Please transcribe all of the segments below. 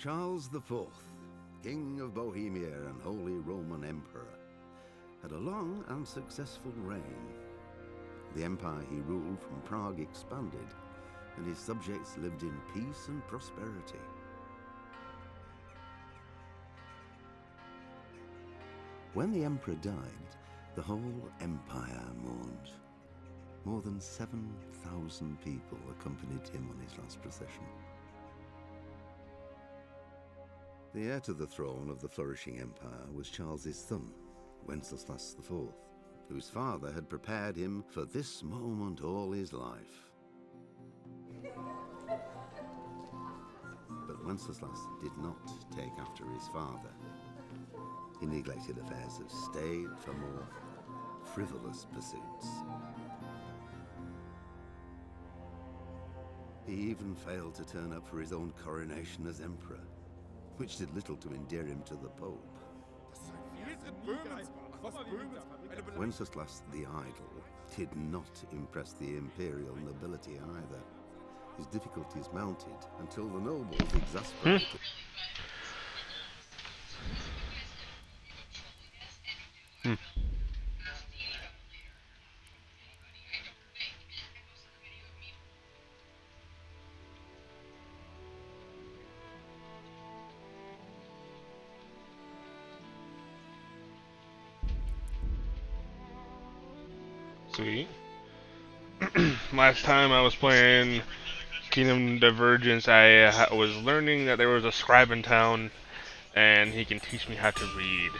Charles IV, King of Bohemia and Holy Roman Emperor, had a long and successful reign. The empire he ruled from Prague expanded, and his subjects lived in peace and prosperity. When the emperor died, the whole empire mourned. More than 7,000 people accompanied him on his last procession. The heir to the throne of the flourishing empire was Charles's son, Wenceslas IV, whose father had prepared him for this moment all his life. But Wenceslas did not take after his father. He neglected affairs of state for more frivolous pursuits. He even failed to turn up for his own coronation as emperor, which did little to endear him to the Pope. Wenceslas the Idle did not impress the imperial nobility either. His difficulties mounted until the nobles exasperated. Sweet. Last time I was playing Kingdom Divergence, I was learning that there was a scribe in town, and he can teach me how to read.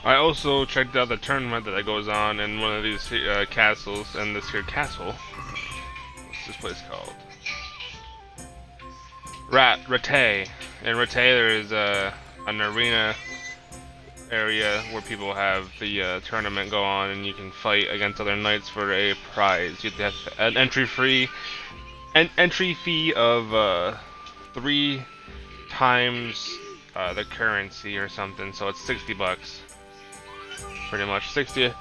I also checked out the tournament that goes on in one of these castles, and this here castle, what's this place called? Rattay. In Rattay there is an arena area where people have the tournament go on, and you can fight against other knights for a prize. You have an entry fee of 3 times the currency or something, so it's $60. Pretty much $60.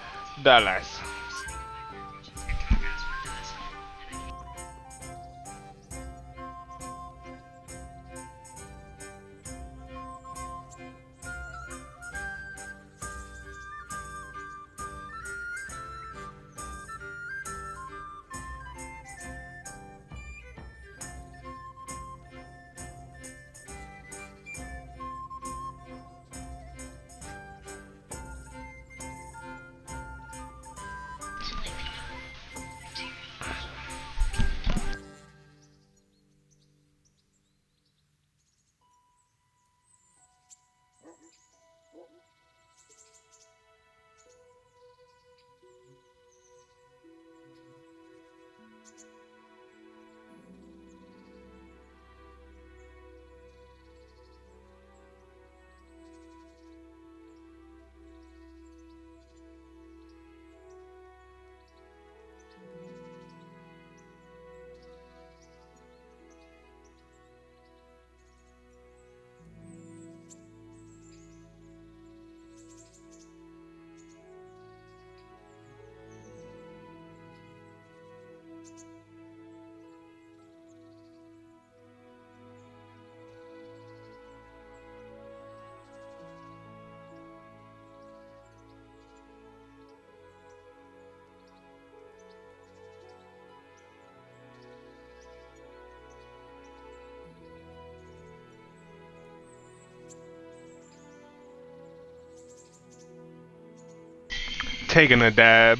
Taking a dab.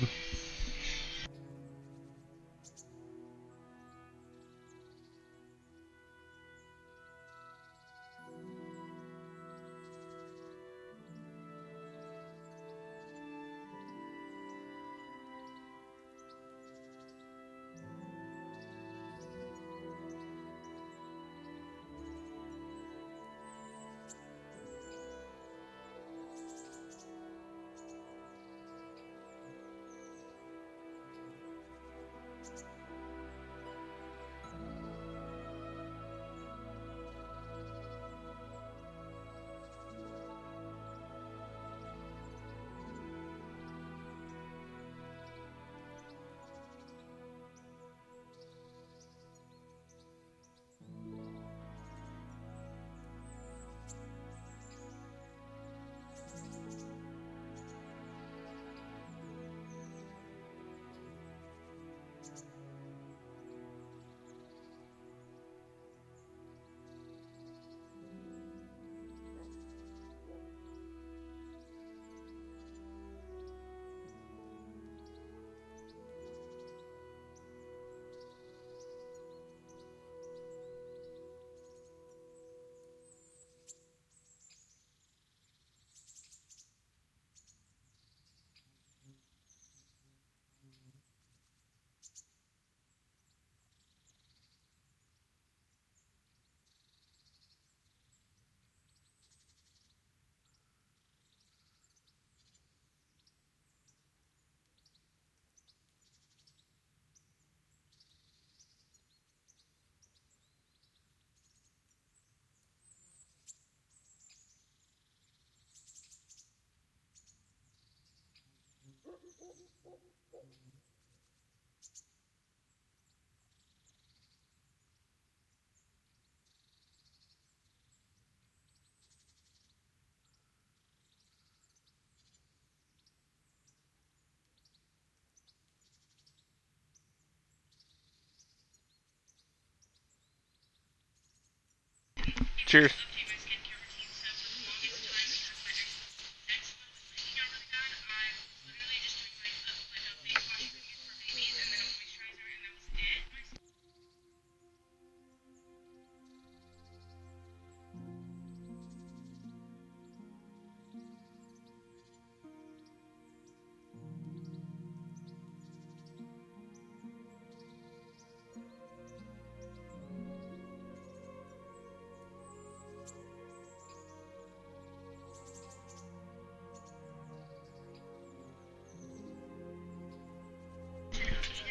Cheers.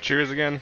Cheers again.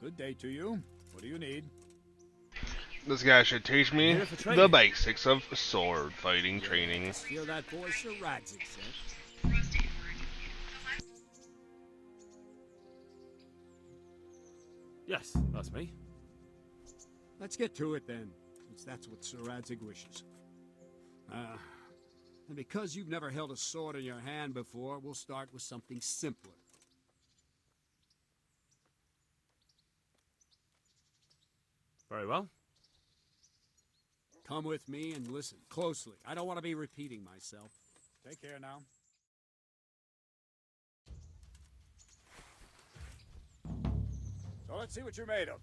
Good day to you. What do you need? This guy should teach me the basics of sword fighting training. Hear that boy Sir Radzik said? Yes, that's me. Let's get to it then, since that's what Sir Radzik wishes. And because you've never held a sword in your hand before, we'll start with something simpler. Very well. Come with me and listen closely. I don't want to be repeating myself. Take care now. So let's see what you're made of.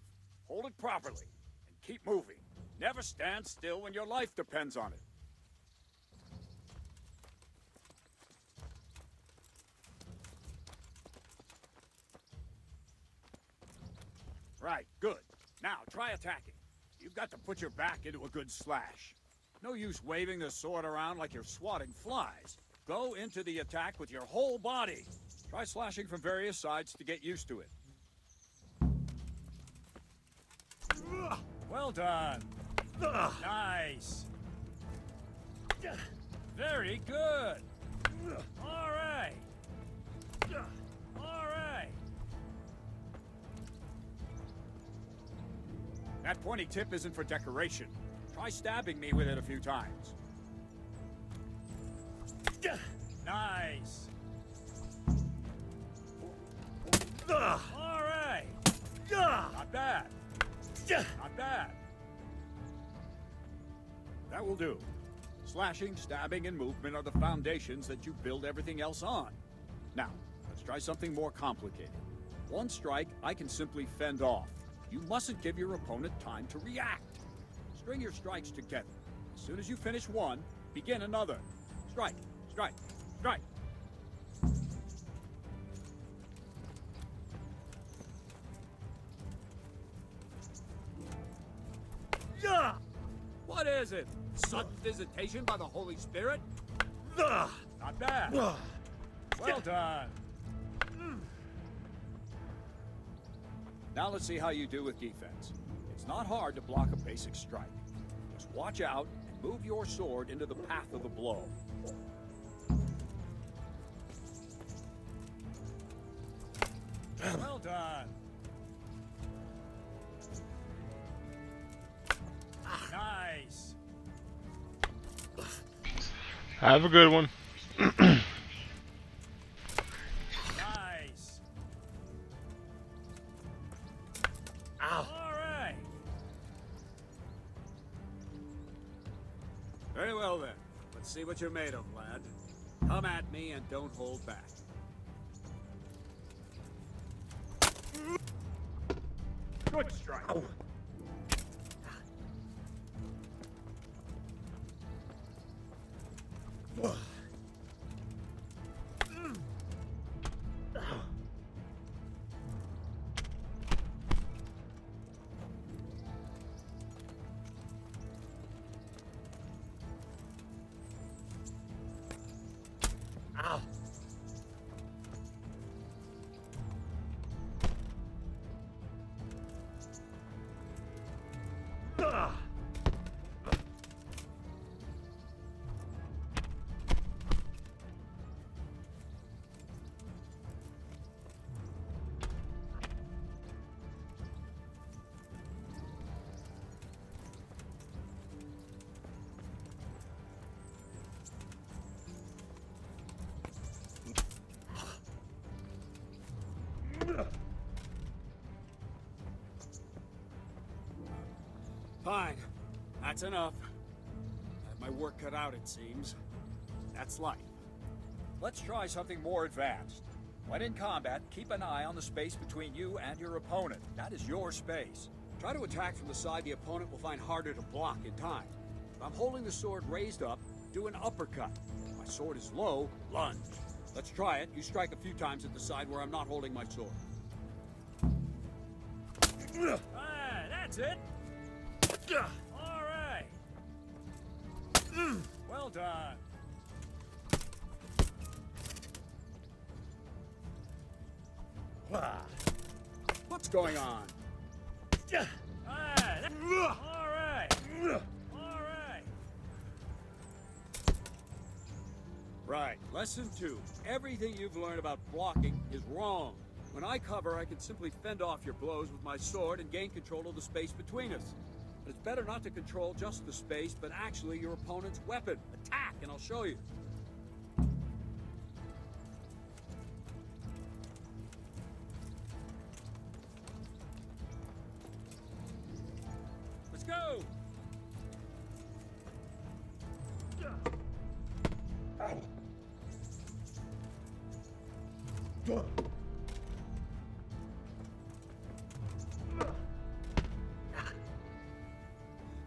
Hold it properly and keep moving. Never stand still when your life depends on it. Right, good. Now, try attacking. You've got to put your back into a good slash. No use waving the sword around like you're swatting flies. Go into the attack with your whole body. Try slashing from various sides to get used to it. Well done. Nice. Very good. All right. All right. That pointy tip isn't for decoration. Try stabbing me with it a few times. Nice. All right. Not bad. Not bad. That will do. Slashing, stabbing, and movement are the foundations that you build everything else on. Now, let's try something more complicated. One strike, I can simply fend off. You mustn't give your opponent time to react. String your strikes together. As soon as you finish one, begin another. Strike, strike, strike. What is it? Sudden visitation by the Holy Spirit? Not bad. Well done. Now let's see how you do with defense. It's not hard to block a basic strike. Just watch out and move your sword into the path of the blow. Well done. Nice. Have a good one. Nice. All right. Let's see what you're made of, lad. Come at me and don't hold back. Good strike. Ow. Fine. That's enough. I have my work cut out, it seems. That's life. Let's try something more advanced. When in combat, keep an eye on the space between you and your opponent. That is your space. Try to attack from the side the opponent will find harder to block in time. If I'm holding the sword raised up, do an uppercut. If my sword is low, lunge. Let's try it. You strike a few times at the side where I'm not holding my sword. Ah, that's it. All right. Well done. What's going on? Ah, all right. All right. Right. Lesson 2. Everything you've learned about blocking is wrong. When I cover, I can simply fend off your blows with my sword and gain control of the space between us. But it's better not to control just the space, but actually your opponent's weapon. Attack, and I'll show you. Let's go!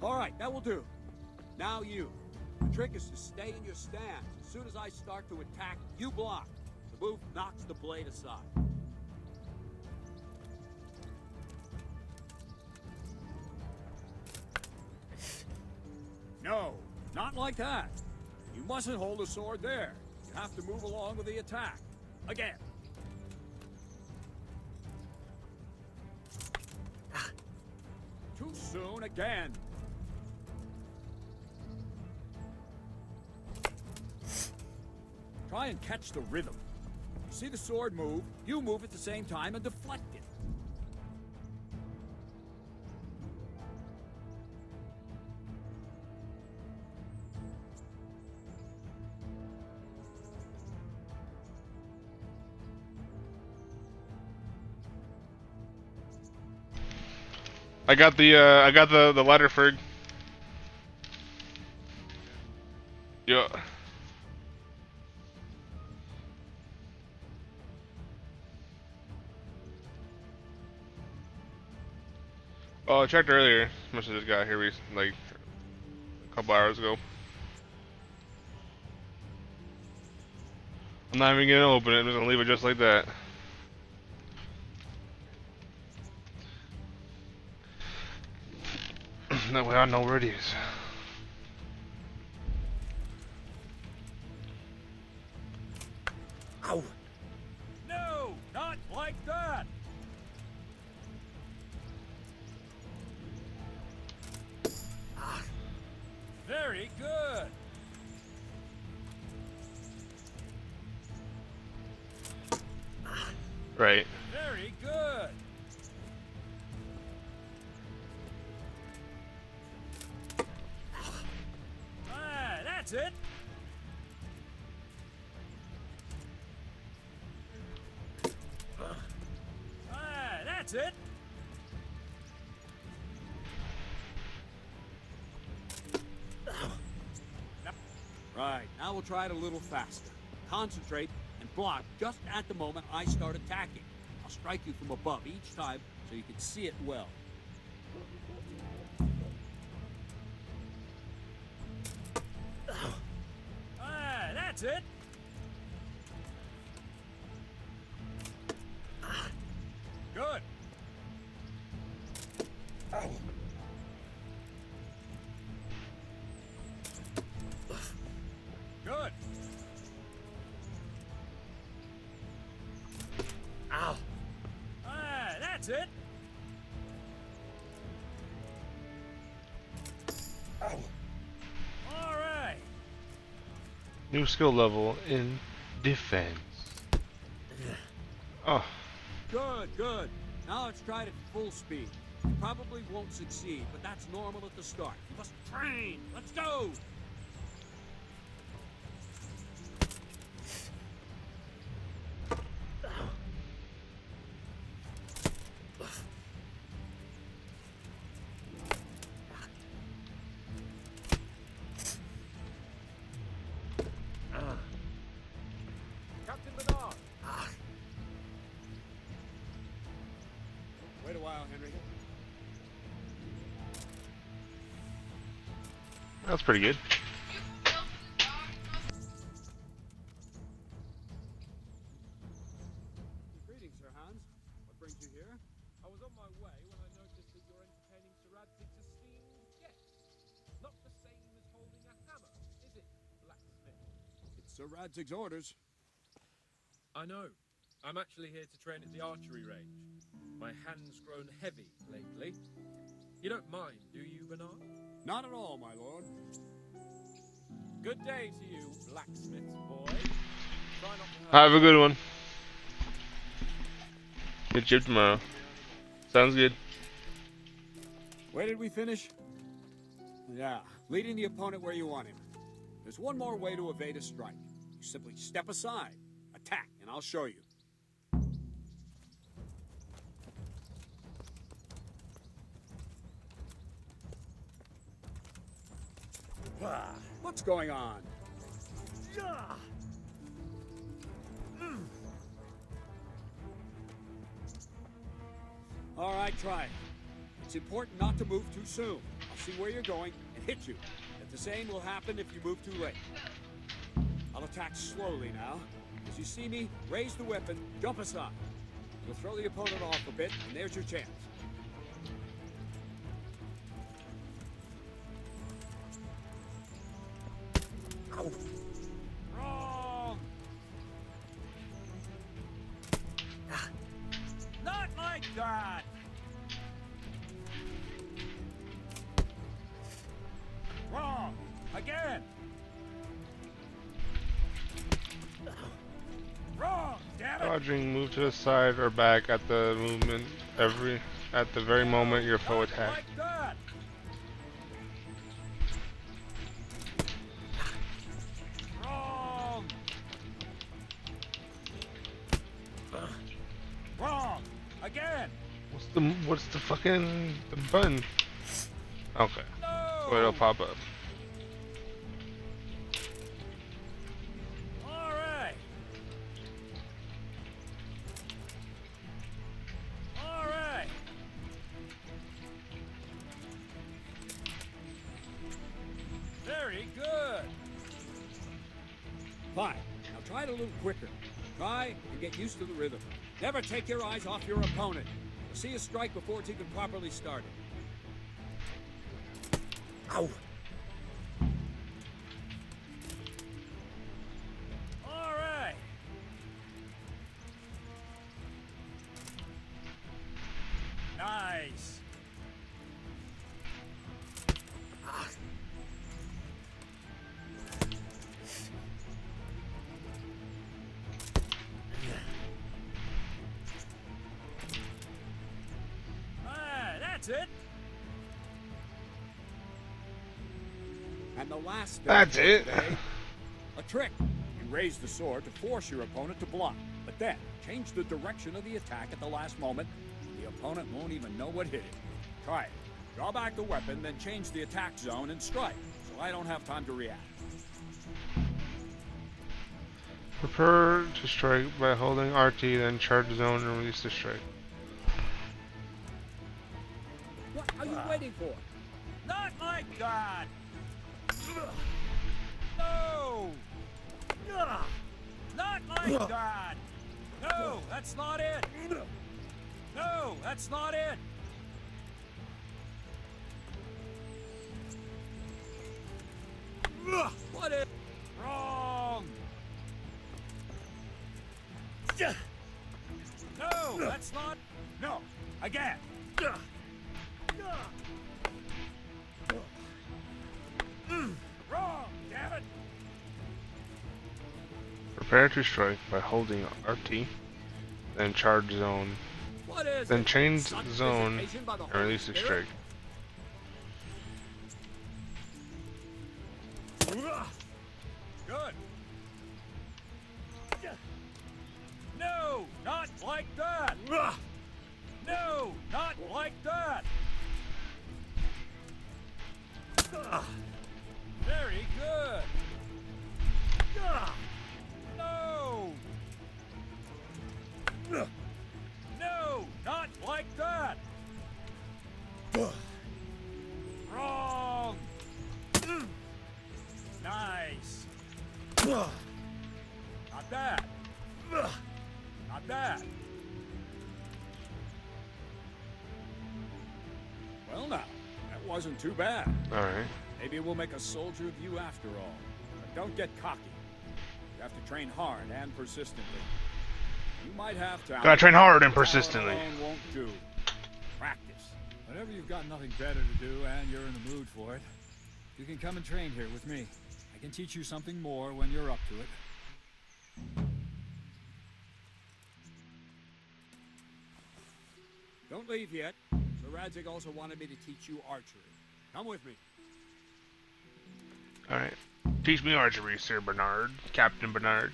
All right, that will do. Now you. The trick is to stay in your stance. As soon as I start to attack, you block. The move knocks the blade aside. No, not like that. You mustn't hold the sword there. You have to move along with the attack. Again. Too soon again. Try and catch the rhythm. You see the sword move, you move at the same time and deflect it. I got the letter for. Yeah. Oh, I checked earlier. Must have just got here like a couple hours ago. I'm not even gonna open it. I'm just gonna leave it just like that. That way I know where it is. Ow! No, not like that. Very good. Right. Very good. Ah, that's it. Ah, that's it. Right, now we'll try it a little faster. Concentrate and block just at the moment I start attacking. I'll strike you from above each time so you can see it well. Ah, that's it. Good. Good. Ow. Ah, that's it. Ow. All right. New skill level in defense. Oh. Good, good. Now let's try it at full speed. You probably won't succeed, but that's normal at the start. You must train. Let's go. Captain Bernard. Wait a while, Henry. That's pretty good. Greetings, Sir Hans. What brings you here? I was on my way when I noticed that you're entertaining Sir Radzig's esteemed guest. Not the same as holding a hammer, is it, blacksmith? It's Sir Radzig's orders. I know. I'm actually here to train at the archery range. My hand's grown heavy lately. You don't mind, do you, Bernard? Not at all, my lord. Good day to you, blacksmith's boy. Try not to hurt. Have a good one. Get you tomorrow. Sounds good. Where did we finish? Yeah, leading the opponent where you want him. There's one more way to evade a strike. You simply step aside, attack, and I'll show you. What's going on? All right, try it. It's important not to move too soon. I'll see where you're going and hit you. But the same will happen if you move too late. I'll attack slowly now. As you see me, raise the weapon, jump aside. You'll throw the opponent off a bit, and there's your chance. Ow. Wrong! Not like that! Wrong! Again! Wrong! Damn it! Dodging, move to the side or back at the movement at the very moment your foe Not attacks. like that! Wrong! Wrong! Again! What's the fucking the button? Okay. No! So it'll pop up. All right. All right. Very good. Fine. Now try it a little quicker. Try and get used to the rhythm. Never take your eyes off your opponent. You'll see a strike before it's even properly started. Ow. All right. Nice. That's it. And the last step That's for it. today, a trick. You raise the sword to force your opponent to block, but then change the direction of the attack at the last moment. The opponent won't even know what hit it. Try it. Draw back the weapon, then change the attack zone and strike, so I don't have time to react. Prepare to strike by holding RT, then charge zone and release the strike. What are you waiting for? Not like that! No! Not like that! No, that's not it! No, that's not it! What is wrong? No, that's not. No, again. Wrong, damn it. Prepare to strike by holding RT, then charge zone, What is then it? change Sudden zone visitation by the and Holy release the Spirit? strike. Good. No, not like that. No, not like that. Very good. No. No, not like that. Wrong. Nice. Not bad. Not bad. Well now, that wasn't too bad. Alright. Maybe we'll make a soldier of you after all. But don't get cocky. You have to train hard and persistently. You might have to... Gotta train hard and Talent persistently. alone won't do. Practice. Whenever you've got nothing better to do and you're in the mood for it, you can come and train here with me. I can teach you something more when you're up to it. Don't leave yet. Sir Radzig also wanted me to teach you archery. Come with me. Alright. Teach me archery, Sir Bernard. Captain Bernard.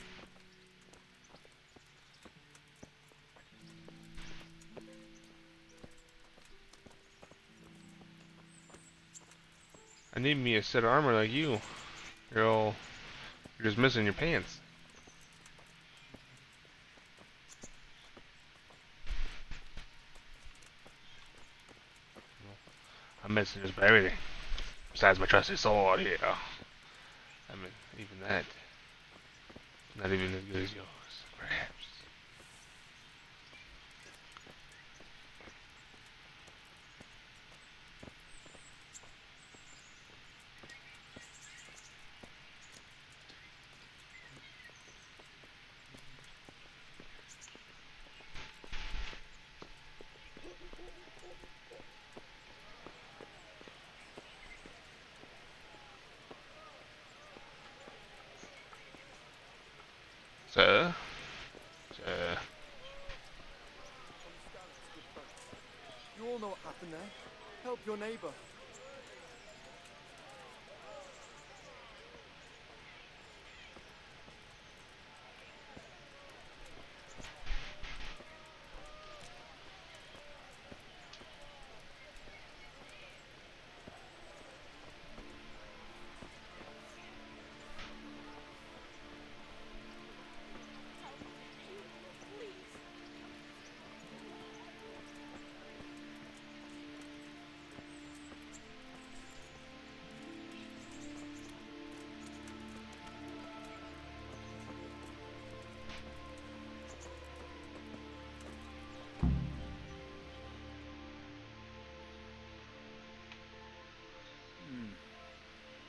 I need me a set of armor like you. You're just missing your pants. I'm missing just about everything. Besides my trusty sword here. I mean, even that. Not even as good as yours, perhaps. Sir? Sir? You all know what happened there. Help your neighbor.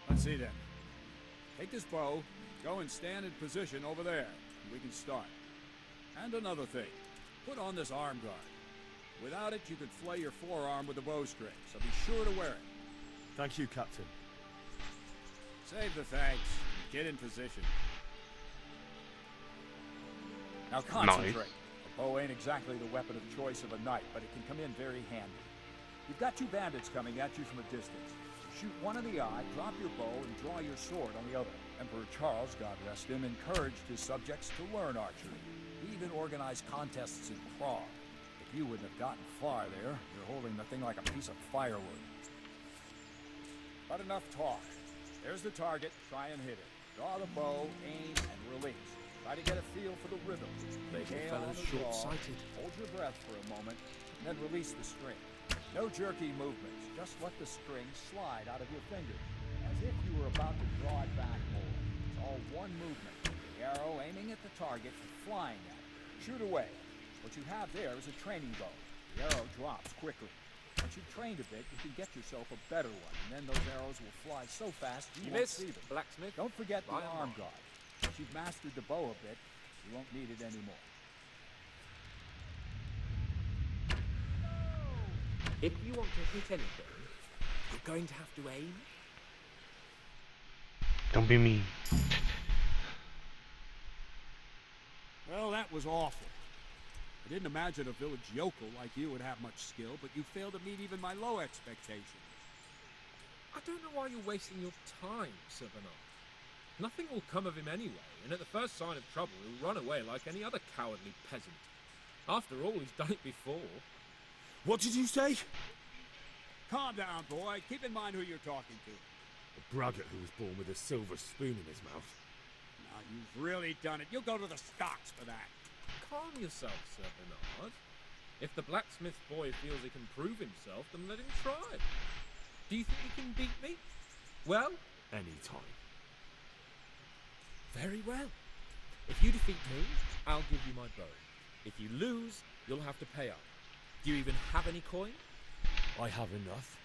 Let's see then. Take this bow, go and stand in position over there, and we can start. And another thing, put on this arm guard. Without it, you could flay your forearm with a bowstring, so be sure to wear it. Thank you, Captain. Save the thanks. Get in position. Now concentrate. Nice. A bow ain't exactly the weapon of choice of a knight, but it can come in very handy. You've got two bandits coming at you from a distance. Shoot one in the eye, drop your bow, and draw your sword on the other. Emperor Charles, God rest him, encouraged his subjects to learn archery. He even organized contests in Prague. If you wouldn't have gotten far there, you're holding the thing like a piece of firewood. But enough talk. There's the target. Try and hit it. Draw the bow, aim, and release. Try to get a feel for the rhythm. Maybe the Inhale fellow's on the draw, short-sighted. Hold your breath for a moment, and then release the string. No jerky movements. Just let the string slide out of your fingers, as if you were about to draw it back more. It's all one movement. The arrow aiming at the target and flying at it. Shoot away. What you have there is a training bow. The arrow drops quickly. Once you've trained a bit, you can get yourself a better one, and then those arrows will fly so fast you won't miss, see them. blacksmith. Don't forget the By and arm large. guard. Once you've mastered the bow a bit, you won't need it anymore. If you want to hit anything, you're going to have to aim. Don't be mean. Well, that was awful. I didn't imagine a village yokel like you would have much skill, but you failed to meet even my low expectations. I don't know why you're wasting your time, Sir Bernard. Nothing will come of him anyway, and at the first sign of trouble, he'll run away like any other cowardly peasant. After all, he's done it before. What did you say? Calm down, boy. Keep in mind who you're talking to. A braggart who was born with a silver spoon in his mouth. Now, you've really done it. You'll go to the stocks for that. Calm yourself, Sir Bernard. If the blacksmith boy feels he can prove himself, then let him try. Do you think you can beat me? Well, Any time. very well. If you defeat me, I'll give you my bow. If you lose, you'll have to pay up. Do you even have any coin? I have enough.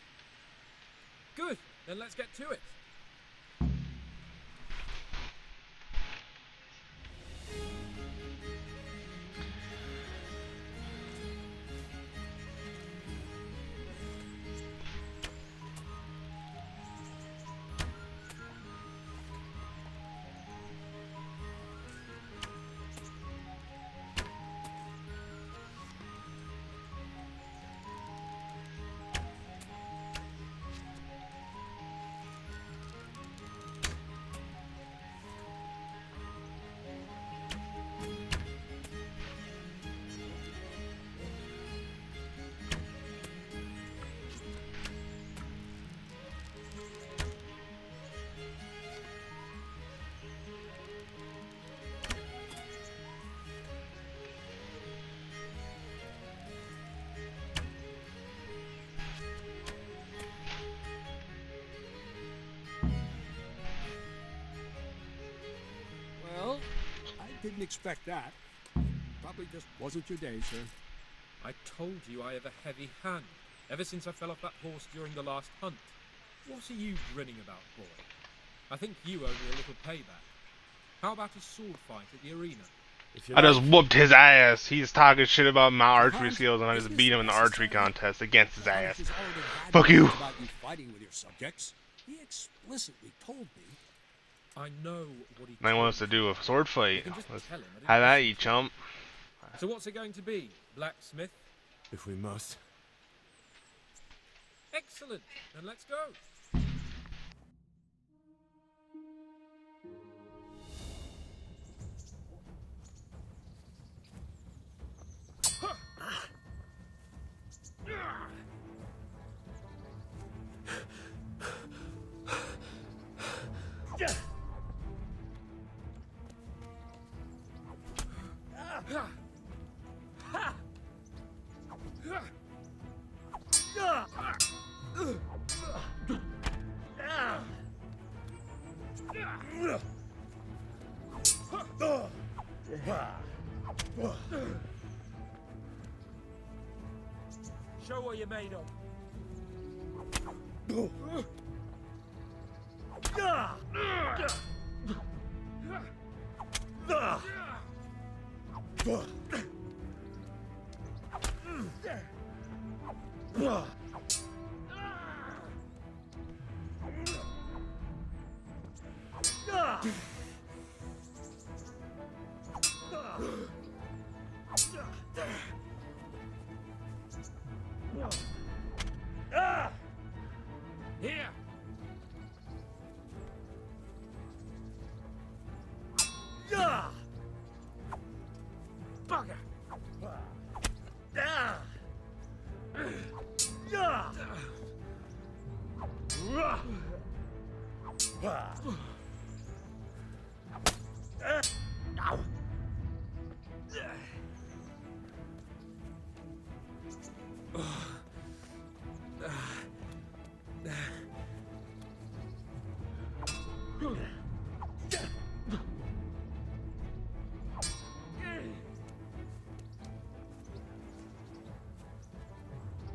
Good, then let's get to it. Well, I didn't expect that. Probably just wasn't your day, sir. I told you I have a heavy hand, ever since I fell off that horse during the last hunt. What are you grinning about, boy? I think you owe me a little payback. How about a sword fight at the arena? If you I just like. whooped his ass. He's talking shit about my archery skills, and I just beat him in the archery contest against his ass. Fuck you. About you fighting with your subjects. He explicitly told me. I know what he And I want us to told do a sword you. fight. You can just Let's tell him I didn't have that, listen. you chump. So what's it going to be, blacksmith? If we must. Excellent, then let's go. Show what you're made of. Here. Bugger. Ow.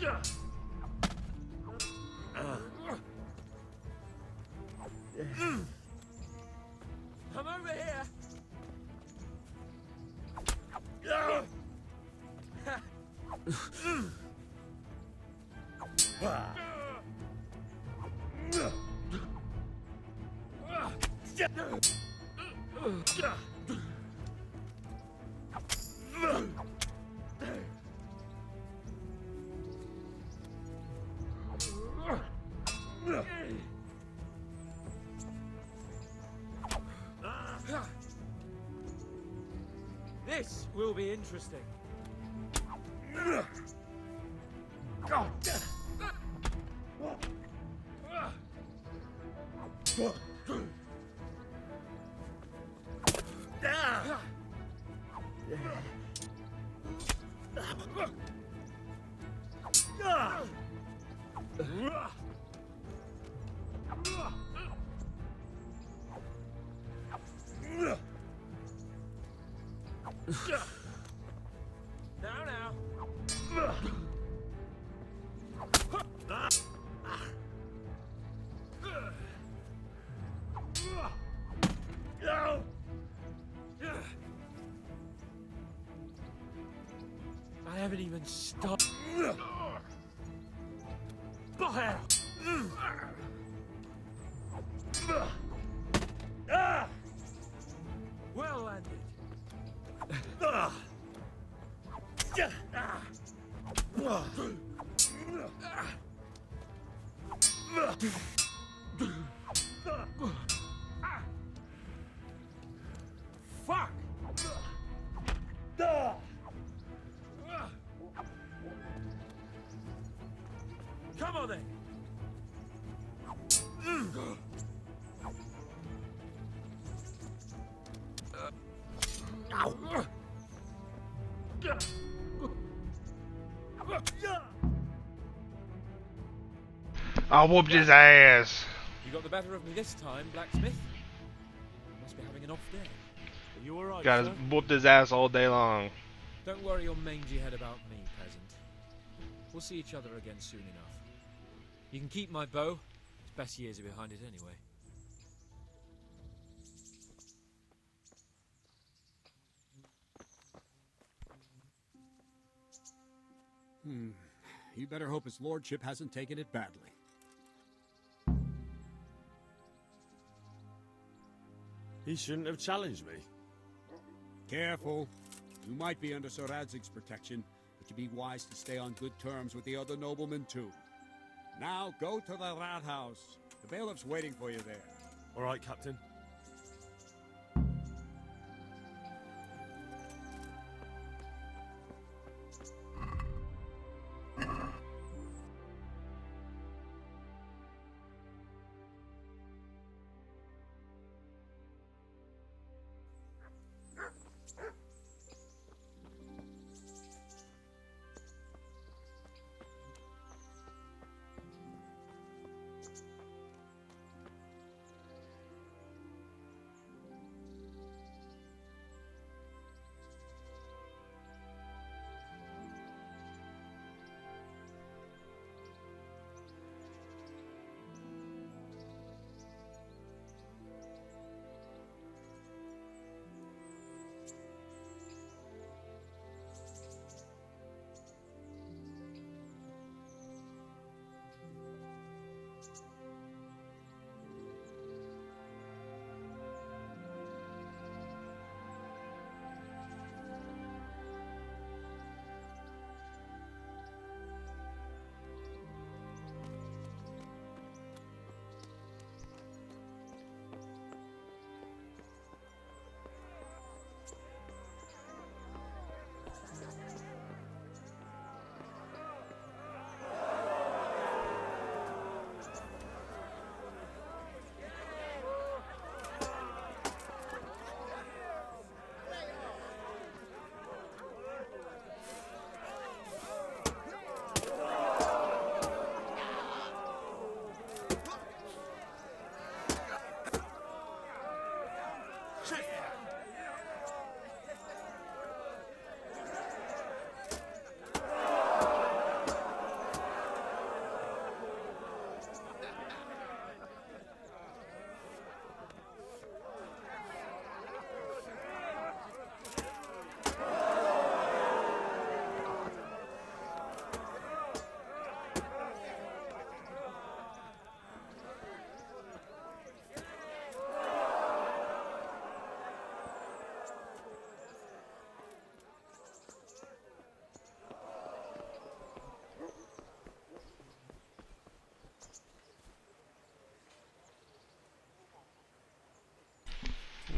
Come over here. This will be interesting. Now. I haven't even stopped. Fire! Well landed. Fuck! Come on then. I whooped his ass. You got the better of me this time, blacksmith. You must be having an off day. Are you alright, Got whooped his ass all day long. Don't worry your mangy head about me, peasant. We'll see each other again soon enough. You can keep my bow. Its best years are behind it anyway. You better hope his lordship hasn't taken it badly. He shouldn't have challenged me. Careful. You might be under Sir Radzig's protection, but you'd be wise to stay on good terms with the other noblemen too. Now go to the rat house. The bailiff's waiting for you there. All right, Captain.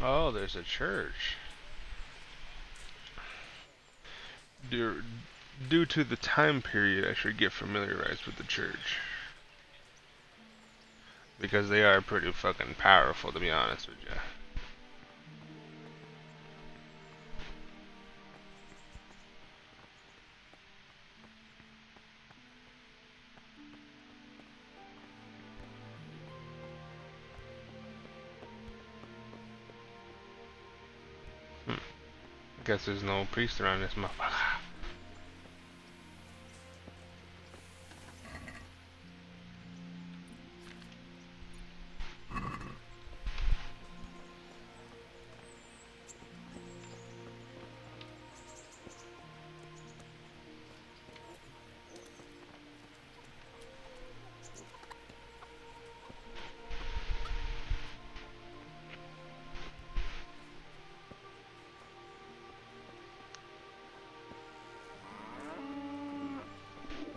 Oh, there's a church. Due to the time period, I should get familiarized with the church. Because they are pretty fucking powerful, to be honest with you. Guess there's no priest around this motherfucker.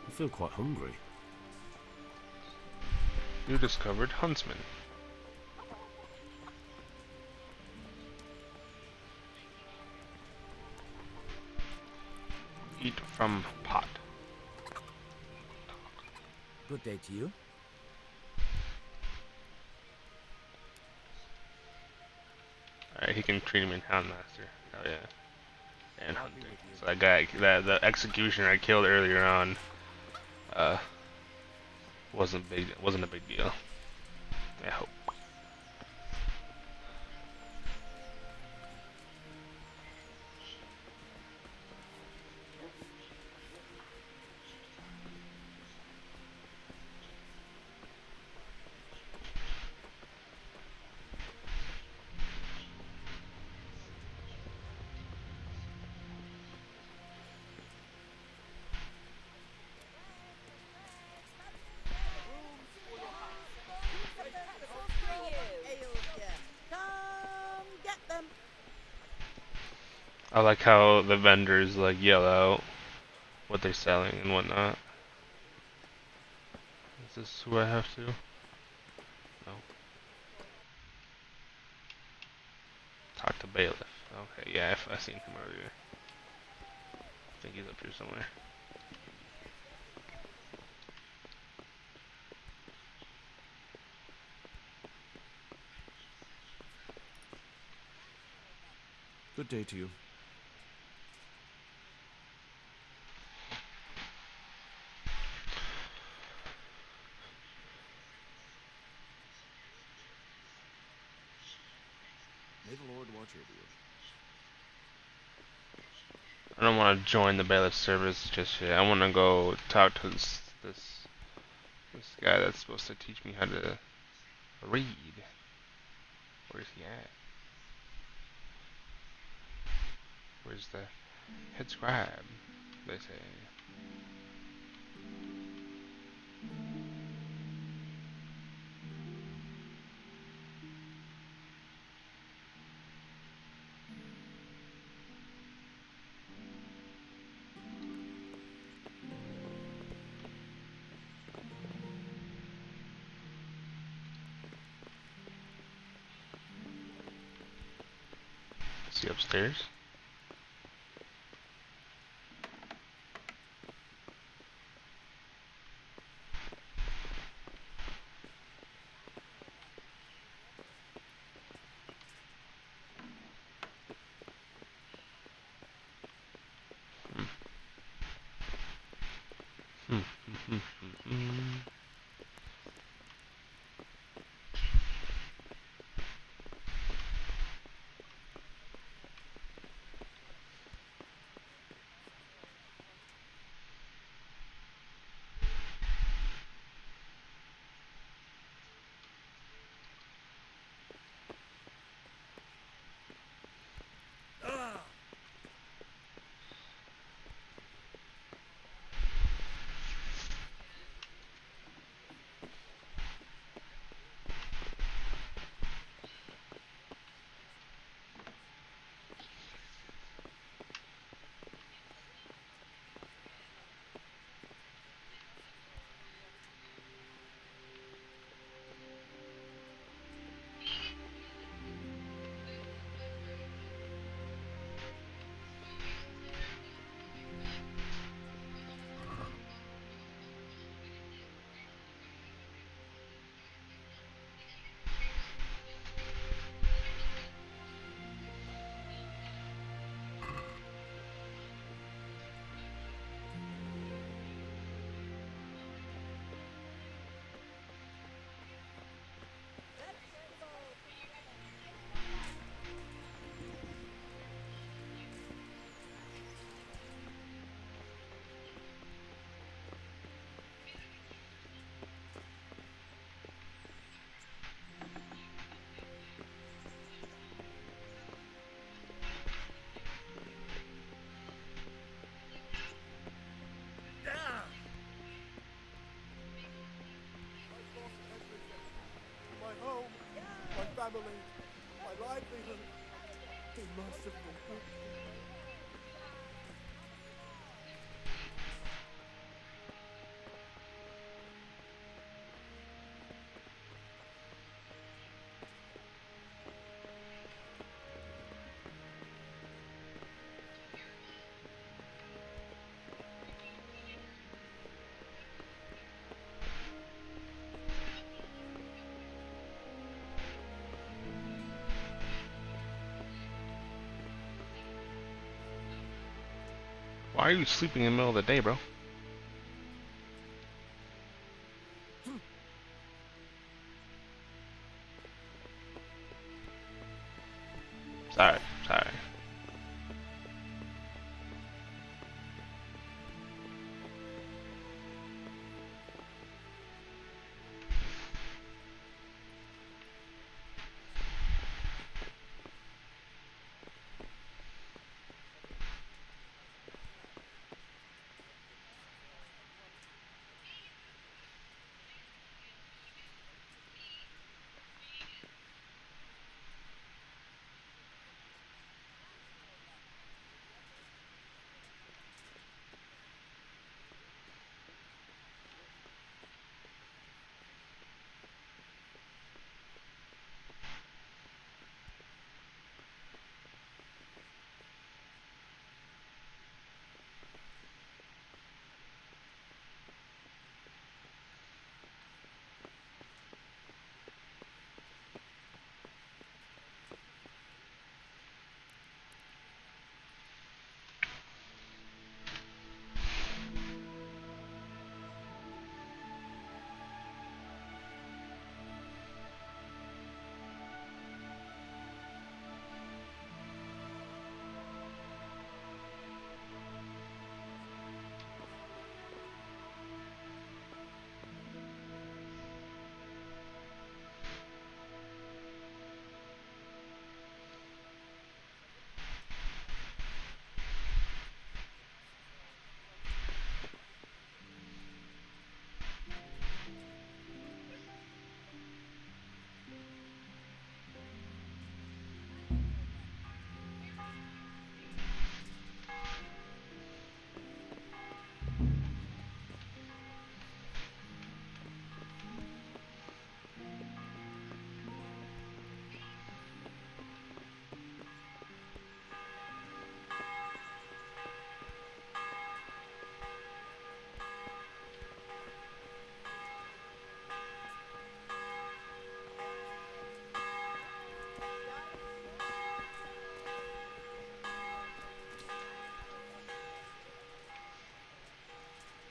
I feel quite hungry. You discovered Huntsman. Eat from pot. Good day to you. Alright, he can treat him in Houndmaster. Oh yeah. And I'll be hunting. with you. So that guy, the executioner I killed earlier on, wasn't a big deal. I hope. I like how the vendors like yell out what they're selling and whatnot. Is this who I have to? No. Talk to bailiff. Okay, yeah, I seen him earlier. I think he's up here somewhere. Good day to you. May the Lord watch over you. I don't want to join the bailiff service just yet. I want to go talk to this guy that's supposed to teach me how to read. Where's he at? Where's the head scribe? They say. Is he upstairs? family, my livelihood. Be merciful. Why are you sleeping in the middle of the day, bro? Sorry, sorry.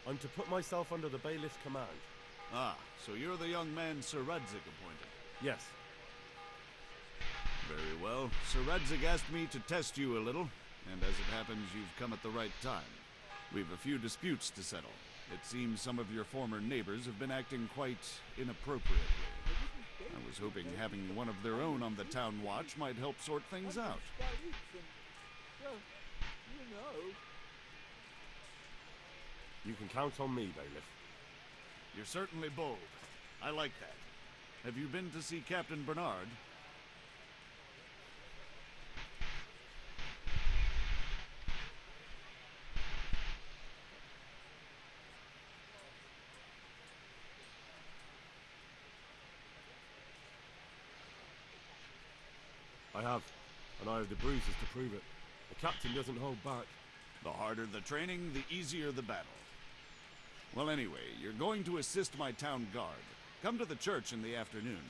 I'm to put myself under the bailiff's command. Ah, so you're the young man Sir Radzig appointed. Yes. Very well. Sir Radzig asked me to test you a little, and as it happens, you've come at the right time. We've a few disputes to settle. It seems some of your former neighbors have been acting quite inappropriately. I was hoping having one of their own on the town watch might help sort things out. You can count on me, bailiff. You're certainly bold. I like that. Have you been to see Captain Bernard? I have, and I have the bruises to prove it. The captain doesn't hold back. The harder the training, the easier the battle. Well, anyway, you're going to assist my town guard. Come to the church in the afternoon.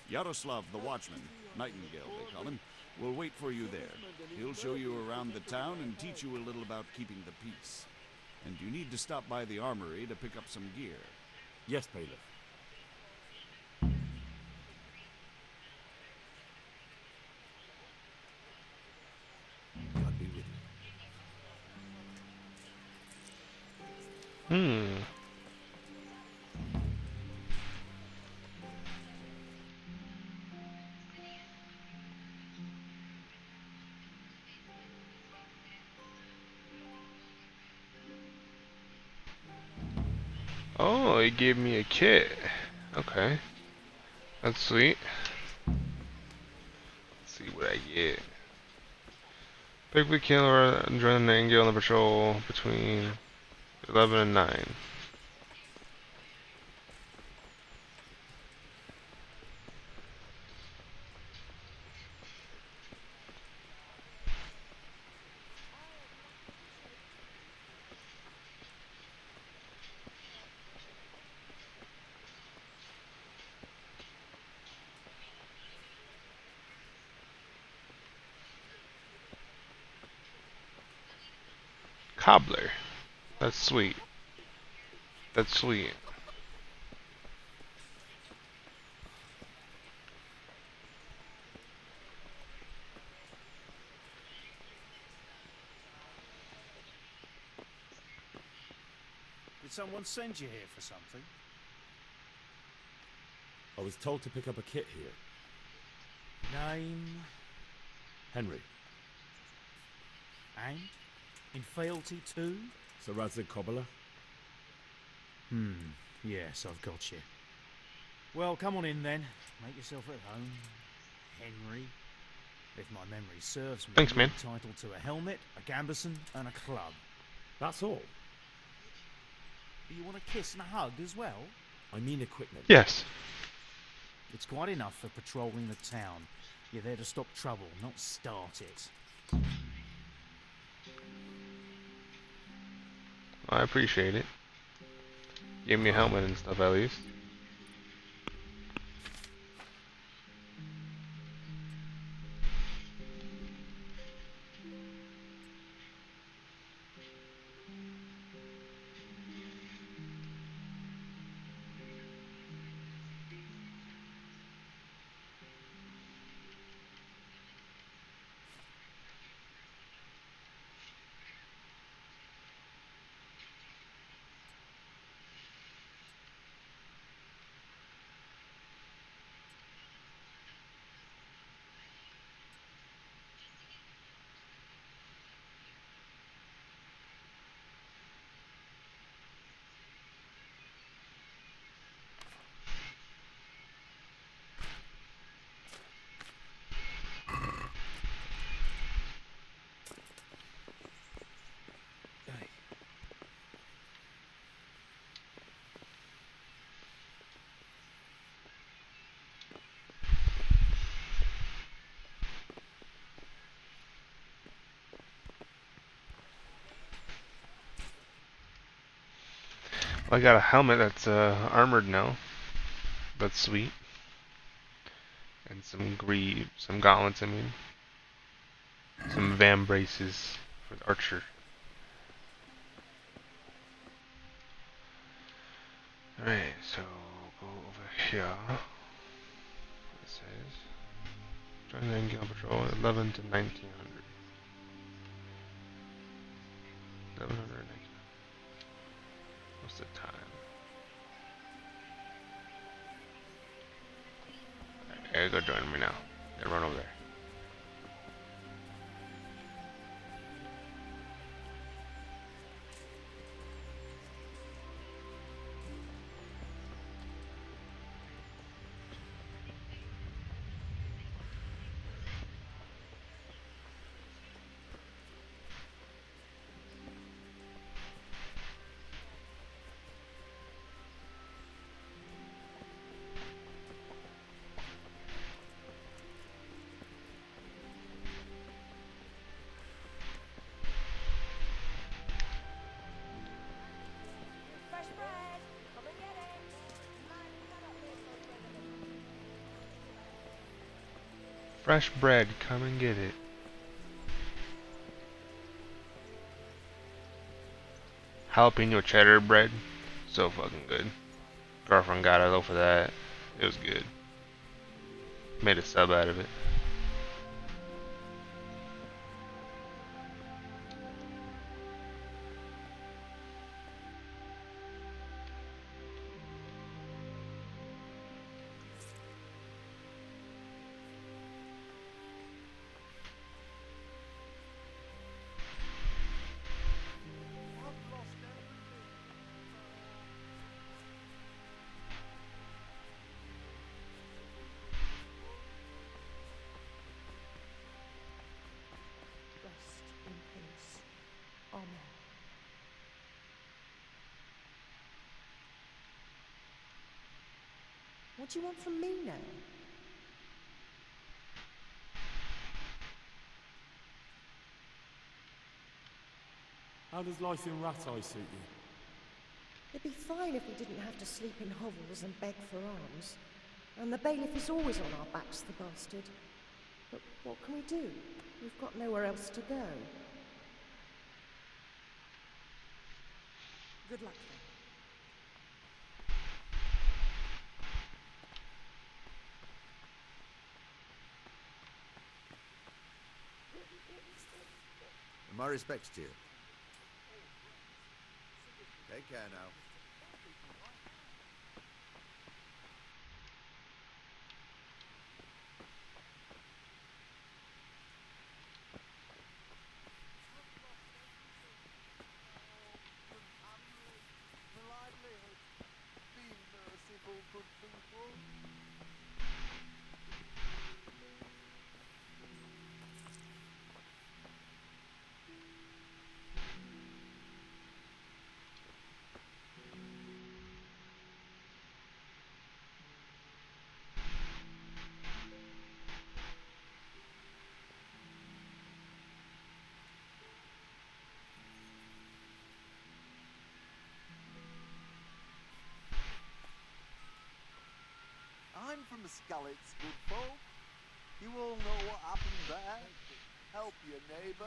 Yaroslav the watchman, Nightingale they call him, will wait for you there. He'll show you around the town and teach you a little about keeping the peace. And you need to stop by the armory to pick up some gear. Yes, bailiff. God be with you. Oh, it gave me a kit. Okay. That's sweet. Yeah. Bigby Killer and join the Nightingale on the patrol between 11 and 9. Cobbler. That's sweet. That's sweet. Did someone send you here for something? I was told to pick up a kit here. Name Henry. and in fealty too? Sir Radzig Cobbler. Yes, I've got you. Well, come on in then. Make yourself at home. Henry. If my memory serves me, Thanks, man. you're entitled to a helmet, a gambeson, and a club. That's all. Do you want a kiss and a hug as well? I mean equipment. Yes. It's quite enough for patrolling the town. You're there to stop trouble, not start it. I appreciate it. Give me a helmet and stuff at least. I got a helmet that's armored now. That's sweet. And some greaves, some gauntlets, I mean. Some van braces for the archer. Alright, so go over here. It says join the Nightingale Patrol 11 to 1900. 1100. What's the time? Alright, go join me now. Yeah, run over there. Fresh bread, come and get it. Jalapeno cheddar bread, so fucking good. Girlfriend got it though for that. It was good. Made a sub out of it. Amen. What do you want from me now? How does life in Rattay suit you? It'd be fine if we didn't have to sleep in hovels and beg for alms. And the bailiff is always on our backs, the bastard. But what can we do? We've got nowhere else to go. Good luck then. My respects to you. Take care now. I'm from the Skallets, good folk. You all know what happened there. Help your neighbour.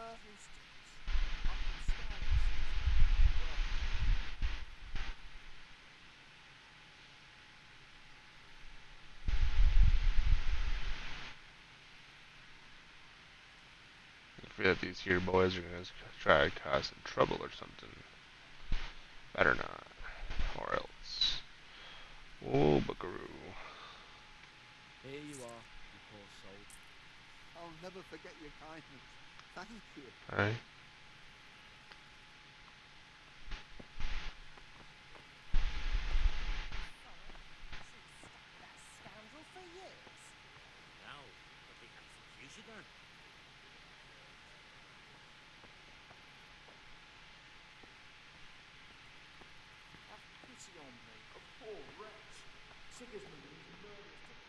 I fear that these here boys are gonna try to cause some trouble or something. Better not. Or else. Oh, buckaroo. Here you are, you poor soul. I'll never forget your kindness. Thank you. Aye. That scoundrel for years. Now, a big executioner. Have pity on me, a poor wretch. Sigismund and his murderers took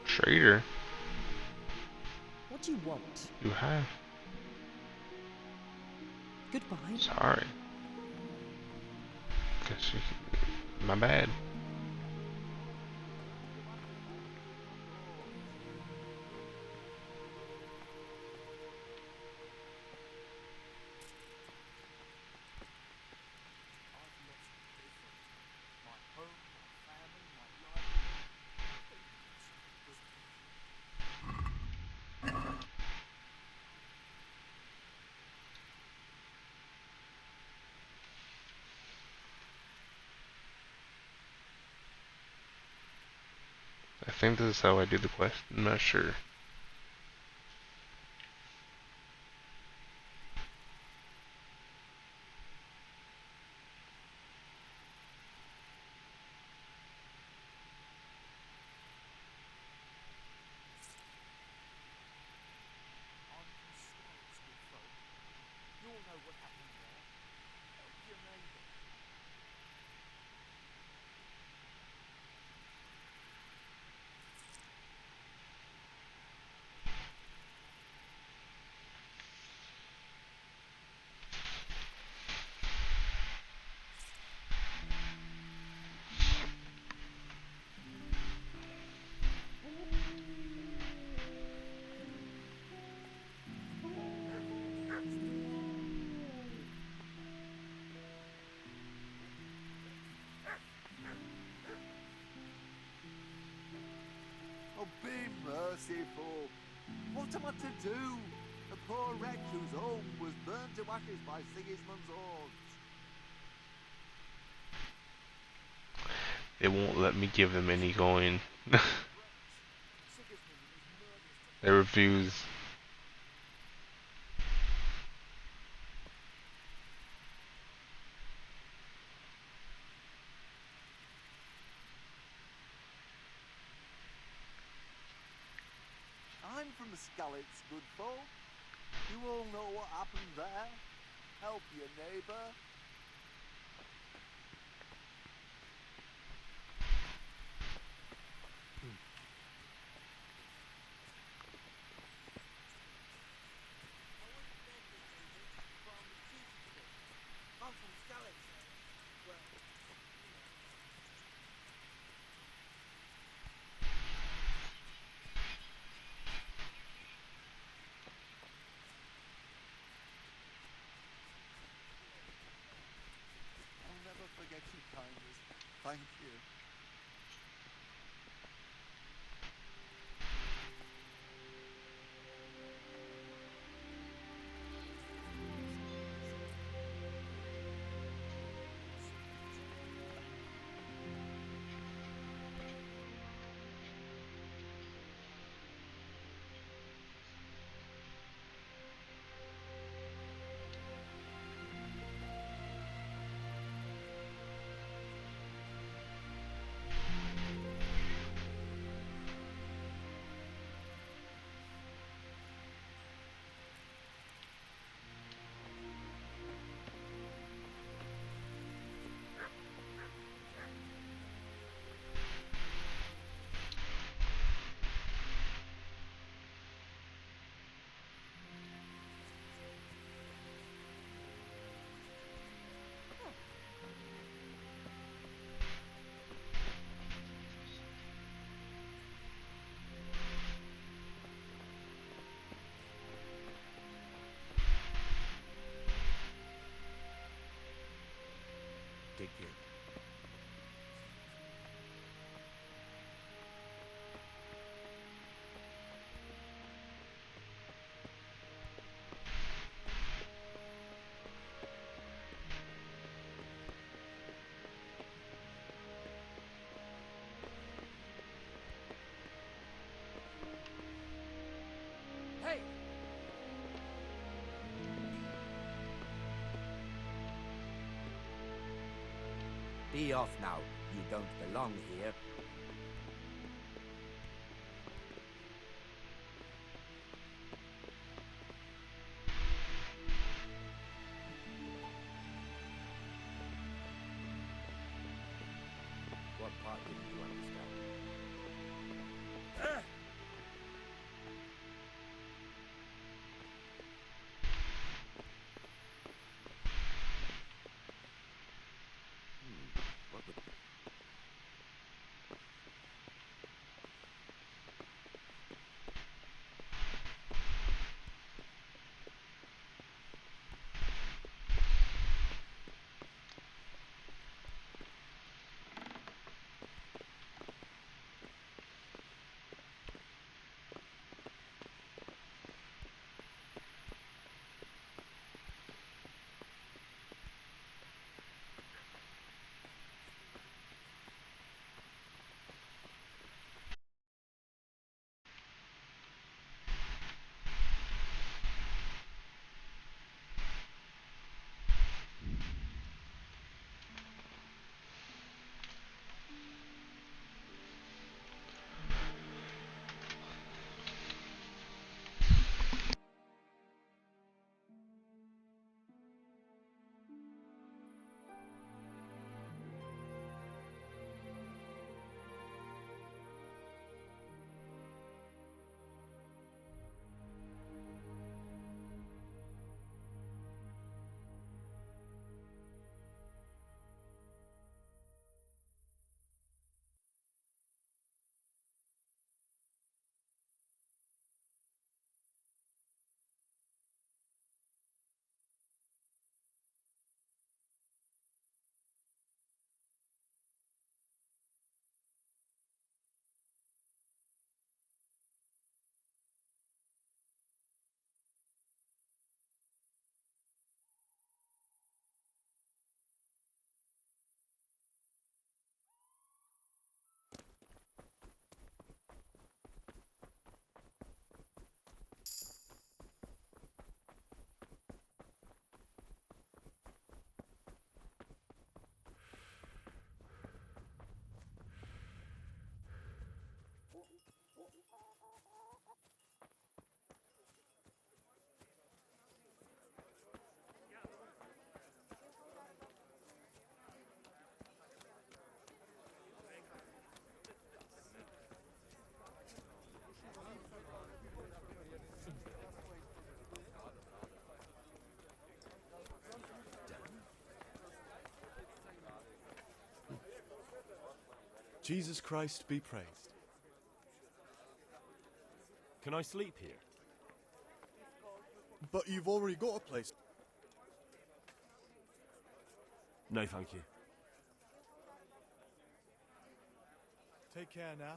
Traitor. What do you want? You have. Goodbye. Sorry. Guess you, my bad. I think this is how I do the quest. I'm not sure. Oh, be merciful. What am I to do? A poor wretch whose home was burned to ashes by Sigismund's hordes. They won't let me give them any coin. They refuse. Skalit's good folk. You all know what happened there. Help your neighbour. I'm from Scarlet. Well, I'll never forget your kindness. Thank you. take care. Hey! Be off now. You don't belong here. What part didn't you understand? What would... Jesus Christ be praised. Can I sleep here? But you've already got a place. No, thank you. Take care now.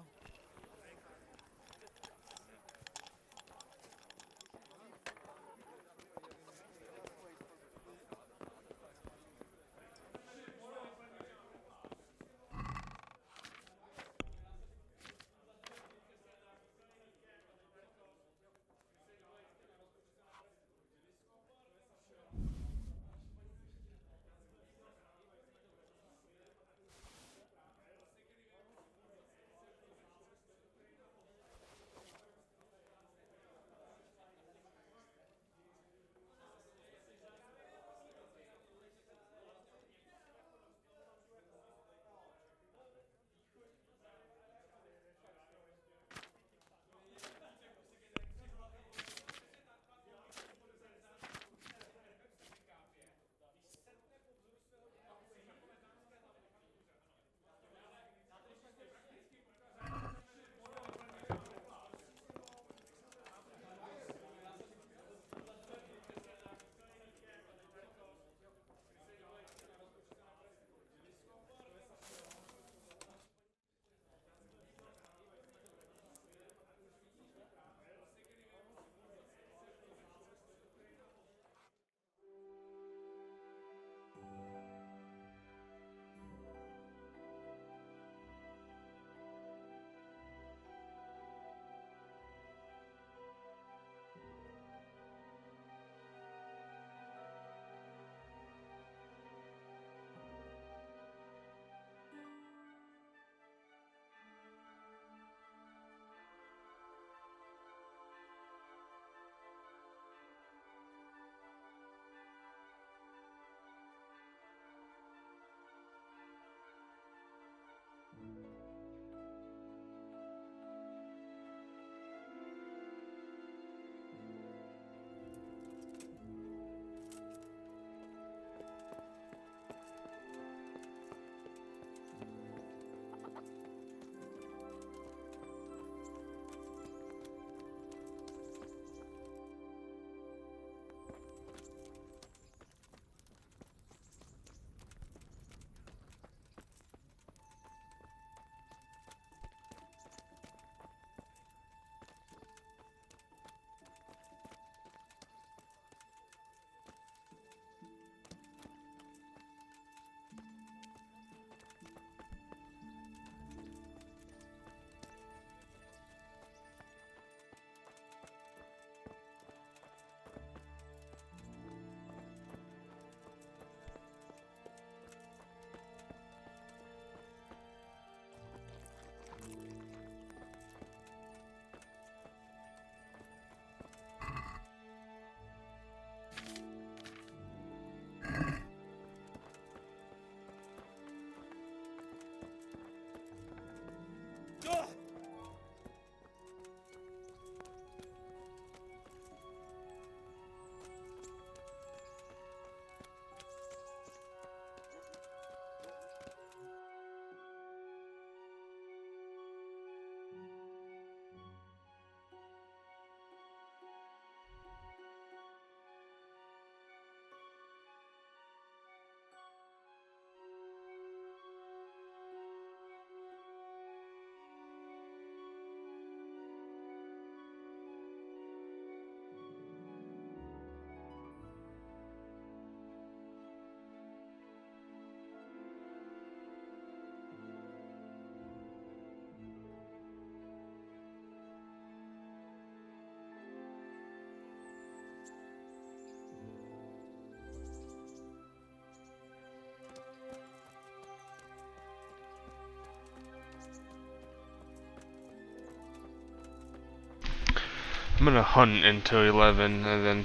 I'm gonna hunt until 11, and then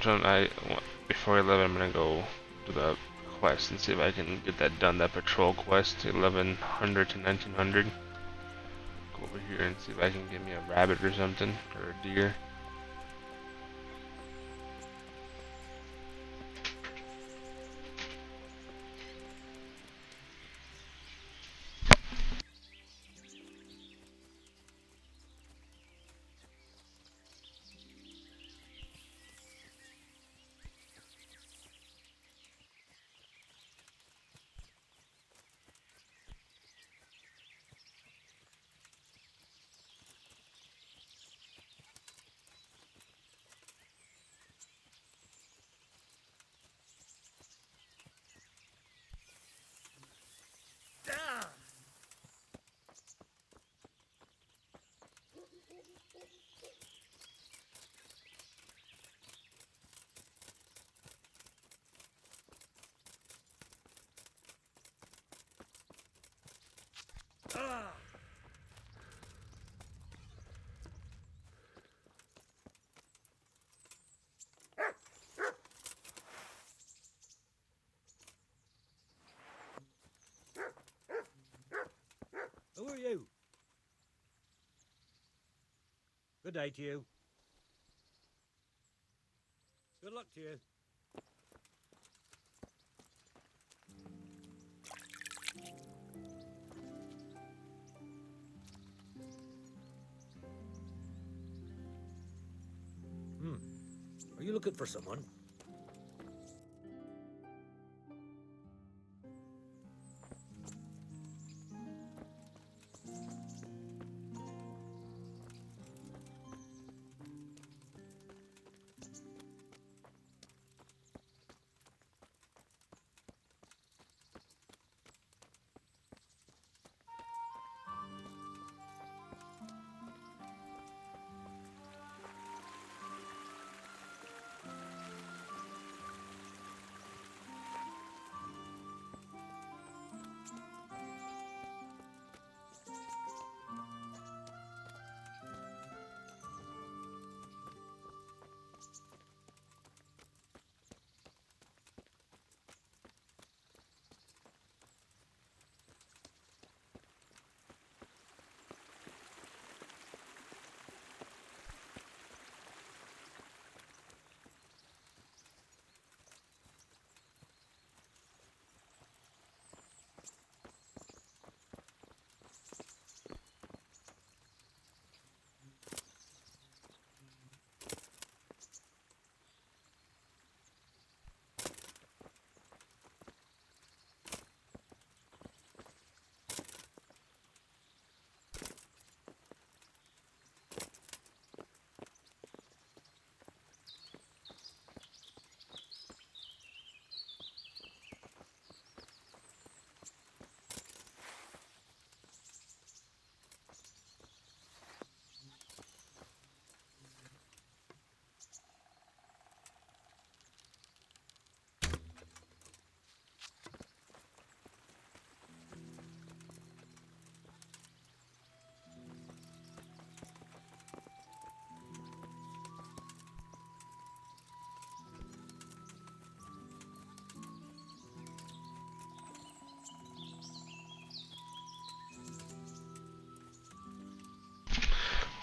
before 11 I'm gonna go do the quest and see if I can get that done, that patrol quest, 1100 to 1900. Go over here and see if I can get me a rabbit or something, or a deer. Who are you? Good day to you. Good luck to you. Are you looking for someone?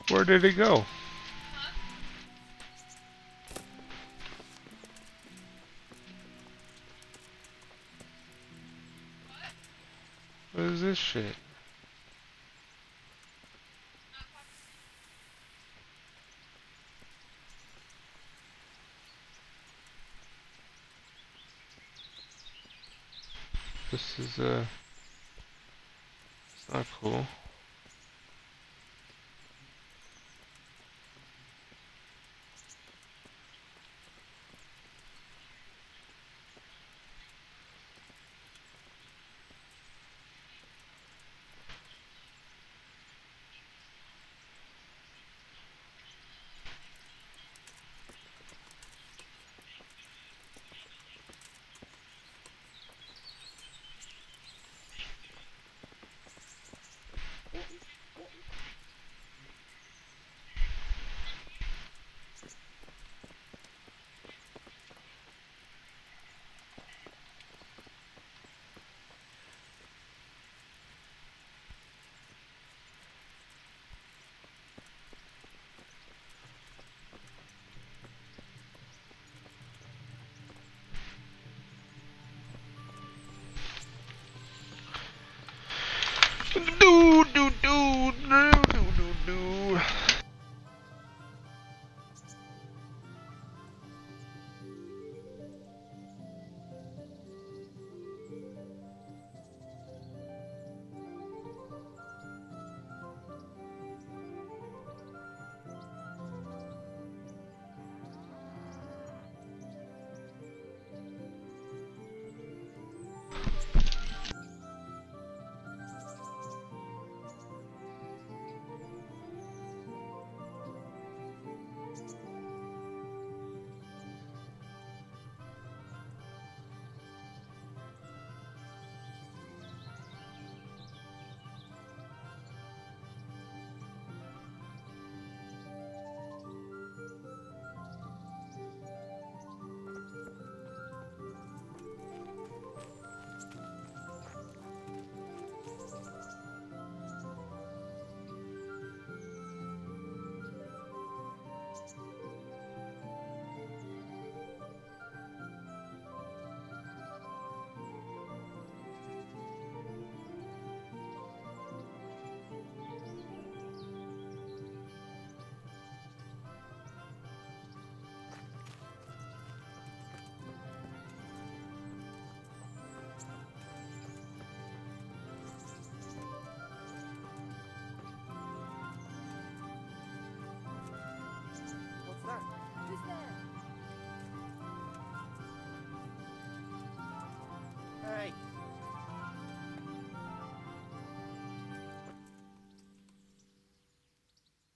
Where did it go? What is this shit? This is it's not cool. Do.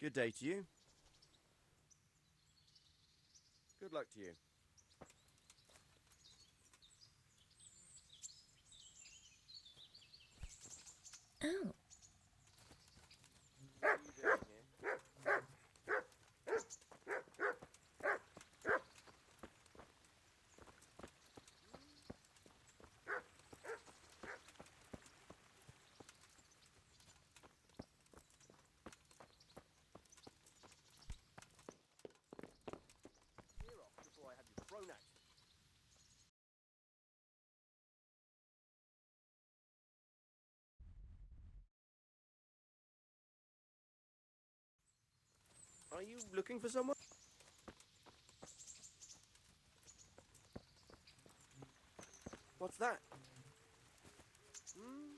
Good day to you. Good luck to you. Oh. Before I have you thrown out. Are you looking for someone? What's that? Hmm?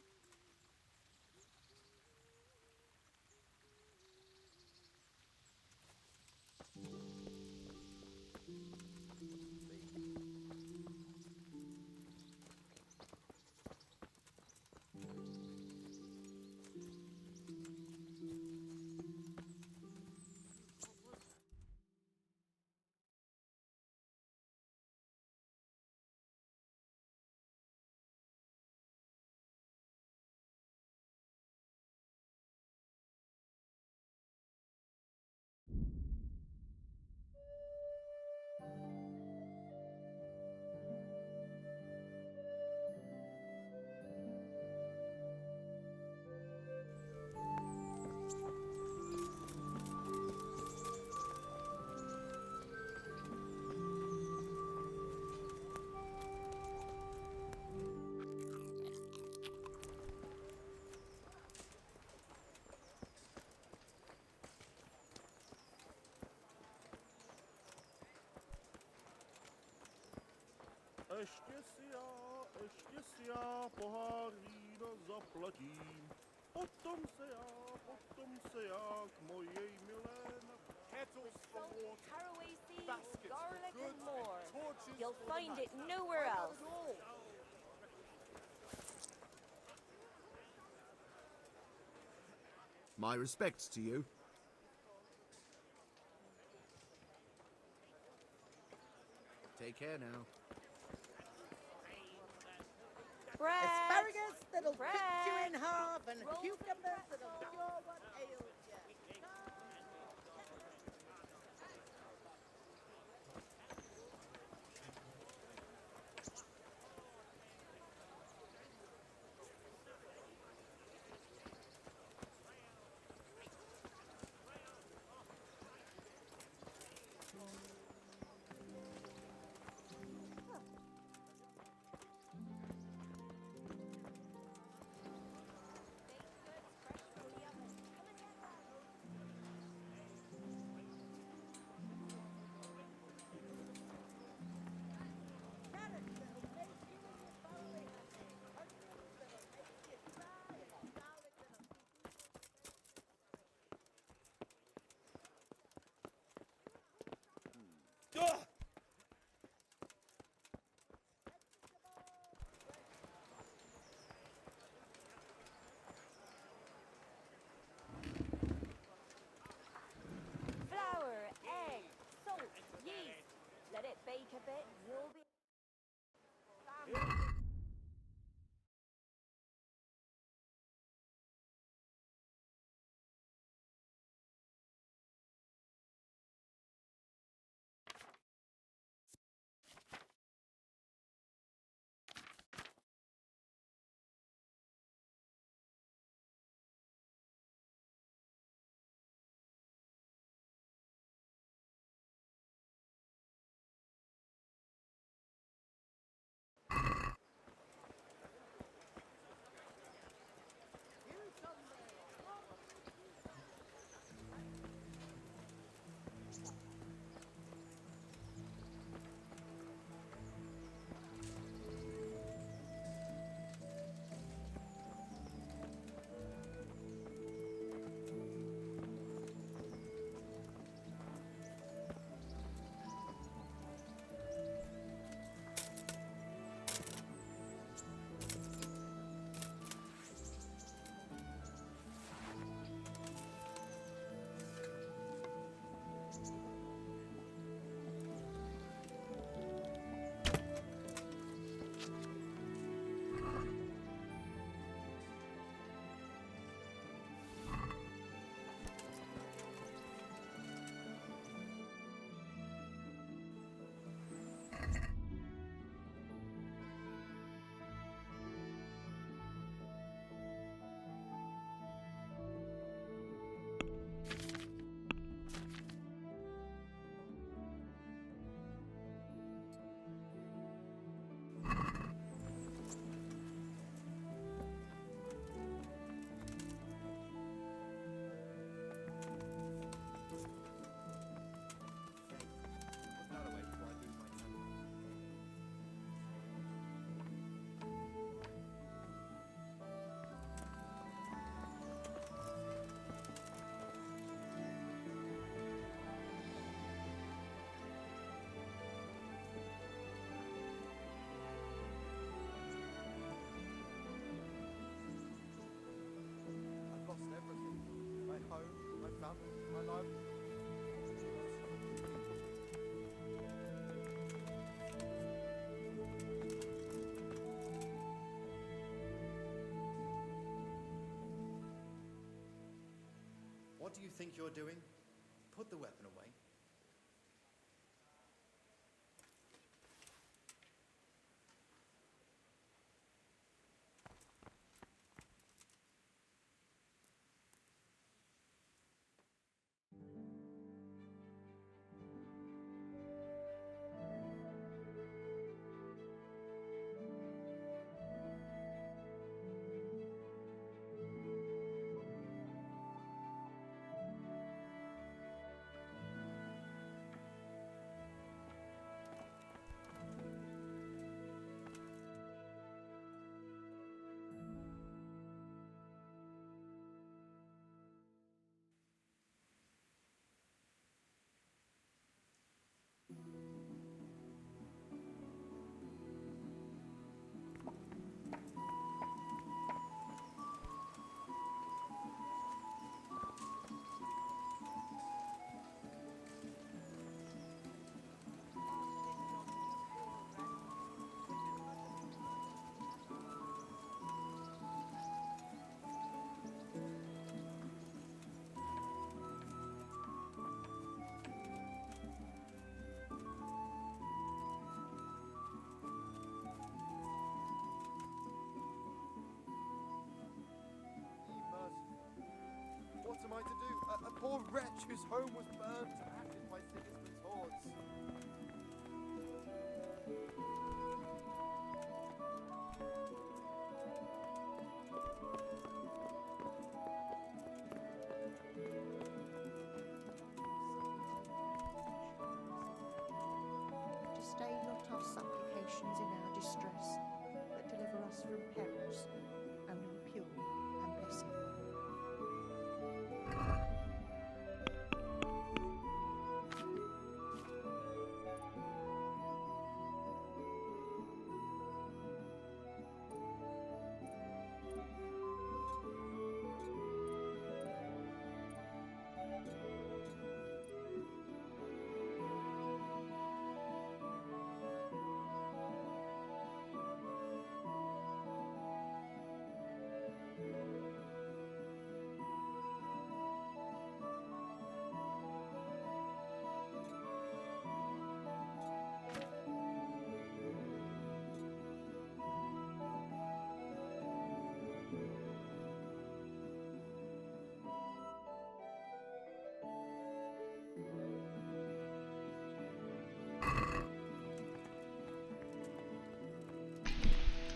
Ještě si já pohár vína zaplatím. Potom se já k mojej milé Kettles for water, caraway seeds, garlic and more. You'll find it nowhere else. My respects to you. Take care now. Bread! Asparagus that'll Bread! cut you in half, and cucumbers that'll cure what ails you. Flour, egg, salt, yeast. Let it bake a bit, you'll be... do you think you're doing? Put the weapon away. What am I to do? A poor wretch whose home was burned to ashes by Sigismund's hordes. Disdain not our supplications in our distress, but deliver us from perils, only pure and blessed.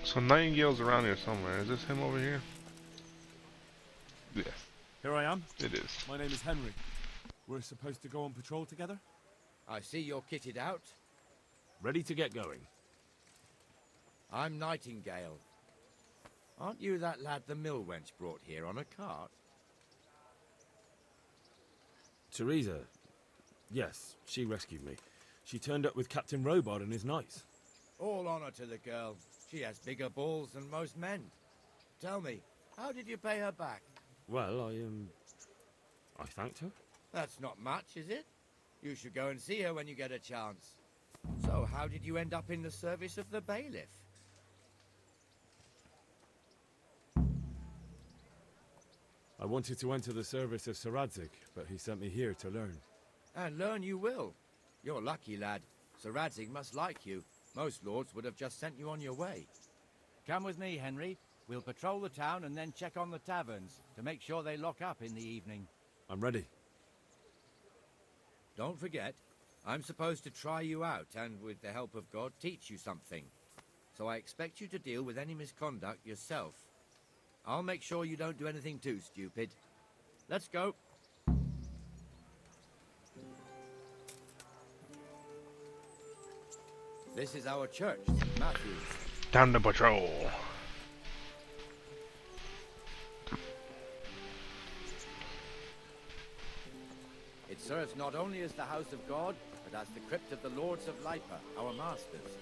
So Nightingale's around here somewhere. Is this him over here? Yes. Here I am. It is. My name is Henry. We're supposed to go on patrol together? I see you're kitted out. Ready to get going. I'm Nightingale. Aren't you that lad the mill wench brought here on a cart? Teresa. Yes, she rescued me. She turned up with Captain Robard and his knights. All honor to the girl. She has bigger balls than most men. Tell me, how did you pay her back? Well, I thanked her. That's not much, is it? You should go and see her when you get a chance. So, how did you end up in the service of the bailiff? I wanted to enter the service of Sir Radzig, but he sent me here to learn. And learn you will. You're lucky, lad. Sir Radzig must like you. Most lords would have just sent you on your way. Come with me, Henry. We'll patrol the town and then check on the taverns to make sure they lock up in the evening. I'm ready. Don't forget, I'm supposed to try you out and, with the help of God, teach you something. So I expect you to deal with any misconduct yourself. I'll make sure you don't do anything too stupid. Let's go. This is our church, St. Matthew's. Down to patrol. It serves not only as the house of God, but as the crypt of the Lords of Lipa, our masters.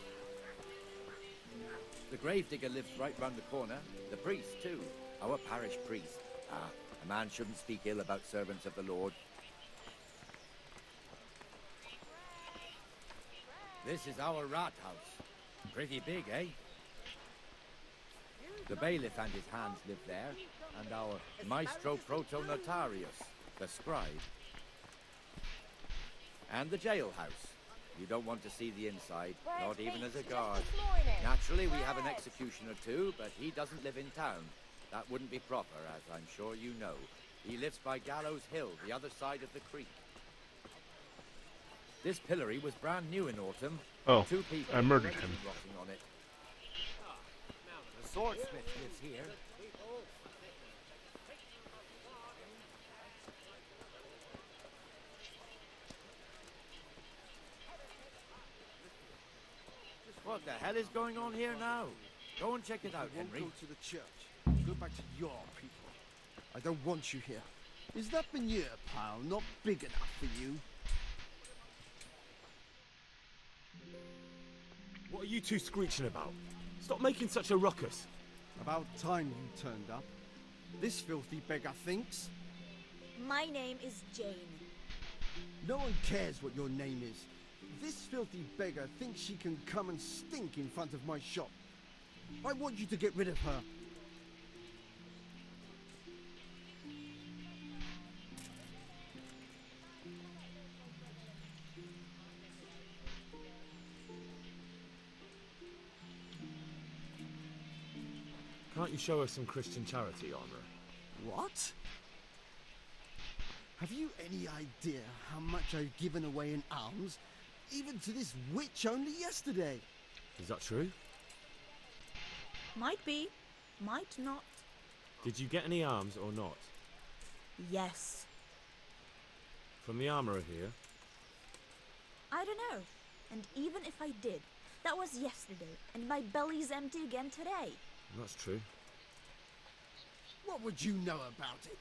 The gravedigger lives right round the corner. The priest, too. Our parish priest. Ah, a man shouldn't speak ill about servants of the Lord. This is our rat house. Pretty big, eh? The bailiff and his hands live there, and our maestro proto notarius. the scribe, and the jailhouse. You don't want to see the inside, not even as a guard. Naturally, we have an executioner too, but he doesn't live in town. That wouldn't be proper, as I'm sure you know. He lives by Gallows Hill, the other side of the creek. This pillory was brand new in autumn. Oh, 2 people I murdered already him. been rotting on it. The swordsmith lives here. What the hell is going on here now? Go and check it out, Henry. Go to the church. Go back to your people. I don't want you here. Is that manure pile not big enough for you? What are you two screeching about? Stop making such a ruckus. About time you turned up. This filthy beggar thinks. My name is Jane. No one cares what your name is. This filthy beggar thinks she can come and stink in front of my shop. I want you to get rid of her. Can't you show us some Christian charity, Armor? What? Have you any idea how much I've given away in alms? Even to this witch only yesterday. Is that true? Might be, might not. Did you get any arms or not? Yes. From the armourer here? I don't know. And even if I did, that was yesterday, and my belly's empty again today. That's true. What would you know about it?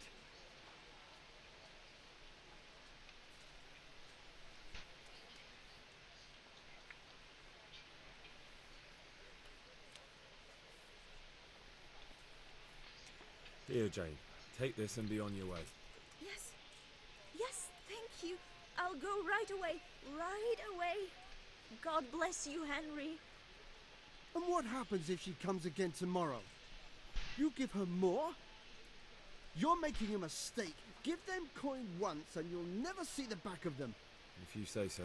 Here, Jane. Take this and be on your way. Yes. Yes, thank you. I'll go right away. Right away. God bless you, Henry. And what happens if she comes again tomorrow? You give her more? You're making a mistake. Give them coin once and you'll never see the back of them. If you say so.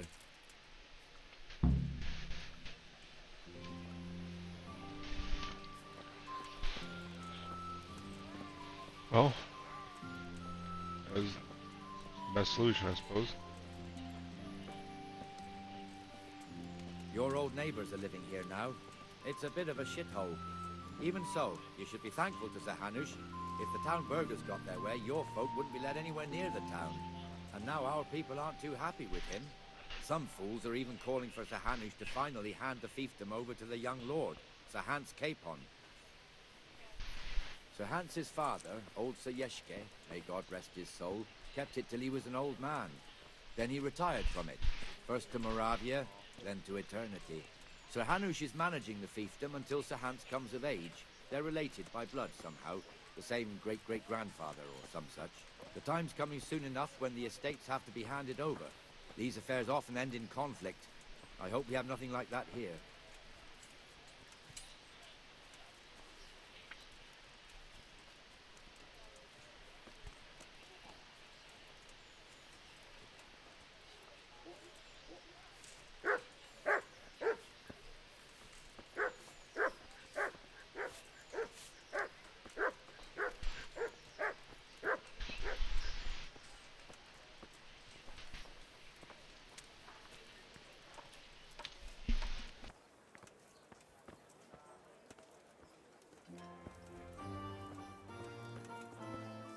Well, that was the best solution, I suppose. Your old neighbours are living here now. It's a bit of a shithole. Even so, you should be thankful to Sir Hanush. If the town burghers got their way, your folk wouldn't be let anywhere near the town. And now our people aren't too happy with him. Some fools are even calling for Sir Hanush to finally hand the fiefdom over to the young lord, Sir Hans Capon. Sir Hans's father, old Sir Yeshke, may God rest his soul, kept it till he was an old man. Then he retired from it, first to Moravia, then to eternity. Sir Hanush is managing the fiefdom until Sir Hans comes of age. They're related by blood somehow, the same great-great-grandfather or some such. The time's coming soon enough when the estates have to be handed over. These affairs often end in conflict. I hope we have nothing like that here.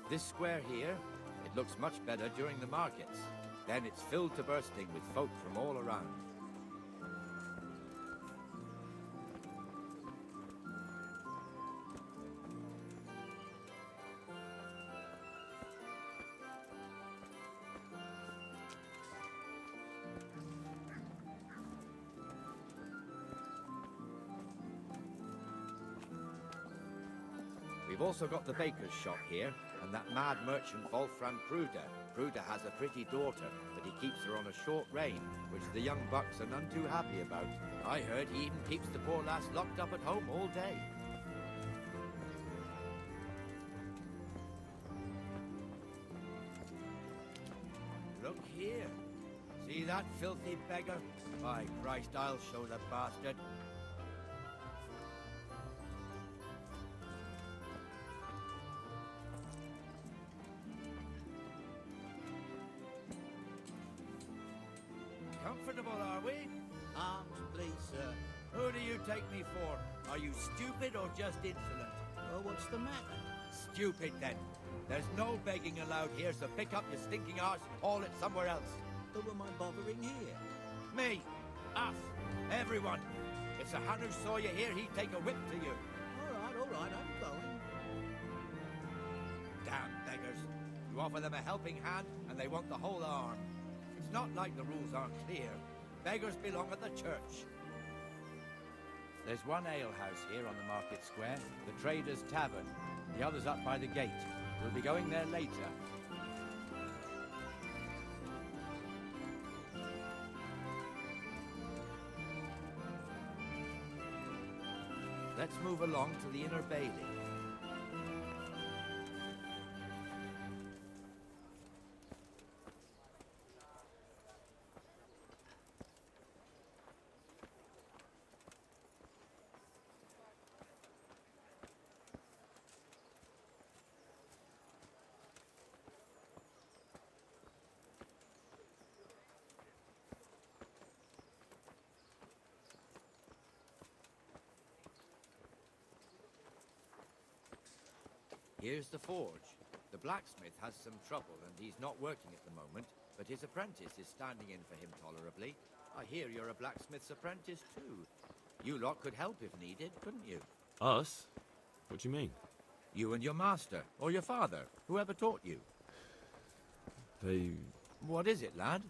This square here, it looks much better during the markets. Then it's filled to bursting with folk from all around. We've also got the baker's shop here, and that mad merchant Wolfram Kruder. Kruder has a pretty daughter, but he keeps her on a short rein, which the young bucks are none too happy about. I heard he even keeps the poor lass locked up at home all day. that filthy beggar? By Christ, I'll show the bastard. Comfortable, are we? Arms, please, sir. Who do you take me for? Are you stupid or just insolent? Oh, what's the matter? Stupid, then. There's no begging allowed here, so pick up your stinking arse and haul it somewhere else. Who am I bothering here? Me. Us. Everyone. If Sir Hanu saw you here, he'd take a whip to you. All right, I'm going. Damn beggars. You offer them a helping hand, and they want the whole arm. It's not like the rules aren't clear. Beggars belong at the church. There's one alehouse here on the market square, the Trader's Tavern. The other's up by the gate. We'll be going there later. Let's move along to the Inner Bailey. Here's the forge. The blacksmith has some trouble and he's not working at the moment, but his apprentice is standing in for him tolerably. I hear you're a blacksmith's apprentice too. You lot could help if needed, couldn't you? Us? What do you mean? You and your master, or your father, whoever taught you. They... What is it, lad?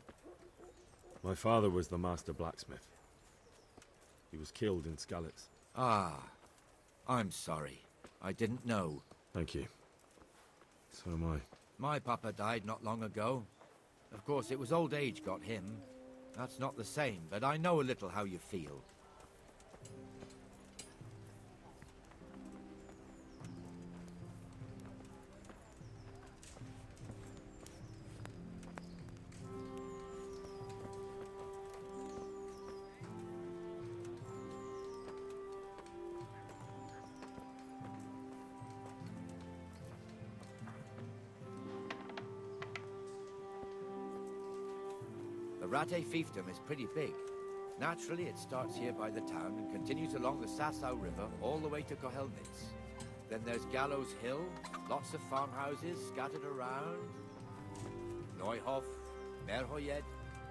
My father was the master blacksmith. He was killed in Skalitz. Ah, I'm sorry. I didn't know. Thank you. So am I. My papa died not long ago. Of course, it was old age got him. That's not the same, but I know a little how you feel. The Rate fiefdom is pretty big. Naturally, it starts here by the town and continues along the Sasau River all the way to Kohelnitz. Then there's Gallows Hill, lots of farmhouses scattered around. Neuhof, Merhoyed.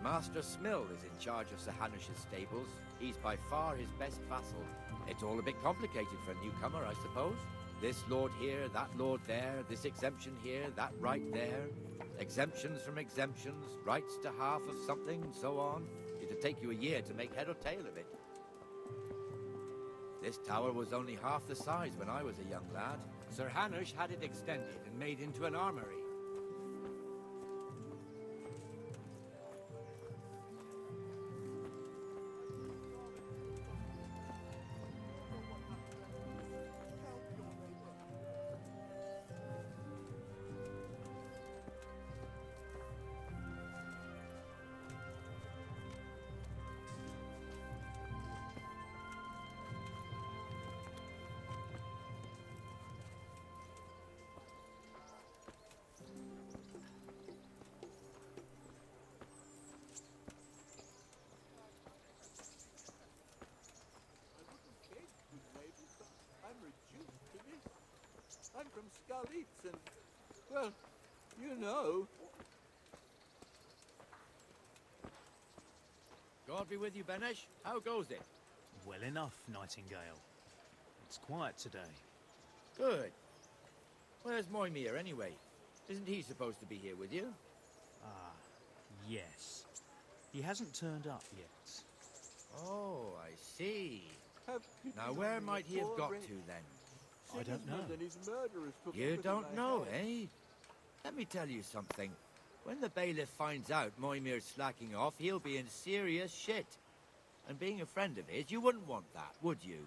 Master Smill is in charge of Sir Hanush's stables. He's by far his best vassal. It's all a bit complicated for a newcomer, I suppose. This lord here, that lord there, this exemption here, that right there. Exemptions from exemptions, rights to half of something, and so on. It'd take you a year to make head or tail of it. This tower was only half the size when I was a young lad. Sir Hanush had it extended and made into an armory. I'm from Skalitz and, well, you know. God be with you, Benesh. How goes it? Well enough, Nightingale. It's quiet today. Good. Where's Mightier anyway? Isn't he supposed to be here with you? Ah, yes. He hasn't turned up yet. Oh, I see. Now where might he have got to then? I don't know. You don't know, eh? Let me tell you something. When the bailiff finds out Mighty's slacking off, he'll be in serious shit. And being a friend of his, you wouldn't want that, would you?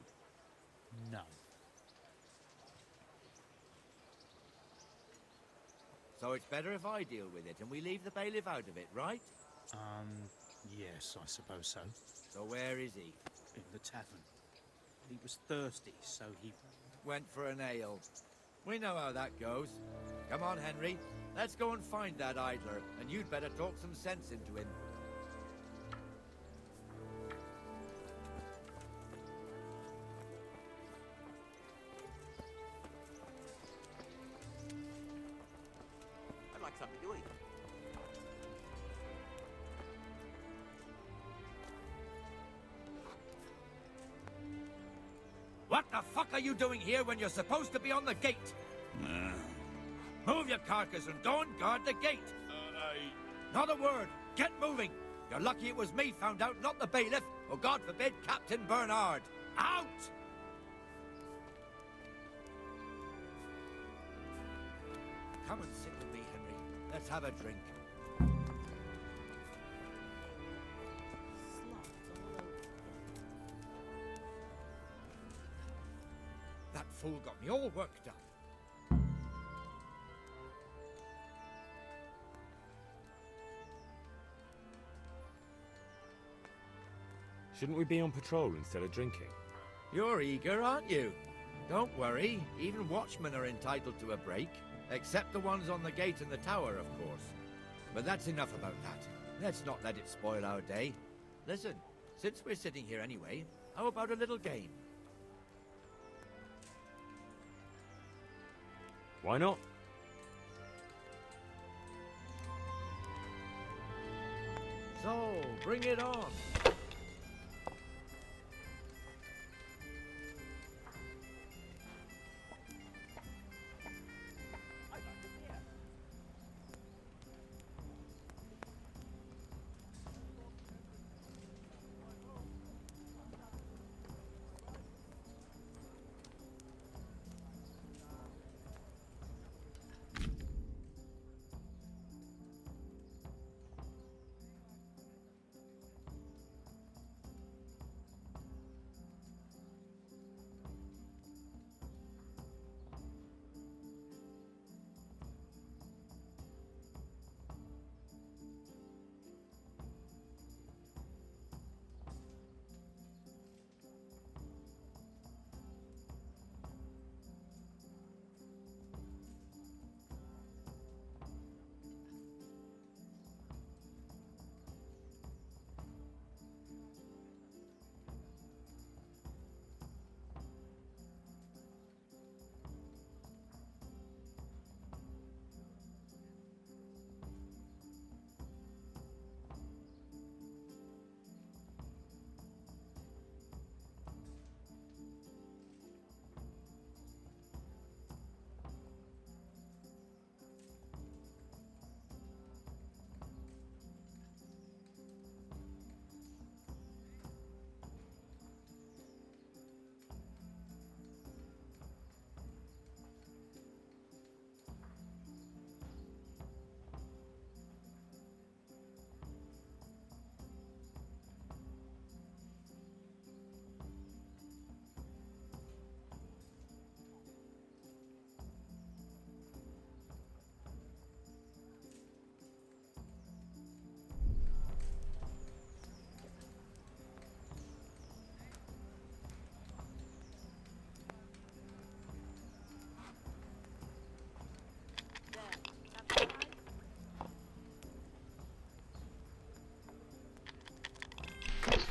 No. So it's better if I deal with it and we leave the bailiff out of it, right? Yes, I suppose so. So where is he? In the tavern. He was thirsty, so he... Went for an ale. We know how that goes. Come on, Henry. Let's go and find that idler, and you'd better talk some sense into him. I'd like something to eat. What the fuck are you doing here when you're supposed to be on the gate? Move your carcass and go and guard the gate. Not a word. Get moving. You're lucky it was me found out, not the bailiff, or God forbid, Captain Bernard. Out! Come and sit with me, Henry. Let's have a drink. That fool got me all worked up. Shouldn't we be on patrol instead of drinking? You're eager, aren't you? Don't worry, even watchmen are entitled to a break. Except the ones on the gate and the tower, of course. But that's enough about that. Let's not let it spoil our day. Listen, since we're sitting here anyway, how about a little game? Why not? So, bring it on.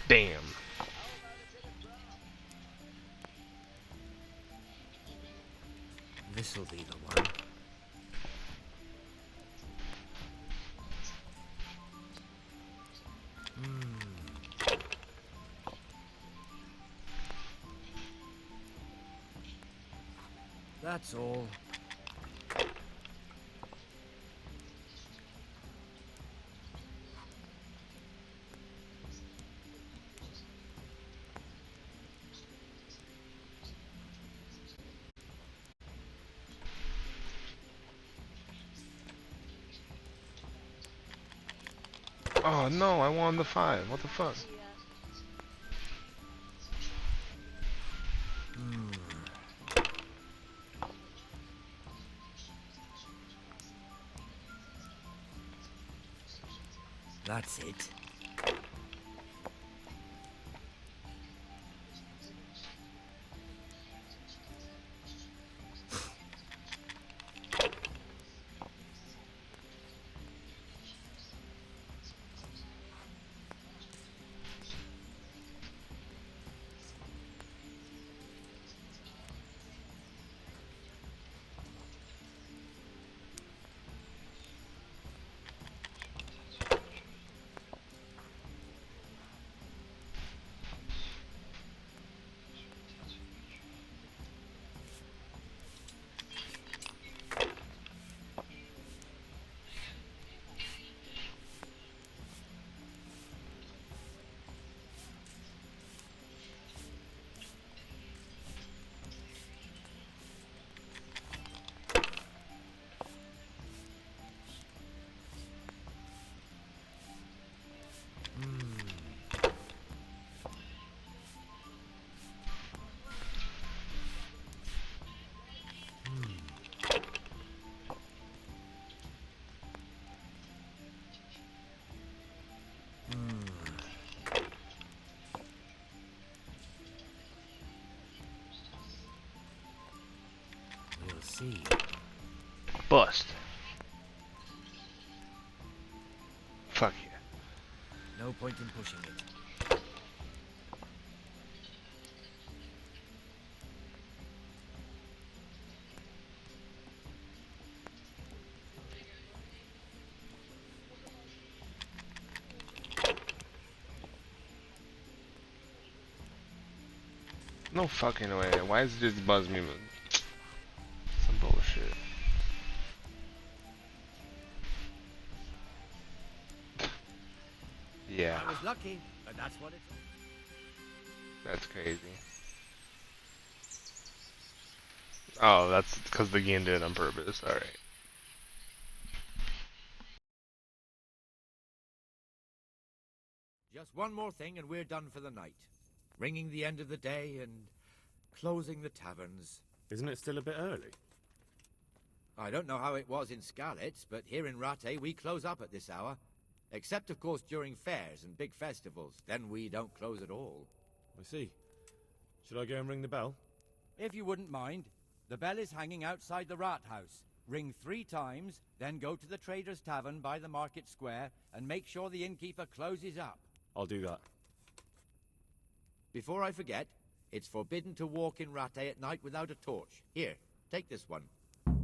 Damn. This'll be the one. That's all. Oh no, I won the 5. What the fuck? That's it. see. Bust. Fuck yeah. No point in pushing it. No fucking way. Why does it just buzz me? Some bullshit. Yeah. I was lucky, but that's what it's... That's crazy. Oh, that's because the game did it on purpose. Alright. Just one more thing and we're done for the night. Ringing the end of the day and closing the taverns. Isn't it still a bit early? I don't know how it was in Skalitz, but here in Rattay we close up at this hour. Except, of course, during fairs and big festivals. Then we don't close at all. I see. Should I go and ring the bell? If you wouldn't mind. The bell is hanging outside the rat house. Ring 3 times, then go to the Trader's Tavern by the market square and make sure the innkeeper closes up. I'll do that. Before I forget, it's forbidden to walk in Rattay at night without a torch. Here, take this one. Damn.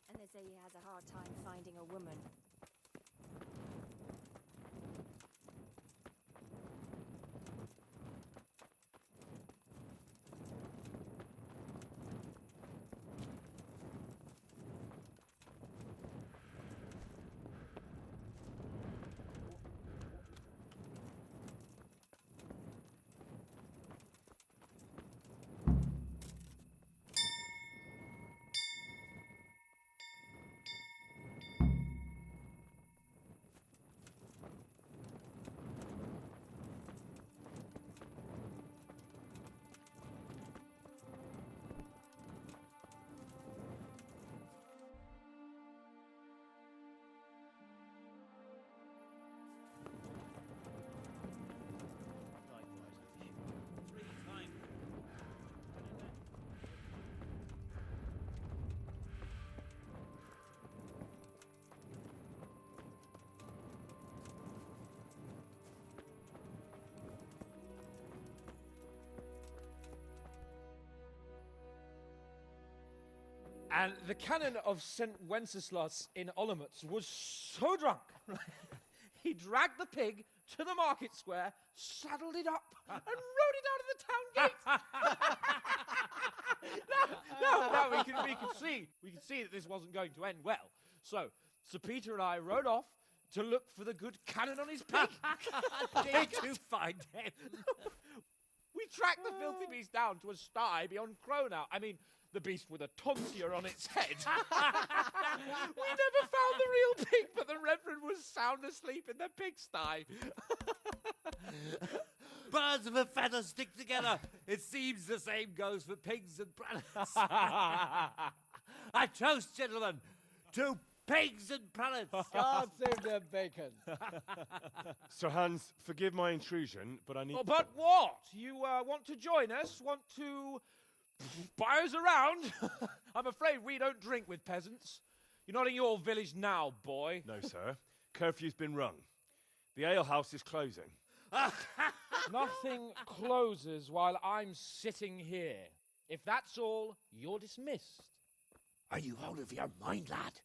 And they say he has a hard time finding a woman. And the canon of St. Wenceslas in Olomouc was so drunk, he dragged the pig to the market square, saddled it up, and rode it out of the town gate. No, we can see that this wasn't going to end well. So, Sir Peter and I rode off to look for the good canon on his pig. Did you find him? We tracked the filthy beast down to a sty beyond Cronau. I mean, the beast with a tonsure on its head. We never found the real pig, but the Reverend was sound asleep in the pigsty. Birds of a feather stick together. It seems the same goes for pigs and brothers. I toast, gentlemen, to pigs and pullets. God save their bacon. Sir Hans, forgive my intrusion, but I need... Oh, but what? You want to join us? Want to buy us around? I'm afraid we don't drink with peasants. You're not in your village now, boy. No, sir. Curfew's been rung. The alehouse is closing. Nothing closes while I'm sitting here. If that's all, you're dismissed. Are you out of your mind, lad?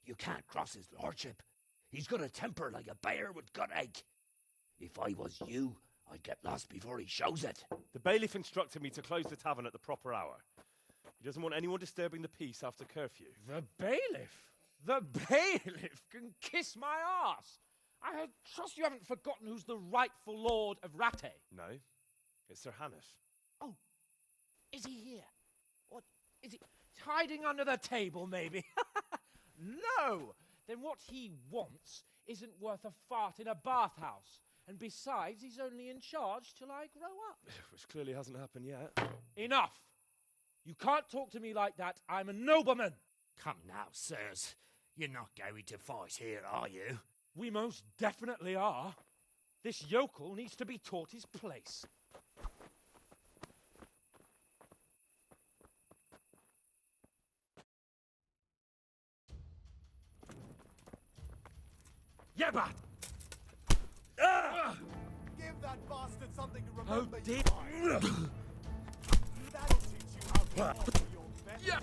You can't cross his lordship. He's got a temper like a bear with gut ache. If I was you, I'd get lost before he shows it. The bailiff instructed me to close the tavern at the proper hour. He doesn't want anyone disturbing the peace after curfew. The bailiff? The bailiff can kiss my arse. I trust you haven't forgotten who's the rightful lord of Rattay. No, it's Sir Hannes. Oh, is he here? What, is he hiding under the table, maybe? No! Then what he wants isn't worth a fart in a bathhouse. And besides, he's only in charge till I grow up. Which clearly hasn't happened yet. Enough! You can't talk to me like that. I'm a nobleman. Come now, sirs. You're not going to fight here, are you? We most definitely are. This yokel needs to be taught his place. Yeah, but Give that bastard something to oh remember. dear. That'll teach you how to offer your best. Yeah.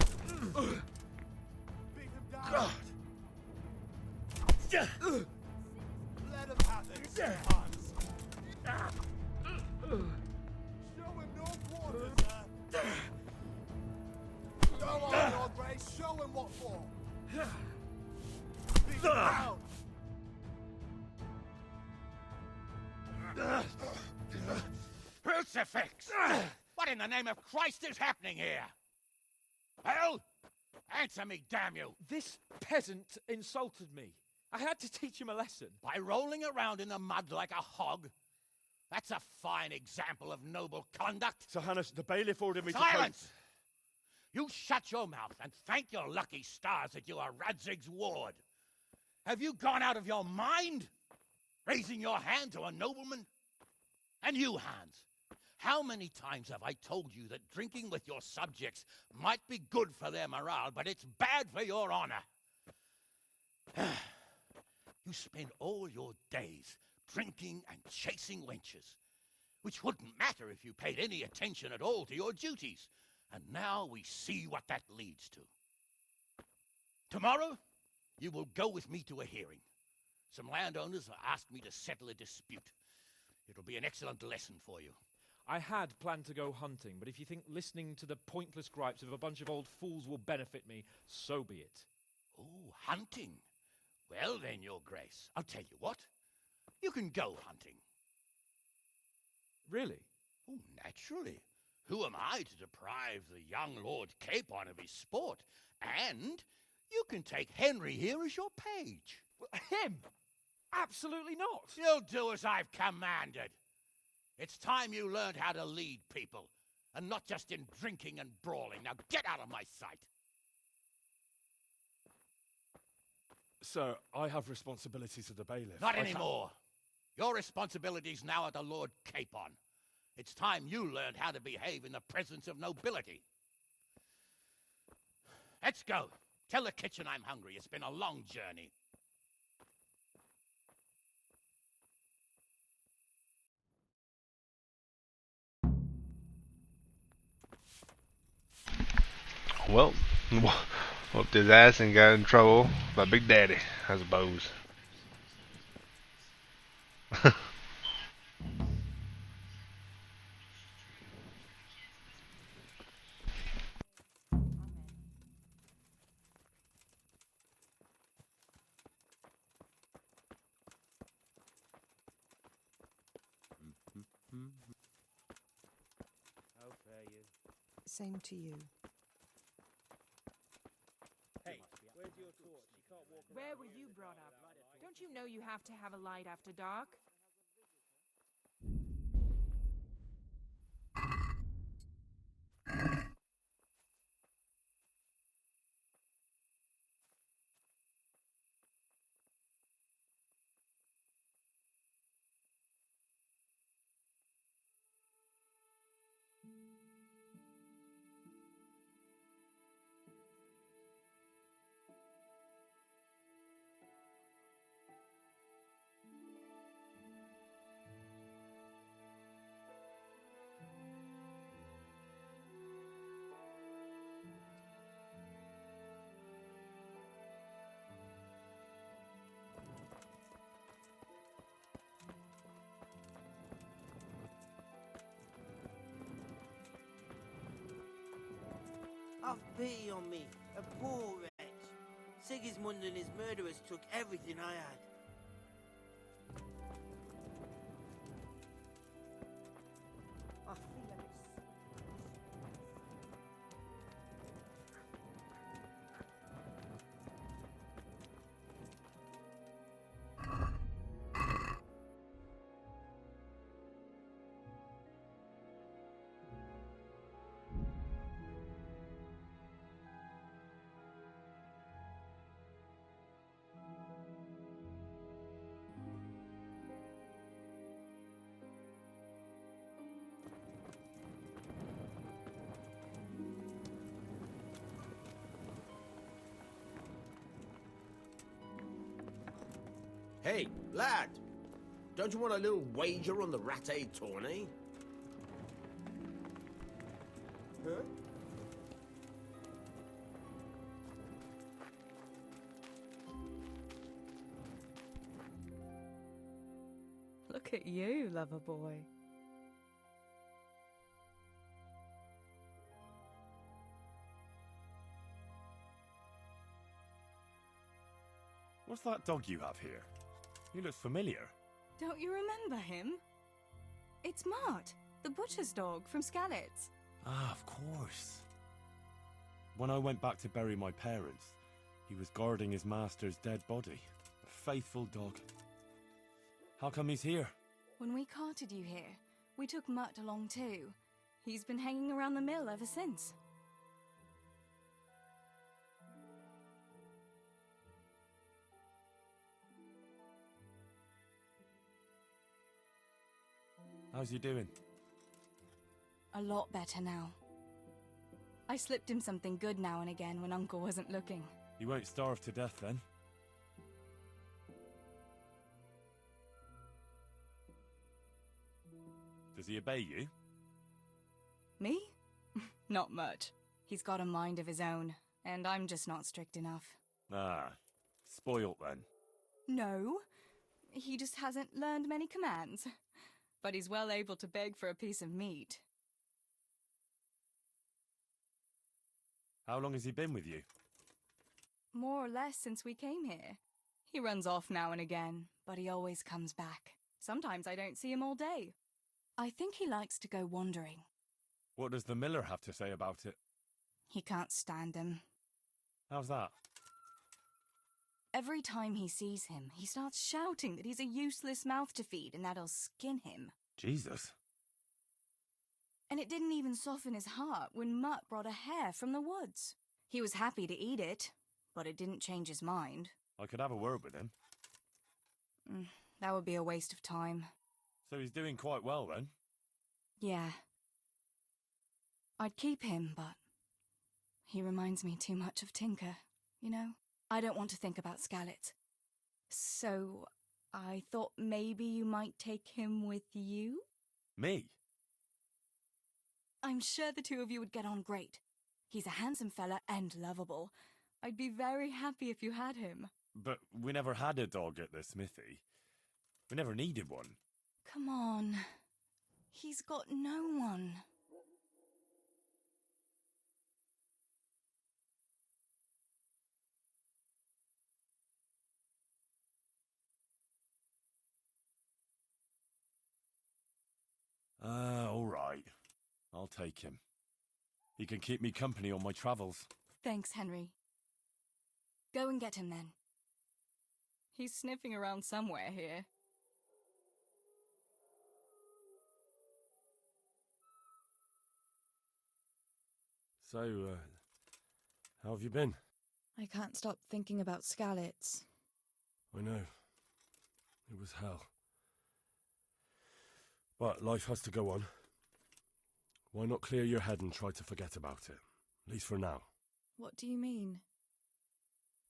Beat him down. Let him have it, Hans. Show him no quarters, Go on, your grace. Show him what for. Beat him down. Crucifix! What in the name of Christ is happening here? Well, answer me, damn you! This peasant insulted me. I had to teach him a lesson. By rolling around in the mud like a hog? That's a fine example of noble conduct. Sir Hannes, the bailiff ordered me to... Silence! You shut your mouth and thank your lucky stars that you are Radzig's ward. Have you gone out of your mind? Raising your hand to a nobleman? And you, Hans, how many times have I told you that drinking with your subjects might be good for their morale, but it's bad for your honor? You spend all your days drinking and chasing wenches, which wouldn't matter if you paid any attention at all to your duties. And now we see what that leads to. Tomorrow, you will go with me to a hearing. Some landowners have asked me to settle a dispute. It'll be an excellent lesson for you. I had planned to go hunting, but if you think listening to the pointless gripes of a bunch of old fools will benefit me, so be it. Oh, hunting? Well then, your grace, I'll tell you what. You can go hunting. Really? Oh, naturally. Who am I to deprive the young Lord Capon of his sport? And you can take Henry here as your page. Him? Absolutely not. You'll do as I've commanded. It's time you learned how to lead people, and not just in drinking and brawling. Now get out of my sight. Sir, I have responsibilities of the bailiff. Not anymore. Your responsibilities now are the Lord Capon. It's time you learned how to behave in the presence of nobility. Let's go. Tell the kitchen I'm hungry. It's been a long journey. Well, whooped his ass and got in trouble by Big Daddy, I suppose. How fare you? Same to you. Hey, where's your torch? You can't walk around. Where were you brought up? Don't you know you have to have a light after dark? Have pity on me, a poor wretch. Sigismund and his murderers took everything I had. I feel a bit Hey, lad! Don't you want a little wager on the Rattay tourney? Huh? Look at you, lover boy. What's that dog you have here? He looks familiar. Don't you remember him? It's Mart, the butcher's dog from Skalitz. Ah, of course. When I went back to bury my parents, he was guarding his master's dead body. A faithful dog. How come he's here? When we carted you here, we took Mutt along too. He's been hanging around the mill ever since. How's he doing? A lot better now. I slipped him something good now and again when Uncle wasn't looking. He won't starve to death then. Does he obey you? Me? Not much. He's got a mind of his own, and I'm just not strict enough. Ah, spoilt then. No, he just hasn't learned many commands. But he's well able to beg for a piece of meat. How long has he been with you? More or less since we came here. He runs off now and again, but he always comes back. Sometimes I don't see him all day. I think he likes to go wandering. What does the miller have to say about it? He can't stand him. How's that? Every time he sees him, he starts shouting that he's a useless mouth to feed and that he'll skin him. Jesus. And it didn't even soften his heart when Mutt brought a hare from the woods. He was happy to eat it, but it didn't change his mind. I could have a word with him. That would be a waste of time. So he's doing quite well then? Yeah. I'd keep him, but he reminds me too much of Tinker, you know? I don't want to think about Skalitz. So I thought maybe you might take him with you? Me? I'm sure the two of you would get on great. He's a handsome fella and lovable. I'd be very happy if you had him. But we never had a dog at the smithy. We never needed one. Come on. He's got no one. All right. I'll take him. He can keep me company on my travels. Thanks, Henry. Go and get him then. He's sniffing around somewhere here. So, how have you been? I can't stop thinking about Skalitz. I know. It was hell. But life has to go on. Why not clear your head and try to forget about it? At least for now. What do you mean?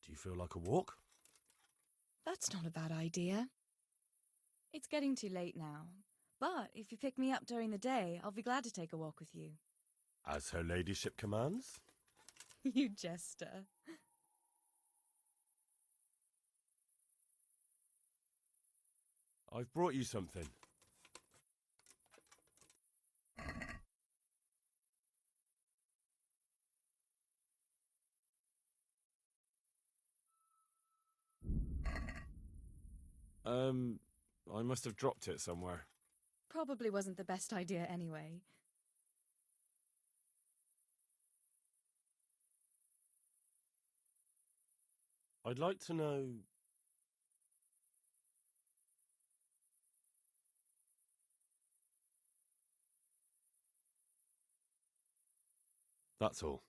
Do you feel like a walk? That's not a bad idea. It's getting too late now. But if you pick me up during the day, I'll be glad to take a walk with you. As her ladyship commands? You jester. I've brought you something. I must have dropped it somewhere. Probably wasn't the best idea anyway. I'd like to know... That's all.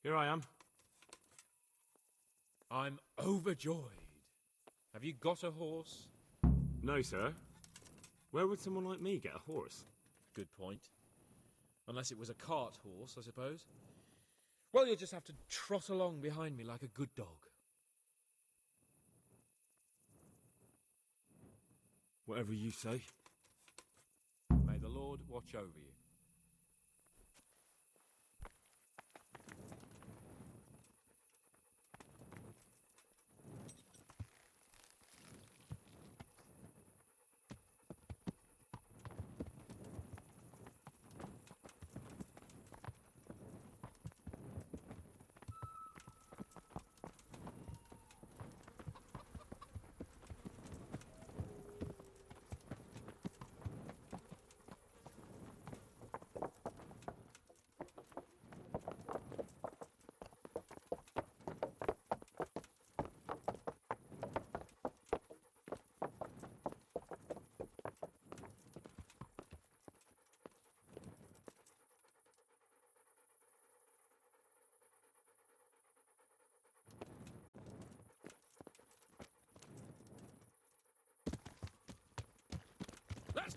Here I am. I'm overjoyed. Have you got a horse? No, sir. Where would someone like me get a horse? Good point. Unless it was a cart horse, I suppose. Well, you'll just have to trot along behind me like a good dog. Whatever you say. May the Lord watch over you.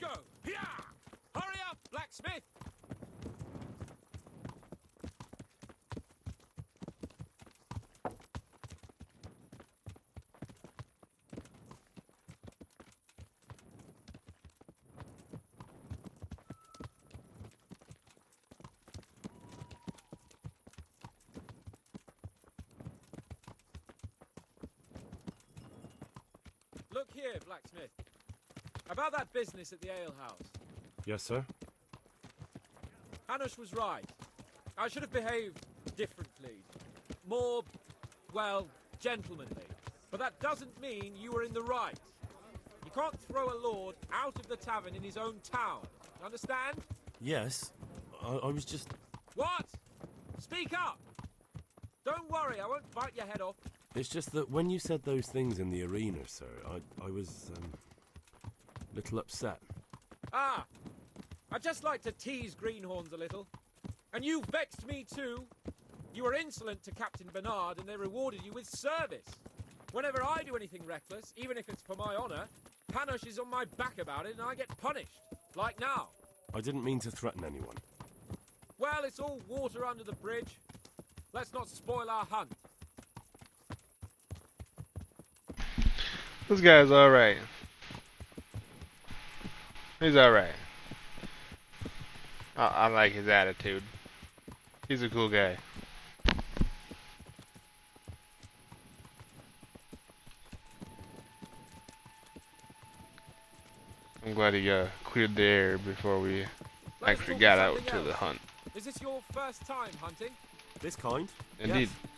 go! Yeah! Hurry up, blacksmith! Look here, blacksmith. About that business at the alehouse. Yes, sir? Hanush was right. I should have behaved differently. More, well, gentlemanly. But that doesn't mean you were in the right. You can't throw a lord out of the tavern in his own town. Understand? Yes. I was just... What? Speak up! Don't worry, I won't bite your head off. It's just that when you said those things in the arena, sir, I was, a little upset. Ah! I just like to tease greenhorns a little. And you vexed me too. You were insolent to Captain Bernard and they rewarded you with service. Whenever I do anything reckless, even if it's for my honour, Hanush is on my back about it and I get punished. Like now. I didn't mean to threaten anyone. Well, it's all water under the bridge. Let's not spoil our hunt. This guy's alright. He's alright. I like his attitude. He's a cool guy. I'm glad he cleared the air before we actually got out to the hunt. Is this your first time hunting? This kind? Indeed. Yes.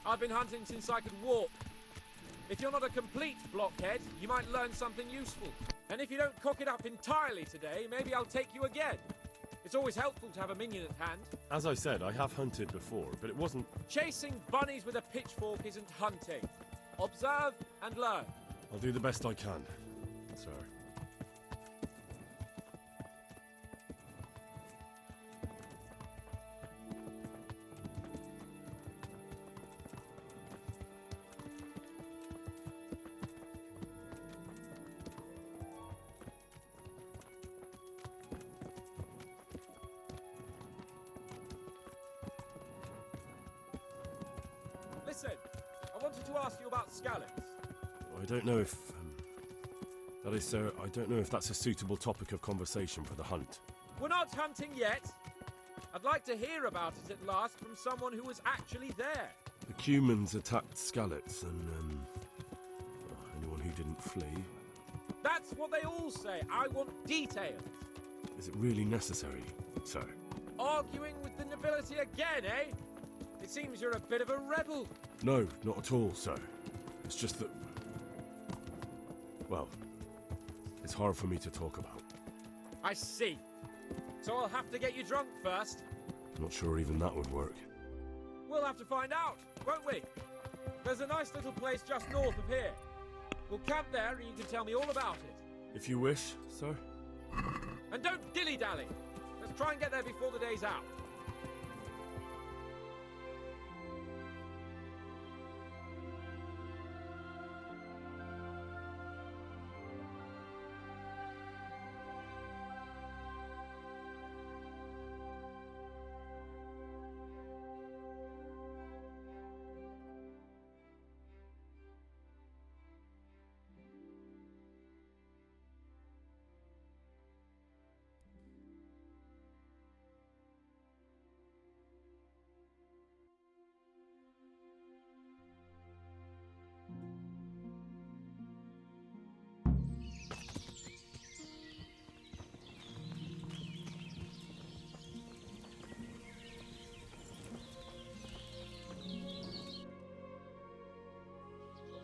I've been hunting since I could walk. If you're not a complete blockhead, you might learn something useful. And if you don't cock it up entirely today, maybe I'll take you again. It's always helpful to have a minion at hand. As I said, I have hunted before, but it wasn't... Chasing bunnies with a pitchfork isn't hunting. Observe and learn. I'll do the best I can, sir. Listen, I wanted to ask you about scallops. I don't know if... that is, sir, I don't know if that's a suitable topic of conversation for the hunt. We're not hunting yet. I'd like to hear about it at last from someone who was actually there. The Cumans attacked Skallets, and, anyone who didn't flee. That's what they all say. I want details. Is it really necessary, sir? Arguing with the nobility again, eh? It seems you're a bit of a rebel. No, not at all, sir. It's just that... well, it's hard for me to talk about. I see. So I'll have to get you drunk first. Not sure even that would work. We'll have to find out, won't we? There's a nice little place just north of here. We'll camp there and you can tell me all about it. If you wish, sir. And don't dilly-dally. Let's try and get there before the day's out.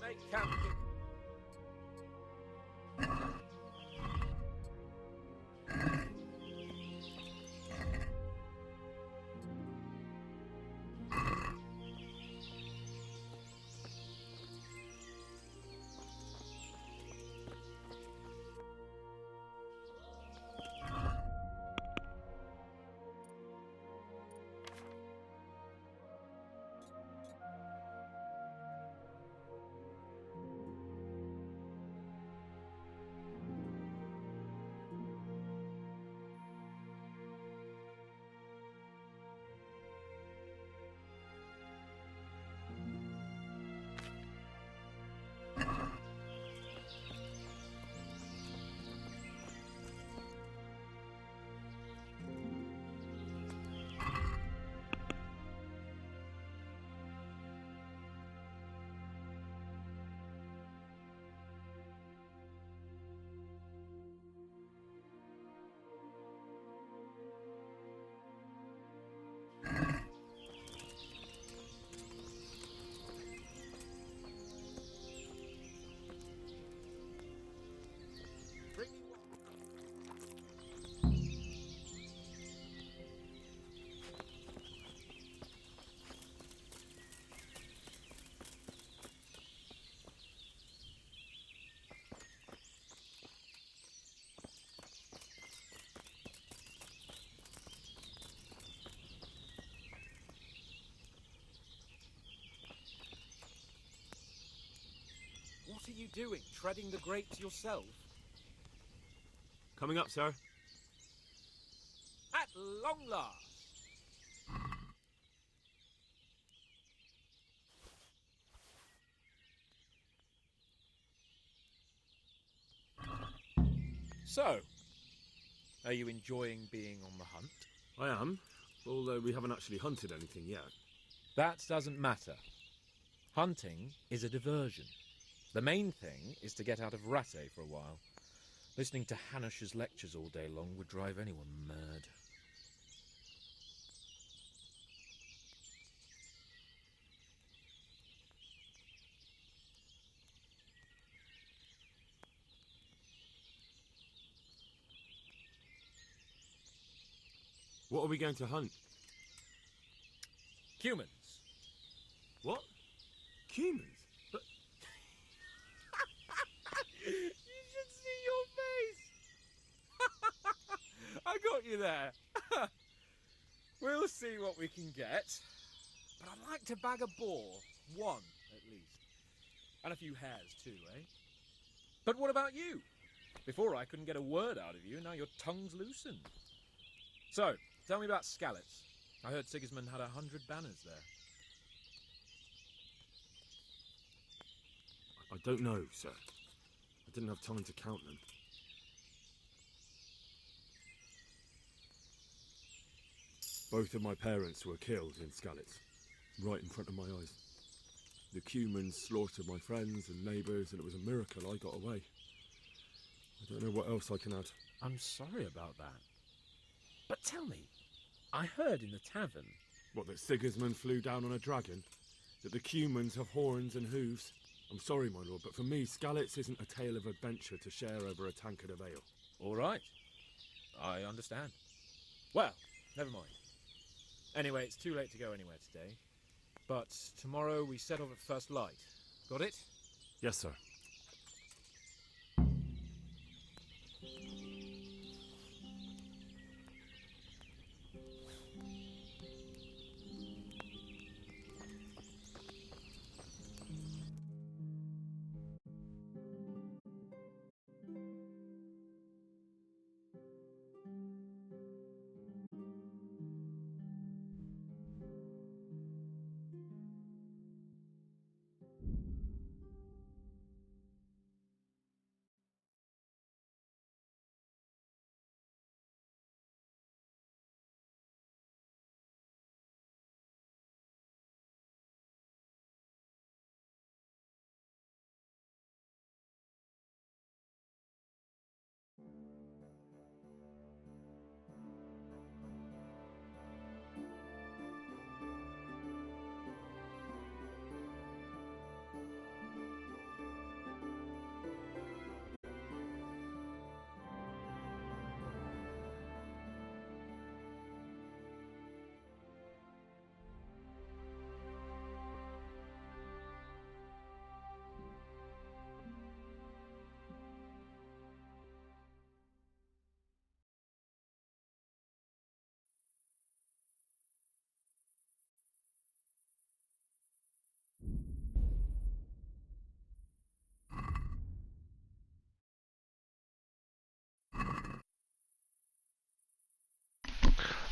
Make camp. you doing? Treading the grapes yourself? Coming up, sir. At long last. So, are you enjoying being on the hunt? I am, although we haven't actually hunted anything yet. That doesn't matter. Hunting is a diversion. The main thing is to get out of Rattay for a while. Listening to Hanush's lectures all day long would drive anyone mad. What are we going to hunt? Humans. What? Humans? But You should see your face! I got you there. We'll see what we can get. But I'd like to bag a boar. One, at least. And a few hares, too, eh? But what about you? Before I couldn't get a word out of you, now your tongue's loosened. So, tell me about Skalitz. I heard Sigismund had 100 banners there. I don't know, sir. I didn't have time to count them. Both of my parents were killed in Skalitz, right in front of my eyes. The Cumans slaughtered my friends and neighbours, and it was a miracle I got away. I don't know what else I can add. I'm sorry about that. But tell me, I heard in the tavern... What, that Sigismund flew down on a dragon? That the Cumans have horns and hooves? I'm sorry, my lord, but for me, Skalitz isn't a tale of adventure to share over a tankard of ale. All right. I understand. Well, never mind. Anyway, it's too late to go anywhere today. But tomorrow we set off at first light. Got it? Yes, sir.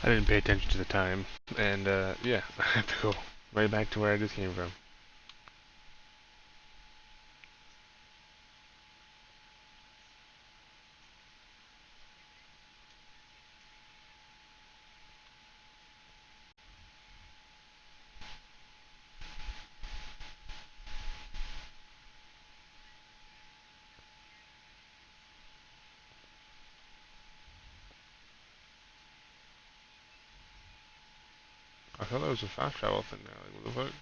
I didn't pay attention to the time, and yeah, I have to go right back to where I just came from. I thought that was a fast travel thing now. Like, what the fuck?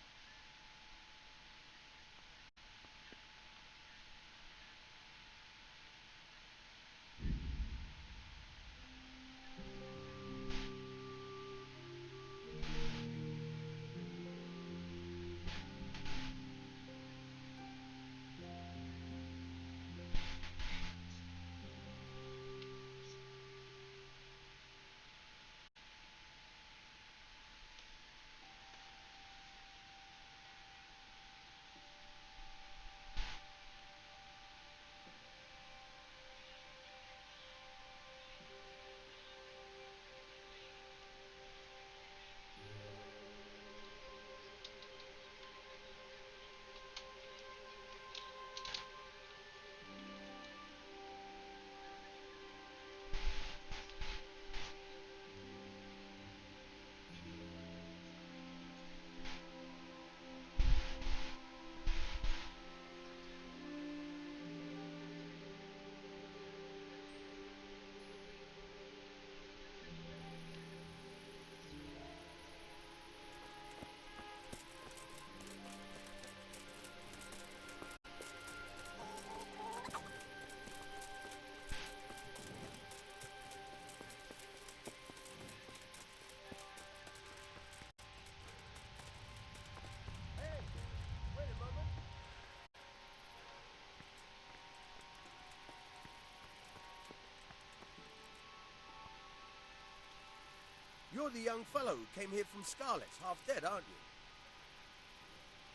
You're the young fellow who came here from Scarlet's, half dead, aren't you?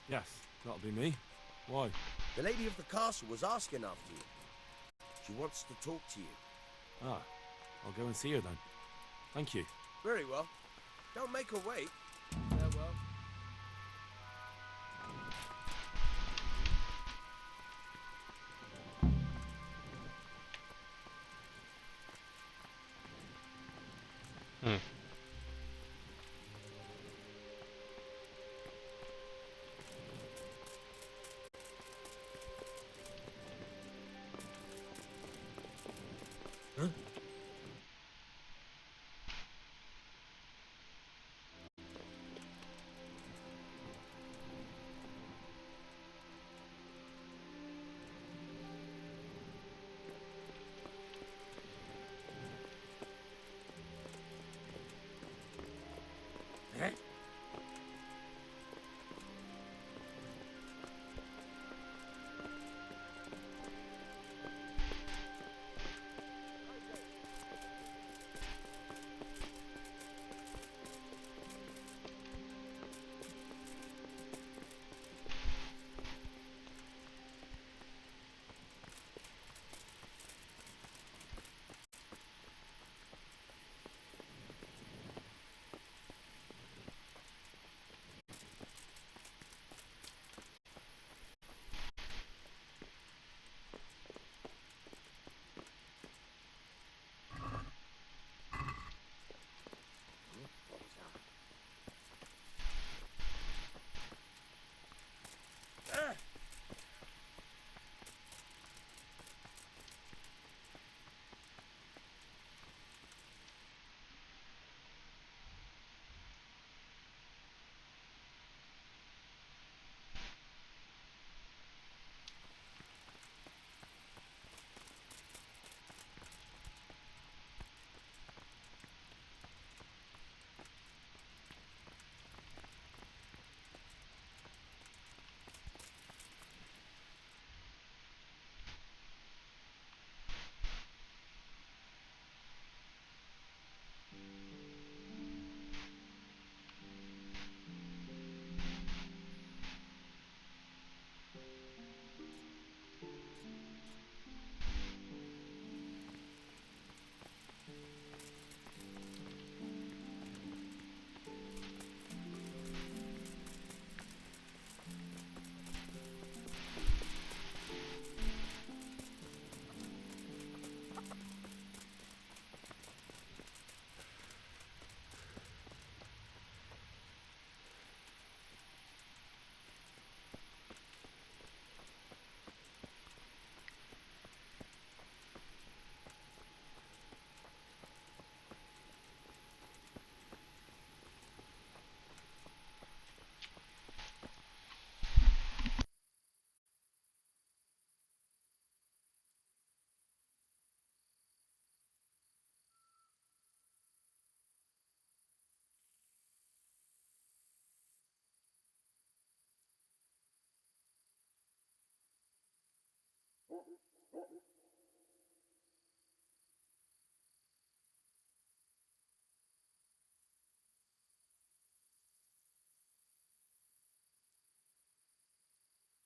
Yes, that'll be me. Why? The lady of the castle was asking after you. She wants to talk to you. Ah, I'll go and see her then. Thank you. Very well. Don't make her wait. Farewell. Hmm. Huh? Eh? What was that? Ah!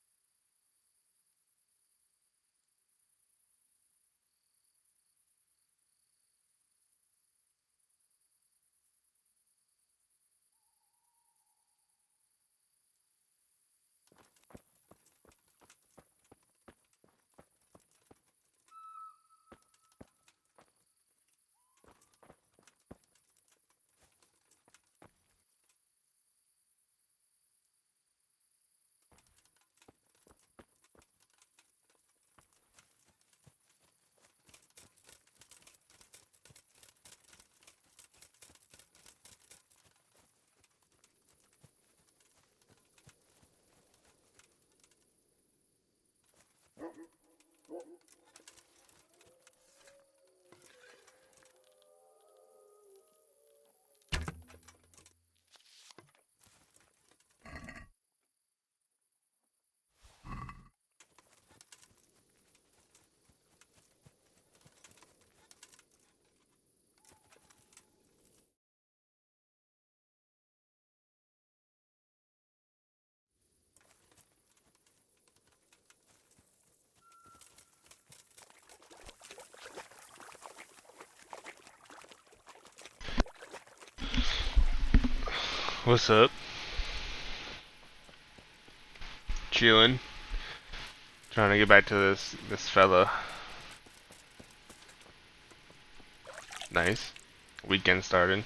What's up? Chilling. Trying to get back to this fella. Nice. Weekend started.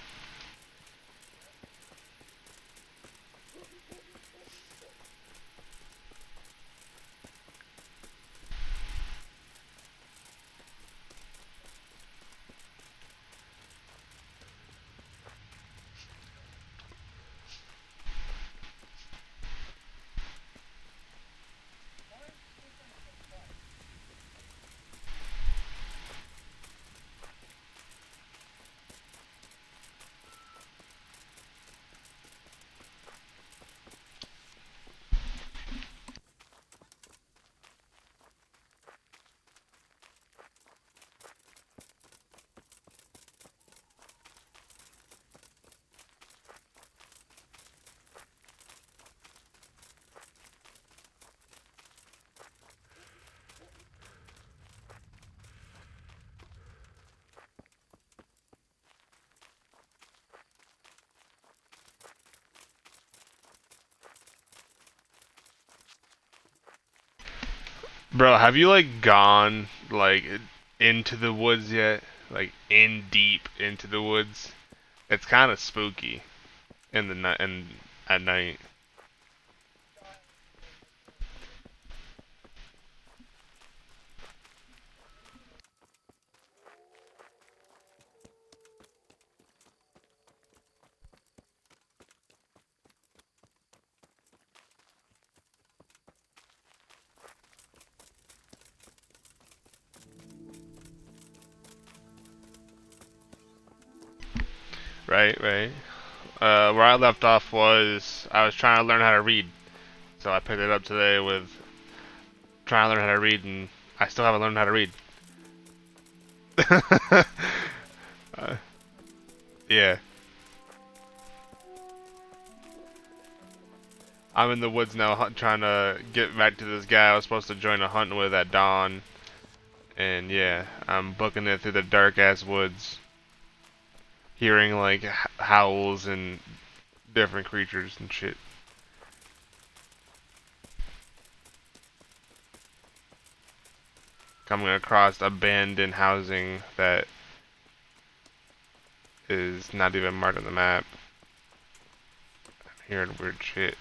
Bro, have you like gone like into the woods yet? Like in deep into the woods? It's kind of spooky in the night and at night. Right, right. Where I left off was I was trying to learn how to read. So I picked it up today with trying to learn how to read, and I still haven't learned how to read. uh, yeah. I'm in the woods now trying to get back to this guy I was supposed to join a hunt with at dawn. And yeah, I'm booking it through the dark ass woods. Hearing like howls and different creatures and shit. Coming across abandoned housing that is not even marked on the map. I'm hearing weird shit.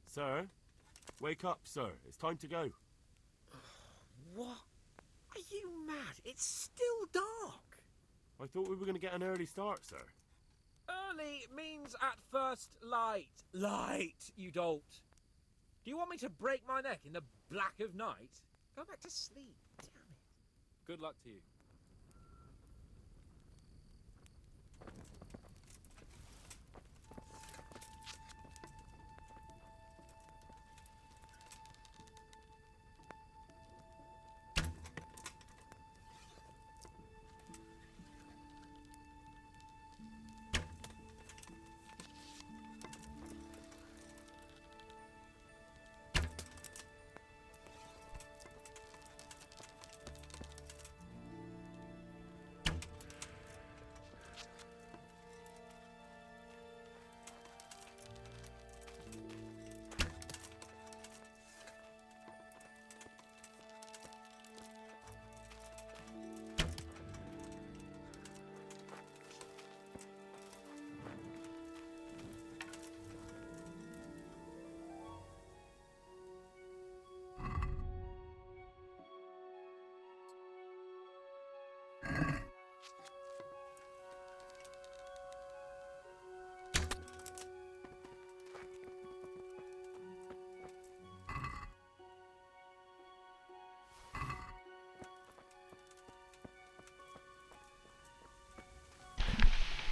Sir? Wake up, sir. It's time to go. What? Are you mad? It's still dark. I thought we were going to get an early start, sir. Early means at first light. Light, you dolt. Do you want me to break my neck in the black of night? Go back to sleep. Damn it. Good luck to you.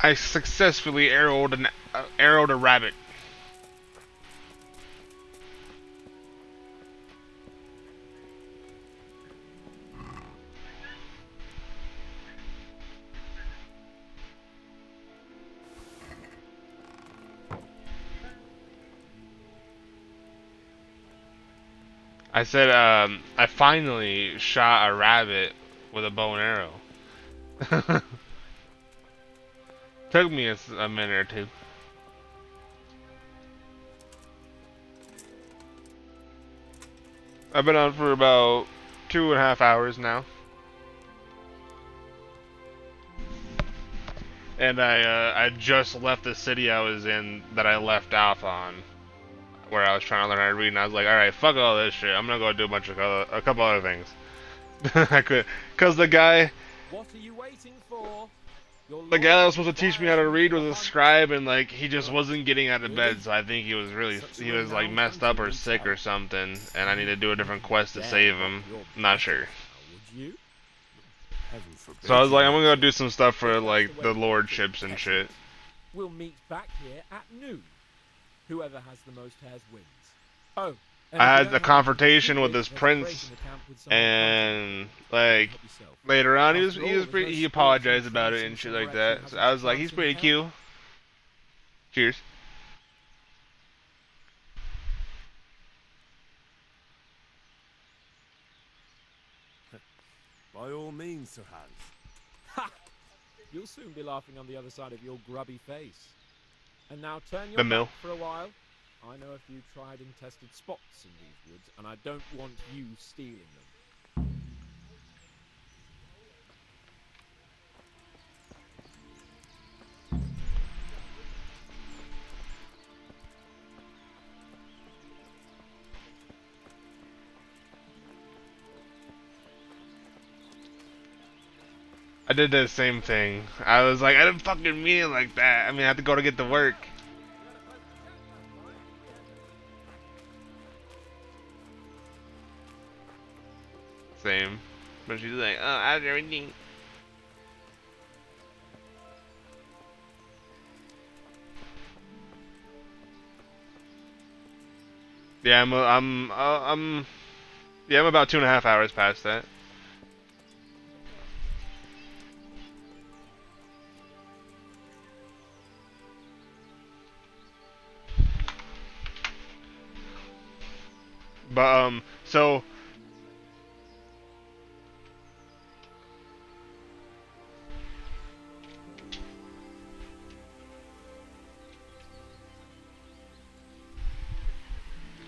I successfully arrowed a rabbit. I said, I finally shot a rabbit with a bow and arrow. Took me a minute or two. I've been on for about 2.5 hours now. And I just left the city I was in that I left off on, where I was trying to learn how to read, and I was like, all right, fuck all this shit. I'm gonna go do a couple other things. Cause the guy What are you waiting for? the guy that was supposed to teach me how to read was a scribe, and like he just wasn't getting out of bed, so I think he was like messed up or sick or something, and I need to do a different quest to save him. I'm not sure. So I was like, I'm gonna go do some stuff for like the lordships and shit. We'll meet back here at noon. Whoever has the most hairs wins. Oh, I had a confrontation with this prince, and like later on he apologized about it and shit like that. So I was like, he's pretty cute. Cheers. By all means, Sir Hans. Ha! You'll soon be laughing on the other side of your grubby face. And now turn your The mill. back for a while. I know a few tried and tested spots in these woods, and I don't want you stealing them. I did the same thing. I was like, I didn't fucking mean it like that. I mean, I had to go to get to work. Same. But she's like, oh, I did everything. Yeah, I'm about 2.5 hours past that. But so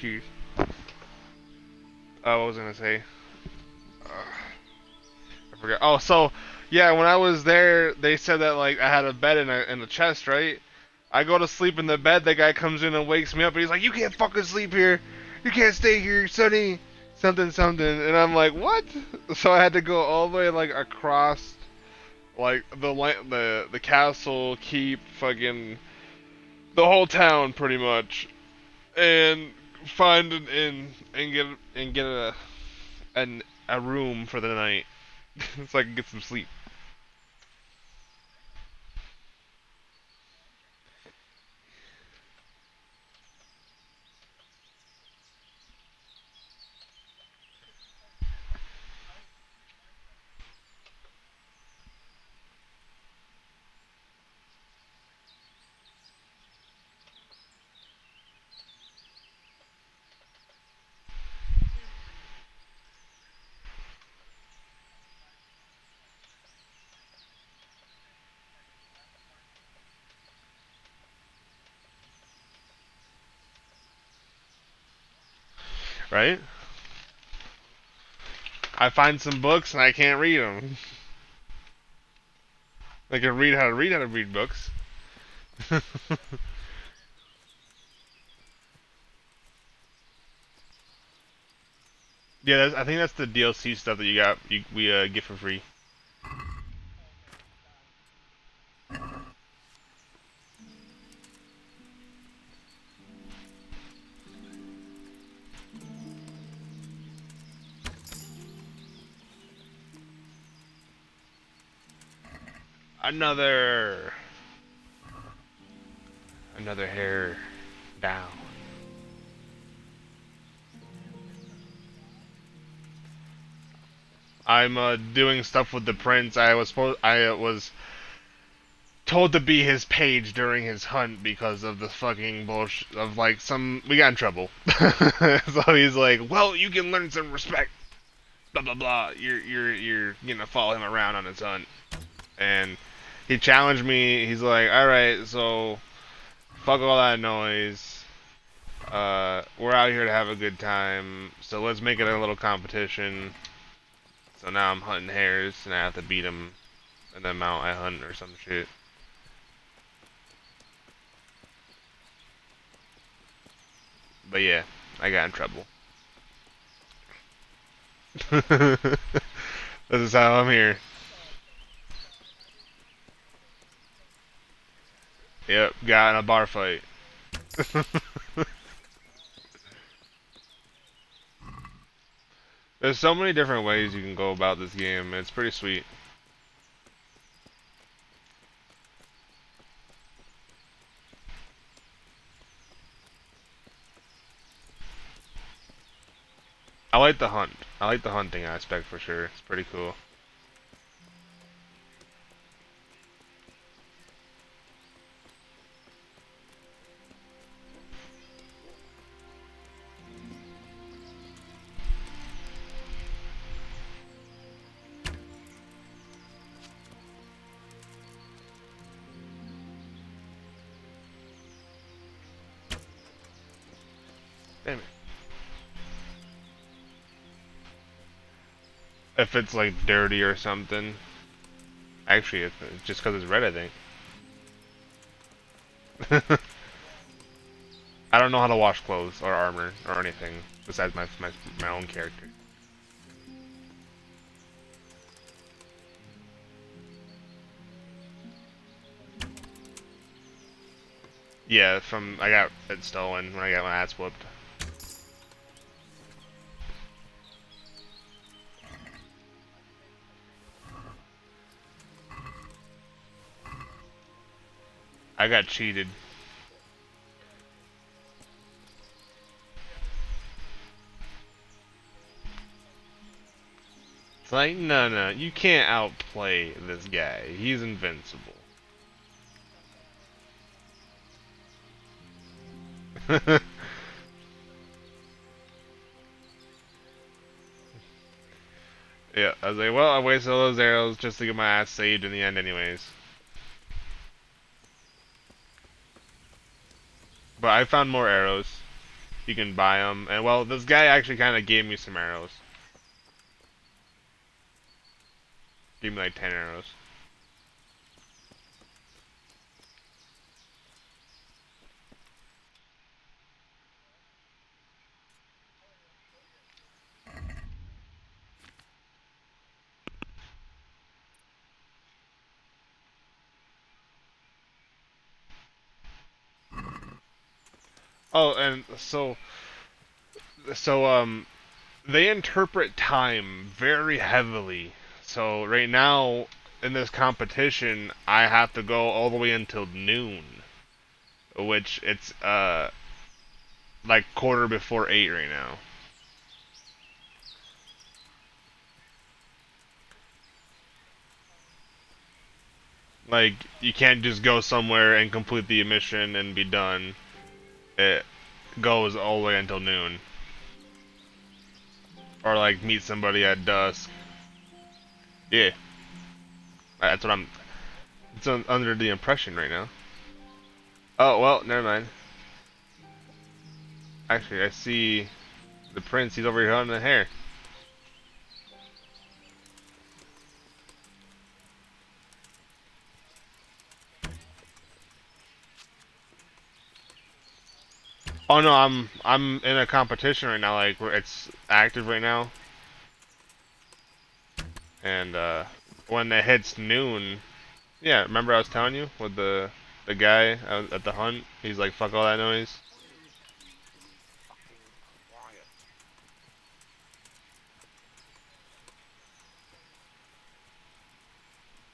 jeez. Oh, what was I gonna say? I forgot. Oh, so yeah, when I was there, they said that like I had a bed in a chest, right? I go to sleep in the bed. The guy comes in and wakes me up, and he's like, "You can't fucking sleep here. You can't stay here, Sonny." Something, and I'm like, "What?" So I had to go all the way like across, like the castle, keep, fucking the whole town, pretty much, and find an inn and get a room for the night so I can get some sleep. Right? I find some books and I can't read them. I can read how to read books. Yeah, I think that's the DLC stuff that we get for free. Another Another hair down. I'm doing stuff with the prince. I was told to be his page during his hunt because of the fucking bullshit of like we got in trouble. So he's like, "Well, you can learn some respect." Blah blah blah. You're gonna follow him around on his hunt, and he challenged me. He's like, "All right, so fuck all that noise. We're out here to have a good time. So let's make it a little competition." So now I'm hunting hares, and I have to beat him in the amount I hunt or some shit. But yeah, I got in trouble. This is how I'm here. Yep, got in a bar fight. There's so many different ways you can go about this game. It's pretty sweet. I like the hunt. I like the hunting aspect for sure. It's pretty cool. Damn it. If it's like dirty or something. Actually, it's just because it's red, I think. I don't know how to wash clothes or armor or anything besides my own character. Yeah, I got it stolen when I got my ass whooped. I got cheated. It's like, no, you can't outplay this guy. He's invincible. Yeah, I was like, well, I wasted all those arrows just to get my ass saved in the end anyways. But I found more arrows. You can buy them. And, well, this guy actually kind of gave me some arrows. Gave me like 10 arrows. Oh, and they interpret time very heavily. So right now in this competition, I have to go all the way until noon, which it's like 8:15 right now. Like you can't just go somewhere and complete the mission and be done. It goes all the way until noon. Or like meet somebody at dusk. Yeah. That's what I'm it's under the impression right now. Oh, well, never mind. Actually, I see the prince. He's over here hunting the hare. Oh no, I'm in a competition right now. Like, where it's active right now. And when it hits noon, yeah. Remember I was telling you with the guy at the hunt. He's like, "Fuck all that noise."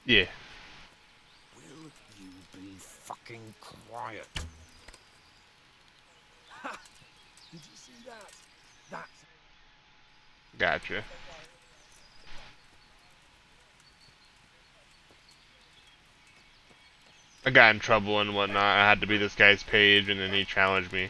Yeah. Will you be fucking quiet? Did you see that? That's... Gotcha. I got in trouble and whatnot. I had to be this guy's page, and then he challenged me.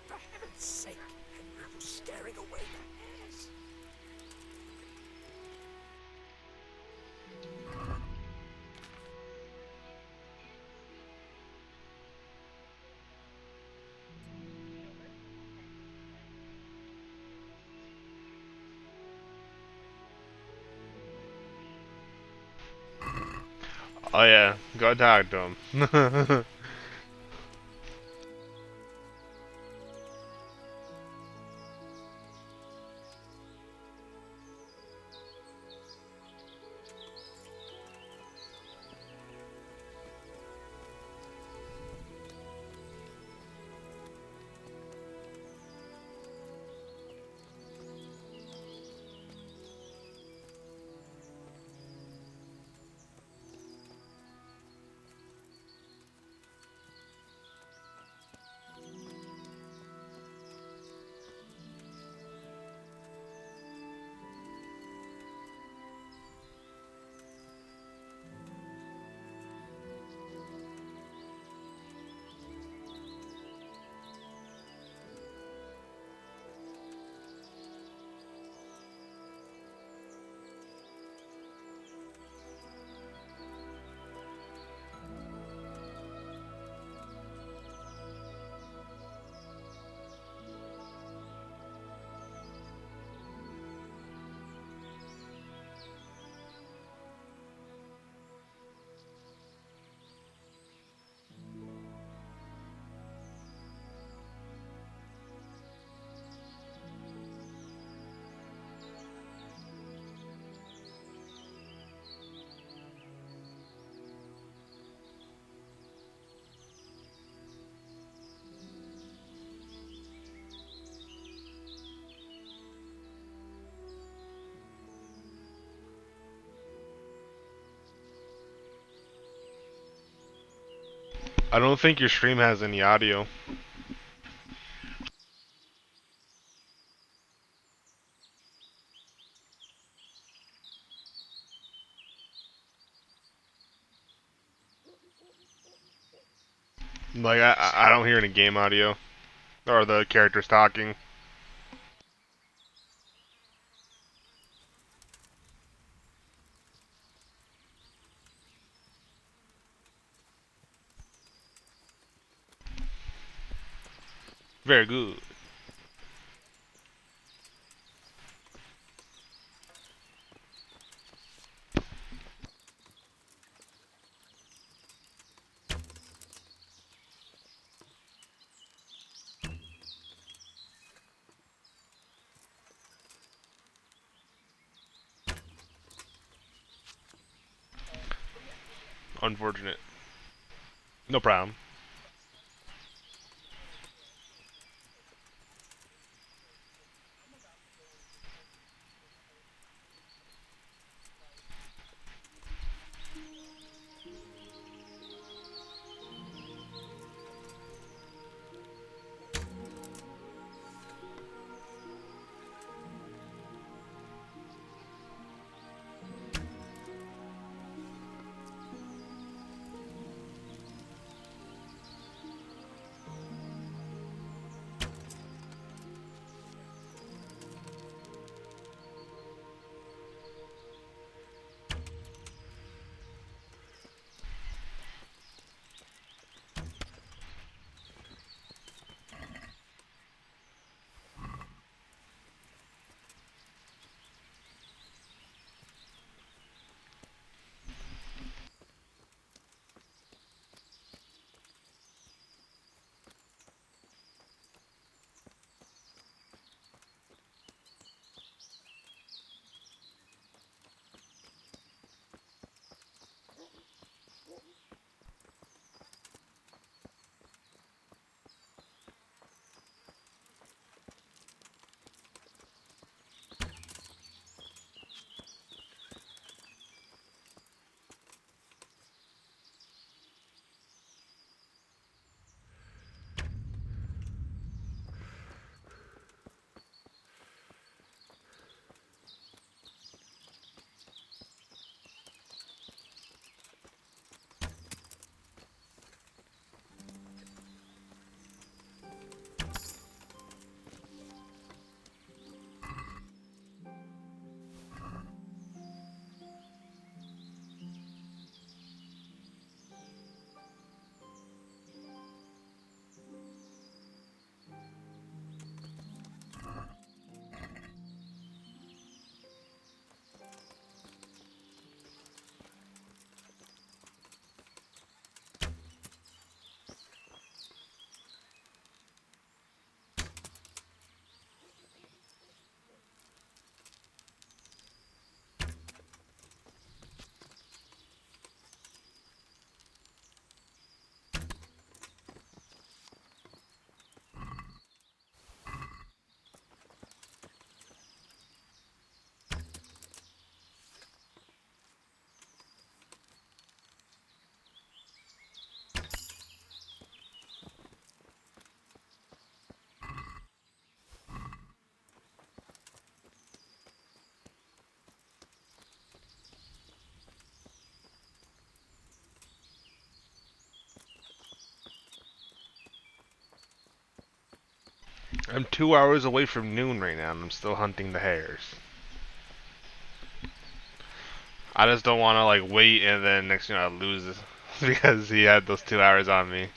For heaven's sake, you're scaring away the hares. Oh yeah, go talk to him. I don't think your stream has any audio. Like, I don't hear any game audio. Or the characters talking. Very good. Unfortunate. No problem. I'm 2 hours away from noon right now, and I'm still hunting the hares. I just don't want to like wait and then next thing I lose this because he had those 2 hours on me.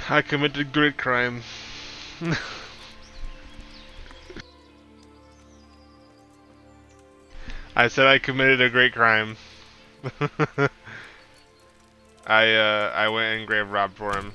I committed a great crime. I said I committed a great crime. I went and grave robbed for him.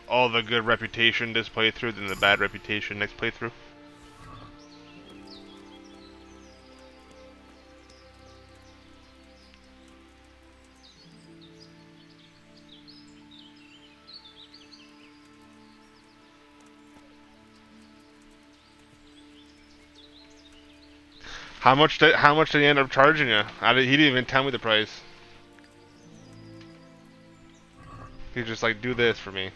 All the good reputation this playthrough, then the bad reputation next playthrough. How much did he end up charging you? He didn't even tell me the price. He just like, do this for me.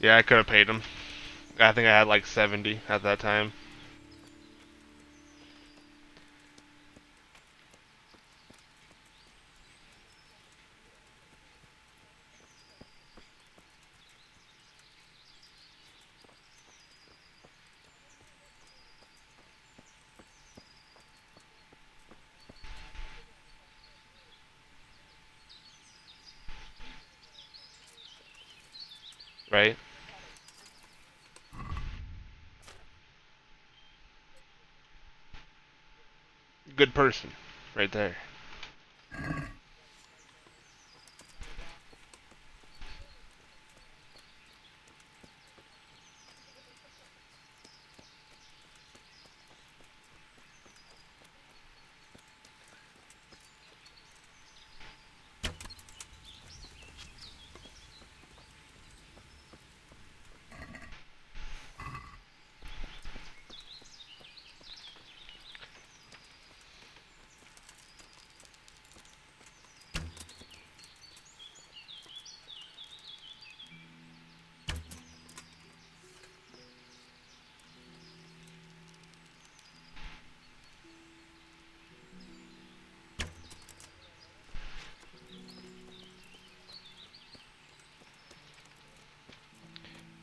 Yeah, I could have paid him. I think I had like 70 at that time. Right? Good person. Right there.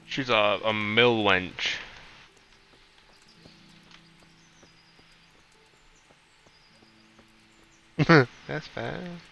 She's a mill wench. That's bad.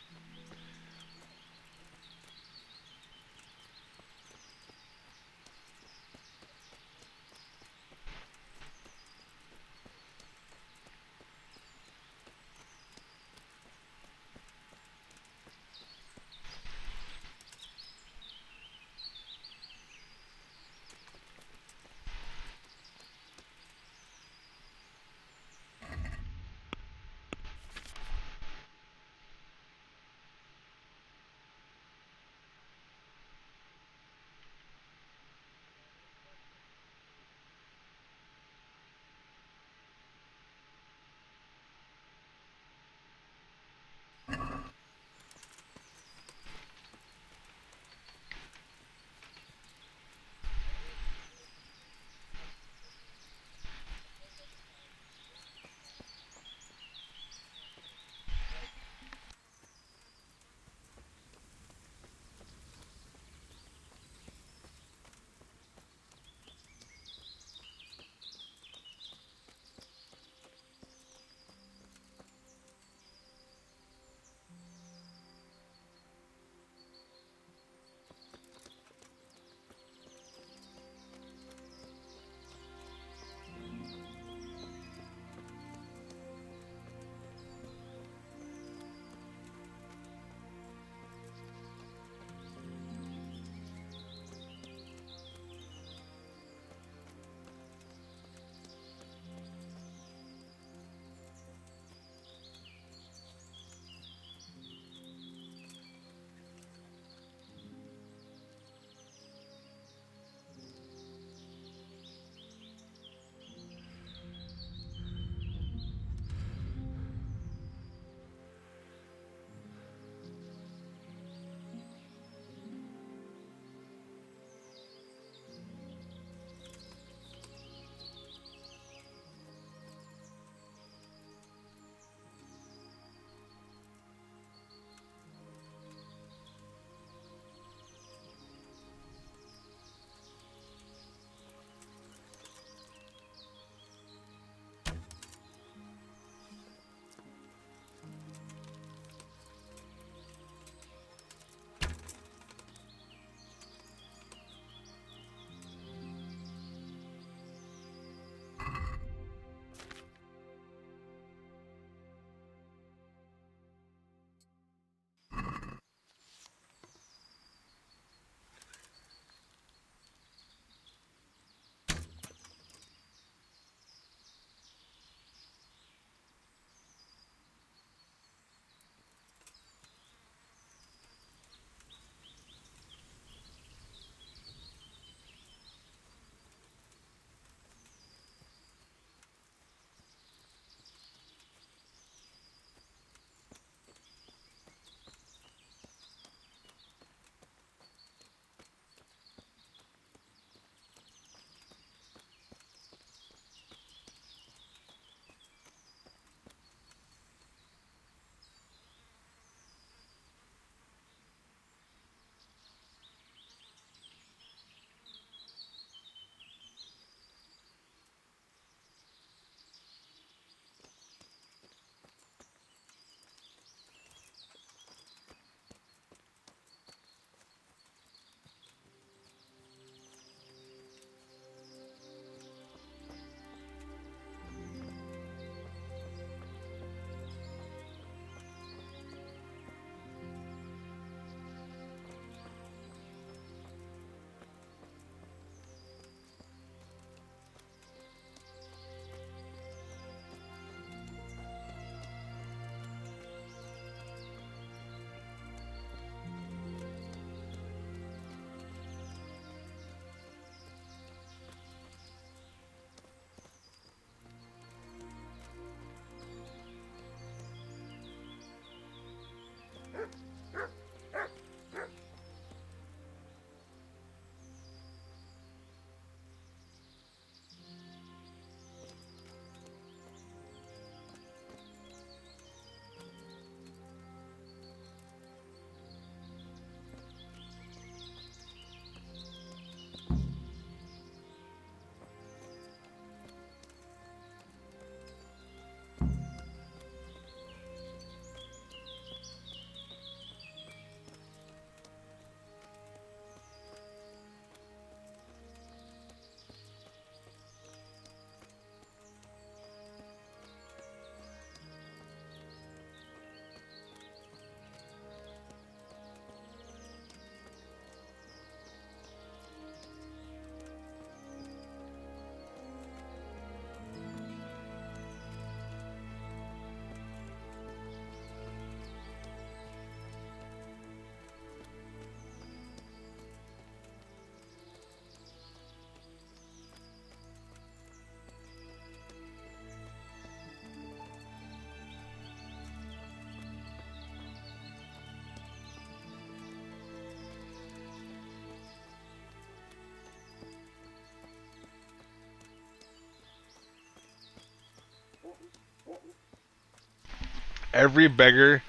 Every beggar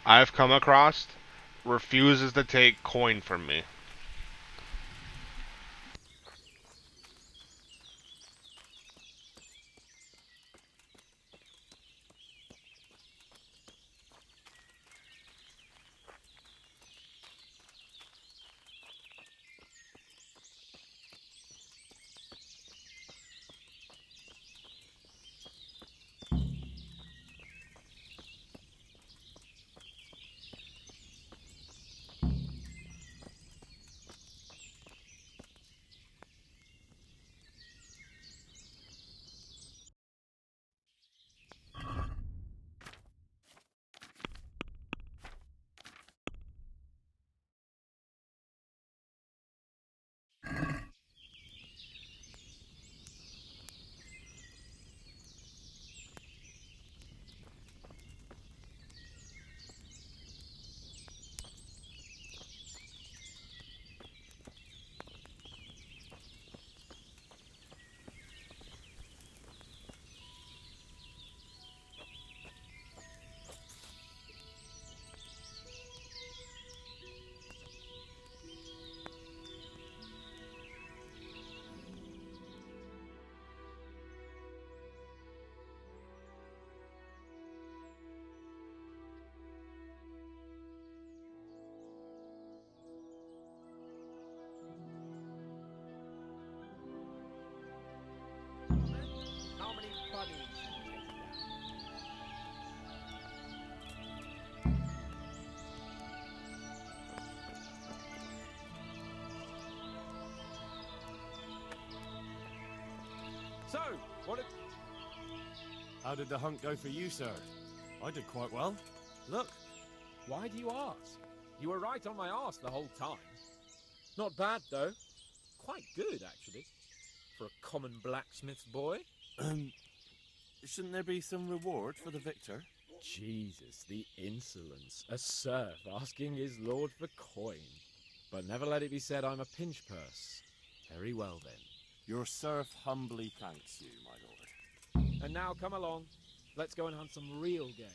I've come across refuses to take coin from me. How many bunnies have you taken down? So, what did... How did the hunt go for you, sir? I did quite well. Look. Why do you ask? You were right on my arse the whole time. Not bad, though. Quite good, actually. For a common blacksmith's boy. Shouldn't there be some reward for the victor? Jesus, the insolence. A serf asking his lord for coin. But never let it be said I'm a pinch purse. Very well, then. Your serf humbly thanks you, my lord. And now, come along. Let's go and hunt some real game.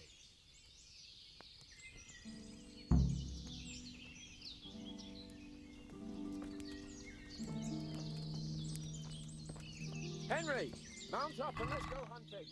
Henry, mount up and let's go hunting.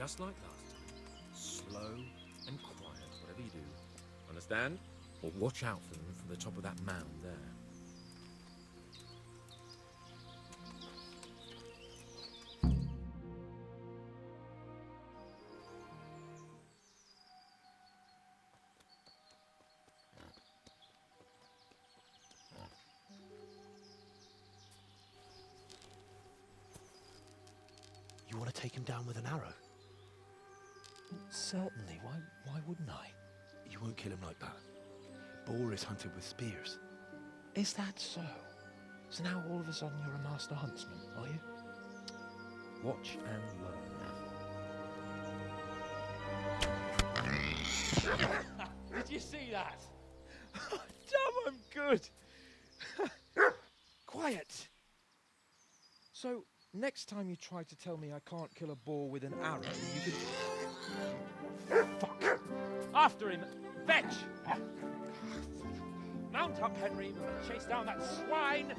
just like last time. Slow and quiet, whatever you do. Understand? Or watch out for them from the top of that mound there. You want to take him down with an arrow? Certainly. Why wouldn't I? You won't kill him like that. Boar is hunted with spears. Is that so? So now all of a sudden you're a master huntsman, are you? Watch and learn. Did you see that? Damn, I'm good. Quiet. So, next time you try to tell me I can't kill a boar with an arrow, you can... Fuck! After him! Fetch! Mount up, Henry. We're gonna chase down that swine!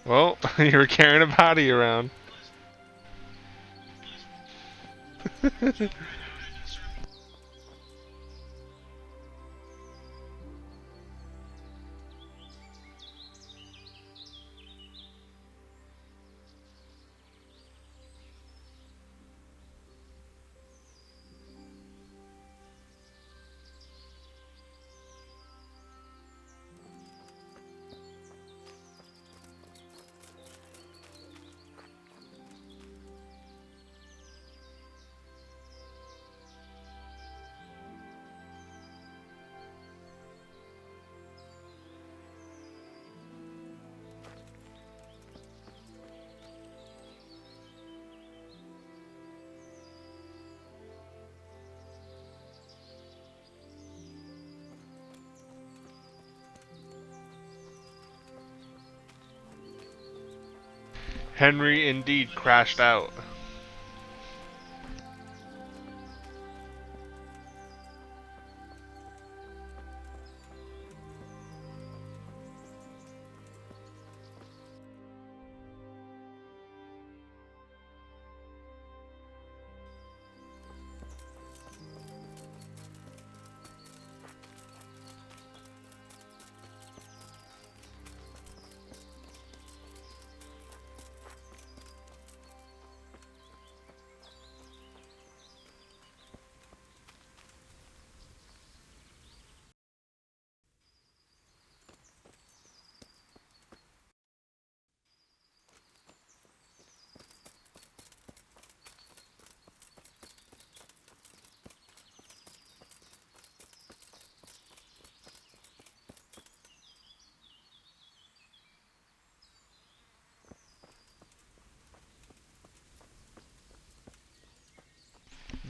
Well, you were carrying a body around. Henry indeed crashed out.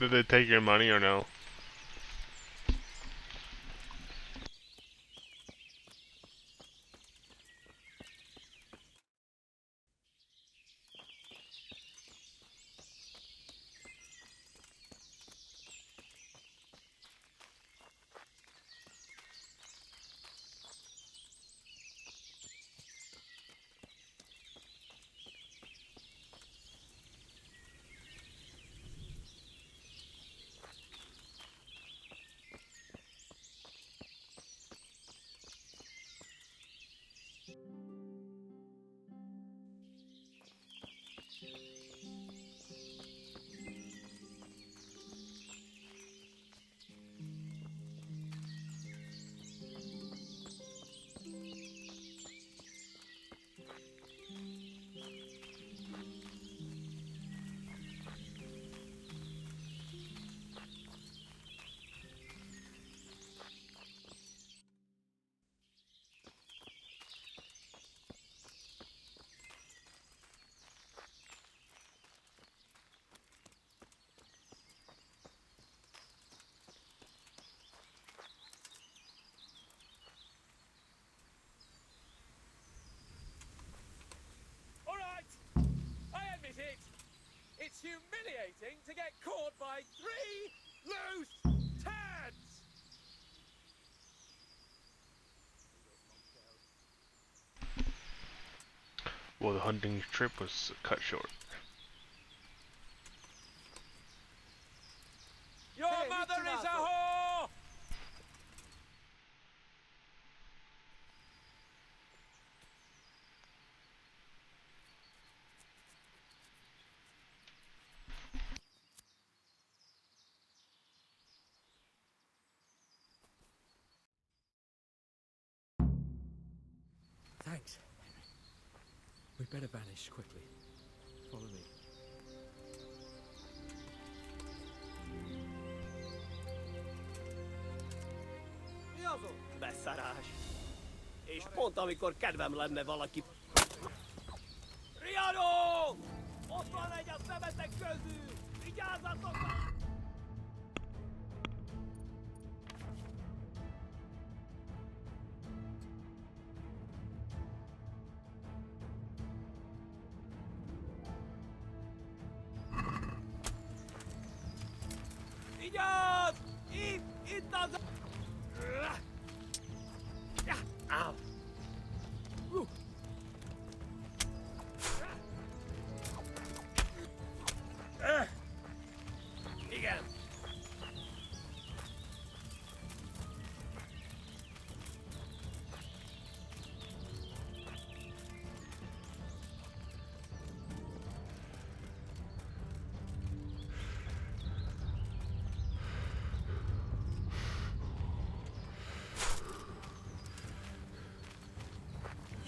Did they take your money or no? It's humiliating to get caught by 3 loose tads! Well, the hunting trip was cut short. Your mother is a whore! Thanks. We'd better vanish quickly. Follow me. Mi azon? Beszarás. És pont amikor kedvem lenne valaki... Riadó! Ott van egy a szemetek közül! Vigyázzatok! Vigyázz! Itt az... Áll!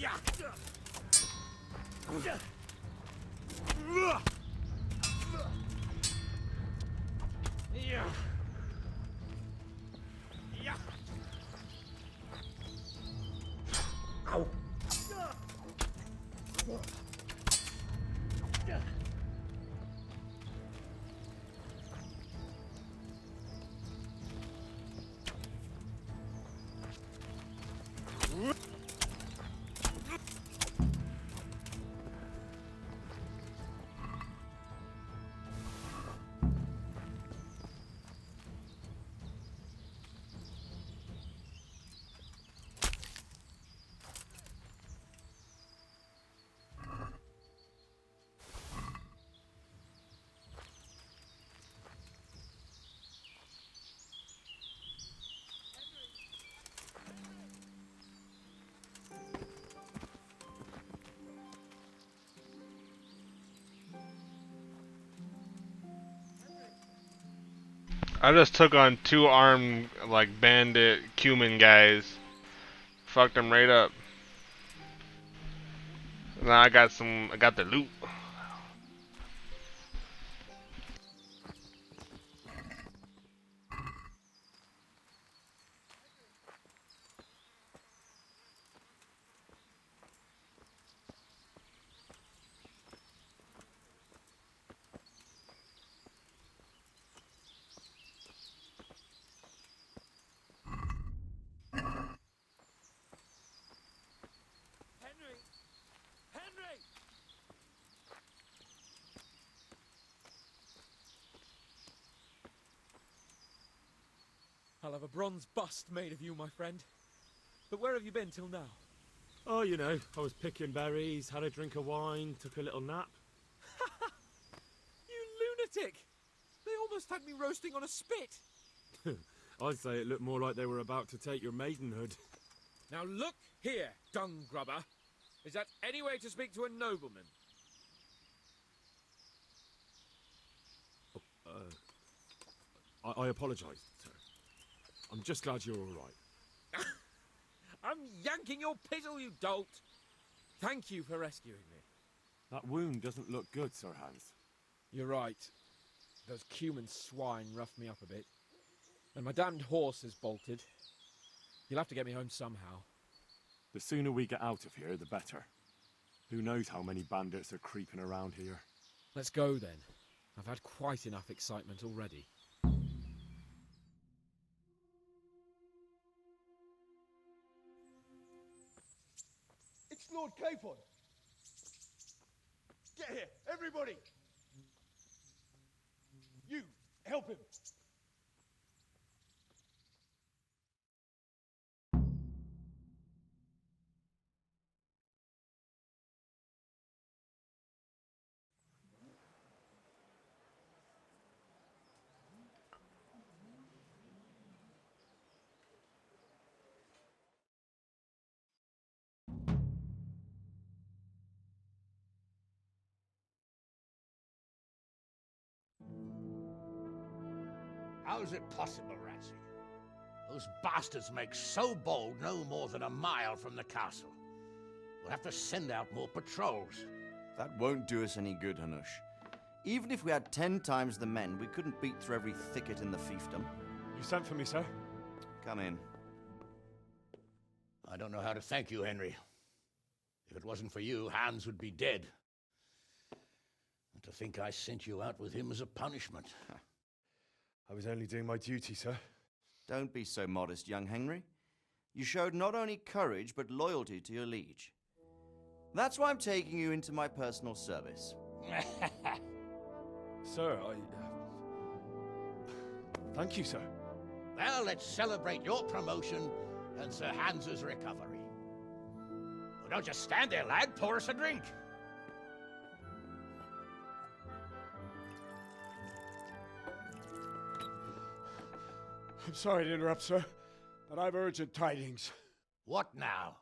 Ow. I just took on 2 armed, like, bandit cumin guys. Fucked them right up. Now I got the loot. I'll have a bronze bust made of you, my friend. But where have you been till now? Oh, you know, I was picking berries, had a drink of wine, took a little nap. You lunatic! They almost had me roasting on a spit. I'd say it looked more like they were about to take your maidenhood. Now look here, dung grubber. Is that any way to speak to a nobleman? I apologise, sir. I'm just glad you're all right. I'm yanking your pizzle, you dolt! Thank you for rescuing me. That wound doesn't look good, Sir Hans. You're right. Those cumin swine roughed me up a bit. And my damned horse has bolted. You'll have to get me home somehow. The sooner we get out of here, the better. Who knows how many bandits are creeping around here. Let's go then. I've had quite enough excitement already. It's Lord Capon! Get here, everybody! You, help him! How's it possible, Ratsy? Those bastards make so bold no more than a mile from the castle. We'll have to send out more patrols. That won't do us any good, Hanush. Even if we had 10 times the men, we couldn't beat through every thicket in the fiefdom. You sent for me, sir? Come in. I don't know how to thank you, Henry. If it wasn't for you, Hans would be dead. And to think I sent you out with him as a punishment. I was only doing my duty, sir. Don't be so modest, young Henry. You showed not only courage, but loyalty to your liege. That's why I'm taking you into my personal service. Sir, thank you, sir. Well, let's celebrate your promotion and Sir Hans's recovery. Well, don't just stand there, lad. Pour us a drink. I'm sorry to interrupt, sir, but I've urgent tidings. What now?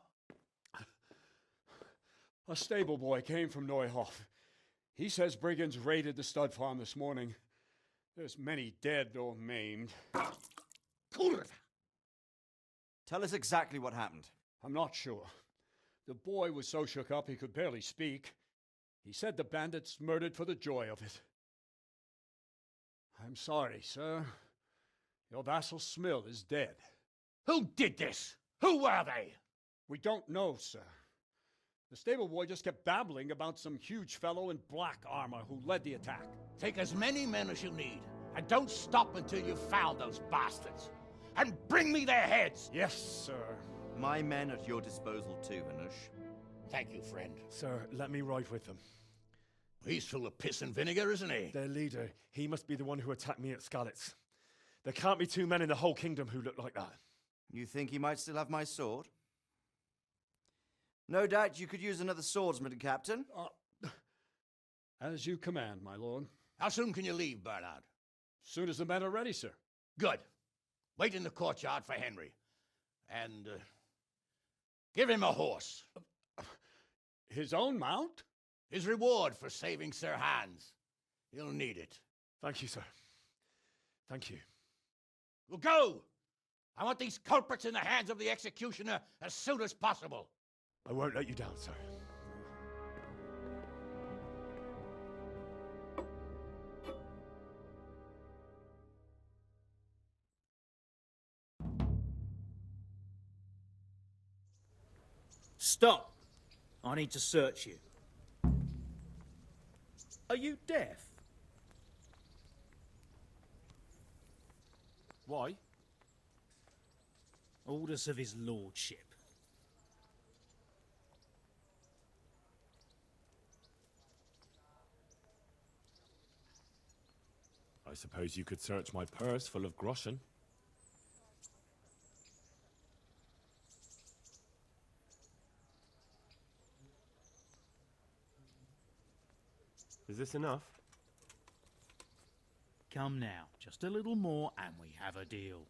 A stable boy came from Neuhof. He says brigands raided the stud farm this morning. There's many dead or maimed. Tell us exactly what happened. I'm not sure, The boy was so shook up he could barely speak. He said the bandits murdered for the joy of it. I'm sorry, sir. Your vassal Smill is dead. Who did this? Who were they? We don't know, sir. The stable boy just kept babbling about some huge fellow in black armor who led the attack. Take as many men as you need, and don't stop until you've found those bastards. And bring me their heads! Yes, sir. My men at your disposal too, Hanush. Thank you, friend. Sir, let me ride with them. He's full of piss and vinegar, isn't he? Their leader, he must be the one who attacked me at Skalitz. There can't be two men in the whole kingdom who look like that. You think he might still have my sword? No doubt you could use another swordsman, Captain. As you command, my lord. How soon can you leave, Bernard? Soon as the men are ready, sir. Good. Wait in the courtyard for Henry. And give him a horse. His own mount? His reward for saving Sir Hans. He'll need it. Thank you, sir. Thank you. Well, go! I want these culprits in the hands of the executioner as soon as possible. I won't let you down, sir. Stop! I need to search you. Are you deaf? Why? Orders of his lordship. I suppose you could search my purse full of groschen. Is this enough? Come now, just a little more and we have a deal.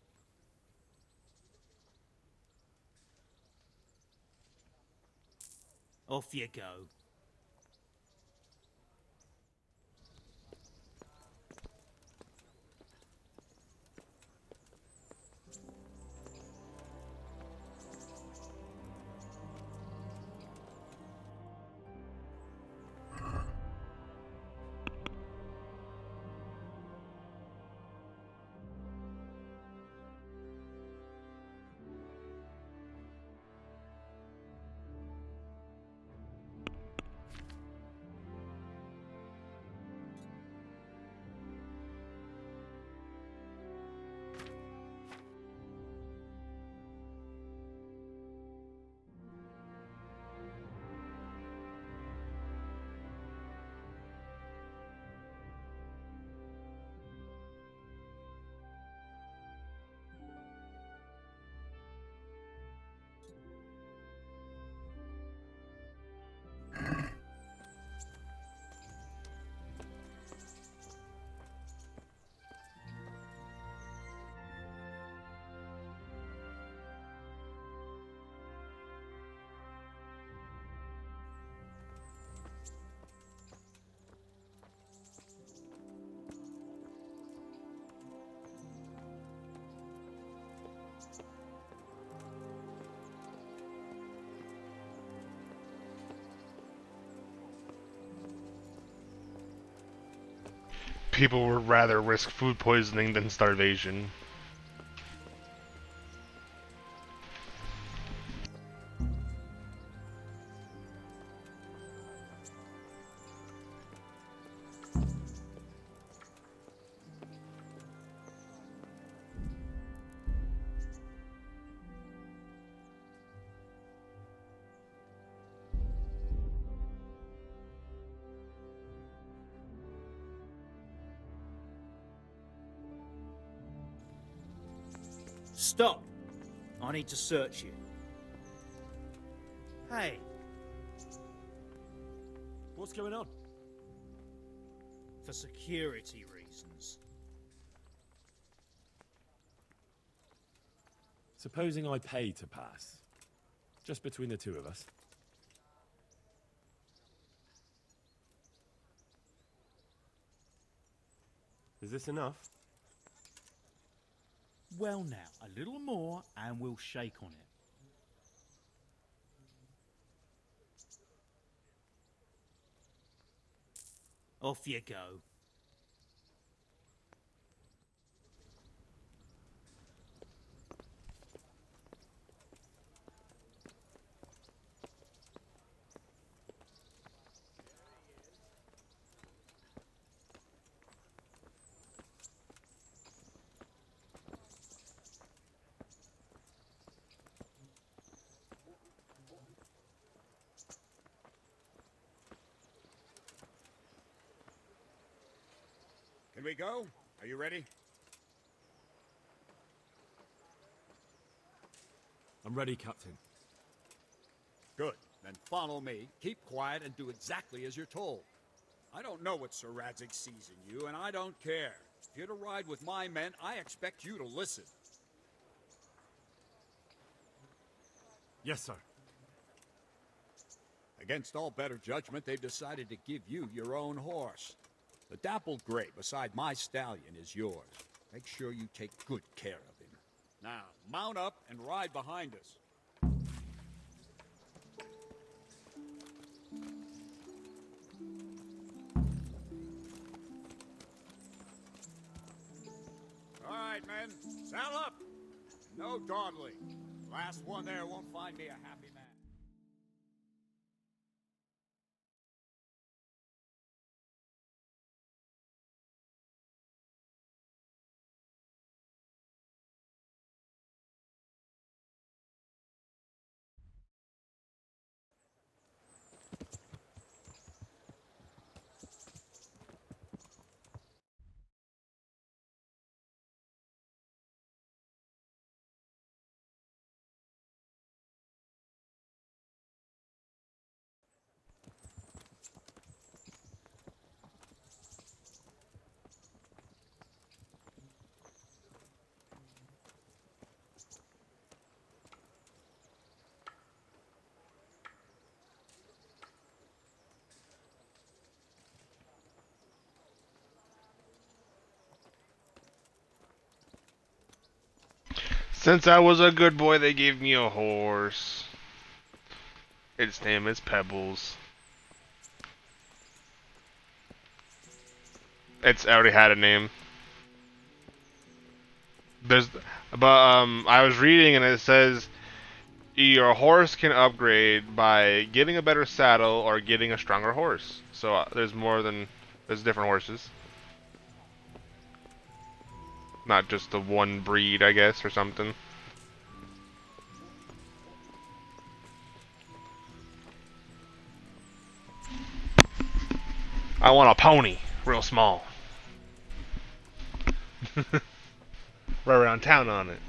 Off you go. People would rather risk food poisoning than starvation. Stop! I need to search you. Hey. What's going on? For security reasons. Supposing I pay to pass. Just between the two of us. Is this enough? Well now, a little more and we'll shake on it. Off you go. Can we go? Are you ready? I'm ready, Captain. Good. Then follow me. Keep quiet and do exactly as you're told. I don't know what Sir Radzig sees in you, and I don't care. If you're to ride with my men, I expect you to listen. Yes, sir. Against all better judgment, they've decided to give you your own horse. The dappled gray beside my stallion is yours. Make sure you take good care of him. Now, mount up and ride behind us. All right, men, saddle up. No dawdling. Last one there won't find me a happy man. Since I was a good boy, they gave me a horse. Its name is Pebbles. It's already had a name. I was reading and it says your horse can upgrade by getting a better saddle or getting a stronger horse. So there's different horses. Not just the one breed, I guess, or something. I want a pony, real small. Right around town on it.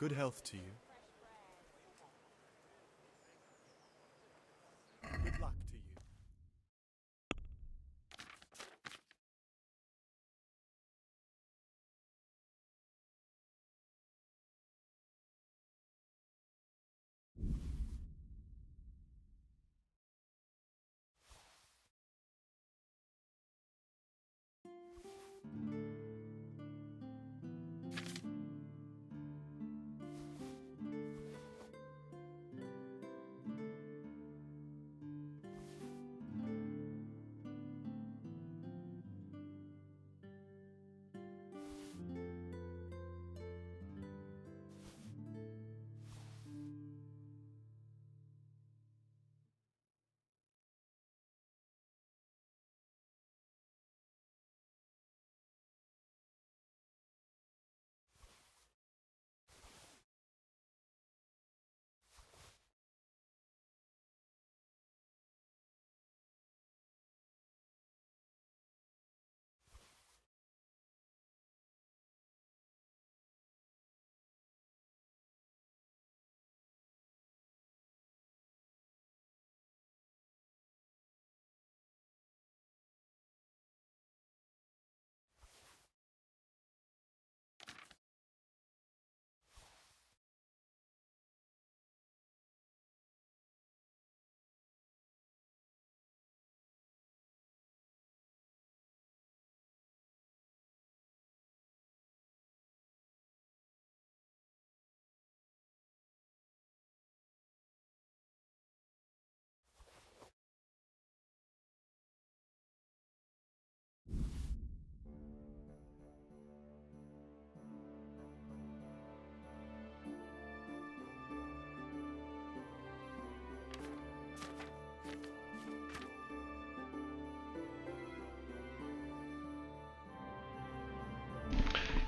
Good health to you. Good luck to you.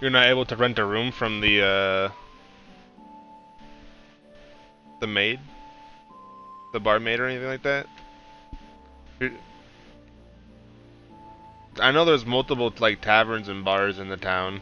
You're not able to rent a room from the maid? The barmaid or anything like that? I know there's multiple like taverns and bars in the town.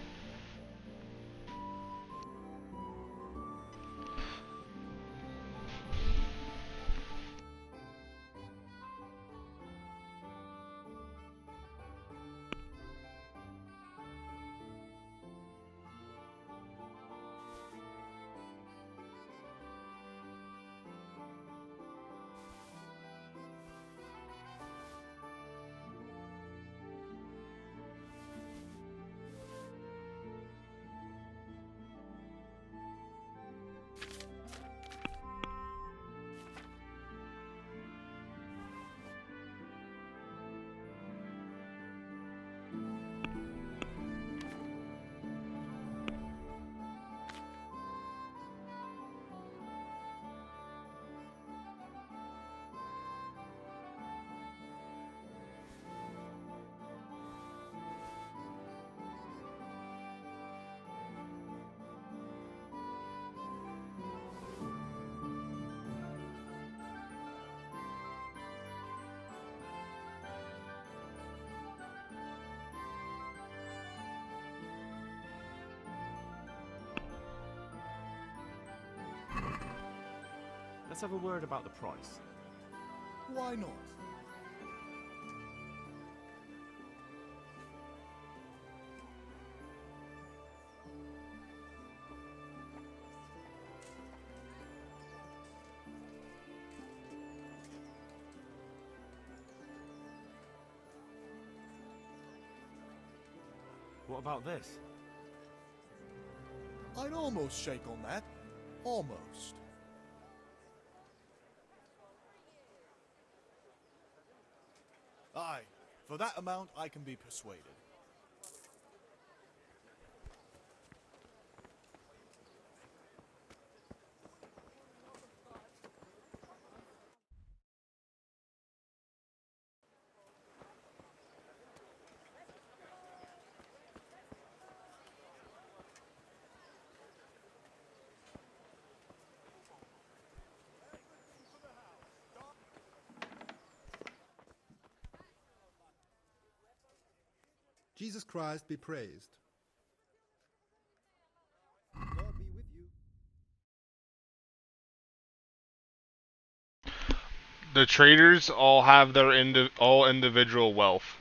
Let's have a word about the price. Why not? What about this? I'd almost shake on that. Almost. Aye, for that amount I can be persuaded. Jesus Christ be praised. God be with you. The traders all have their individual wealth.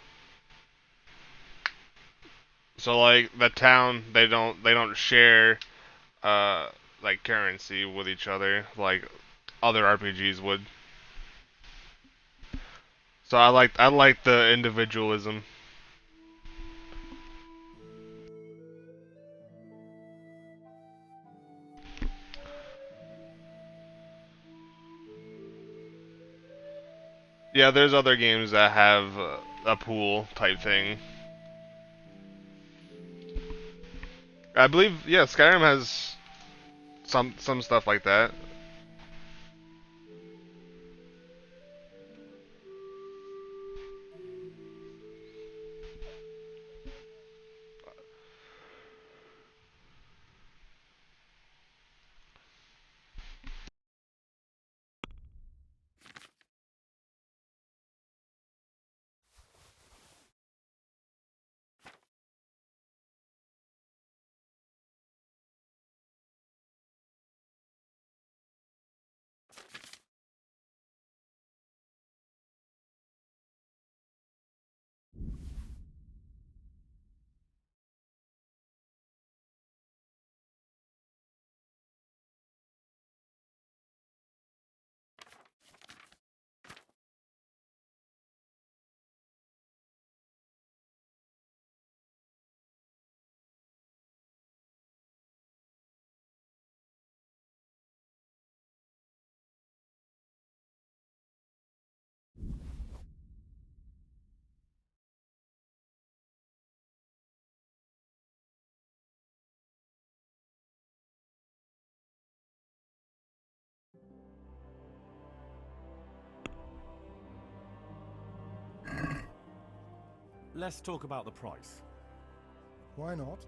So like the town, they don't share like currency with each other like other RPGs would. So I like the individualism. Yeah, there's other games that have a pool type thing. I believe, yeah, Skyrim has some stuff like that. Let's talk about the price. Why not?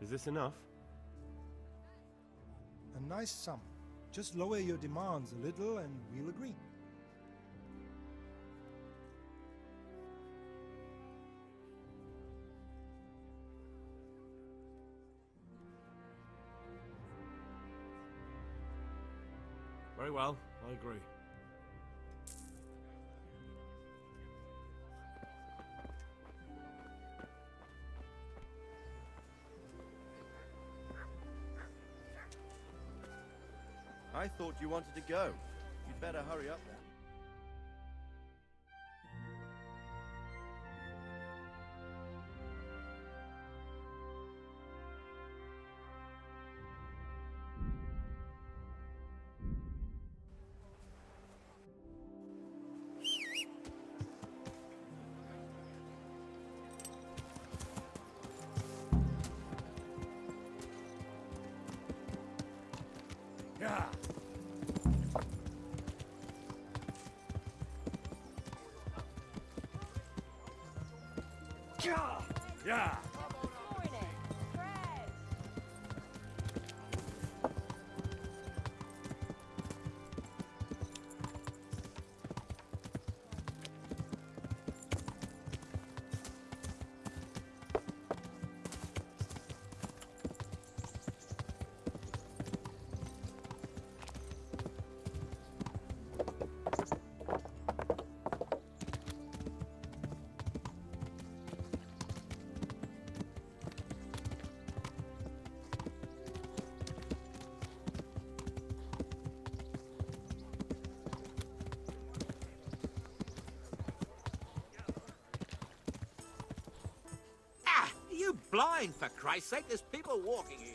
Is this enough? A nice sum. Just lower your demands a little and we'll agree. Very well, I agree. I thought you wanted to go. You'd better hurry up then. Yeah. Yeah. Are you blind, for Christ's sake? There's people walking here.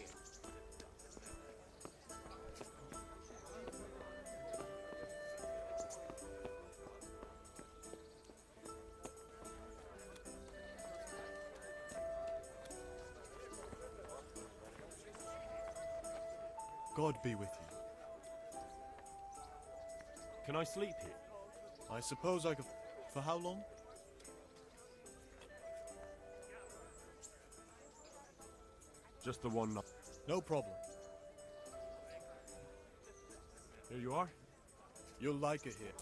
God be with you. Can I sleep here? I suppose I could... For how long? Just the one night. No problem. Here you are. You'll like it here.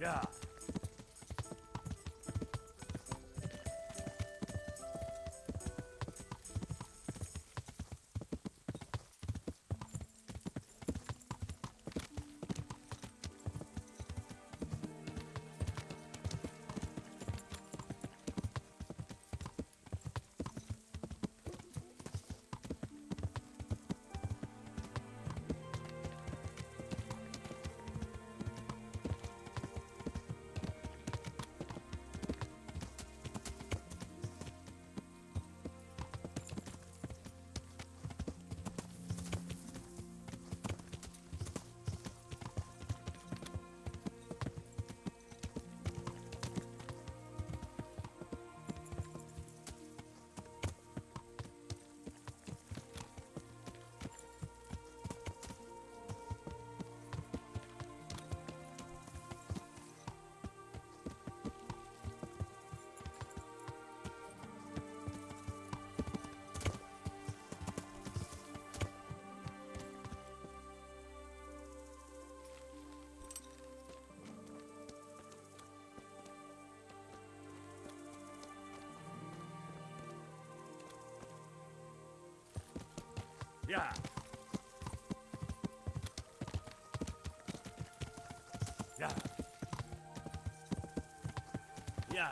Yeah. Yeah. Yeah. Yeah.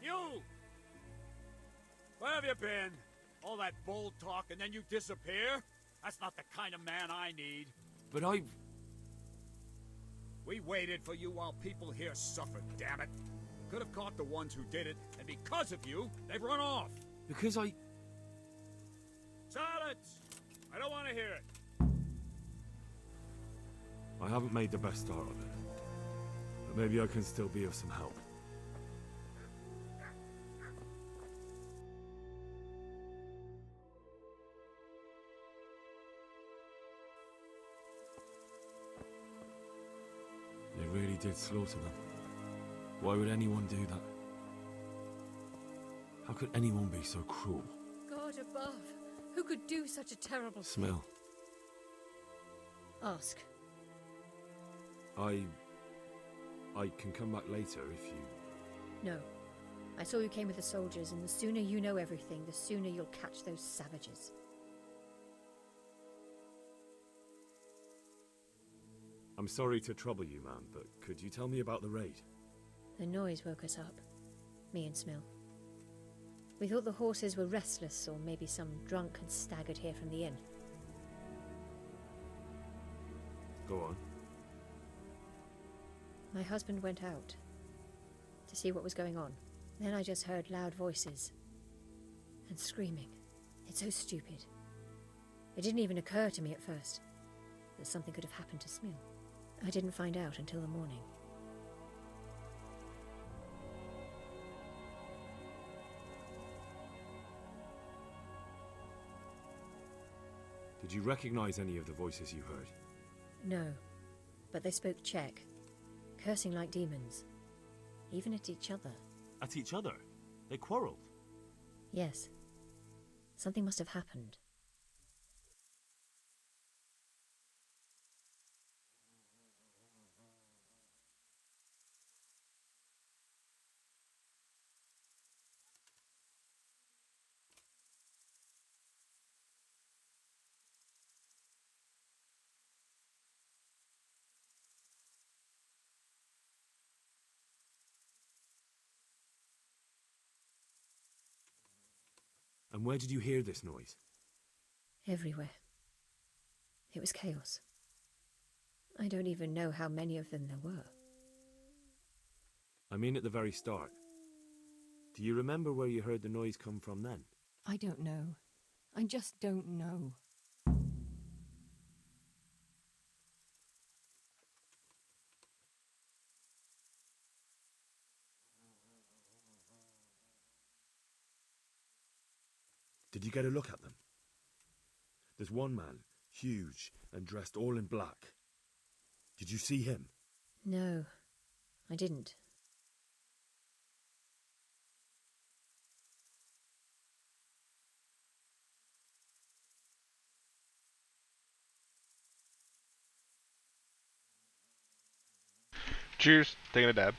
You! Where have you been? All that bold talk and then you disappear? That's not the kind of man I need. But I... We waited for you while people here suffered, damn it. Could have caught the ones who did it, and because of you, they've run off. Because I... Silence! I don't want to hear it. I haven't made the best start of it. But maybe I can still be of some help. They really did slaughter them. Why would anyone do that? How could anyone be so cruel? God above, who could do such a terrible thing? Smell. Ask. I can come back later if you... No. I saw you came with the soldiers, and the sooner you know everything, the sooner you'll catch those savages. I'm sorry to trouble you, man, but could you tell me about the raid? The noise woke us up. Me and Smill. We thought the horses were restless, or maybe some drunk had staggered here from the inn. Go on. My husband went out to see what was going on. Then I just heard loud voices and screaming. It's so stupid. It didn't even occur to me at first that something could have happened to Smill. I didn't find out until the morning. Did you recognize any of the voices you heard? No, but they spoke Czech, cursing like demons, even at each other. At each other? They quarreled? Yes. Something must have happened. And where did you hear this noise? Everywhere. It was chaos. I don't even know how many of them there were. I mean at the very start. Do you remember where you heard the noise come from then? I don't know. I just don't know. Did you get a look at them? There's one man, huge and dressed all in black. Did you see him? No, I didn't. Cheers. Taking a dab.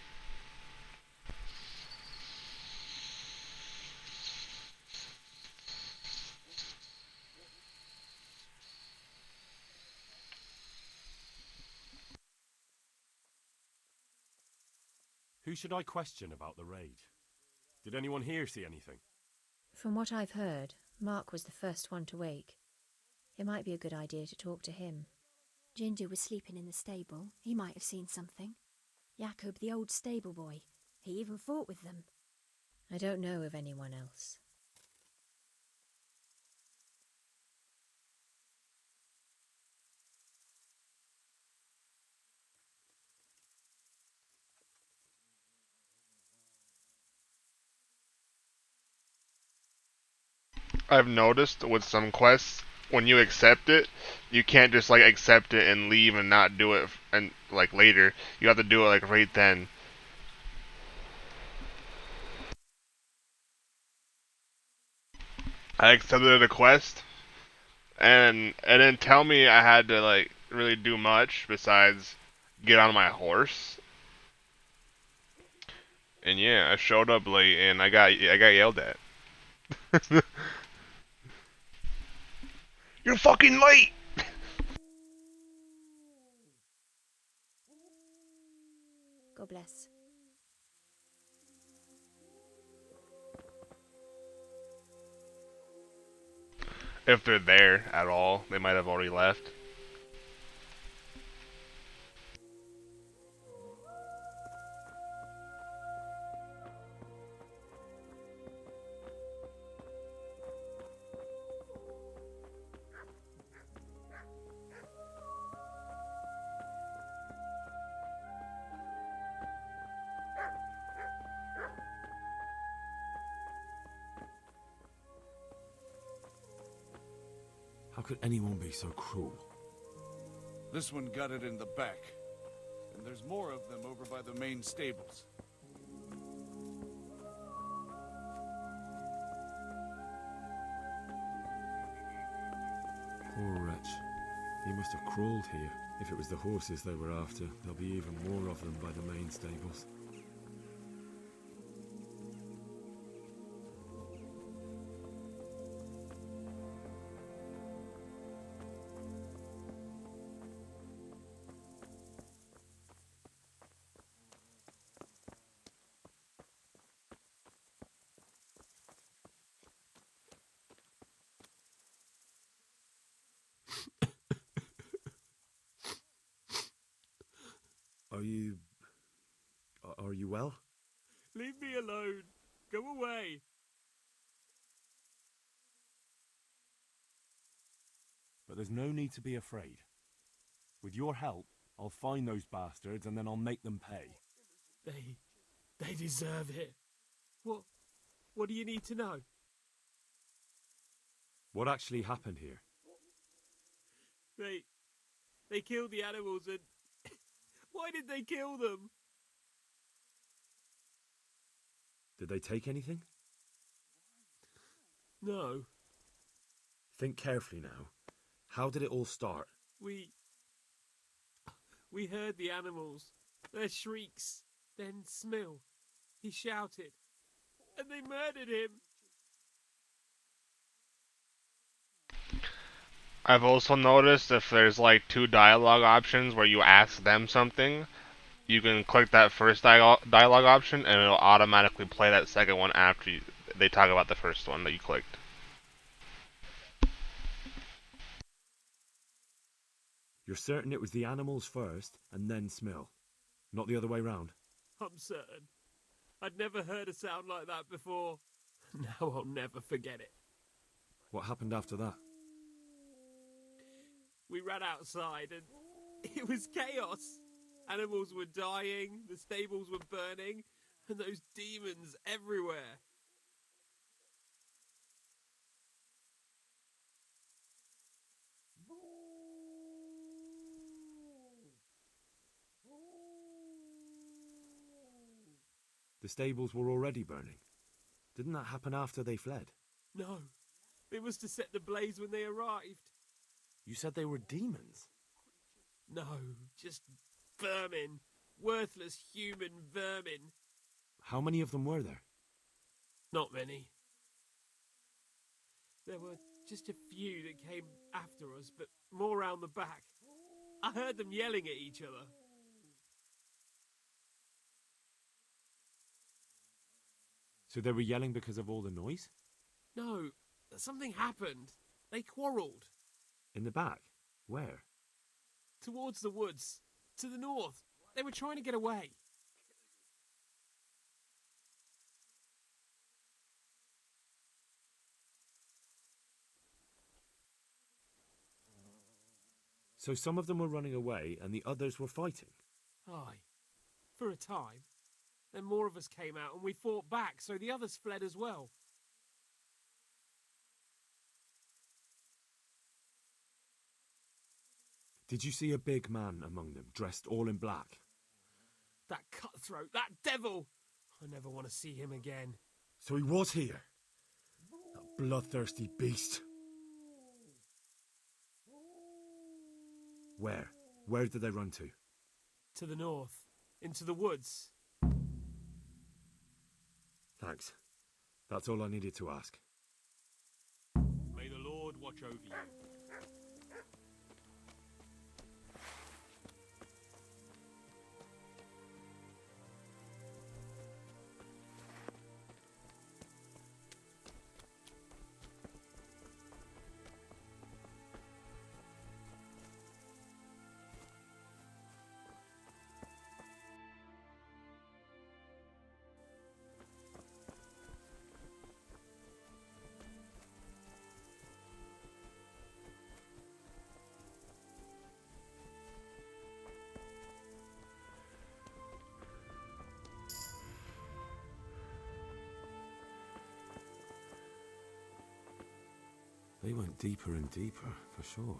Who should I question about the raid? Did anyone here see anything? From what I've heard, Mark was the first one to wake. It might be a good idea to talk to him. Ginger was sleeping in the stable. He might have seen something. Jakob, the old stable boy. He even fought with them. I don't know of anyone else. I've noticed with some quests, when you accept it, you can't just like accept it and leave and not do it and like later. You have to do it like right then. I accepted a quest and it didn't tell me I had to like really do much besides get on my horse. And yeah, I showed up late and I got yelled at. You're fucking late! God bless. If they're there at all, they might have already left. How could anyone be so cruel? This one got it in the back. And there's more of them over by the main stables. Poor wretch. He must have crawled here. If it was the horses they were after, there'll be even more of them by the main stables. Are you well? Leave me alone. Go away. But there's no need to be afraid. With your help, I'll find those bastards and then I'll make them pay. They deserve it. What do you need to know? What actually happened here? They killed the animals and... Why did they kill them? Did they take anything? No. Think carefully now. How did it all start? We heard the animals, their shrieks, then Smill. He shouted, and they murdered him. I've also noticed if there's like 2 dialogue options where you ask them something, you can click that first dialogue option and it'll automatically play that second one after they talk about the first one that you clicked. You're certain it was the animals first and then Smill, not the other way round? I'm certain. I'd never heard a sound like that before. Now I'll never forget it. What happened after that? We ran outside and it was chaos. Animals were dying, the stables were burning, and those demons everywhere. The stables were already burning. Didn't that happen after they fled? No, it was to set the blaze when they arrived. You said they were demons? No, just vermin. Worthless human vermin. How many of them were there? Not many. There were just a few that came after us, but more round the back. I heard them yelling at each other. So they were yelling because of all the noise? No, something happened. They quarrelled. In the back? Where? Towards the woods. To the north. They were trying to get away. So some of them were running away and the others were fighting? Aye. For a time. Then more of us came out and we fought back, so the others fled as well. Did you see a big man among them, dressed all in black? That cutthroat, that devil! I never want to see him again. So he was here? That bloodthirsty beast? Where? Where did they run to? To the north. Into the woods. Thanks. That's all I needed to ask. May the Lord watch over you. They went deeper and deeper, for sure.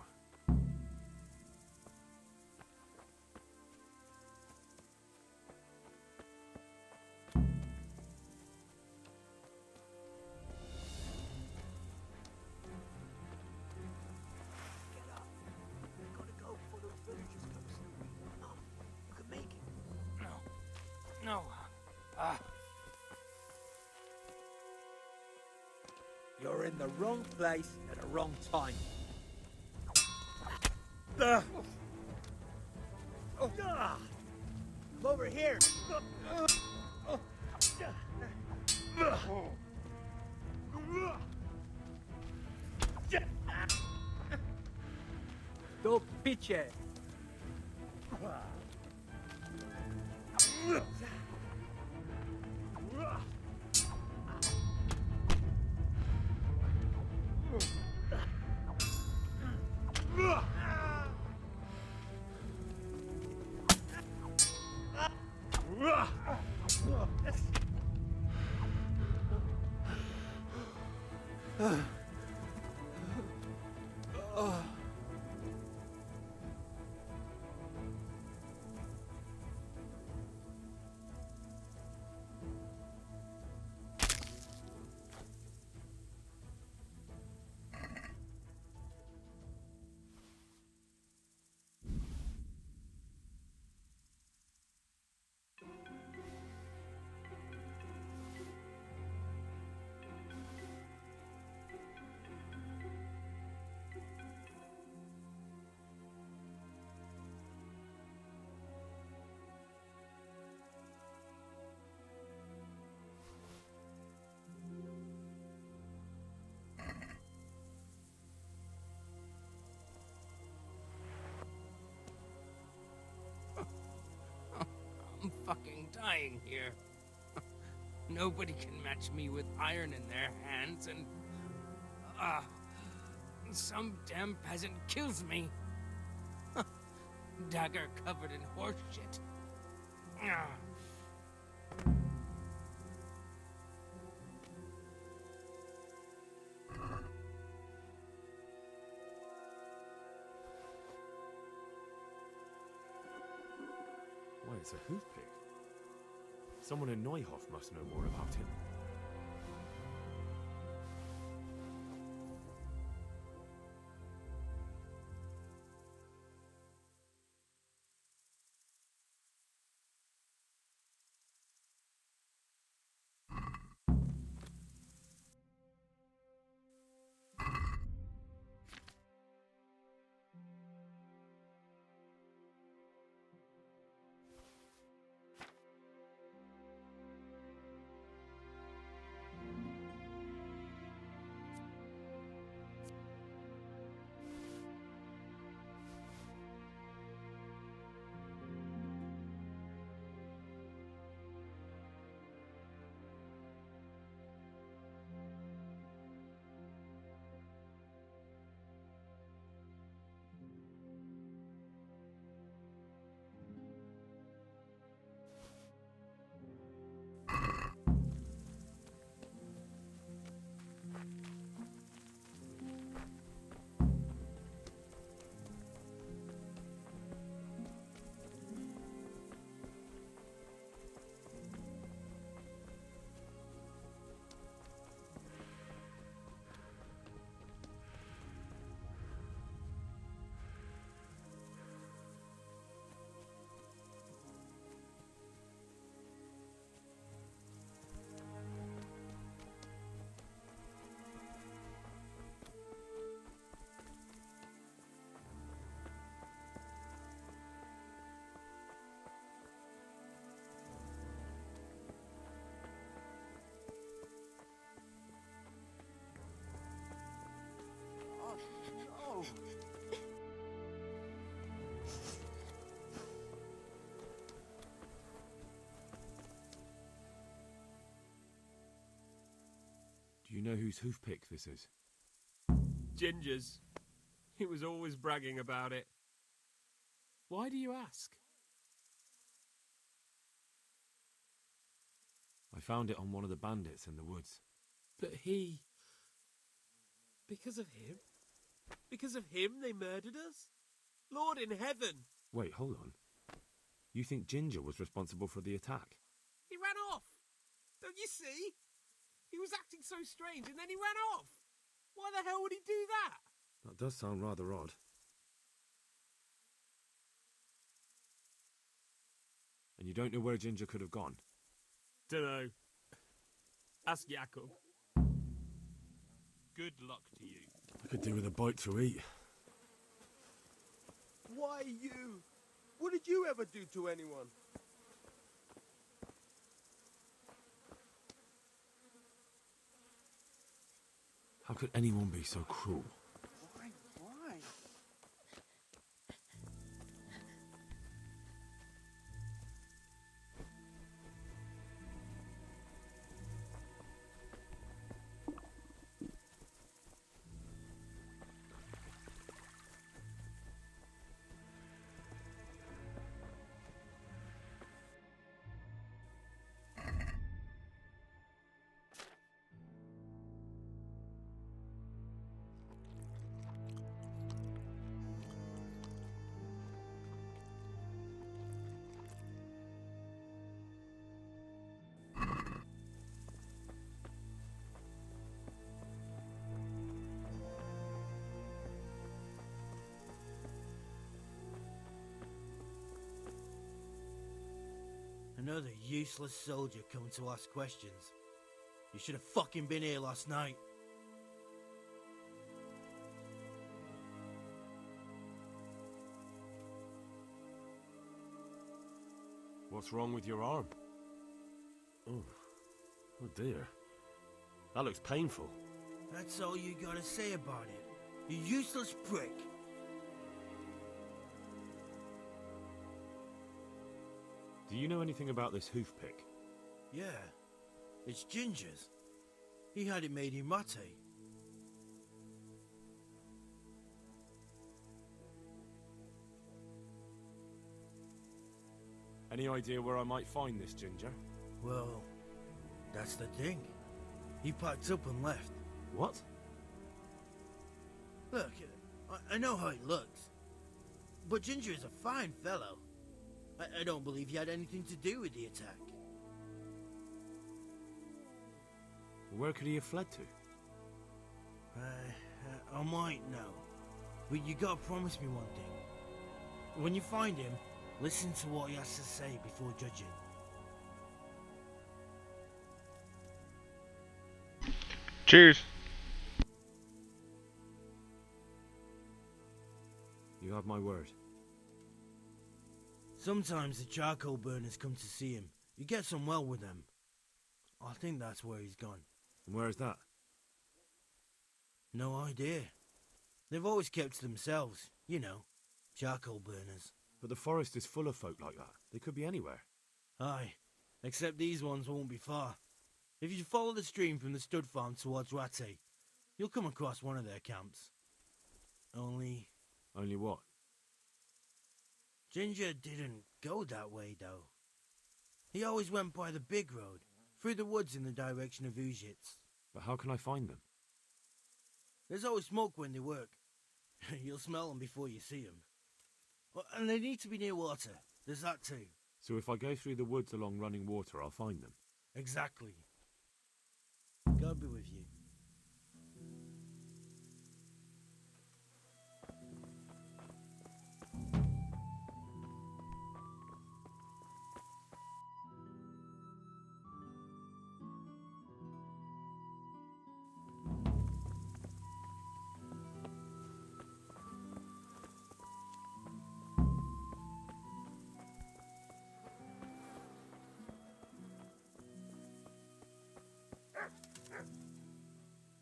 No. You're in the wrong place at the wrong time. Come over here. Don't pitch it. fucking dying here. Nobody can match me with iron in their hands, and... some damn peasant kills me. Dagger covered in horse shit. Why, it's a hoof pick. Someone in Neuhof must know more about it. Oh. Do you know whose hoof pick this is? Ginger's. He was always bragging about it. Why do you ask? I found it on one of the bandits in the woods. But he... Because of him? Because of him they murdered us? Lord in heaven! Wait, hold on. You think Ginger was responsible for the attack? He ran off! Don't you see? He was acting so strange and then he ran off! Why the hell would he do that? That does sound rather odd. And you don't know where Ginger could have gone? Dunno. Ask Jakob. Good luck to you. I could do with a bite to eat. Why you? What did you ever do to anyone? How could anyone be so cruel? Why? Another useless soldier coming to ask questions. You should have fucking been here last night. What's wrong with your arm? Oh dear. That looks painful. That's all you gotta say about it. You useless prick. Do you know anything about this hoof pick? Yeah, it's Ginger's. He had it made in Mightier. Any idea where I might find this Ginger? Well, that's the thing. He packed up and left. What? Look, I know how he looks. But Ginger is a fine fellow. I don't believe he had anything to do with the attack. Where could he have fled to? I might know. But you gotta promise me one thing. When you find him, listen to what he has to say before judging. Cheers. You have my word. Sometimes the charcoal burners come to see him. He gets on well with them. I think that's where he's gone. And where is that? No idea. They've always kept to themselves, you know, charcoal burners. But the forest is full of folk like that. They could be anywhere. Aye, except these ones won't be far. If you follow the stream from the stud farm towards Rattay, you'll come across one of their camps. Only what? Ginger didn't go that way, though. He always went by the big road, through the woods in the direction of Ujits. But how can I find them? There's always smoke when they work. You'll smell them before you see them. And they need to be near water. There's that too. So if I go through the woods along running water, I'll find them? Exactly. God be with you.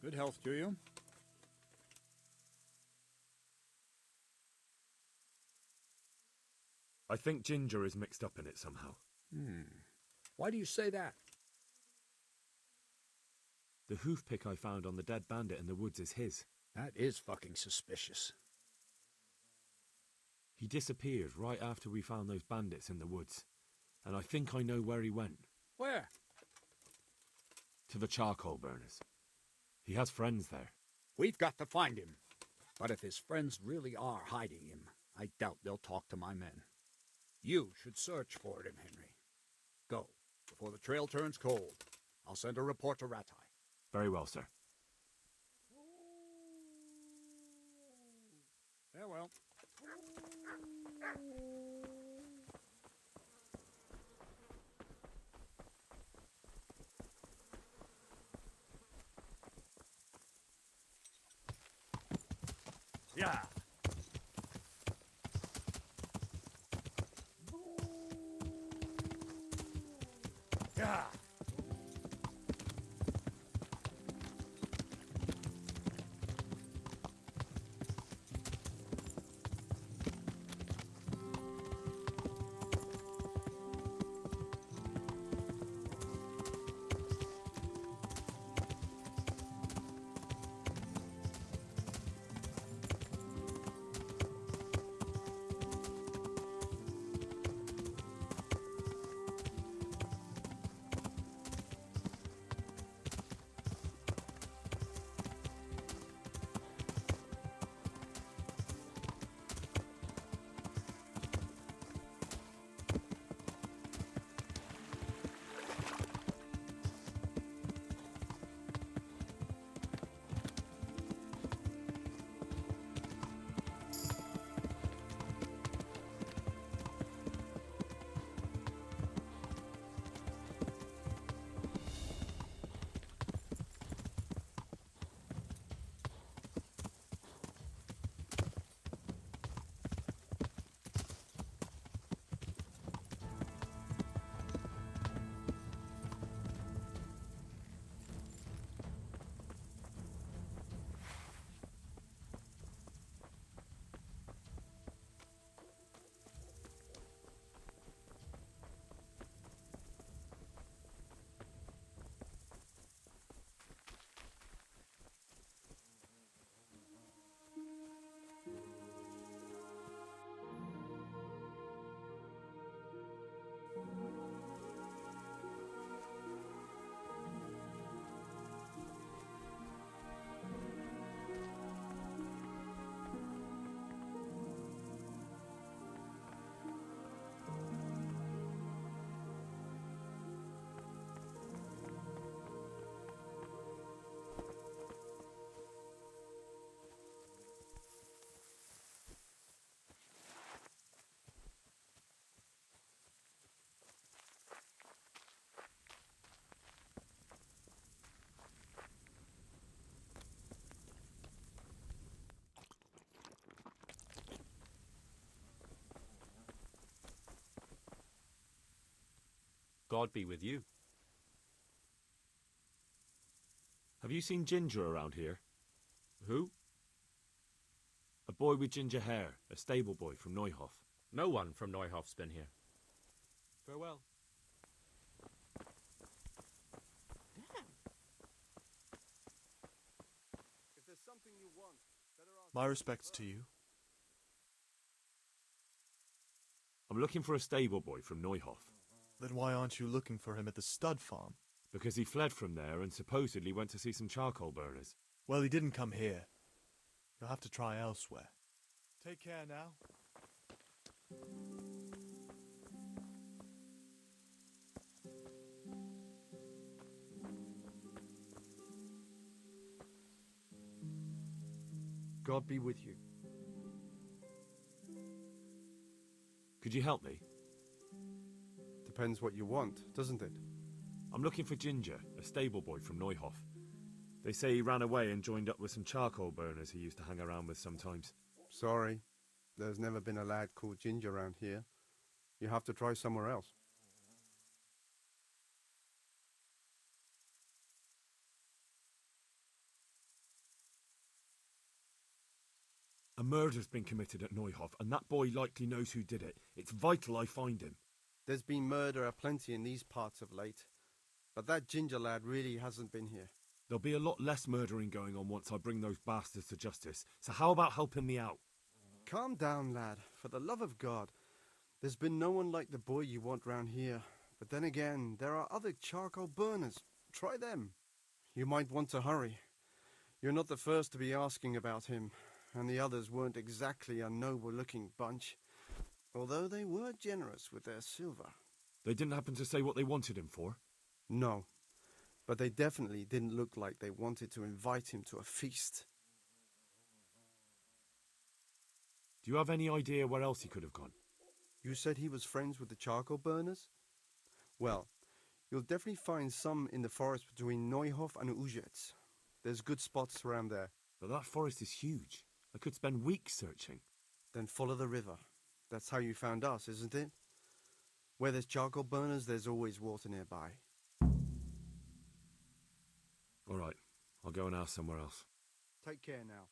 Good health to you. I think Ginger is mixed up in it somehow. Why do you say that? The hoof pick I found on the dead bandit in the woods is his. That is fucking suspicious. He disappeared right after we found those bandits in the woods. And I think I know where he went. Where? To the charcoal burners. He has friends there. We've got to find him. But if his friends really are hiding him, I doubt they'll talk to my men. You should search for him, Henry. Go, before the trail turns cold. I'll send a report to Rattay. Very well, sir. Farewell. Yeah. Yeah. God be with you. Have you seen Ginger around here? Who? A boy with ginger hair, a stable boy from Neuhof. No one from Neuhof's been here. Farewell. If there's something you want, better ask. My respects to you. I'm looking for a stable boy from Neuhof. Then why aren't you looking for him at the stud farm? Because he fled from there and supposedly went to see some charcoal burners. Well, he didn't come here. You'll have to try elsewhere. Take care now. God be with you. Could you help me? Depends what you want, doesn't it? I'm looking for Ginger, a stable boy from Neuhof. They say he ran away and joined up with some charcoal burners he used to hang around with sometimes. Sorry, there's never been a lad called Ginger around here. You have to try somewhere else. A murder's been committed at Neuhof, and that boy likely knows who did it. It's vital I find him. There's been murder aplenty in these parts of late, but that Ginger lad really hasn't been here. There'll be a lot less murdering going on once I bring those bastards to justice, so how about helping me out? Calm down, lad, for the love of God. There's been no one like the boy you want round here, but then again, there are other charcoal burners. Try them. You might want to hurry. You're not the first to be asking about him, and the others weren't exactly a noble-looking bunch, although they were generous with their silver. They didn't happen to say what they wanted him for? No, but they definitely didn't look like they wanted to invite him to a feast. Do you have any idea where else he could have gone? You said he was friends with the charcoal burners? Well, you'll definitely find some in the forest between Neuhof and Ujetz. There's good spots around there. But that forest is huge. I could spend weeks searching. Then follow the river. That's how you found us, isn't it? Where there's charcoal burners, there's always water nearby. All right, I'll go and ask somewhere else. Take care now.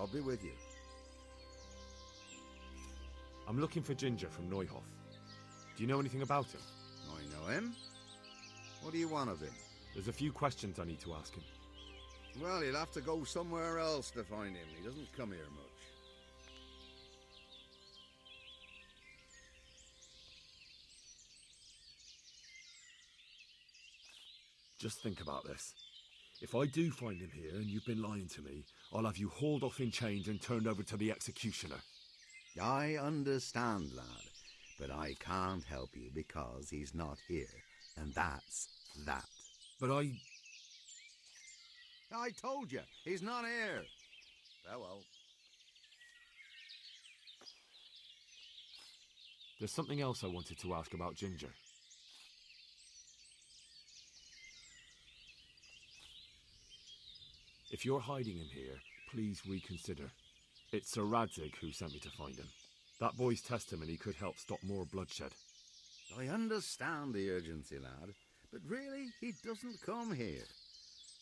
I'll be with you. I'm looking for Ginger from Neuhoff. Do you know anything about him? I know him. What do you want of him? There's a few questions I need to ask him. Well, you'll have to go somewhere else to find him. He doesn't come here much. Just think about this. If I do find him here and you've been lying to me, I'll have you hauled off in chains and turned over to the executioner. I understand, lad, but I can't help you because he's not here, and that's that. But I told you, he's not here. Farewell. There's something else I wanted to ask about Ginger. If you're hiding him here, please reconsider. It's Sir Radzig who sent me to find him. That boy's testimony could help stop more bloodshed. I understand the urgency, lad, but really, he doesn't come here.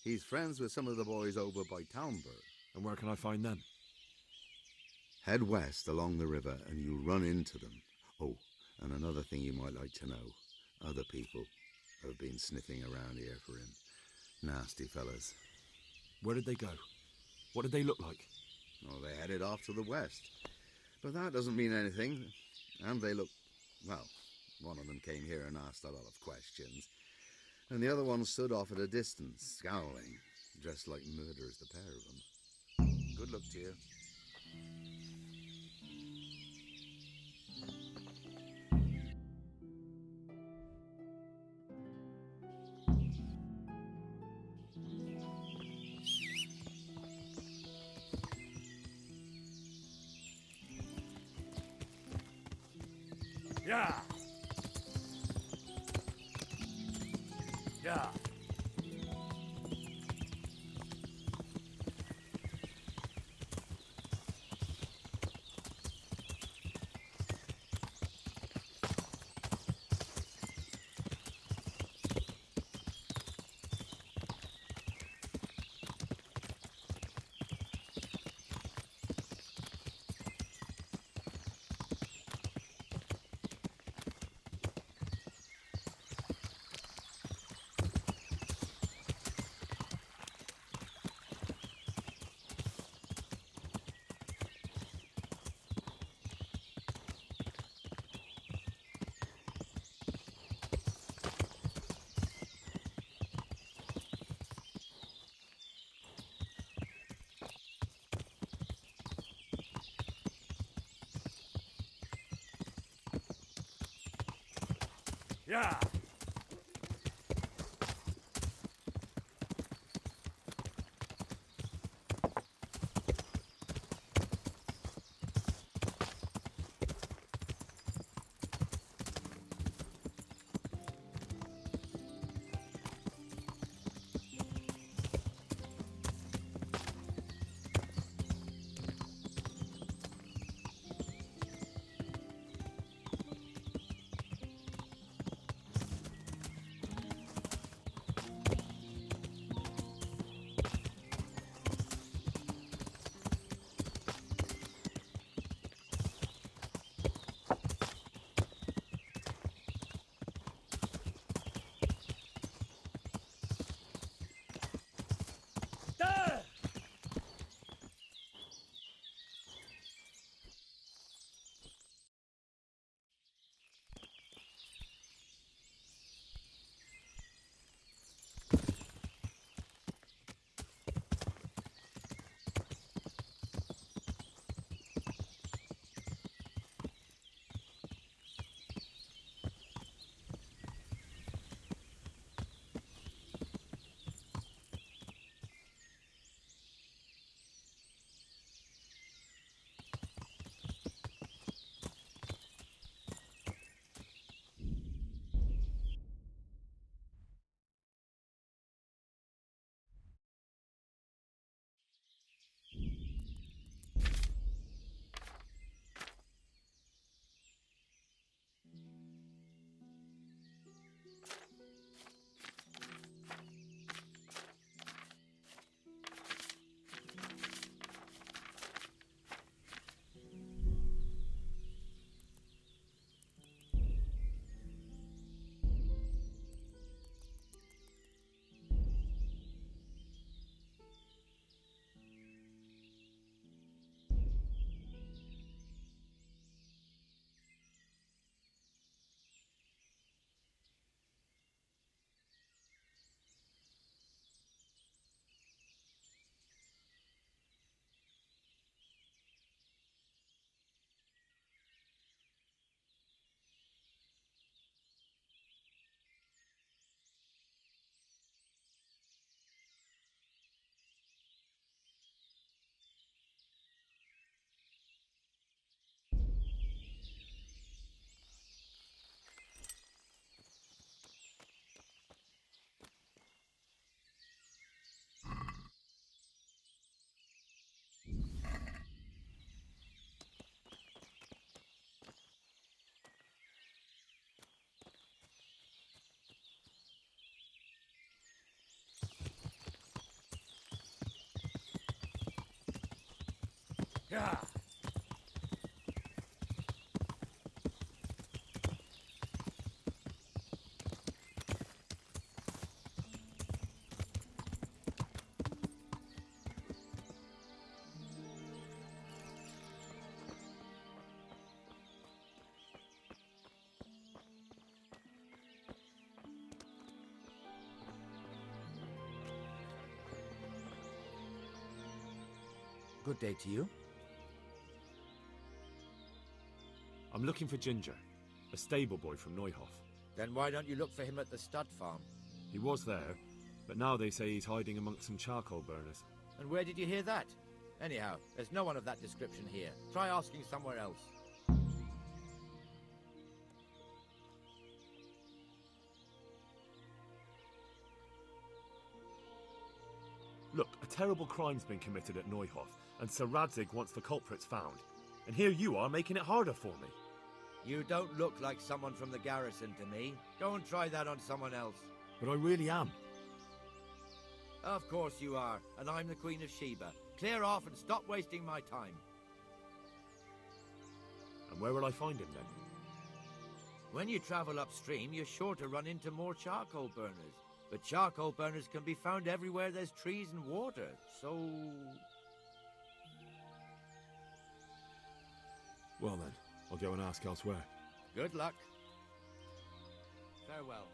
He's friends with some of the boys over by Townburg. And where can I find them? Head west along the river and you'll run into them. Oh, and another thing you might like to know. Other people have been sniffing around here for him. Nasty fellas. Where did they go? What did they look like? Oh, they headed off to the west. But that doesn't mean anything. And they look... Well, one of them came here and asked a lot of questions. And the other one stood off at a distance, scowling. Dressed like murderers, the pair of them. Good luck to you. Yeah. Yeah. Yeah. Yeah. Good day to you. I'm looking for Ginger, a stable boy from Neuhof. Then why don't you look for him at the stud farm? He was there, but now they say he's hiding amongst some charcoal burners. And where did you hear that? Anyhow, there's no one of that description here. Try asking somewhere else. Look, a terrible crime's been committed at Neuhof, and Sir Radzig wants the culprits found. And here you are making it harder for me. You don't look like someone from the garrison to me. Go and try that on someone else. But I really am. Of course you are, and I'm the Queen of Sheba. Clear off and stop wasting my time. And where will I find him then? When you travel upstream, you're sure to run into more charcoal burners. But charcoal burners can be found everywhere there's trees and water, so... Well then, I'll go and ask elsewhere. Good luck. Farewell.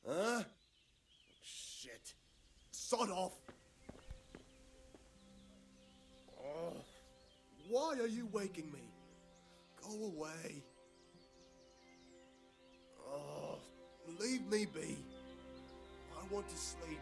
Huh? Shit. Sod off. Oh, why are you waking me? Go away. Oh, leave me be. I want to sleep.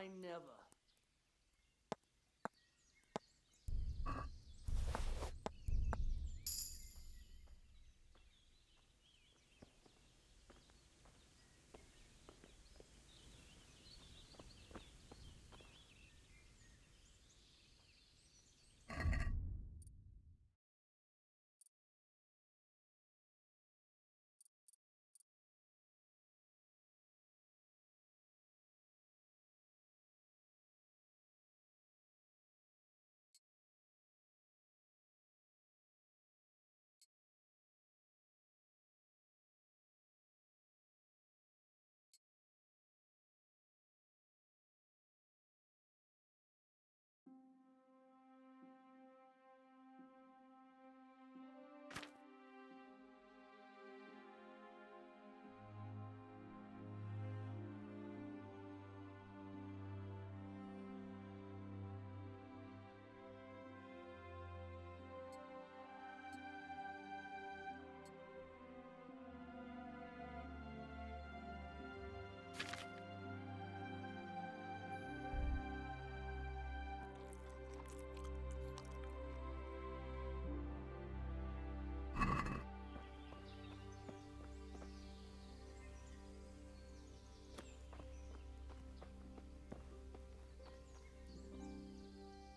I never.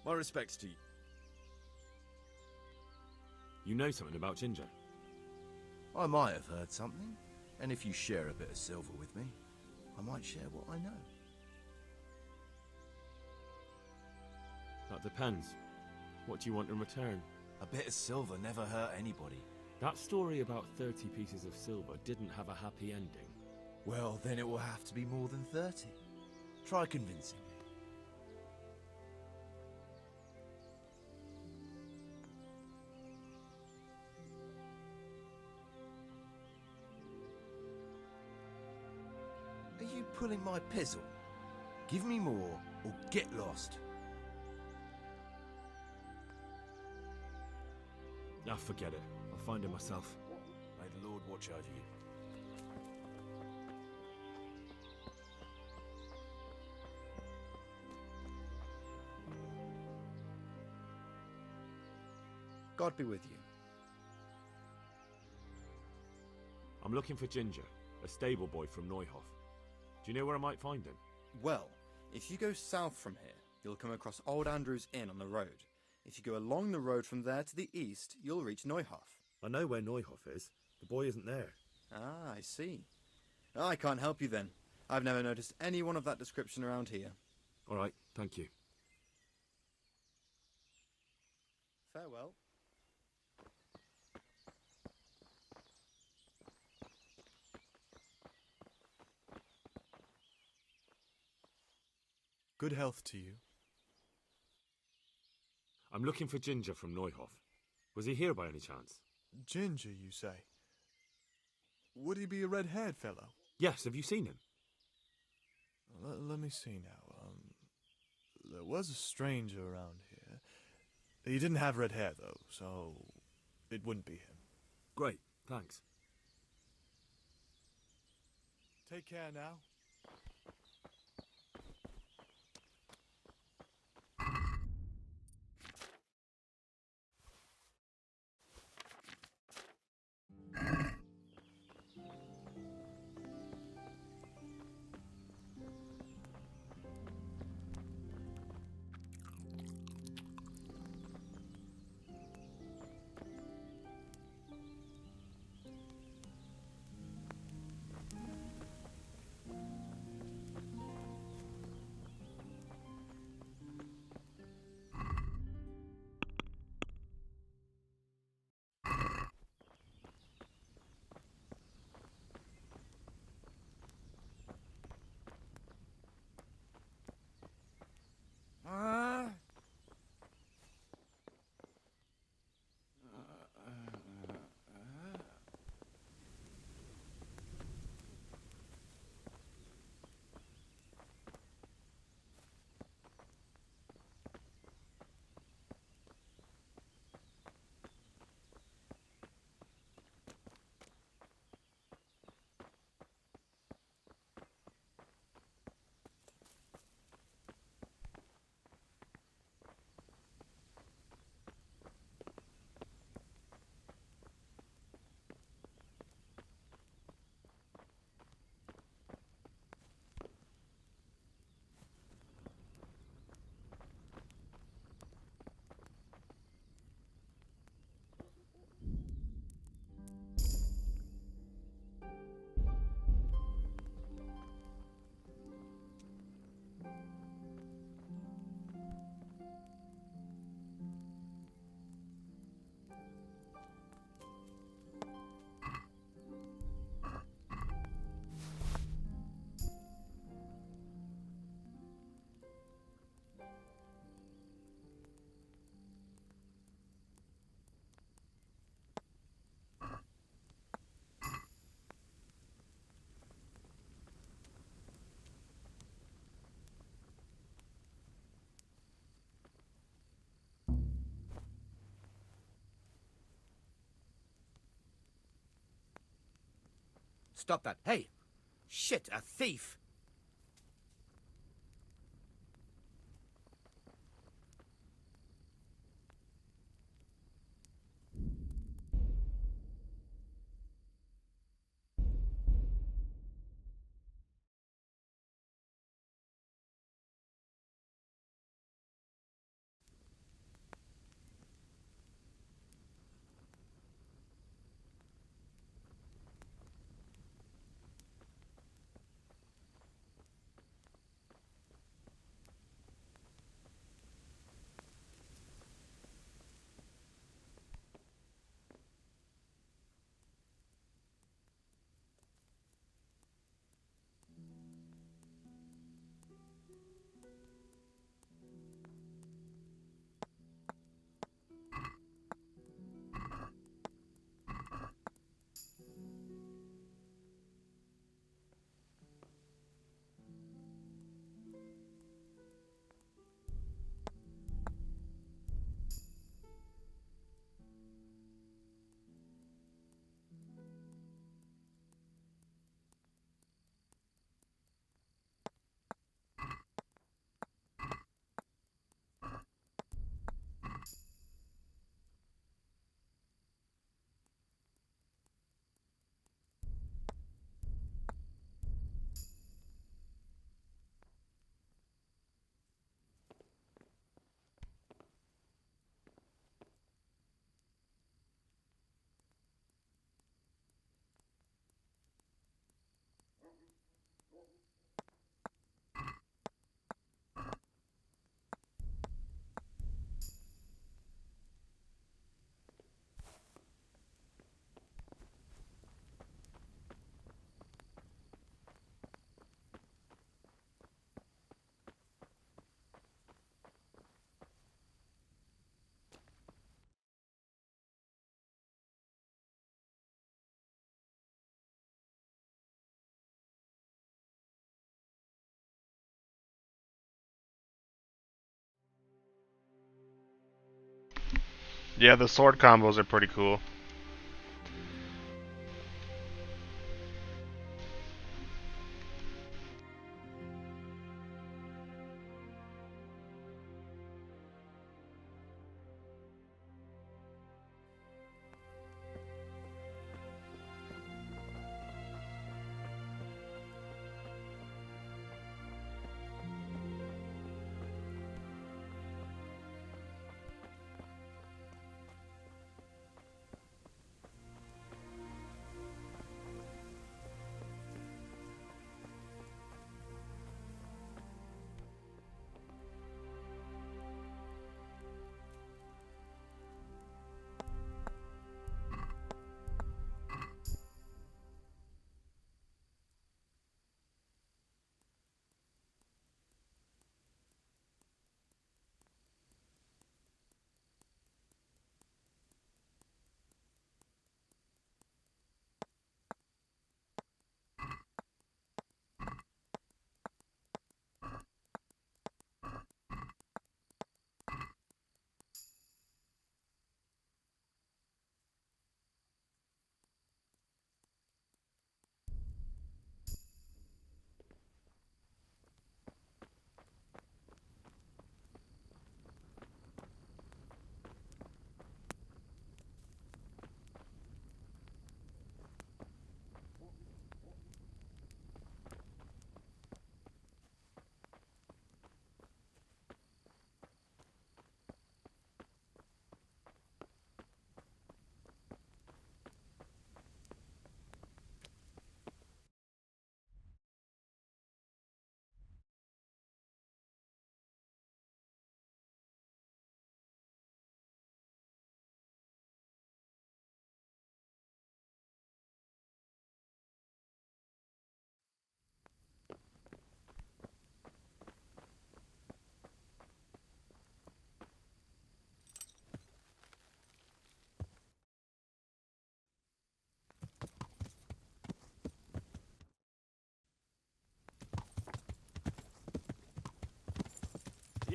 My respects to you. You know something about Ginger? I might have heard something, and if you share a bit of silver with me, I might share what I know. That depends. What do you want in return? A bit of silver never hurt anybody. That story about 30 pieces of silver didn't have a happy ending. Well, then it will have to be more than 30. Try convincing me. Are you pulling my pizzle? Give me more, or get lost. Ah, forget it. I'll find it myself. May the Lord watch over you. God be with you. I'm looking for Ginger, a stable boy from Neuhof. Do you know where I might find him? Well, if you go south from here, you'll come across Old Andrew's Inn on the road. If you go along the road from there to the east, you'll reach Neuhof. I know where Neuhof is. The boy isn't there. Ah, I see. I can't help you then. I've never noticed anyone of that description around here. All right, thank you. Farewell. Good health to you. I'm looking for Ginger from Neuhof. Was he here by any chance? Ginger, you say? Would he be a red-haired fellow? Yes, have you seen him? Let me see now. There was a stranger around here. He didn't have red hair, though, so it wouldn't be him. Great, thanks. Take care now. Stop that. Hey! Shit, a thief! Yeah, the sword combos are pretty cool.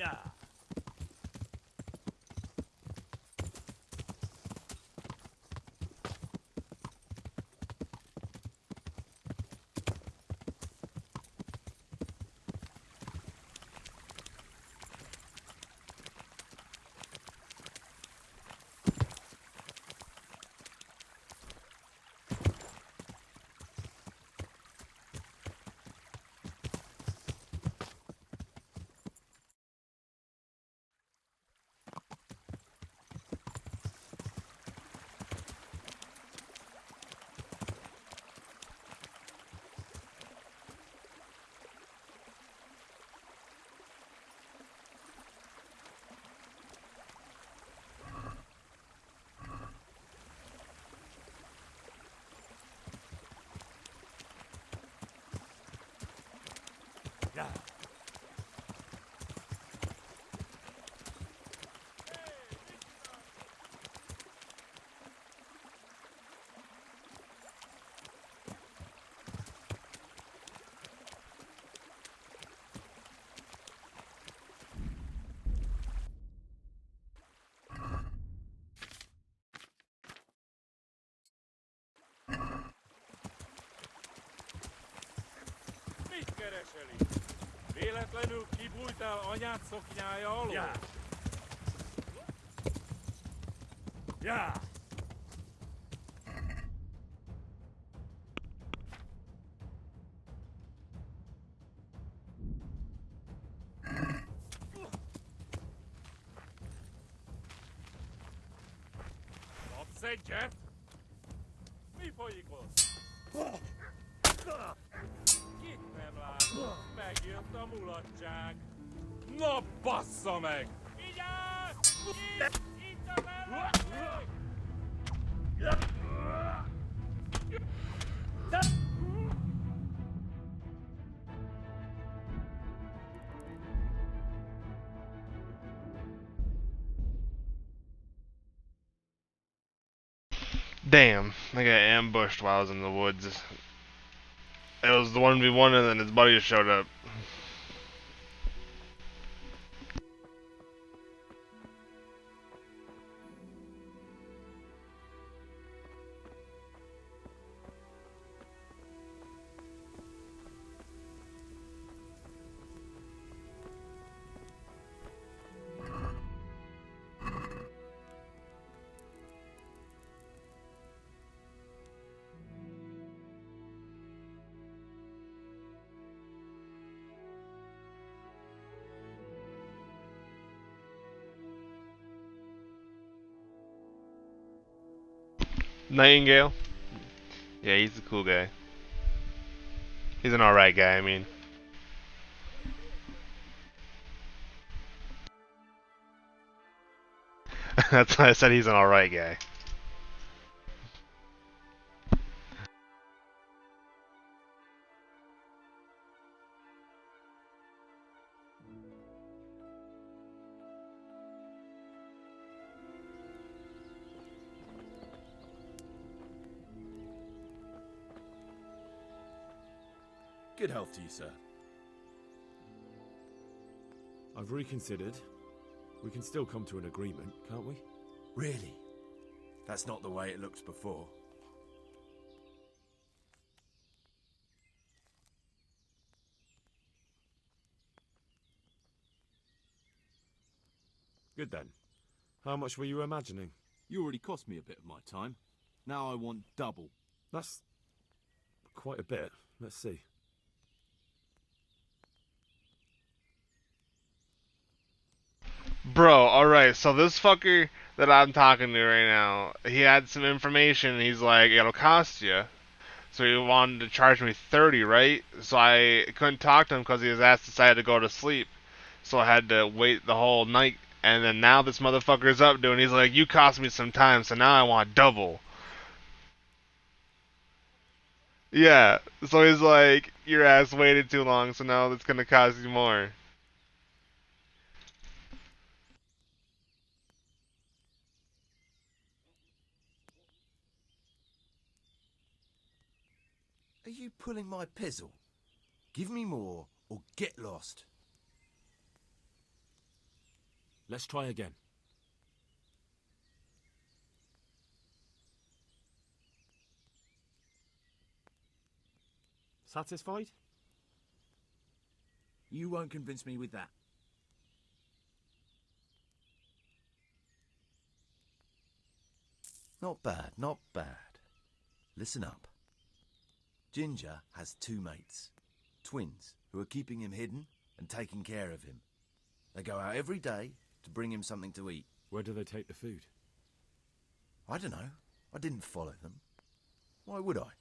Yeah. reggeli. Véletlenül kibújtál anyád szoknyája alól? Ja. Ja. Kapsz egyet? Mi folyik ott? Kit nem látok? Megjött a mulatság. Na bassza meg! Vigyázz! Itt az ellenség! Damn, I got ambushed while I was in the woods. It was the 1v1 and then his buddies showed up. Nightingale? Yeah, he's a cool guy. He's an alright guy, I mean. That's why I said he's an alright guy. Good health to you, sir. I've reconsidered. We can still come to an agreement, can't we? Really? That's not the way it looked before. Good then. How much were you imagining? You already cost me a bit of my time. Now I want double. That's quite a bit. Let's see. Bro, alright, so this fucker that I'm talking to right now, he had some information, he's like, it'll cost you. So he wanted to charge me 30, right? So I couldn't talk to him because his ass decided to go to sleep. So I had to wait the whole night. And then now this motherfucker's up doing, he's like, you cost me some time, so now I want double. Yeah, so he's like, your ass waited too long, so now it's gonna cost you more. Are you pulling my pizzle? Give me more, or get lost. Let's try again. Satisfied? You won't convince me with that. Not bad, not bad. Listen up. Ginger has two mates. Twins, who are keeping him hidden and taking care of him. They go out every day to bring him something to eat. Where do they take the food? I don't know. I didn't follow them. Why would I?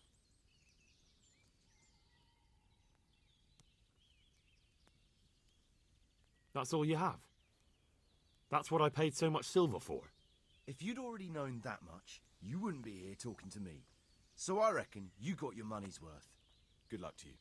That's all you have? That's what I paid so much silver for? If you'd already known that much, you wouldn't be here talking to me. So I reckon you got your money's worth. Good luck to you.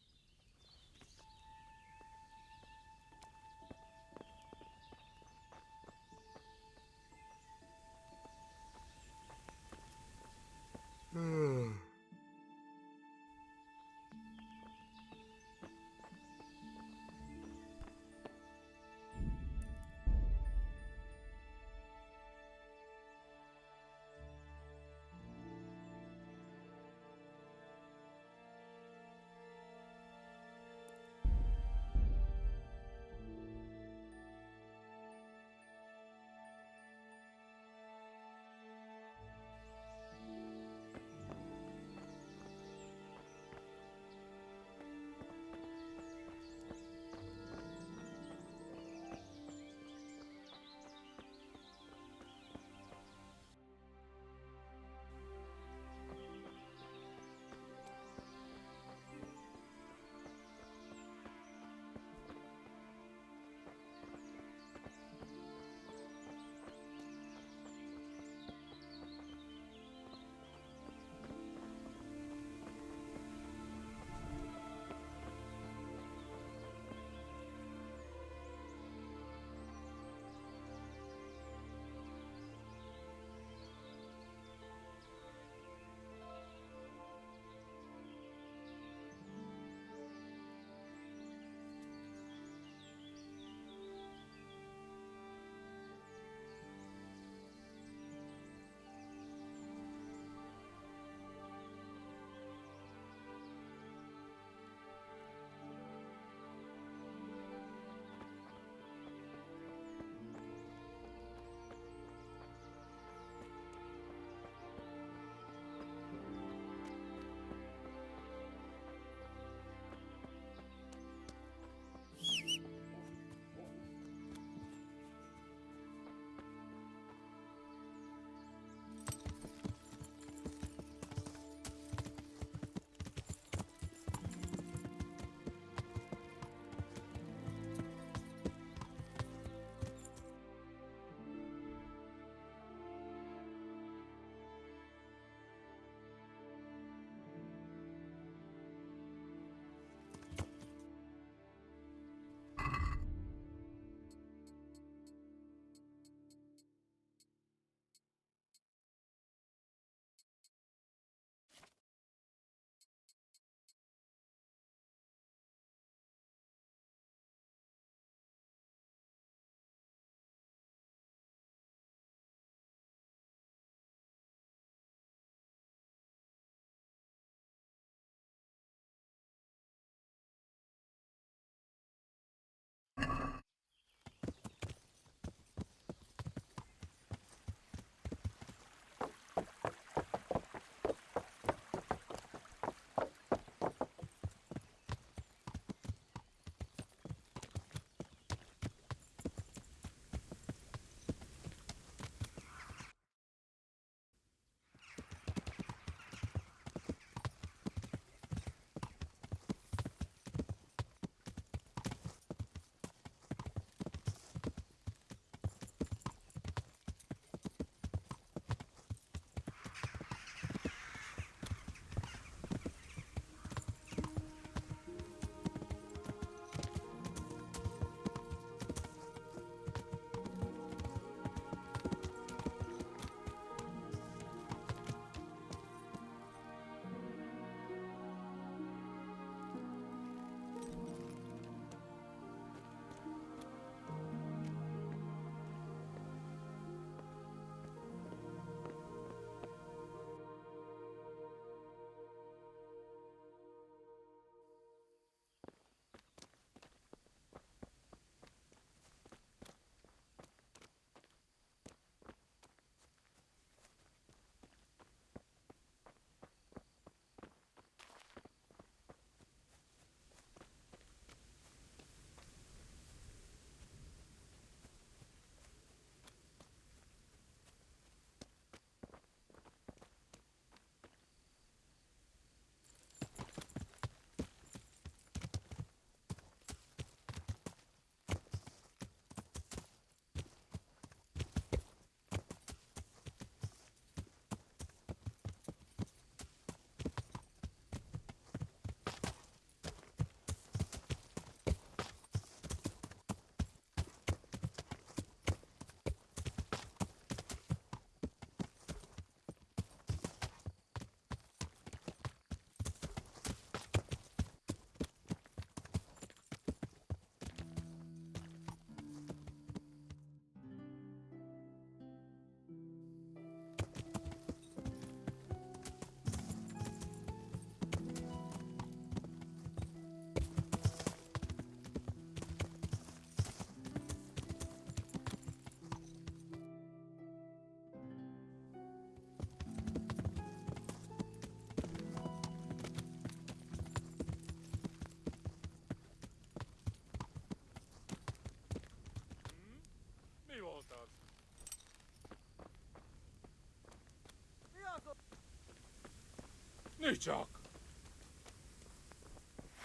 Mi csak!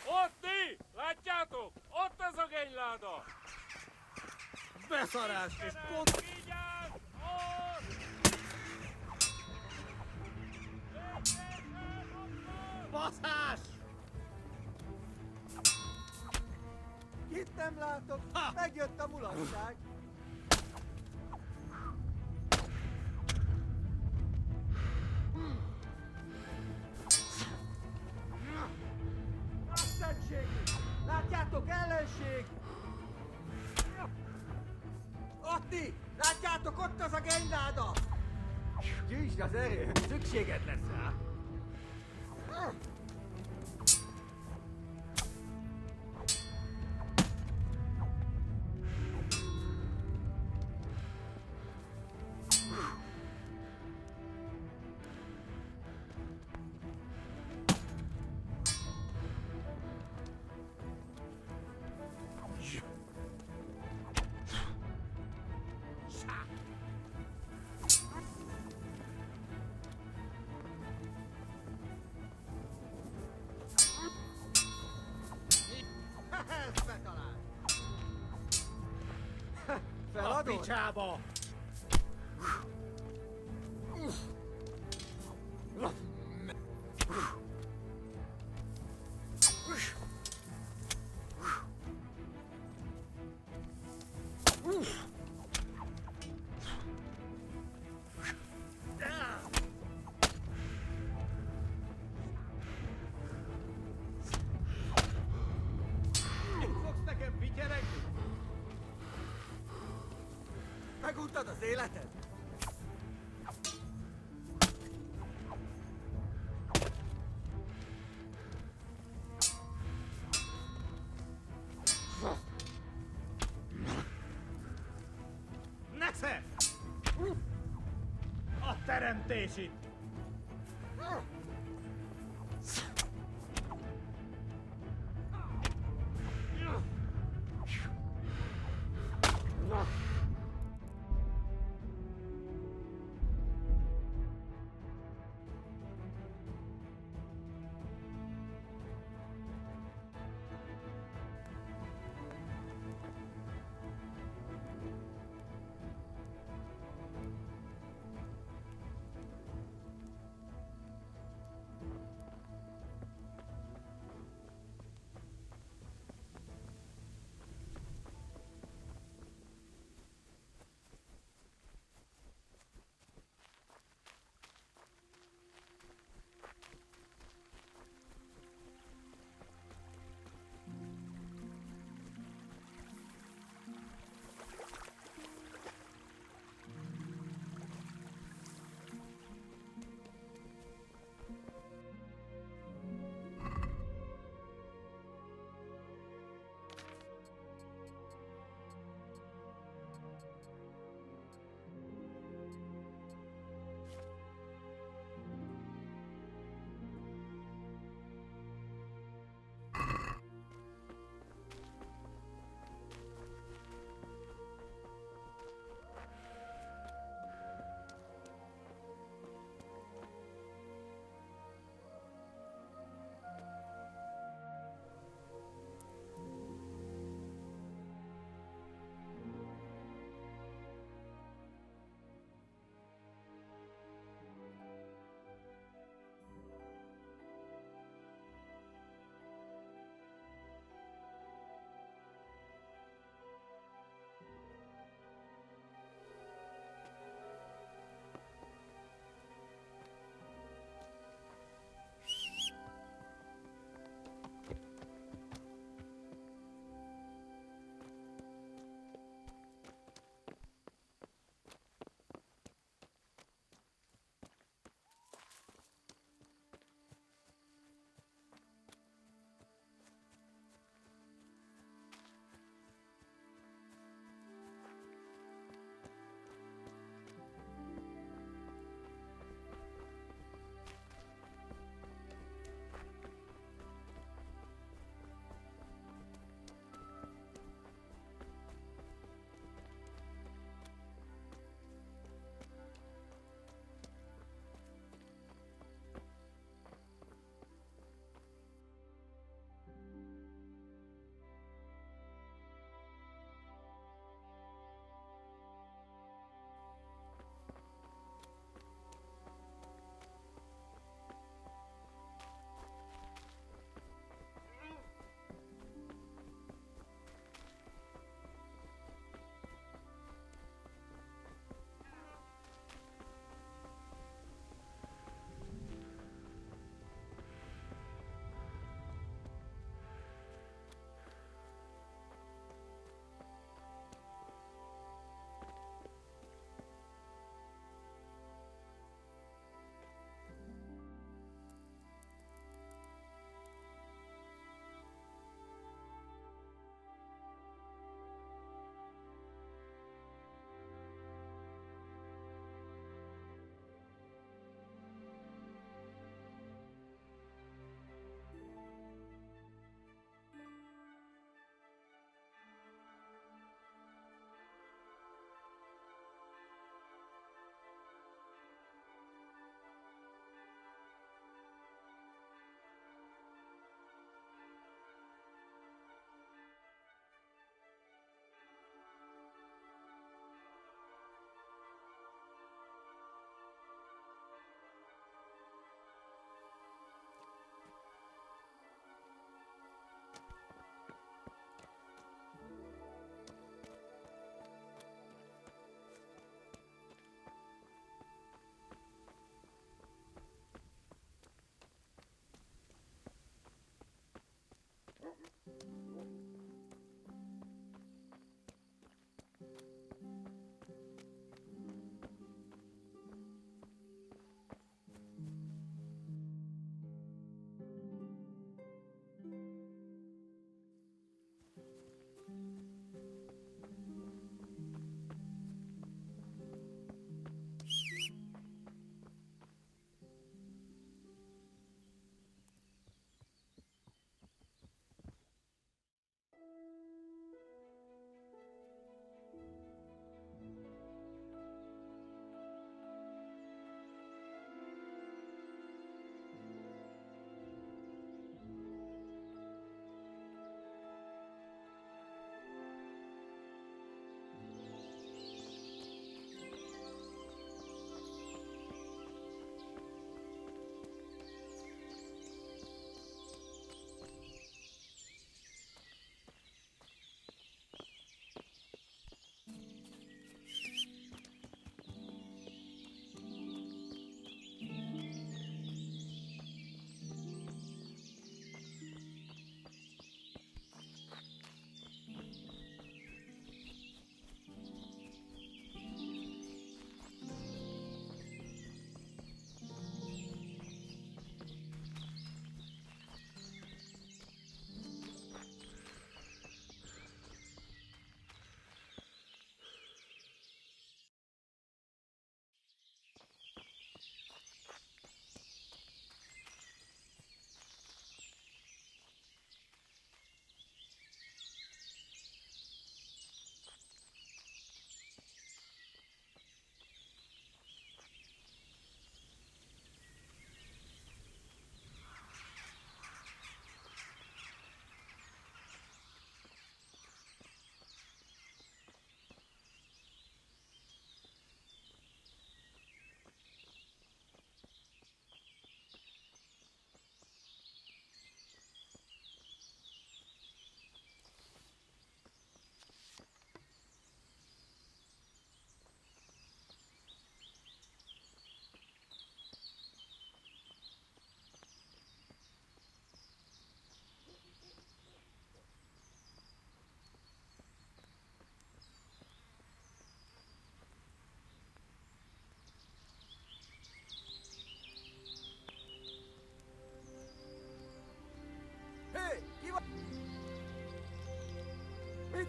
Ott ti! Látjátok? Ott az a gényláda! Beszarás, és pont... Vigyázz! Ott! Baszás! Kit nem látok? Megjött a mulatság! Szentségi! Látjátok, ellenség! Otti! Látjátok, ott az a gényláda! Gyűjtsd az erő! Szükséged lesz rá! Ez betalált! A Feladod? picsába! Mit fogsz nekem pityeregni? Meguntad az életed? Nesze! A teremtés itt!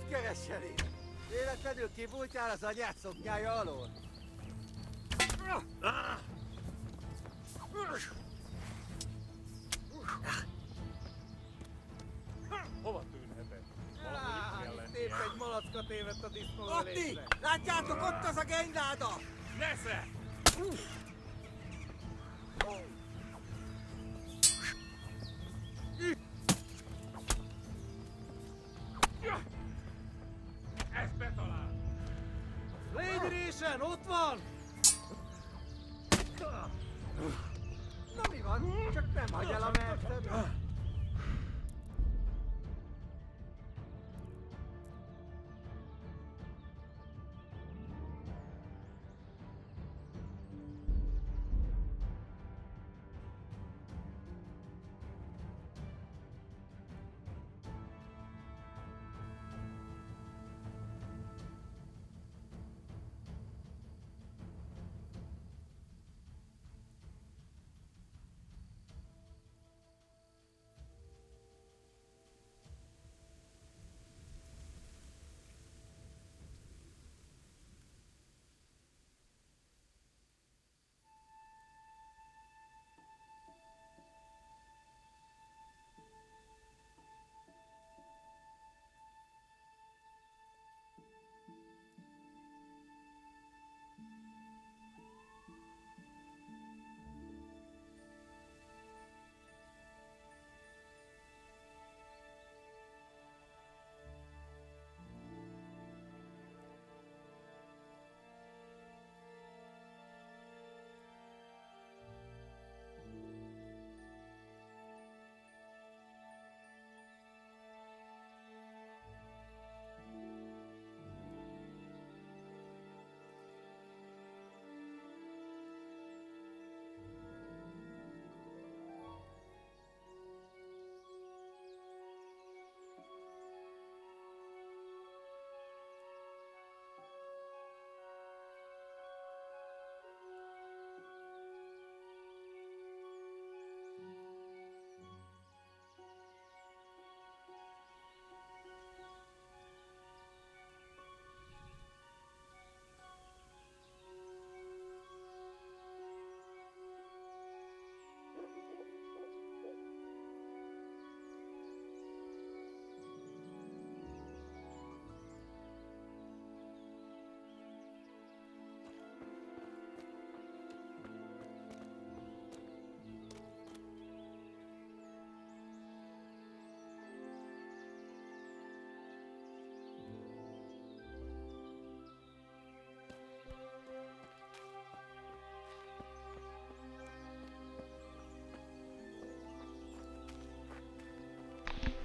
Mit keresel itt? Véletlenül kibújtál az anyád szoknyája alól? Hova tűnhetett? Szép egy malackot évett a disznó Otti! ölésre. Látjátok, ott az a gényláda! Nesze! Ez betalál! Légy résen, ott van! Na mi van? Csak nem hagy el a merced.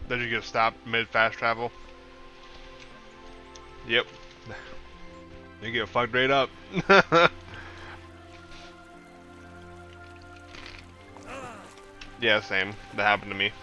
Did you get stopped mid-fast travel? Yep. You get fucked right up. Yeah, same. That happened to me.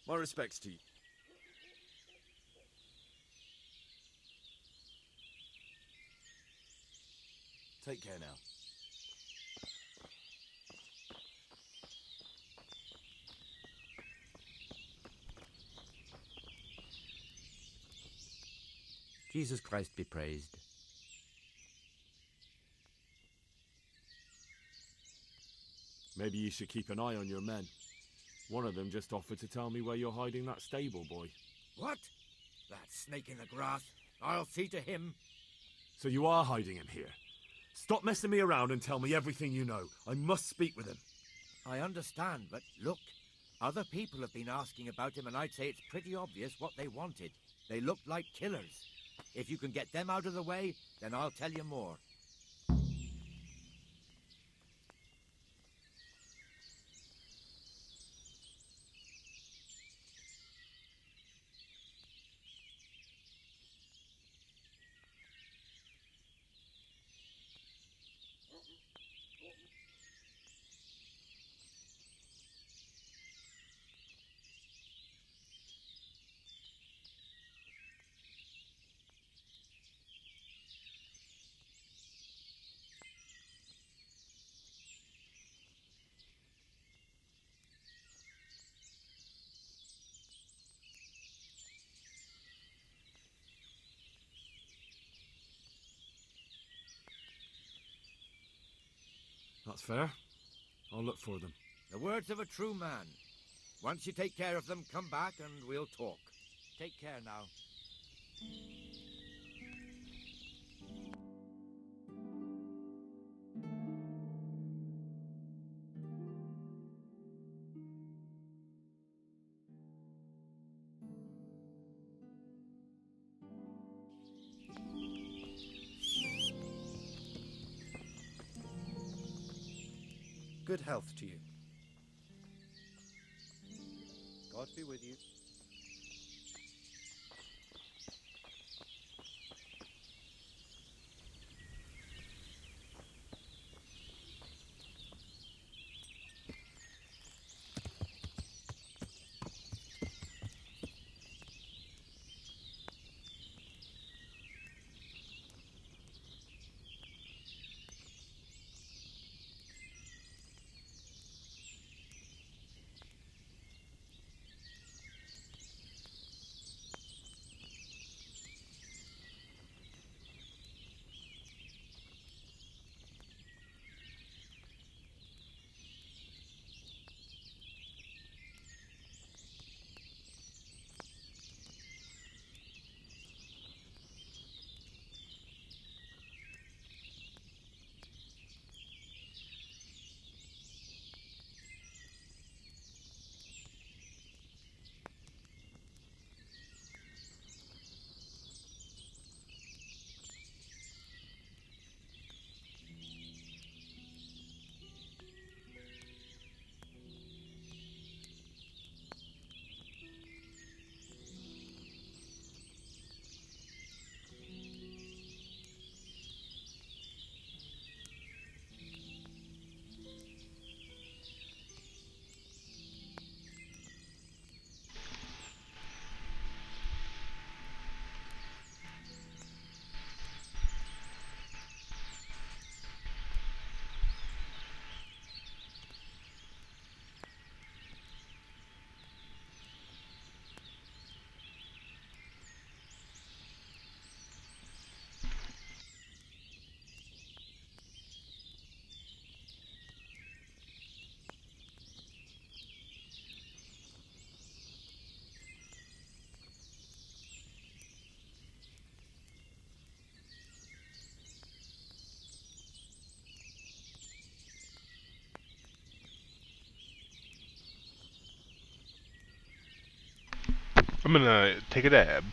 My respects to you. Take care now. Jesus Christ be praised. Maybe you should keep an eye on your men. One of them just offered to tell me where you're hiding that stable boy. What? That snake in the grass? I'll see to him. So you are hiding him here? Stop messing me around and tell me everything you know. I must speak with him. I understand, but look. Other people have been asking about him, and I'd say it's pretty obvious what they wanted. They looked like killers. If you can get them out of the way, then I'll tell you more. That's fair. I'll look for them. The words of a true man. Once you take care of them, come back and we'll talk. Take care now. Good health to you. God be with you. I'm gonna take a dab.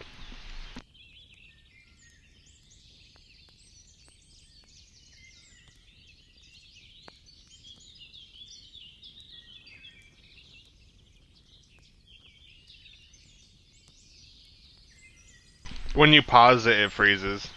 When you pause it, it freezes.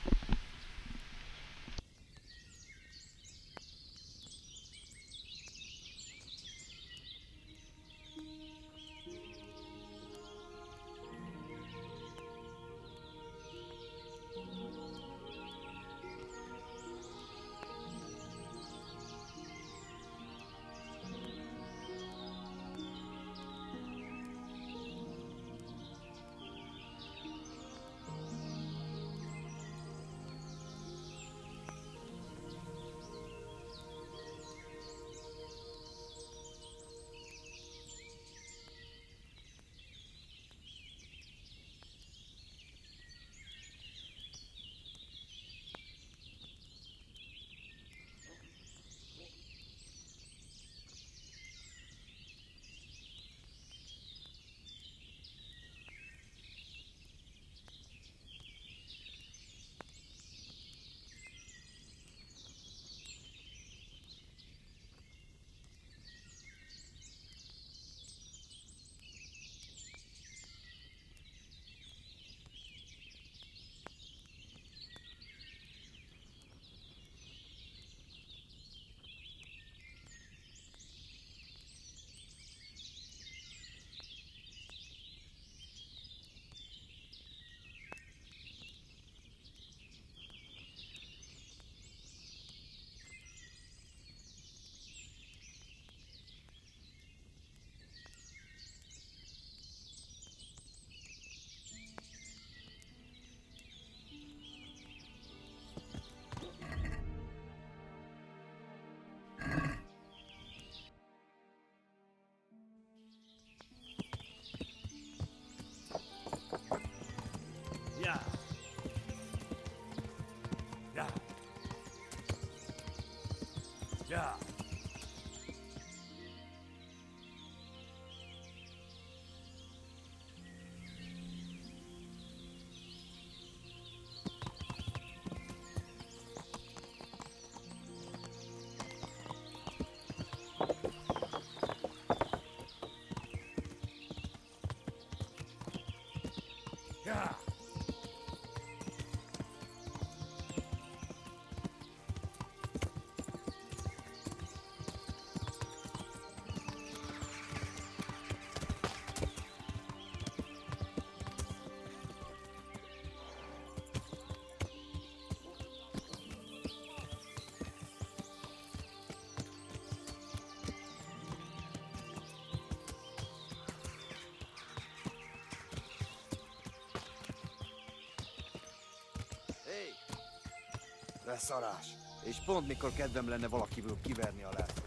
Beszarás. És pont mikor kedvem lenne valakiből kiverni a lát.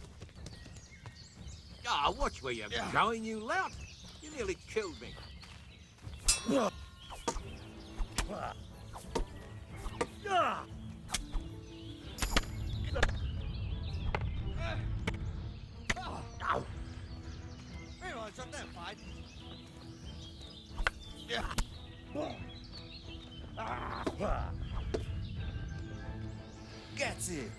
Ah, watch where you're going, you lout! You nearly killed me. Mi van, csak nem fáj? Geci!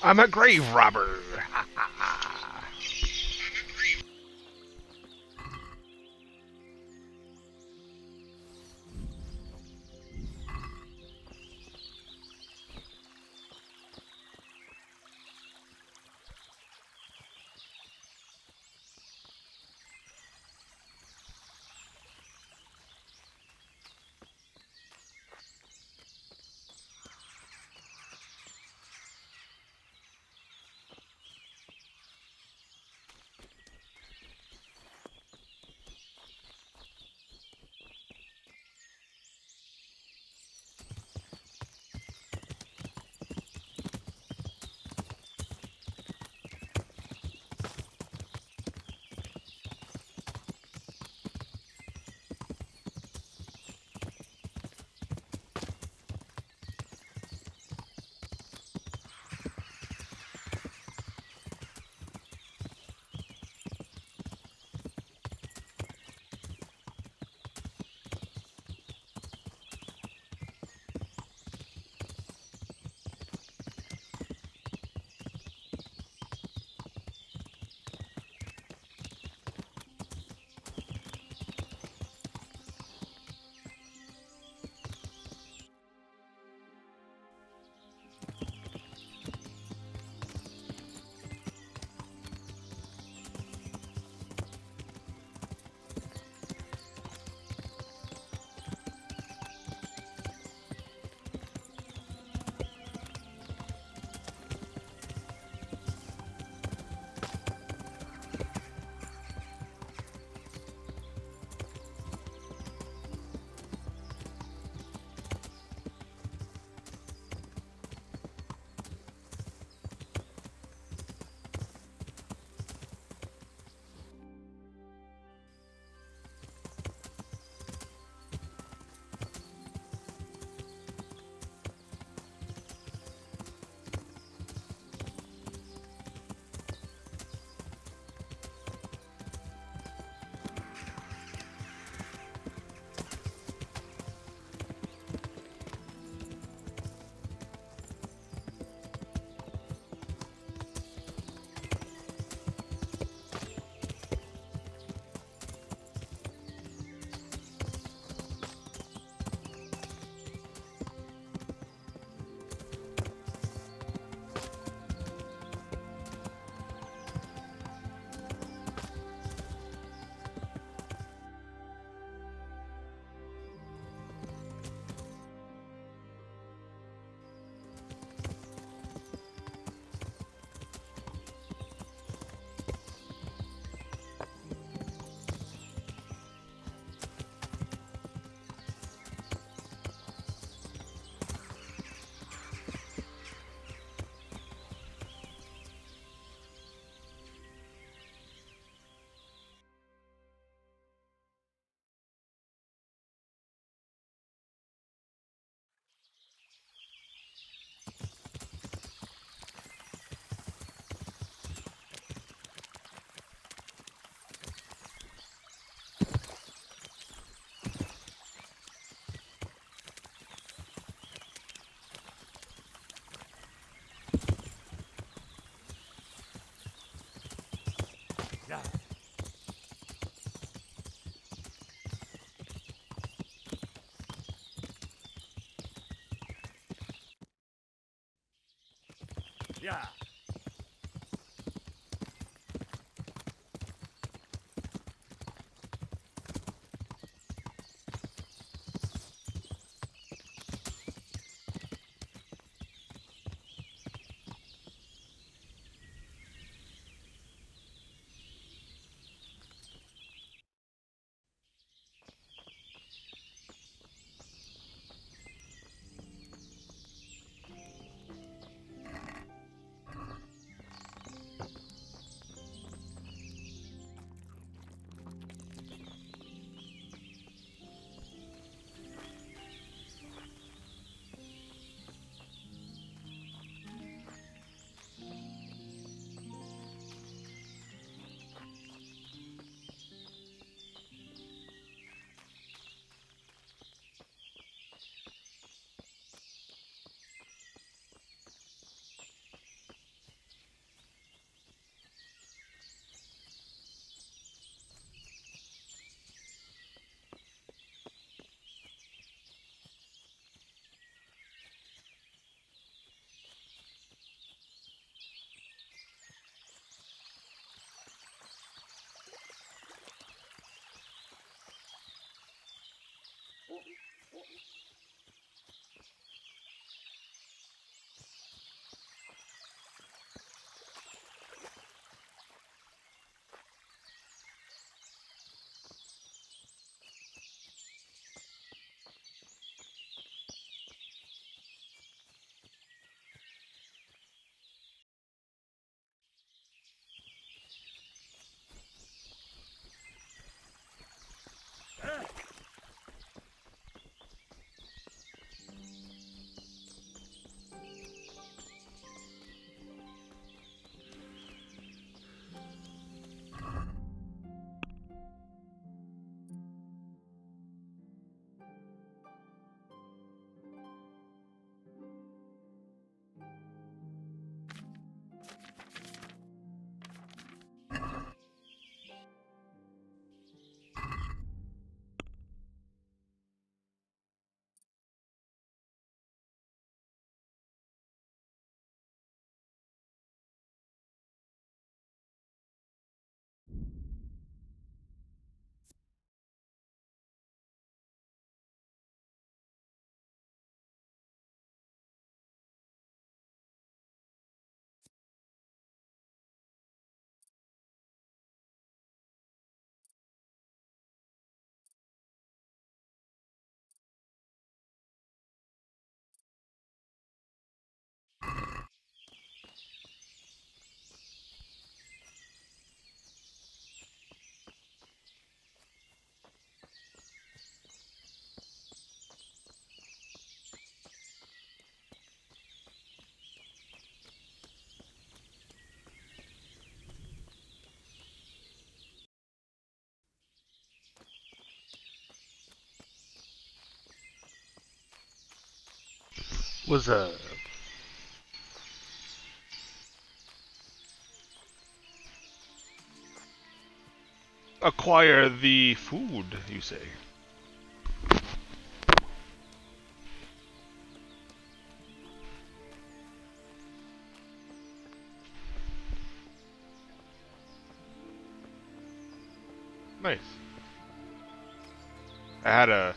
I'm a grave robber. Yeah. Was acquire the food, you say? Nice. I had a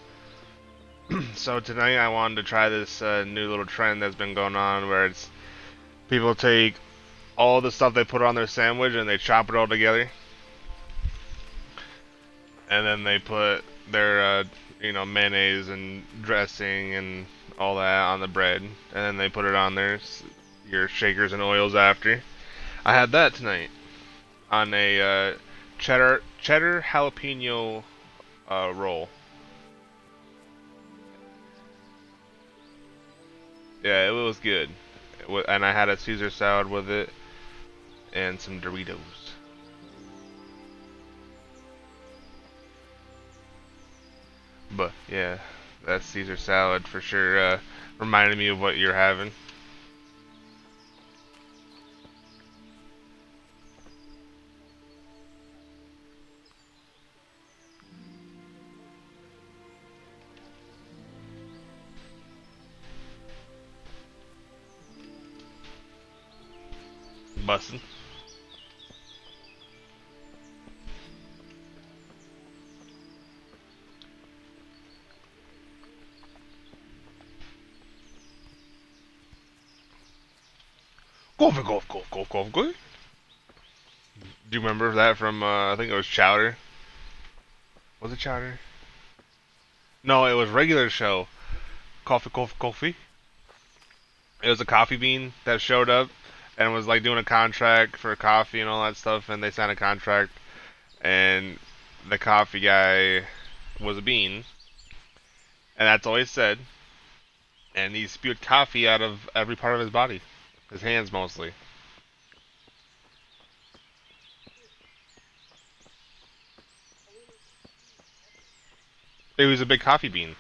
so tonight I wanted to try this new little trend that's been going on where it's people take all the stuff they put on their sandwich and they chop it all together, and then they put their mayonnaise and dressing and all that on the bread, and then they put it on your shakers and oils after. I had that tonight on a cheddar jalapeno roll. Yeah, it was good. And I had a Caesar salad with it and some Doritos. But yeah, that Caesar salad for sure reminded me of what you're having. busted. Golf. Do you remember that from, I think it was Chowder? Was it Chowder? No, it was regular show. Coffee. It was a coffee bean that showed up and was like doing a contract for coffee and all that stuff, and they signed a contract, and the coffee guy was a bean, and that's all he said, and he spewed coffee out of every part of his body, his hands mostly. He was a big coffee bean.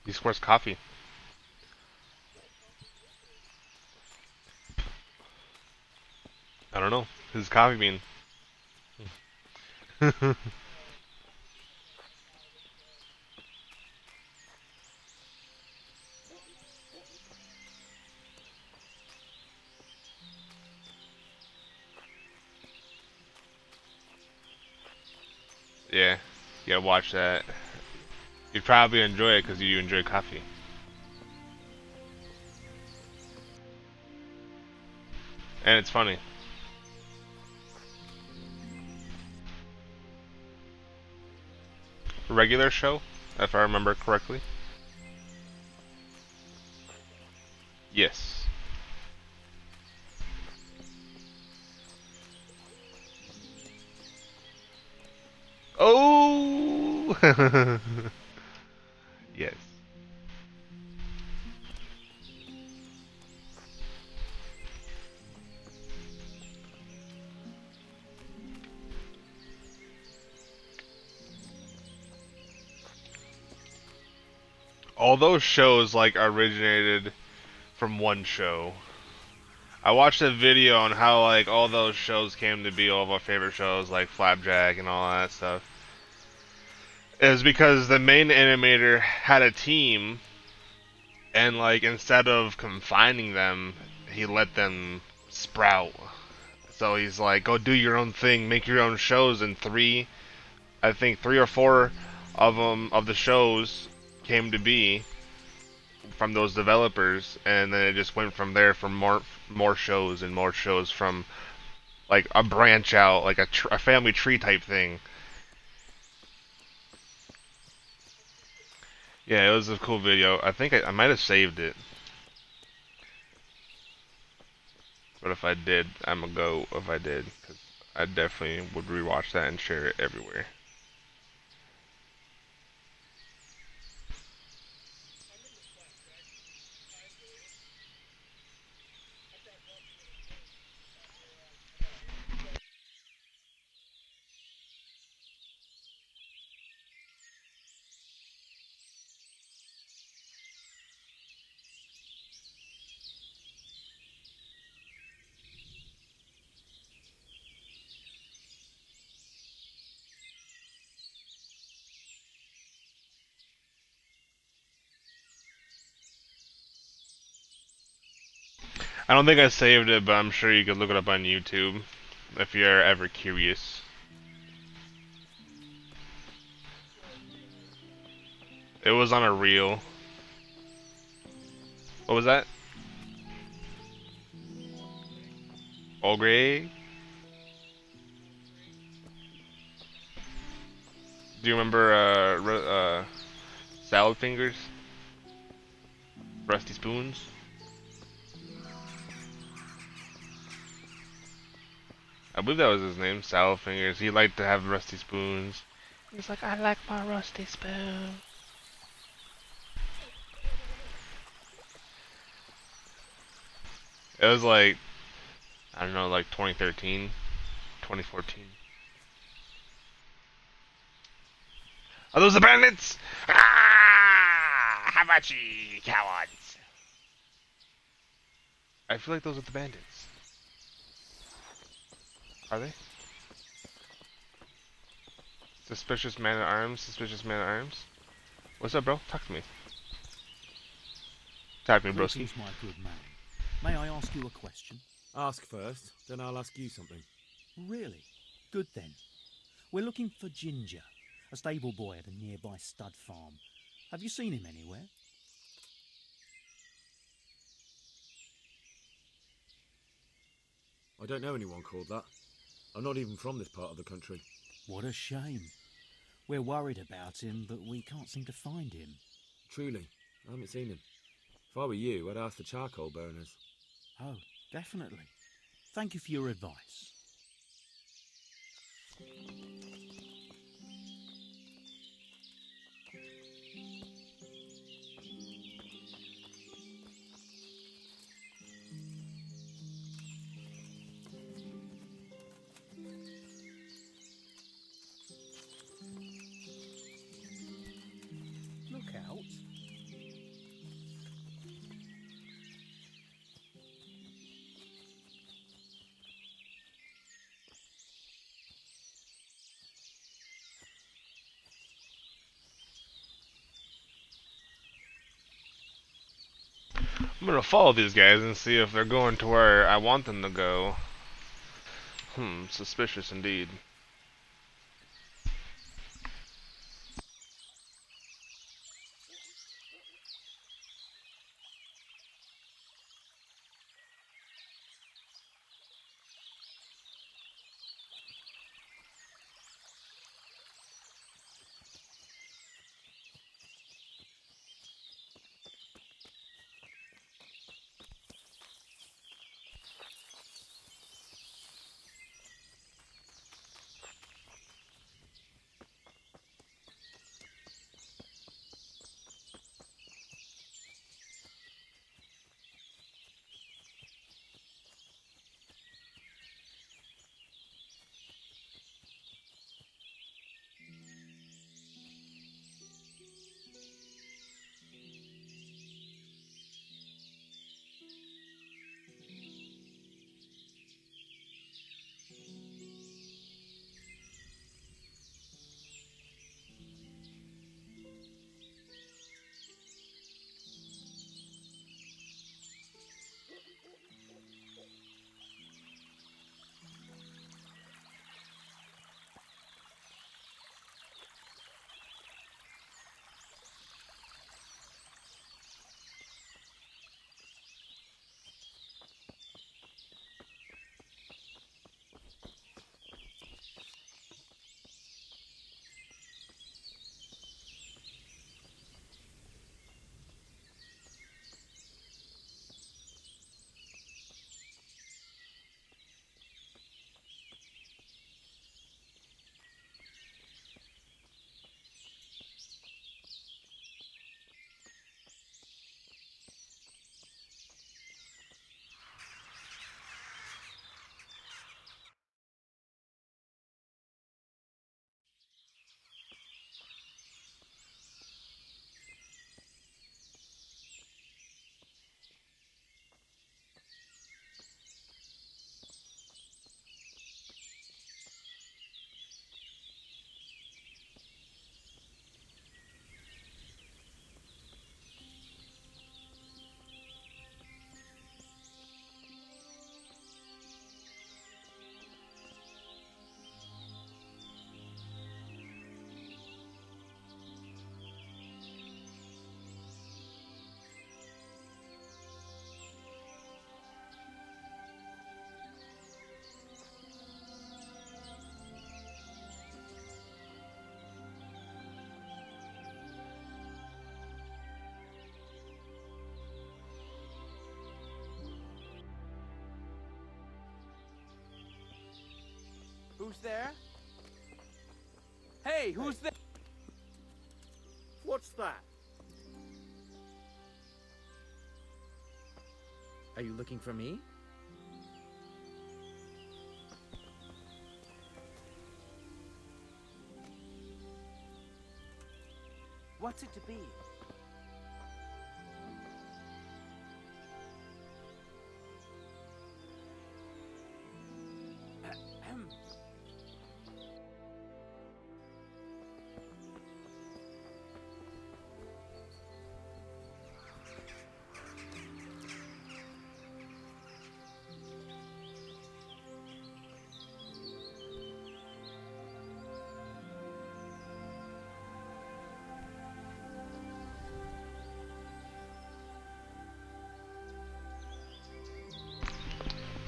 He squirts coffee. I don't know. His coffee bean. Yeah, you gotta watch that. You'd probably enjoy it because you enjoy coffee. And it's funny. Regular show, if I remember correctly. Yes. Oh! Yes. All those shows like originated from one show. I watched a video on how like all those shows came to be, all of our favorite shows like Flapjack and all that stuff. It was because the main animator had a team, and like instead of confining them, he let them sprout. So he's like, go do your own thing, make your own shows, and I think three or four of them, of the shows, came to be from those developers, and then it just went from there for more shows and more shows, from like a branch out, like a family tree type thing. Yeah, it was a cool video. I think I might have saved it, but if I did, I'm gonna go if I did, because I definitely would rewatch that and share it everywhere. I don't think I saved it, but I'm sure you could look it up on YouTube if you're ever curious. It was on a reel. What was that? Ogre? Do you remember Salad Fingers? Rusty Spoons? I believe that was his name, Salad Fingers. He liked to have rusty spoons. He's like, I like my rusty spoon. It was like, I don't know, like 2013, 2014. Are those the bandits? Ah! How about you, cowards? I feel like those are the bandits. Are they? Suspicious man at arms, suspicious man at arms. What's up, bro? Talk to me. Talk to me, broski. Greetings, my good man. May I ask you a question? Ask first, then I'll ask you something. Really? Good then. We're looking for Ginger, a stable boy at a nearby stud farm. Have you seen him anywhere? I don't know anyone called that. I'm not even from this part of the country. What a shame. We're worried about him, but we can't seem to find him. Truly, I haven't seen him. If I were you, I'd ask the charcoal burners. Oh, definitely. Thank you for your advice. Look out. I'm gonna follow these guys and see if they're going to where I want them to go. Suspicious indeed. Who's there? Hey, who's there? What's that? Are you looking for me? What's it to be?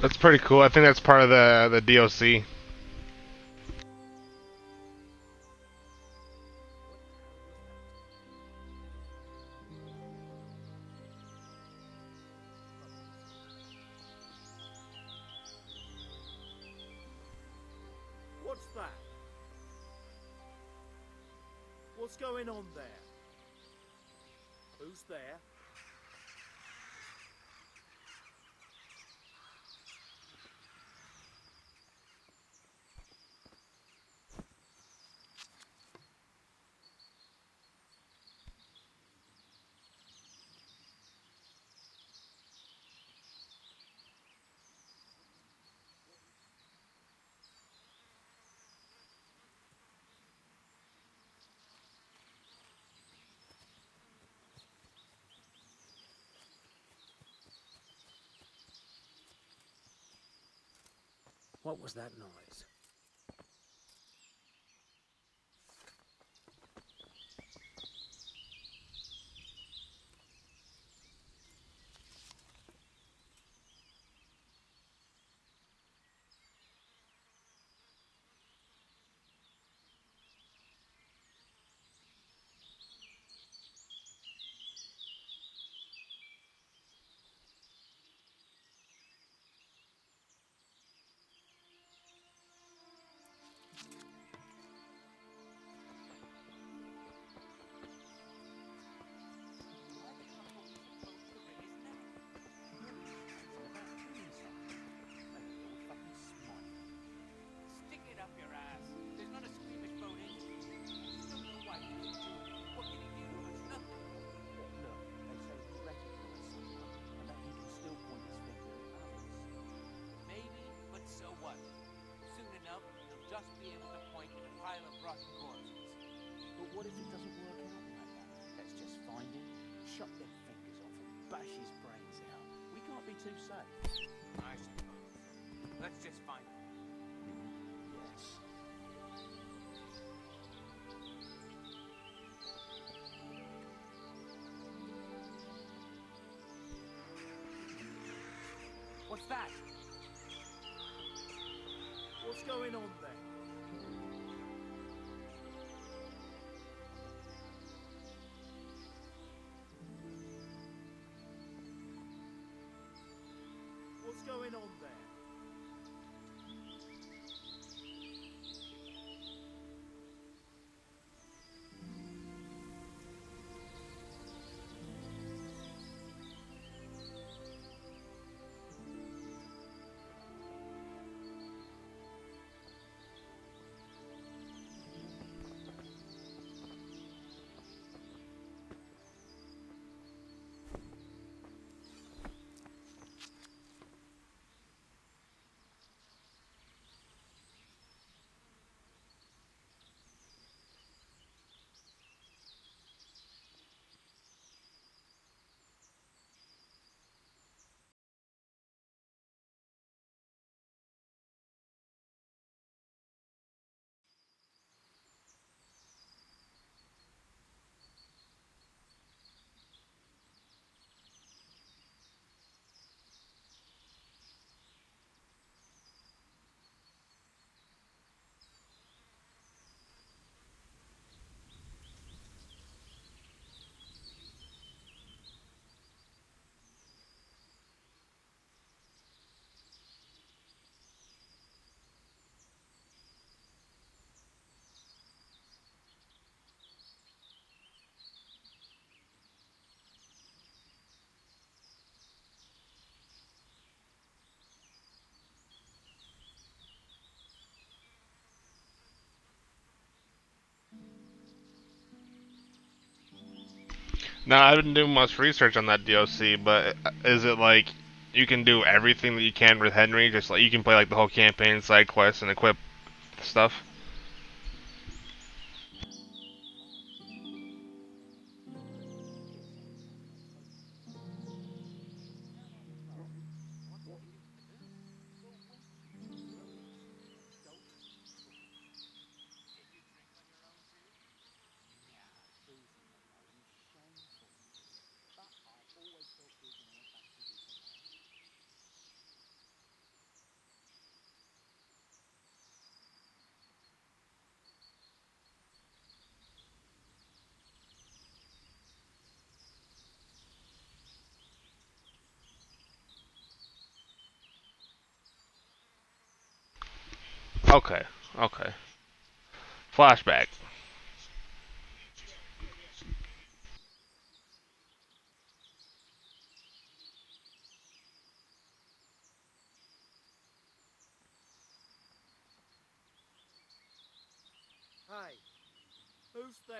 That's pretty cool. I think that's part of the DLC. What's that? What's going on there? Who's there? What was that noise? Stick it up your ass. There's not a squeamish bone in you. You don't know why you do. What can you do? It's nothing. Look, they say he recognized someone, and that he can still point his finger at others. Maybe, but so what? Soon enough, you'll just be able to point at a pile of rotten corpses. But what if it doesn't work out like that? Let's just find him, chop their fingers off, and bash his brains out. We can't be too safe. I suppose. Let's just find them. Yes. What's that? What's going on there? What's going on there? Now, I didn't do much research on that DLC, but is it like you can do everything that you can with Henry? Just like you can play like the whole campaign, side quests, and equip stuff? Okay, okay. Flashback. Hey, who's there?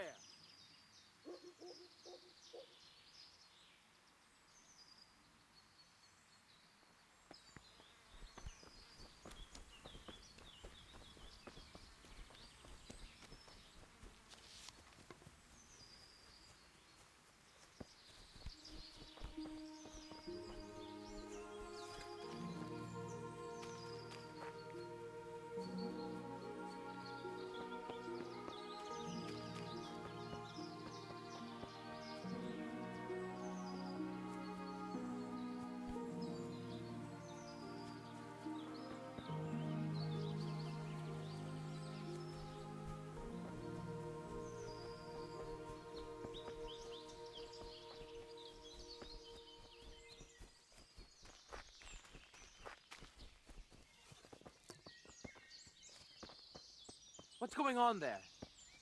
What's going on there?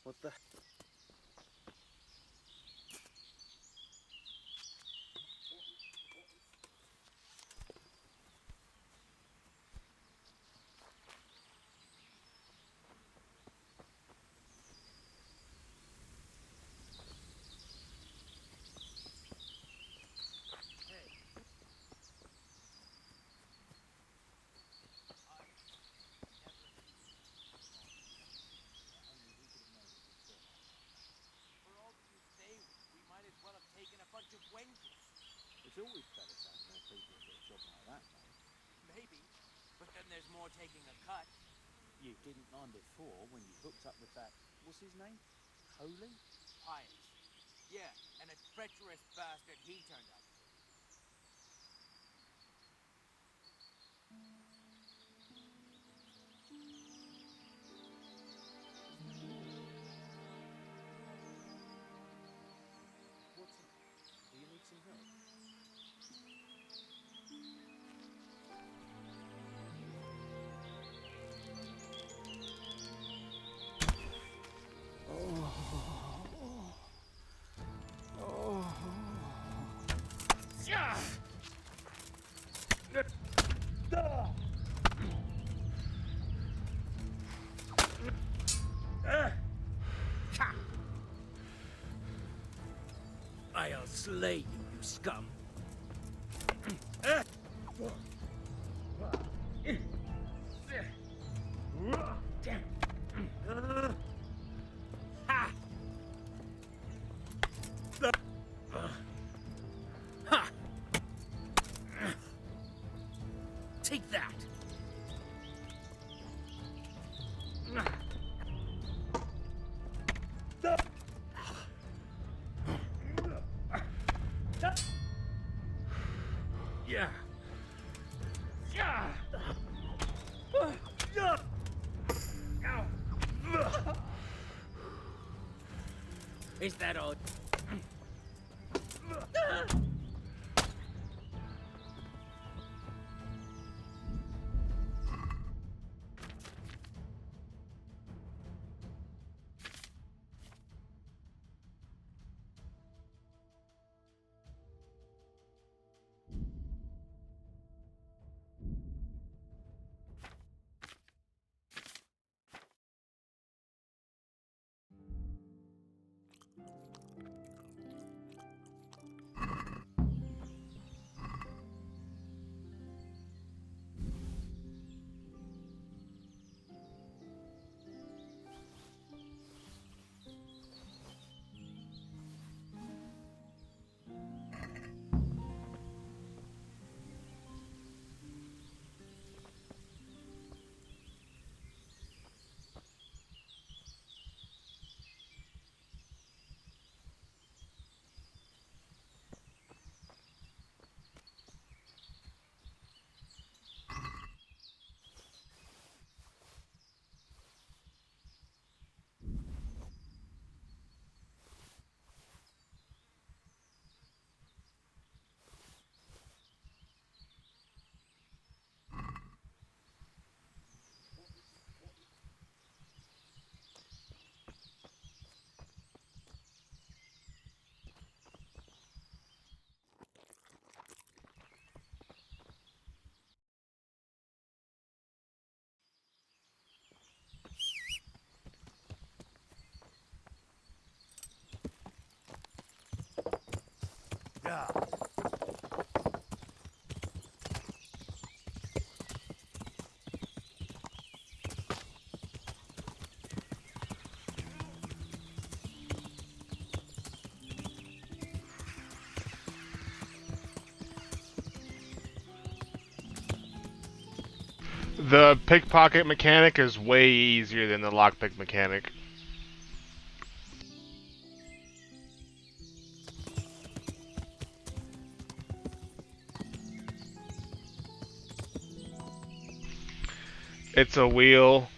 What the? It's always better to have more people for a job like that, mate. Maybe, but then there's more taking a cut. You didn't mind before when you hooked up with that, what's his name? Coley? Pious. Yeah, and a treacherous bastard he turned out to be. What's it? Do you need some help? I'll slay you, you scum. Take that. Yeah. Yeah. Is that all? Yeah. The pickpocket mechanic is way easier than the lockpick mechanic. It's a wheel,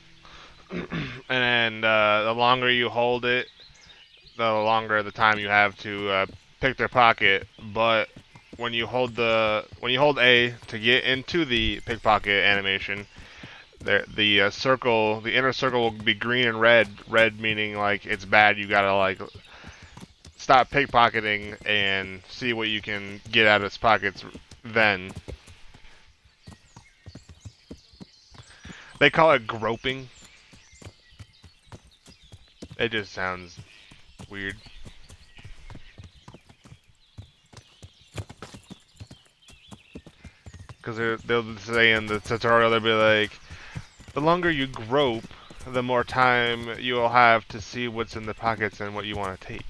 and the longer you hold it, the longer the time you have to pick their pocket. But when you hold A to get into the pickpocket animation, the circle, the inner circle will be green and red. Red meaning like it's bad. You gotta like stop pickpocketing and see what you can get out of its pockets. Then they call it groping. It just sounds weird. Because they'll say in the tutorial, they'll be like, the longer you grope, the more time you'll have to see what's in the pockets and what you want to take.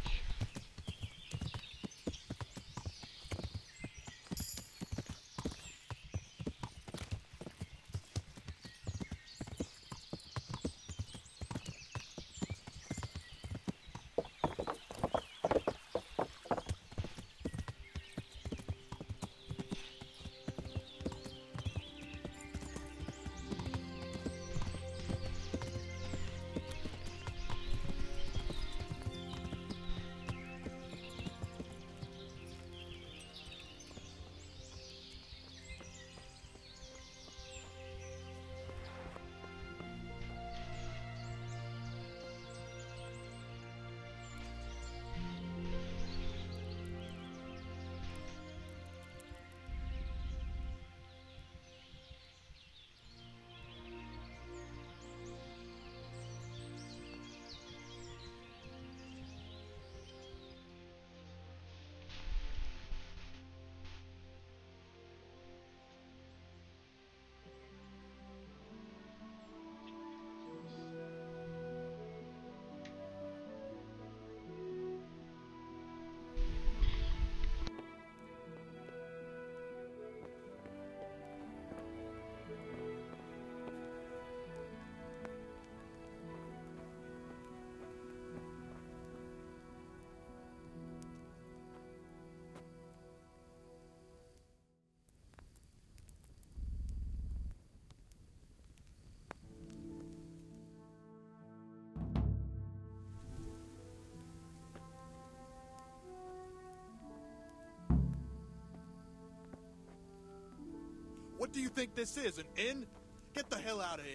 What do you think this is, an inn? Get the hell out of here.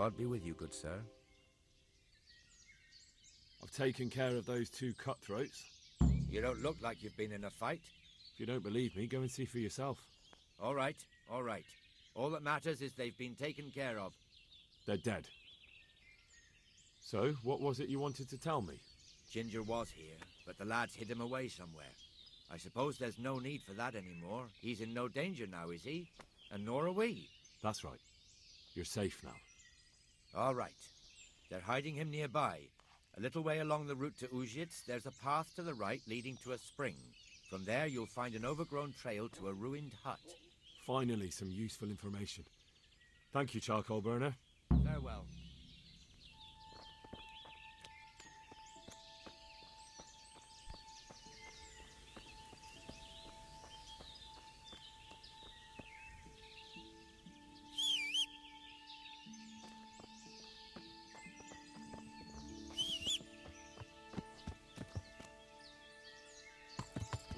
God be with you, good sir. I've taken care of those two cutthroats. You don't look like you've been in a fight. If you don't believe me, go and see for yourself. All right, all right. All that matters is they've been taken care of. They're dead. So, what was it you wanted to tell me? Ginger was here, but the lads hid him away somewhere. I suppose there's no need for that anymore. He's in no danger now, is he? And nor are we. That's right. You're safe now. All right. They're hiding him nearby. A little way along the route to Uzhitz, there's a path to the right leading to a spring. From there, you'll find an overgrown trail to a ruined hut. Finally, some useful information. Thank you, charcoal burner. Farewell.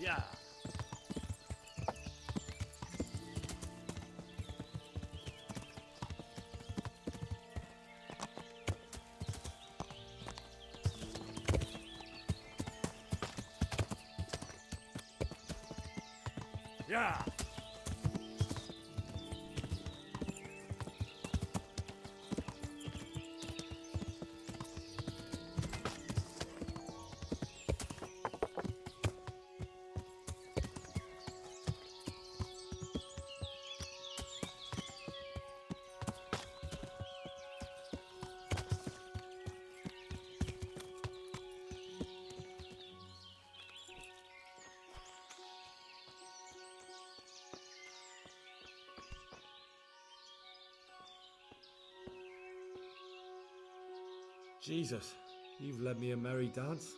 Yeah. Yeah. Jesus, you've led me a merry dance.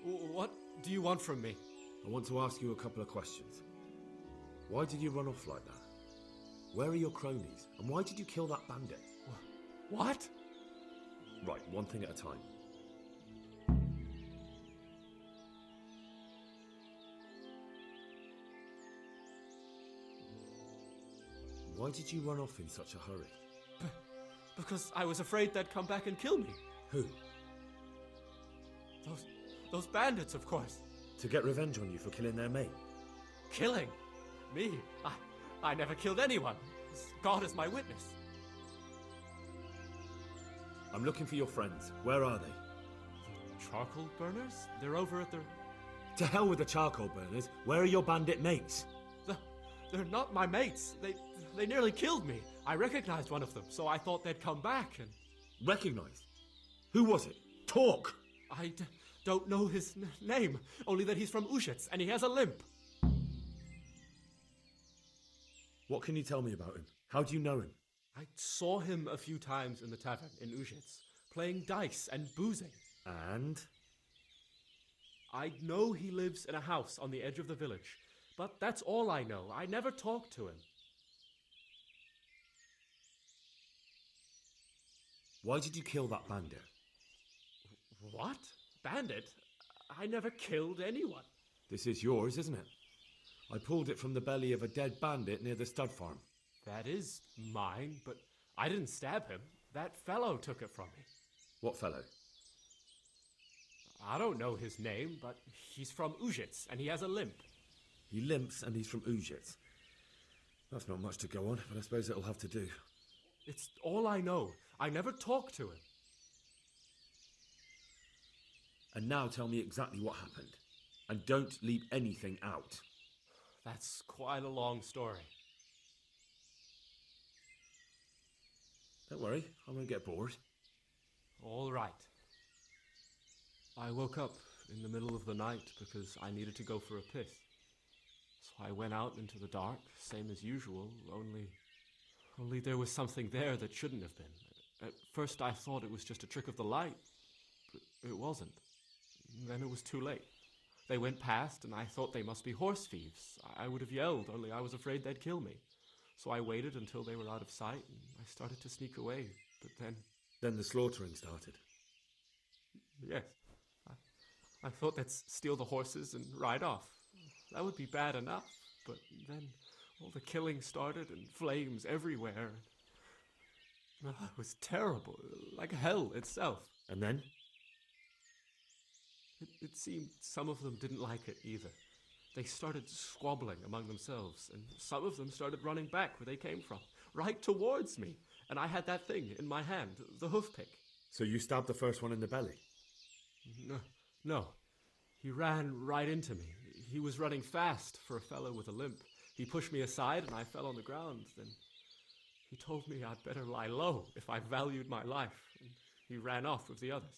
What do you want from me? I want to ask you a couple of questions. Why did you run off like that? Where are your cronies? And why did you kill that bandit? What? Right, one thing at a time. Why did you run off in such a hurry? Because I was afraid they'd come back and kill me. Who? Those bandits, of course. To get revenge on you for killing their mate? Killing? Me? I never killed anyone. God is my witness. I'm looking for your friends. Where are they? Charcoal burners? They're over at the... To hell with the charcoal burners. Where are your bandit mates? They're not my mates. They nearly killed me. I recognized one of them, so I thought they'd come back and... Recognized? Who was it? Talk! I don't know his name, only that he's from Uzhitz and he has a limp. What can you tell me about him? How do you know him? I saw him a few times in the tavern in Uzhitz, playing dice and boozing. And? I know he lives in a house on the edge of the village, but that's all I know. I never talked to him. Why did you kill that bandit? What? Bandit? I never killed anyone. This is yours, isn't it? I pulled it from the belly of a dead bandit near the stud farm. That is mine, but I didn't stab him. That fellow took it from me. What fellow? I don't know his name, but he's from Uzhitz, and he has a limp. He limps and he's from Uzhitz. That's not much to go on, but I suppose it'll have to do. It's all I know. I never talked to him. And now tell me exactly what happened. And don't leave anything out. That's quite a long story. Don't worry, I won't get bored. All right. I woke up in the middle of the night because I needed to go for a piss. So I went out into the dark, same as usual, only there was something there that shouldn't have been. At first I thought it was just a trick of the light, but it wasn't. Then it was too late. They went past and I thought they must be horse thieves. I would have yelled, only I was afraid they'd kill me. So I waited until they were out of sight and I started to sneak away, but then... Then the slaughtering started? Yes. I thought they'd steal the horses and ride off. That would be bad enough, but then all the killing started and flames everywhere. It was terrible, like hell itself. And then? It seemed some of them didn't like it either. They started squabbling among themselves, and some of them started running back where they came from, right towards me. And I had that thing in my hand, the hoof pick. So you stabbed the first one in the belly? No. He ran right into me. He was running fast for a fellow with a limp. He pushed me aside and I fell on the ground. Then he told me I'd better lie low if I valued my life. And he ran off with the others.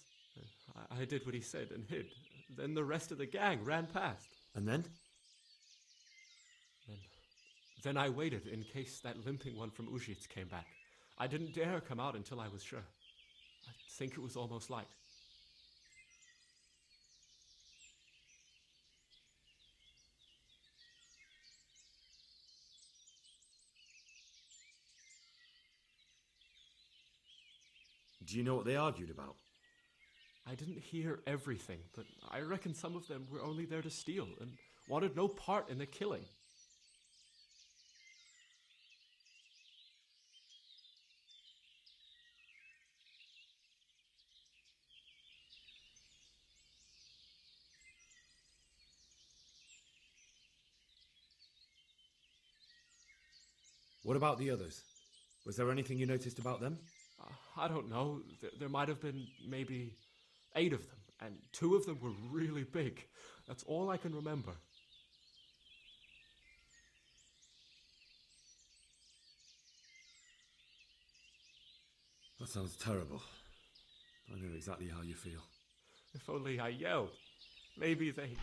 I did what he said and hid. Then the rest of the gang ran past. And then? Then I waited in case that limping one from Ujits came back. I didn't dare come out until I was sure. I think it was almost light. Do you know what they argued about? I didn't hear everything, but I reckon some of them were only there to steal and wanted no part in the killing. What about the others? Was there anything you noticed about them? I don't know. There might have been maybe 8 of them, and 2 of them were really big. That's all I can remember. That sounds terrible. I know exactly how you feel. If only I yelled. Maybe they...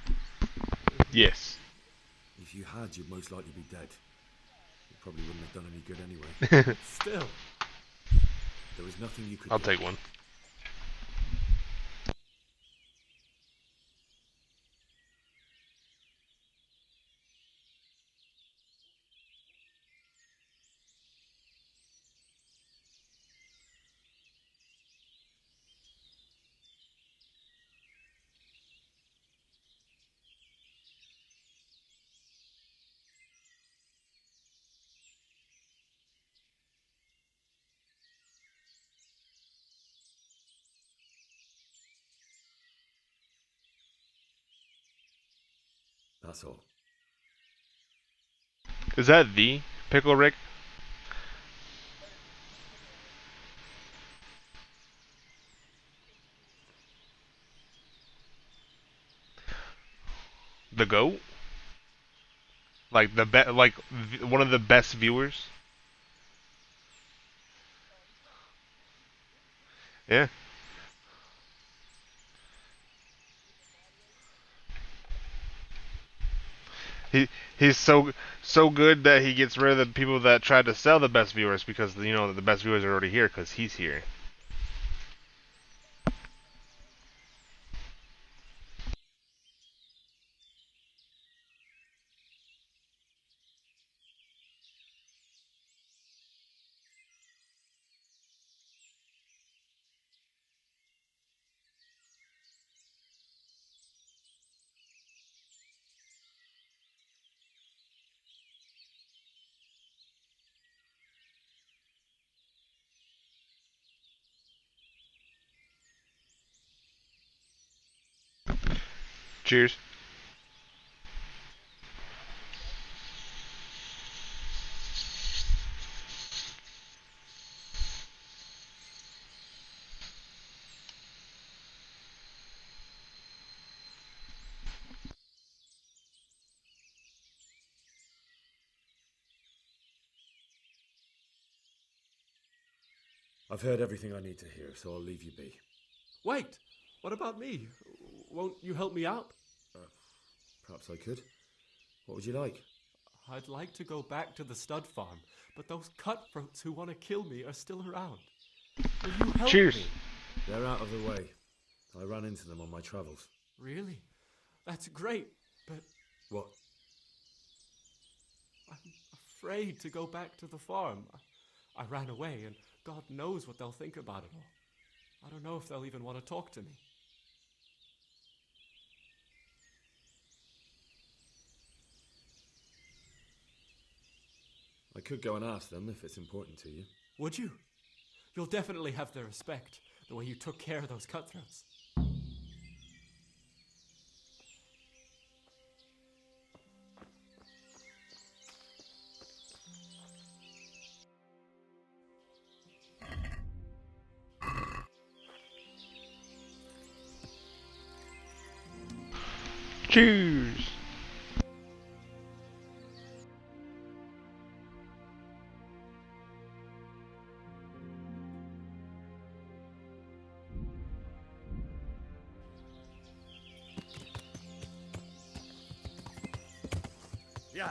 Yes. If you had, you'd most likely be dead. You probably wouldn't have done any good anyway. Still. There was nothing you could I'll do. take one. That's all. Is that the Pickle Rick? The GOAT? Like one of the best viewers? Yeah. He's so good that he gets rid of the people that tried to sell the best viewers because you know the best viewers are already here because he's here. Cheers. I've heard everything I need to hear, so I'll leave you be. Wait! What about me? Won't you help me out? Perhaps I could. What would you like? I'd like to go back to the stud farm, but those cutthroats who want to kill me are still around. Will you help Cheers. me? They're out of the way. I ran into them on my travels. Really? That's great, but... What? I'm afraid to go back to the farm. I ran away, and God knows what they'll think about it all. I don't know if they'll even want to talk to me. I could go and ask them if it's important to you. Would you? You'll definitely have their respect, the way you took care of those cutthroats. Cheers! Yeah.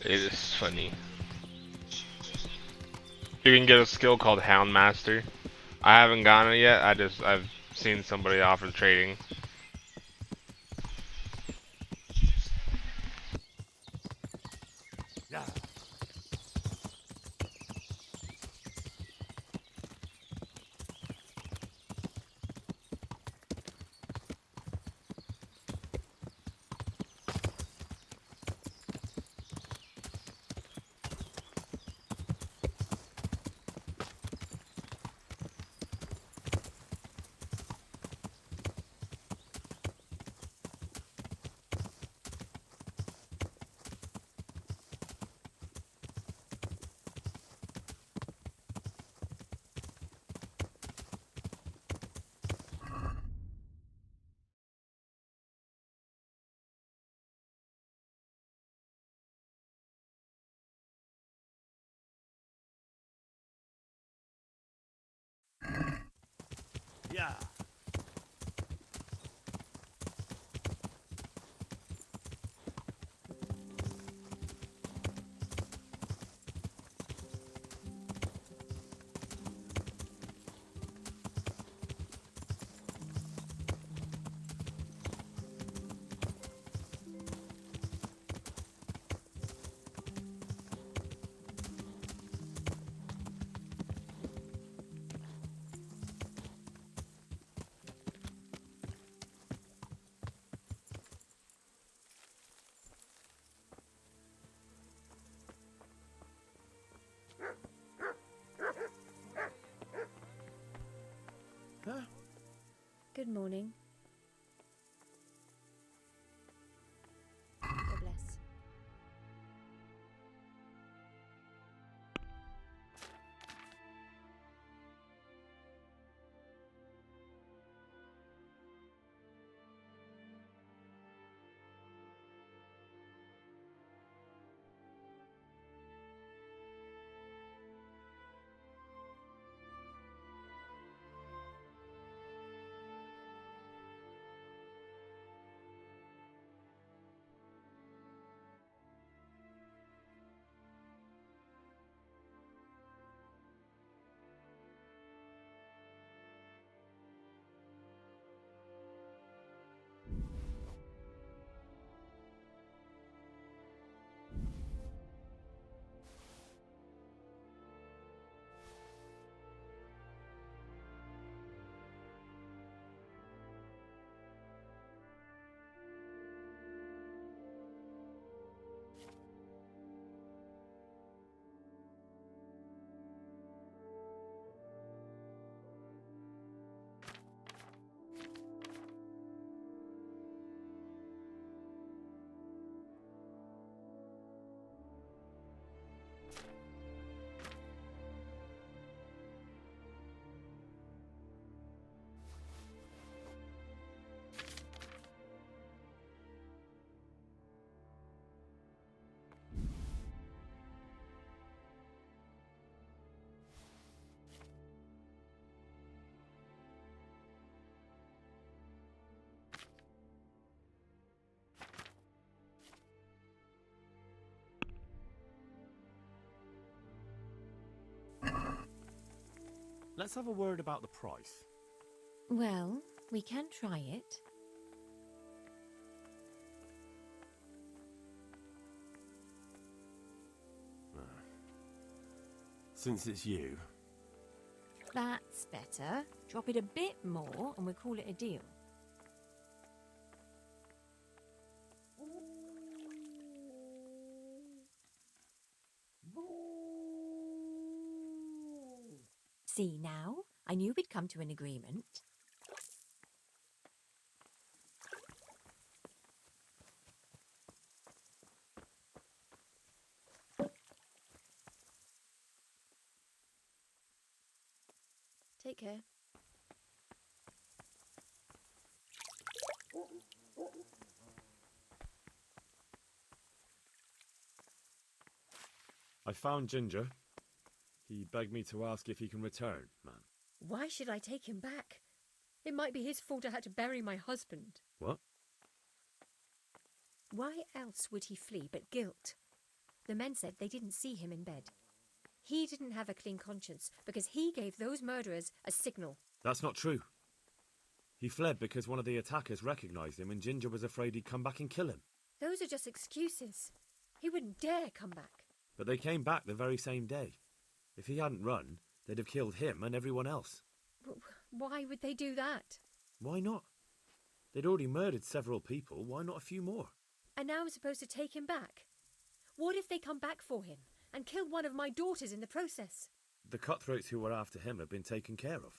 It is funny. You can get a skill called Hound Master. I haven't gotten it yet. I've seen somebody offer trading. Yeah. Yeah. Good morning. God bless. Let's have a word about the price. Well, we can try it. Since it's you, That's better. Drop it a bit more and we'll call it a deal. See now? I knew we'd come to an agreement. Take care. I found Ginger. He begged me to ask if he can return, man. Why should I take him back? It might be his fault I had to bury my husband. What? Why else would he flee but guilt? The men said they didn't see him in bed. He didn't have a clean conscience because he gave those murderers a signal. That's not true. He fled because one of the attackers recognized him and Ginger was afraid he'd come back and kill him. Those are just excuses. He wouldn't dare come back. But they came back the very same day. If he hadn't run, they'd have killed him and everyone else. Why would they do that? Why not? They'd already murdered several people. Why not a few more? And now I'm supposed to take him back? What if they come back for him and kill one of my daughters in the process? The cutthroats who were after him have been taken care of.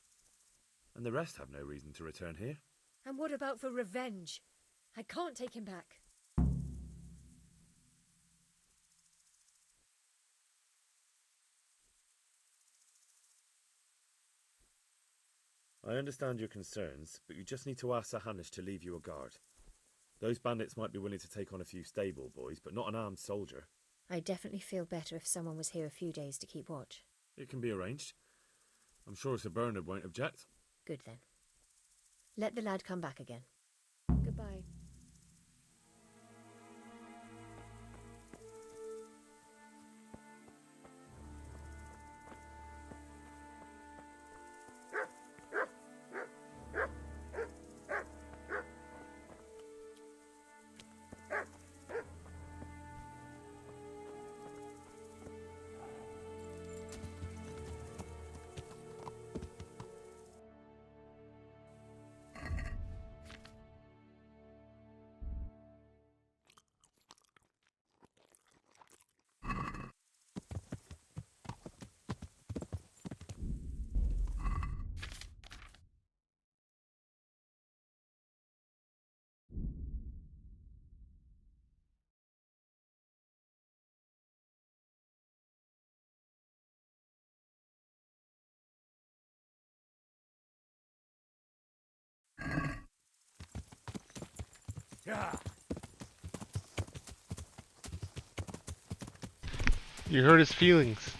And the rest have no reason to return here. And what about for revenge? I can't take him back. I understand your concerns, but you just need to ask Sir Hanish to leave you a guard. Those bandits might be willing to take on a few stable boys, but not an armed soldier. I'd definitely feel better if someone was here a few days to keep watch. It can be arranged. I'm sure Sir Bernard won't object. Good then. Let the lad come back again. Goodbye. You hurt his feelings.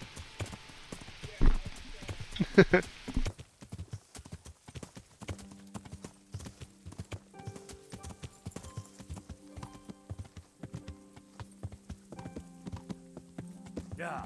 Yeah.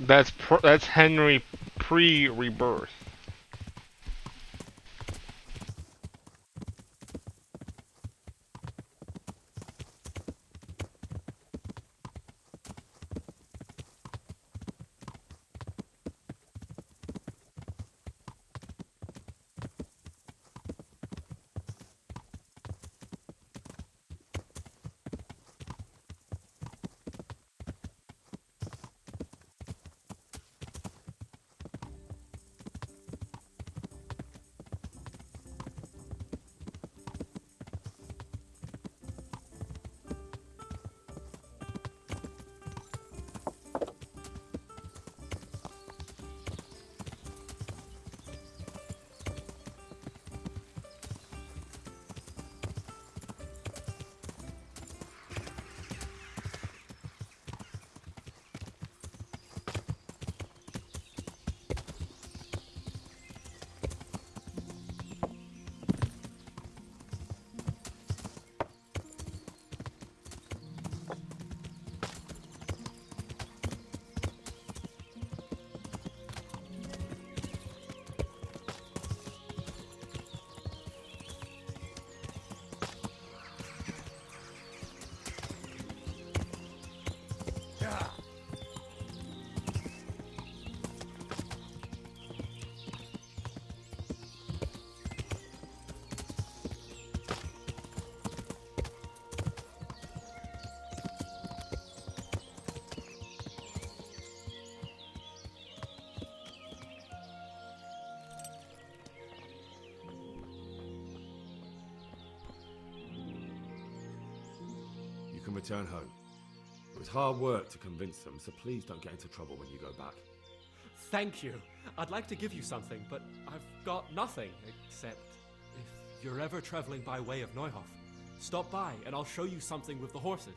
That's Henry pre-rebirth. can return home. It was hard work to convince them, so please don't get into trouble when you go back. Thank you. I'd like to give you something, but I've got nothing except if you're ever traveling by way of Neuhof, stop by and I'll show you something with the horses.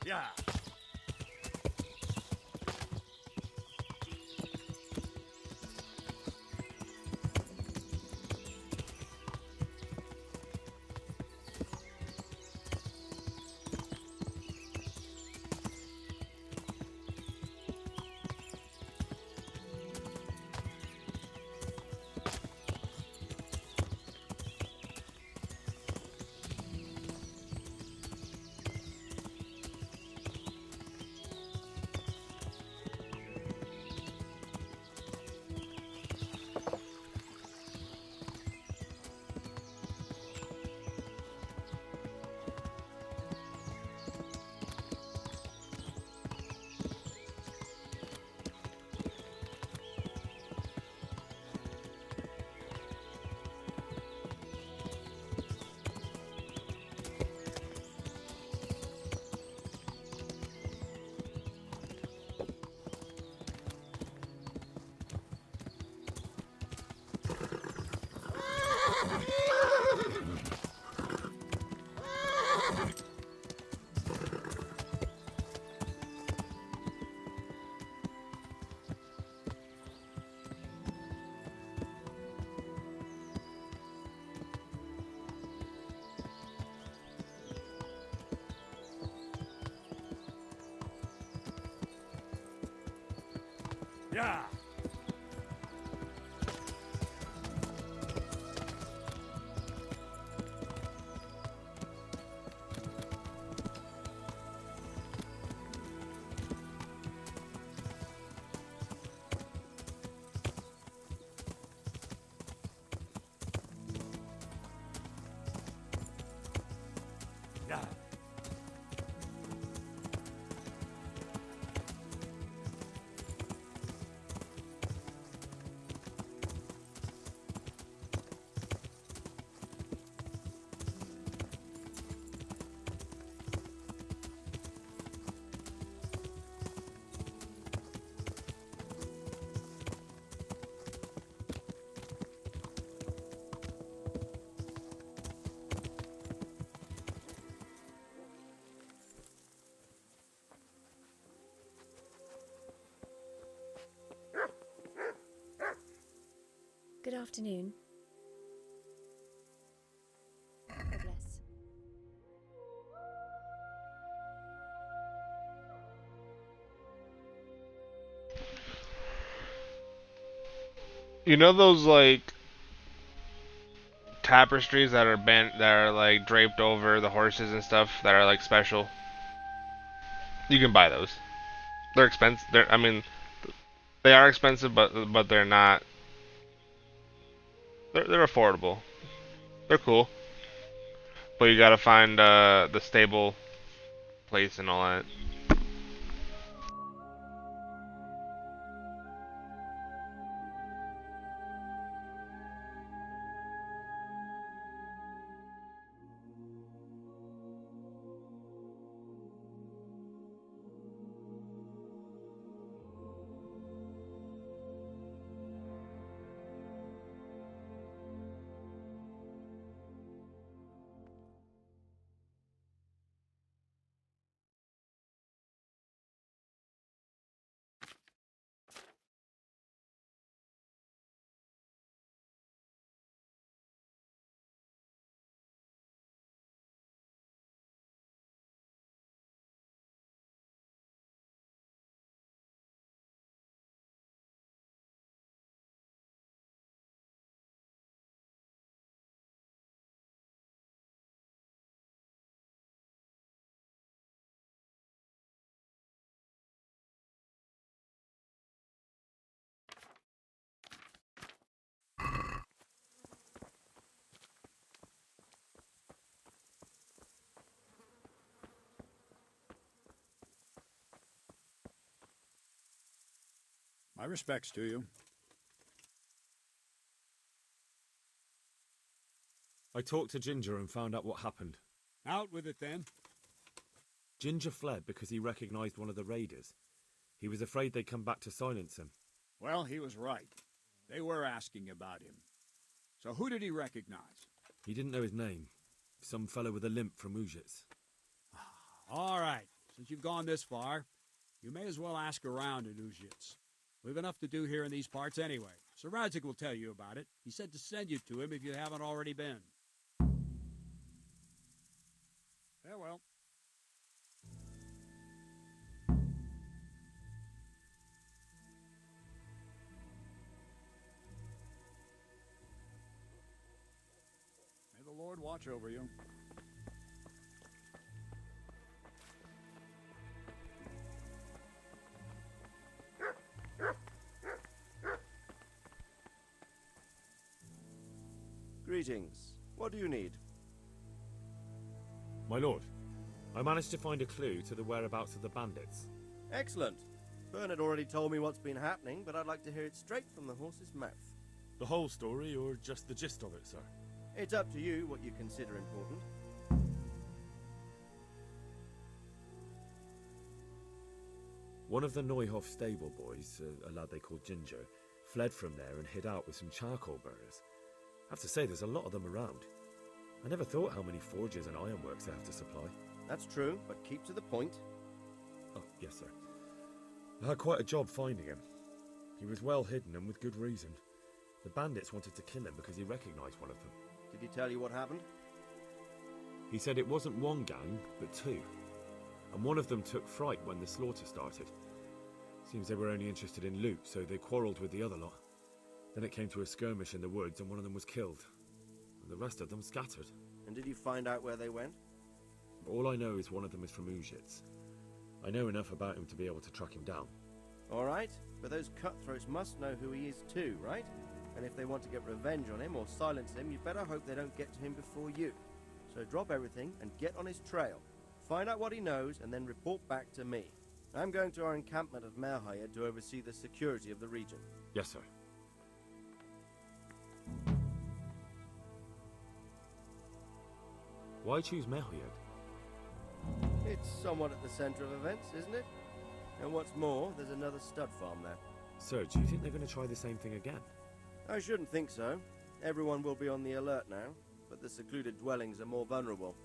Yeah. Yeah. Yeah. Good afternoon. God bless. You know those like tapestries that are bent, that are like draped over the horses and stuff, that are like special? You can buy those. They're expensive. I mean, they are expensive, but they're not. They're affordable. They're cool. But you gotta find the stable place and all that. My respects to you. I talked to Ginger and found out what happened. Out with it, then. Ginger fled because he recognized one of the raiders. He was afraid they'd come back to silence him. Well, he was right. They were asking about him. So who did he recognize? He didn't know his name. Some fellow with a limp from Ujits. All right. Since you've gone this far, you may as well ask around in Ujits. We've enough to do here in these parts anyway. Sir Radzik will tell you about it. He said to send you to him if you haven't already been. Farewell. May the Lord watch over you. Greetings. What do you need? My lord, I managed to find a clue to the whereabouts of the bandits. Excellent. Bernard already told me what's been happening, but I'd like to hear it straight from the horse's mouth. The whole story, or just the gist of it, sir? It's up to you what you consider important. One of the Neuhoff stable boys, a lad they called Ginger, fled from there and hid out with some charcoal burners. I have to say, there's a lot of them around. I never thought how many forges and ironworks they have to supply. That's true, but keep to the point. Oh, yes, sir. I had quite a job finding him. He was well hidden and with good reason. The bandits wanted to kill him because he recognized one of them. Did he tell you what happened? He said it wasn't one gang, but two. And one of them took fright when the slaughter started. Seems they were only interested in loot, so they quarrelled with the other lot. Then it came to a skirmish in the woods and one of them was killed. And the rest of them scattered. And did you find out where they went? All I know is one of them is from Ujits. I know enough about him to be able to track him down. All right, but those cutthroats must know who he is too, right? And if they want to get revenge on him or silence him, you better hope they don't get to him before you. So drop everything and get on his trail. Find out what he knows and then report back to me. I'm going to our encampment of Mightier to oversee the security of the region. Yes, sir. Why choose Mightier? It's somewhat at the centre of events, isn't it? And what's more, there's another stud farm there. Sir, do you think they're going to try the same thing again? I shouldn't think so. Everyone will be on the alert now, but the secluded dwellings are more vulnerable.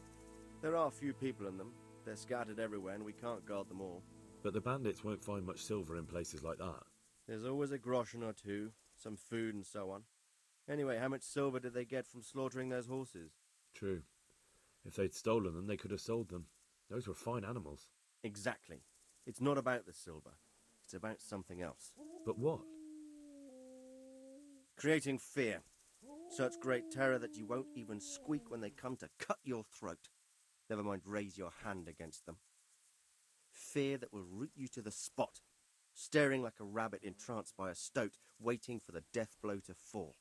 There are few people in them. They're scattered everywhere and we can't guard them all. But the bandits won't find much silver in places like that. There's always a groschen or two, some food and so on. Anyway, how much silver did they get from slaughtering those horses? True. If they'd stolen them, they could have sold them. Those were fine animals. Exactly. It's not about the silver. It's about something else. But what? Creating fear. Such great terror that you won't even squeak when they come to cut your throat. Never mind raise your hand against them. Fear that will root you to the spot, staring like a rabbit entranced by a stoat, waiting for the death blow to fall.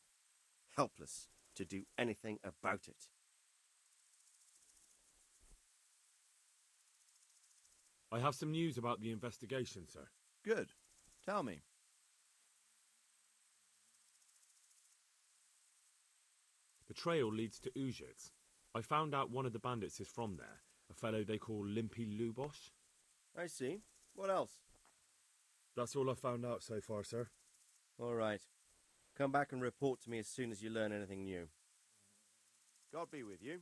Helpless to do anything about it. I have some news about the investigation, sir. Good. Tell me. The trail leads to Ujits. I found out one of the bandits is from there, a fellow they call Limpy Lubosh. I see. What else? That's all I found out so far, sir. All right. Come back and report to me as soon as you learn anything new. God be with you.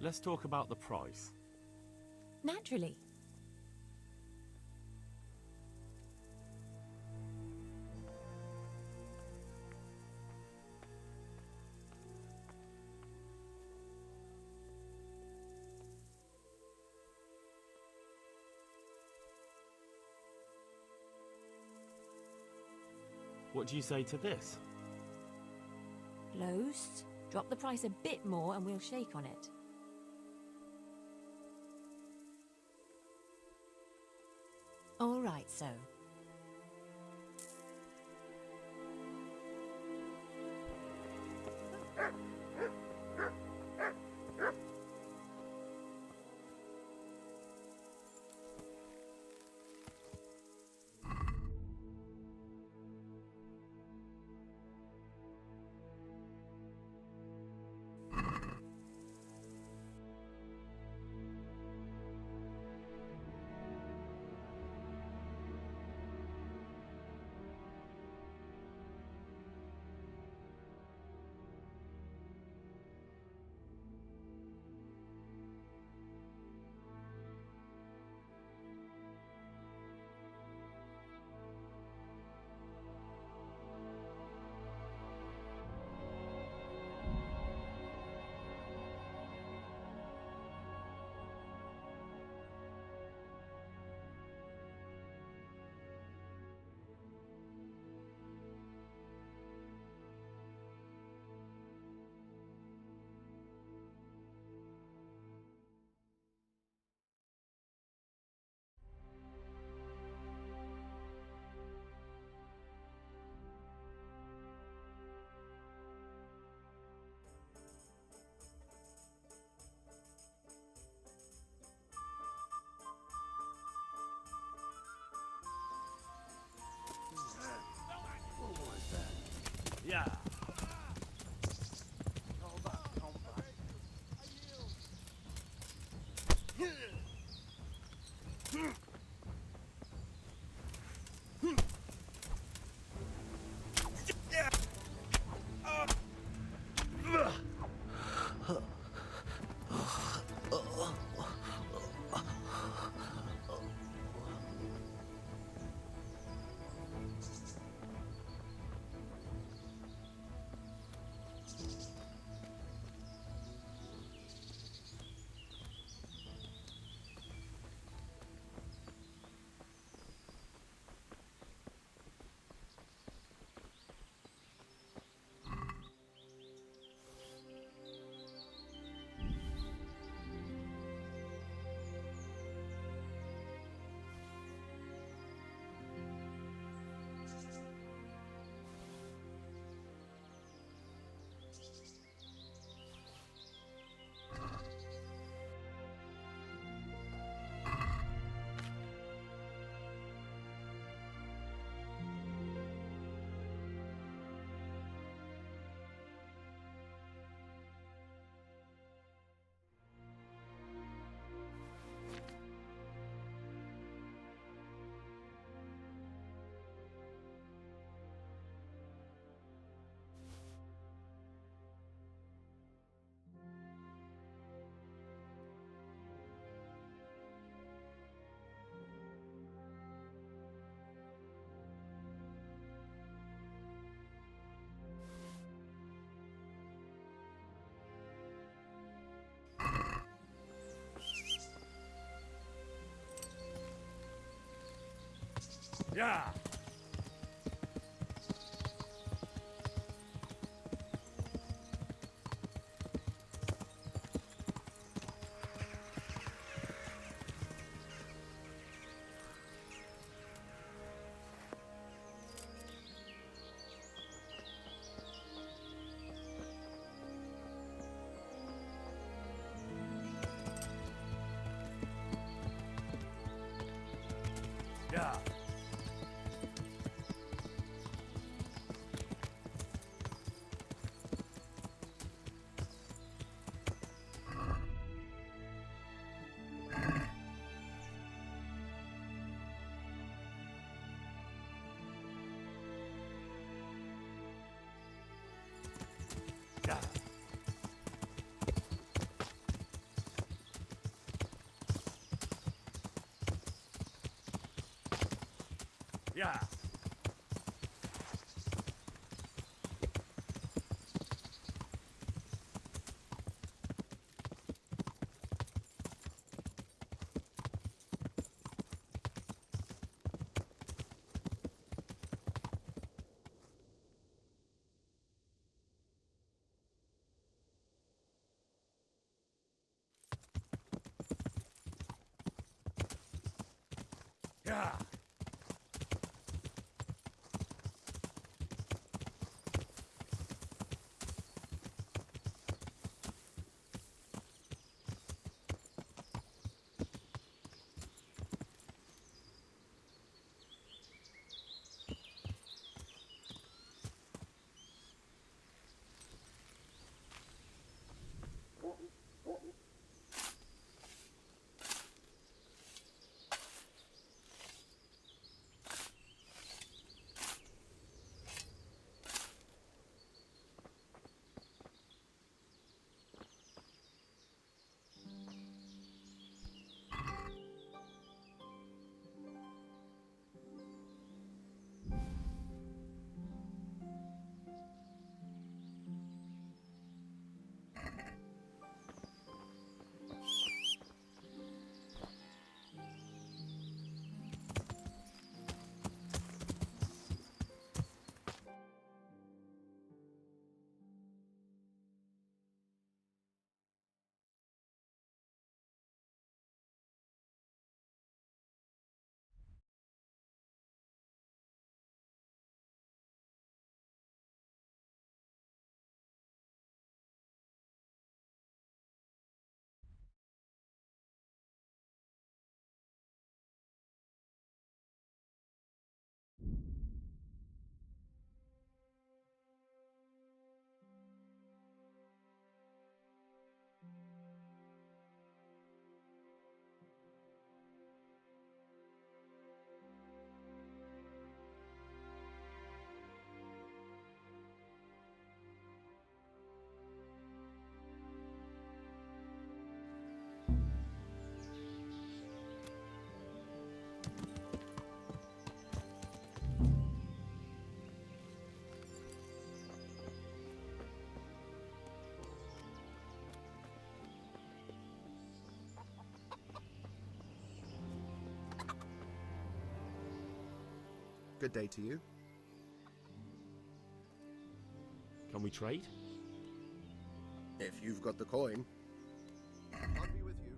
Let's talk about the price. Naturally. What do you say to this? Lost. Drop the price a bit more and we'll shake on it. All right, so. Yeah. Yeah. Yeah. Ah. Good day to you. Can we trade? If you've got the coin. I'll be with you.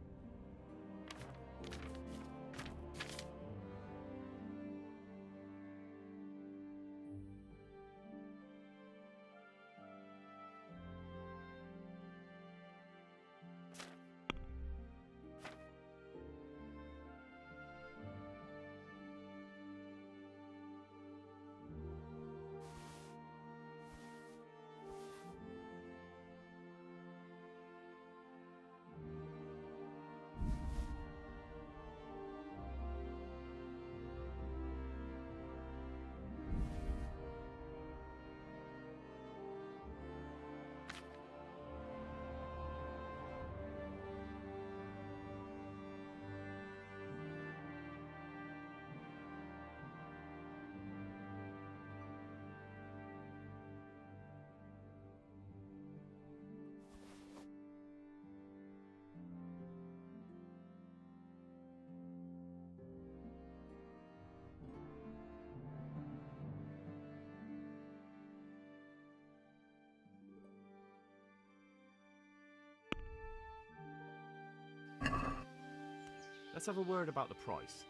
Let's have a word about the price.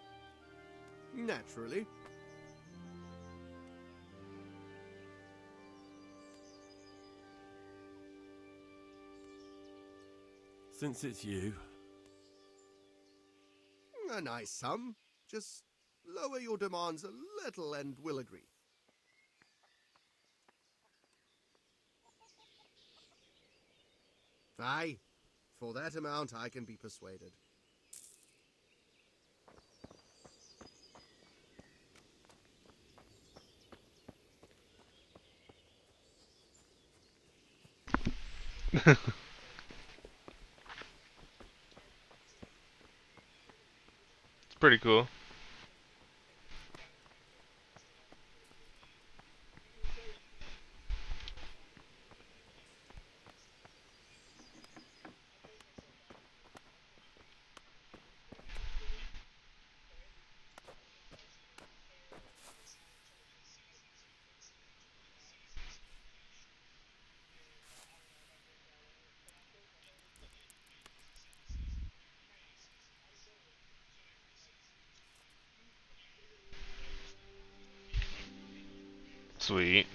Naturally. Since it's you. A nice sum. Just lower your demands a little and we'll agree. Aye, for that amount I can be persuaded. It's pretty cool. Sweet.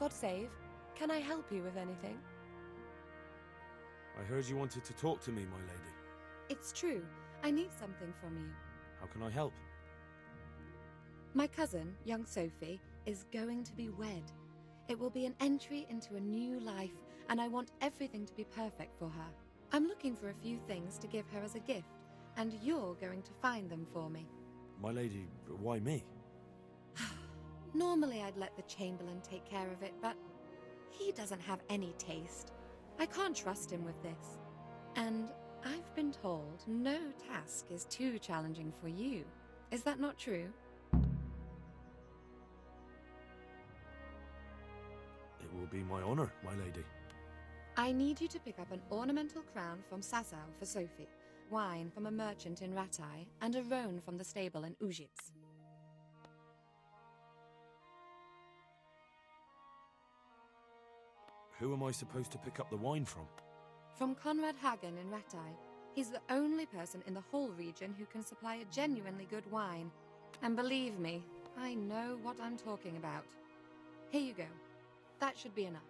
God save. Can I help you with anything? I heard you wanted to talk to me, my lady. It's true. I need something from you. How can I help? My cousin, young Sophie, is going to be wed. It will be an entry into a new life, and I want everything to be perfect for her. I'm looking for a few things to give her as a gift, and you're going to find them for me. My lady, why me? Normally I'd let the Chamberlain take care of it, but he doesn't have any taste. I can't trust him with this. And I've been told no task is too challenging for you. Is that not true? It will be my honor, my lady. I need you to pick up an ornamental crown from Sasau for Sophie, wine from a merchant in Ratai, and a roan from the stable in Ujits. Who am I supposed to pick up the wine from? From Conrad Hagen in Ratai. He's the only person in the whole region who can supply a genuinely good wine. And believe me, I know what I'm talking about. Here you go. That should be enough.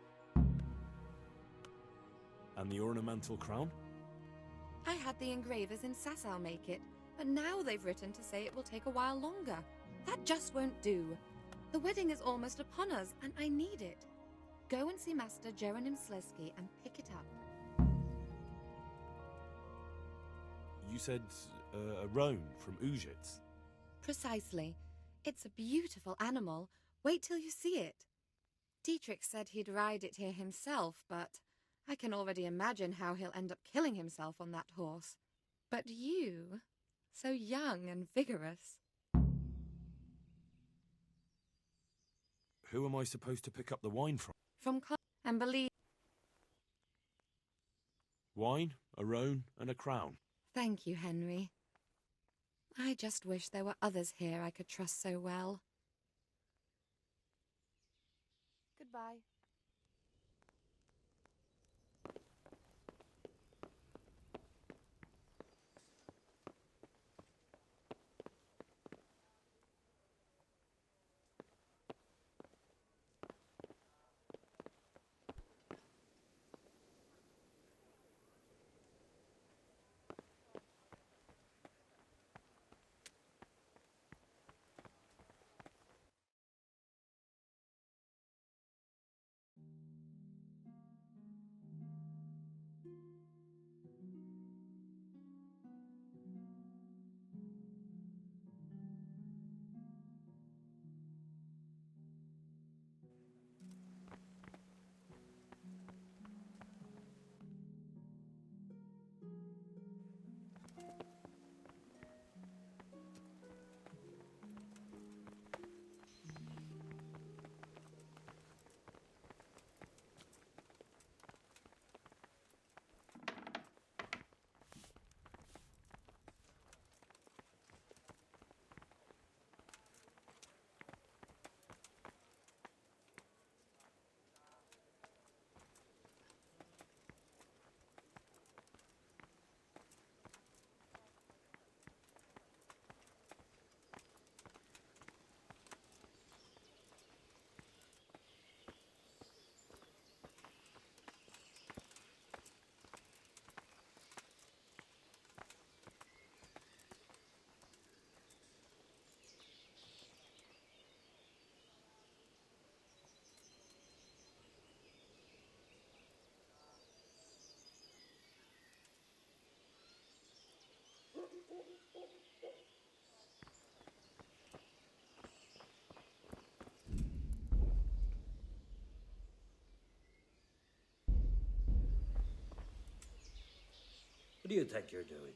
And the ornamental crown? I had the engravers in Sasau make it, but now they've written to say it will take a while longer. That just won't do. The wedding is almost upon us, and I need it. Go and see Master Jeronim Slesky and pick it up. You said a roan from Ujits. Precisely. It's a beautiful animal. Wait till you see it. Dietrich said he'd ride it here himself, but I can already imagine how he'll end up killing himself on that horse. But you, so young and vigorous. Who am I supposed to pick up the wine from? And believe... Wine, a roan, and a crown. Thank you, Henry. I just wish there were others here I could trust so well. Goodbye. do you think you're doing?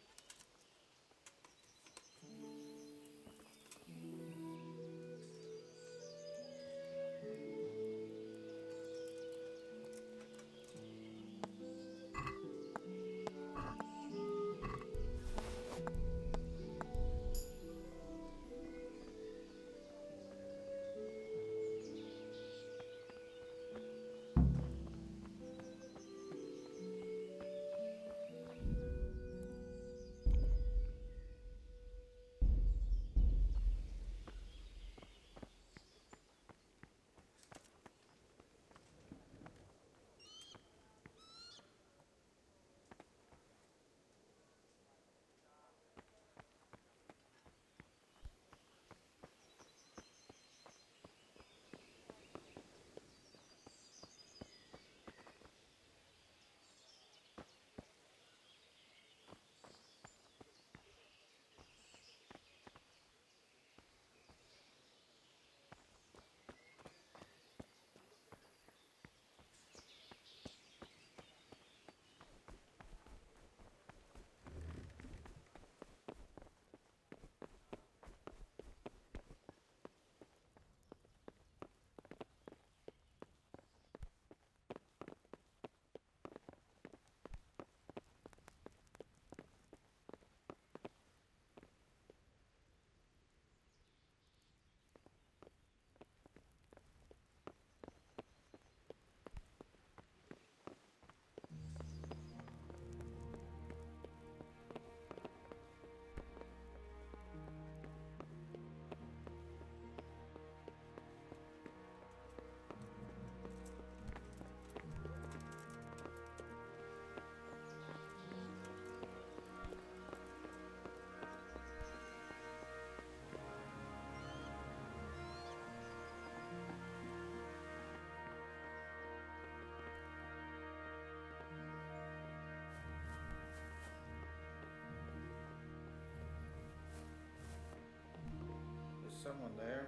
Someone there.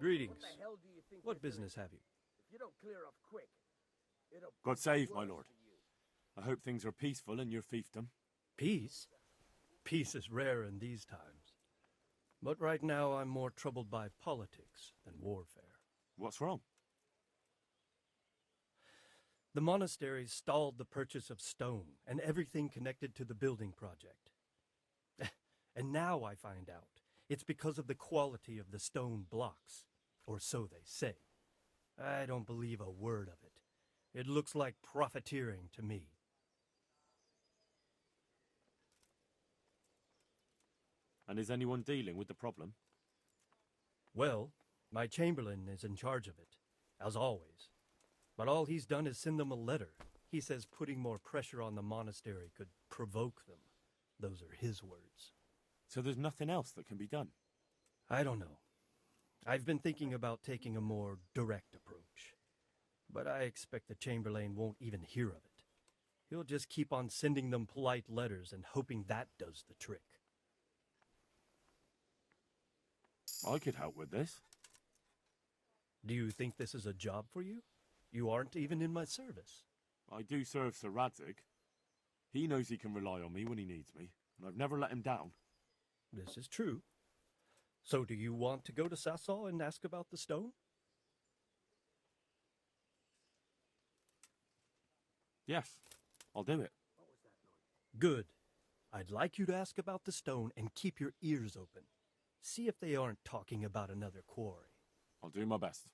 Greetings. What business have you? If you don't clear off quick, it'll God save my worse lord. for you. I hope things are peaceful in your fiefdom. Peace? Peace is rare in these times. But right now I'm more troubled by politics than warfare. What's wrong? The monastery stalled the purchase of stone and everything connected to the building project. And now I find out it's because of the quality of the stone blocks, or so they say. I don't believe a word of it. It looks like profiteering to me. And is anyone dealing with the problem? Well, my chamberlain is in charge of it, as always. But all he's done is send them a letter. He says putting more pressure on the monastery could provoke them. Those are his words. So there's nothing else that can be done? I don't know. I've been thinking about taking a more direct approach. But I expect the Chamberlain won't even hear of it. He'll just keep on sending them polite letters and hoping that does the trick. I could help with this. Do you think this is a job for you? You aren't even in my service. I do serve Sir Radzig. He knows he can rely on me when he needs me, and I've never let him down. This is true. So do you want to go to Sasau and ask about the stone? Yes, I'll do it. Good. I'd like you to ask about the stone and keep your ears open. See if they aren't talking about another quarry. I'll do my best.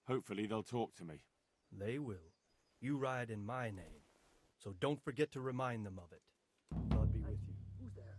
Hopefully they'll talk to me. They will. You ride in my name, so don't forget to remind them of it. God be with you. Who's there?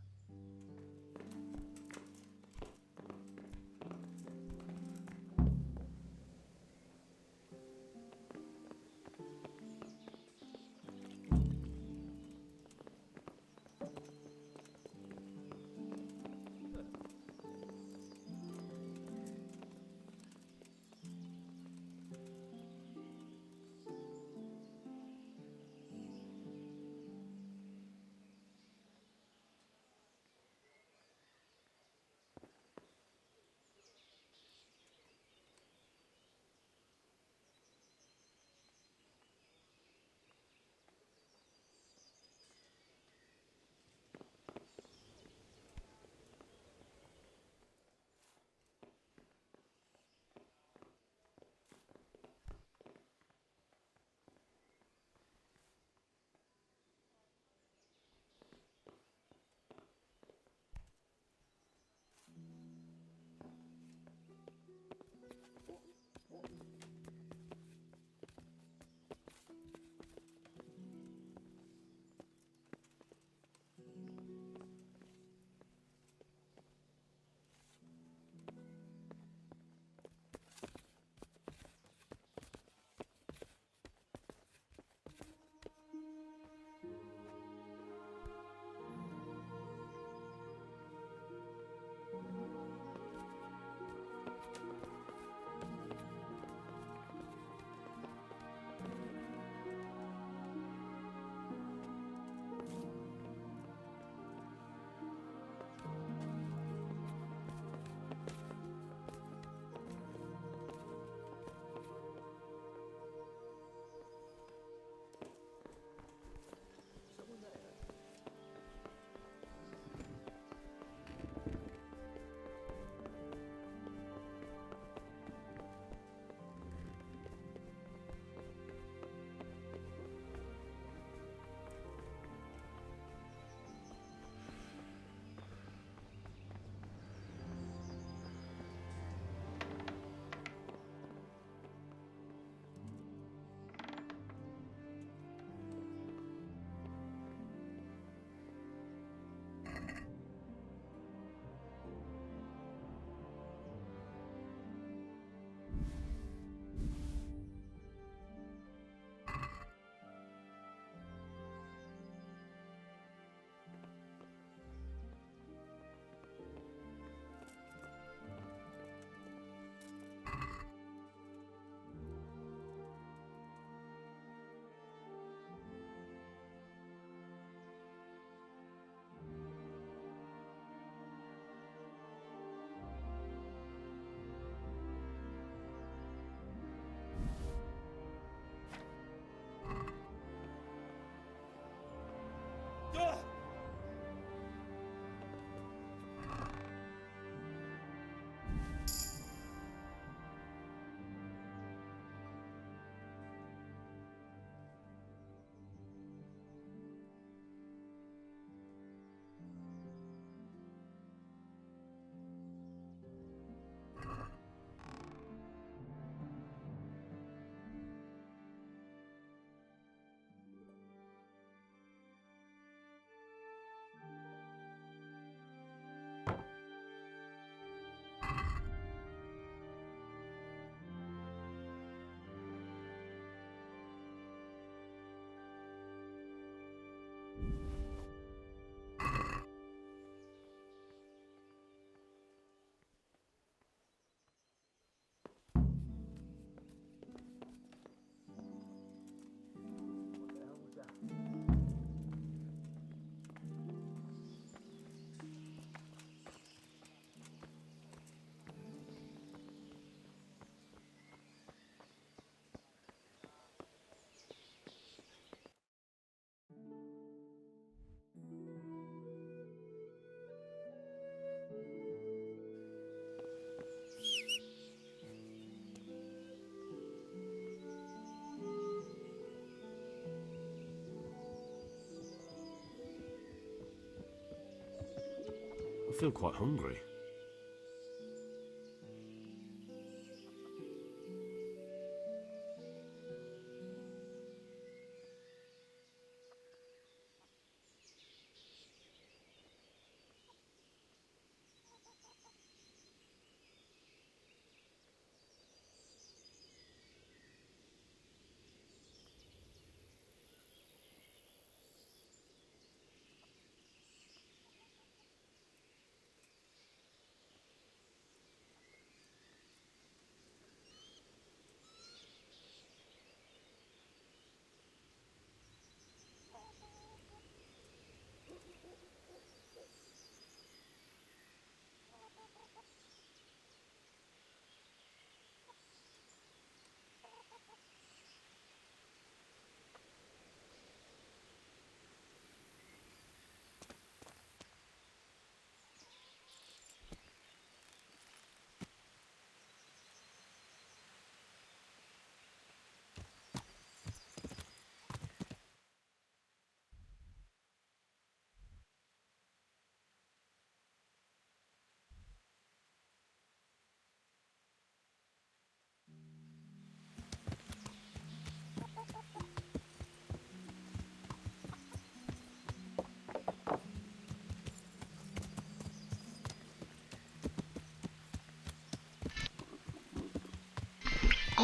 I feel quite hungry.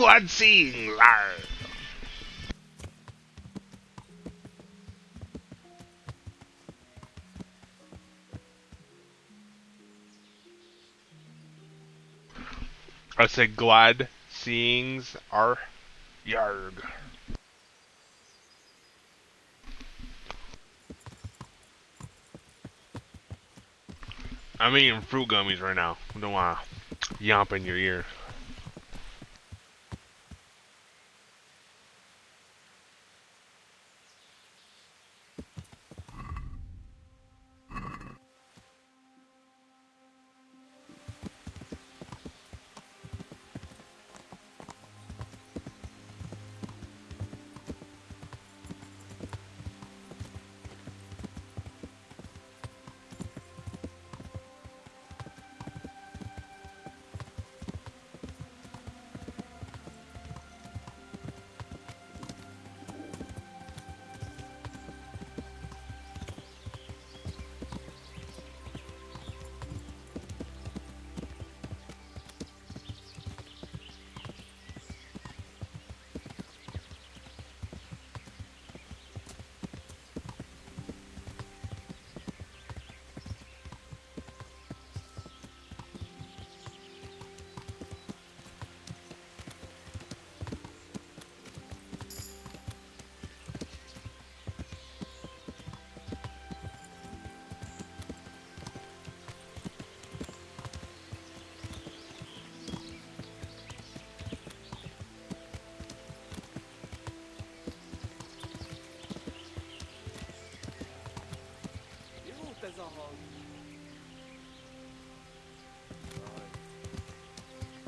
Glad seeing, lar. I said glad seeings are yarg. I'm eating fruit gummies right now. I don't wanna yomp in your ear.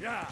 Yeah.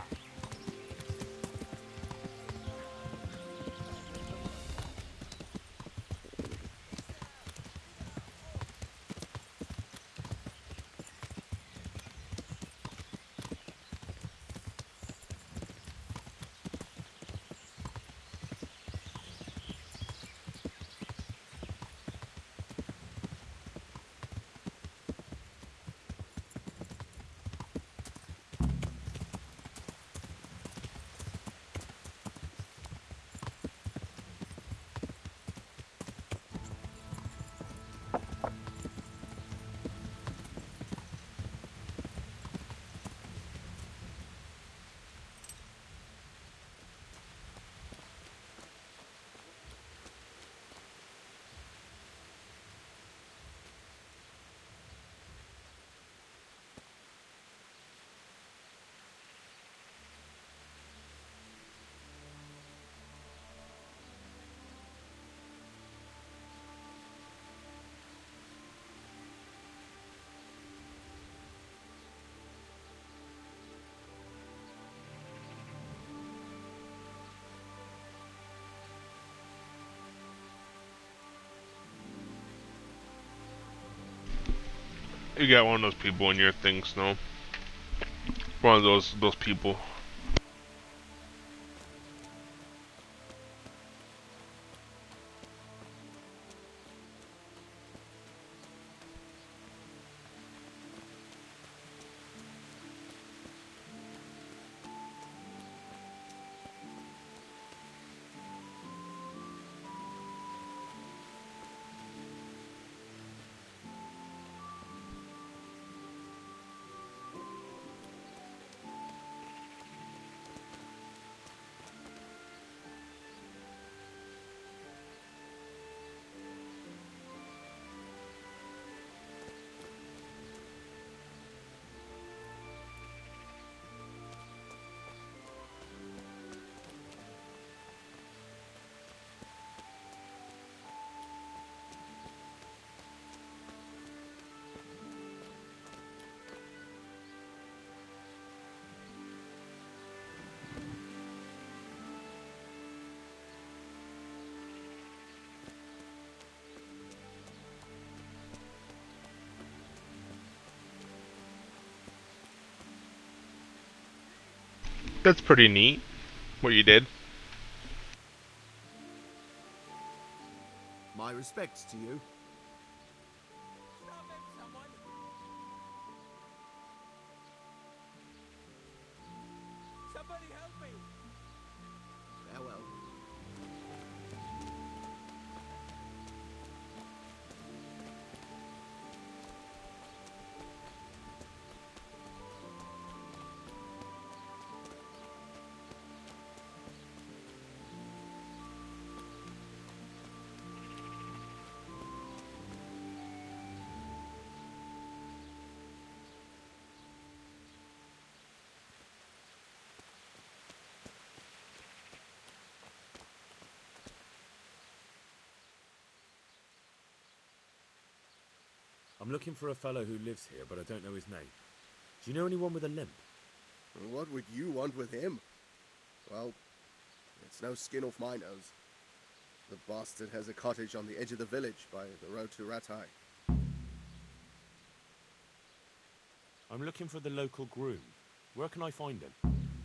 You got one of those people in your thing, Snow. One of those people. That's pretty neat, what you did. My respects to you. Somebody help me! Farewell. I'm looking for a fellow who lives here, but I don't know his name. Do you know anyone with a limp? What would you want with him? Well, it's no skin off my nose. The bastard has a cottage on the edge of the village by the road to Ratai. I'm looking for the local groom. Where can I find him?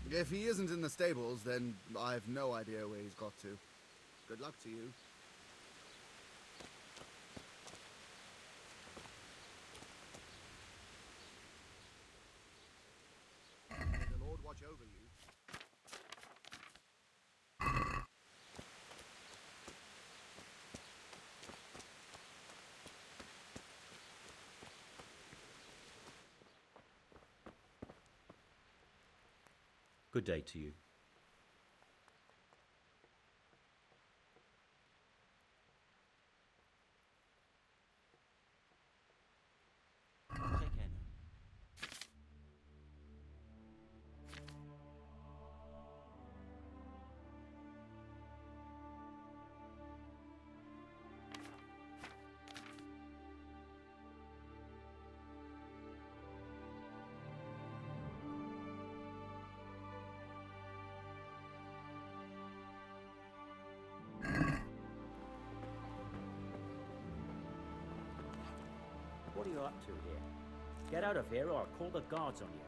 If he isn't in the stables, then I've no idea where he's got to. Good luck to you. May the Lord watch over you. Good day to you. Take care now. What are you up to here? Get out of here or I'll call the guards on you.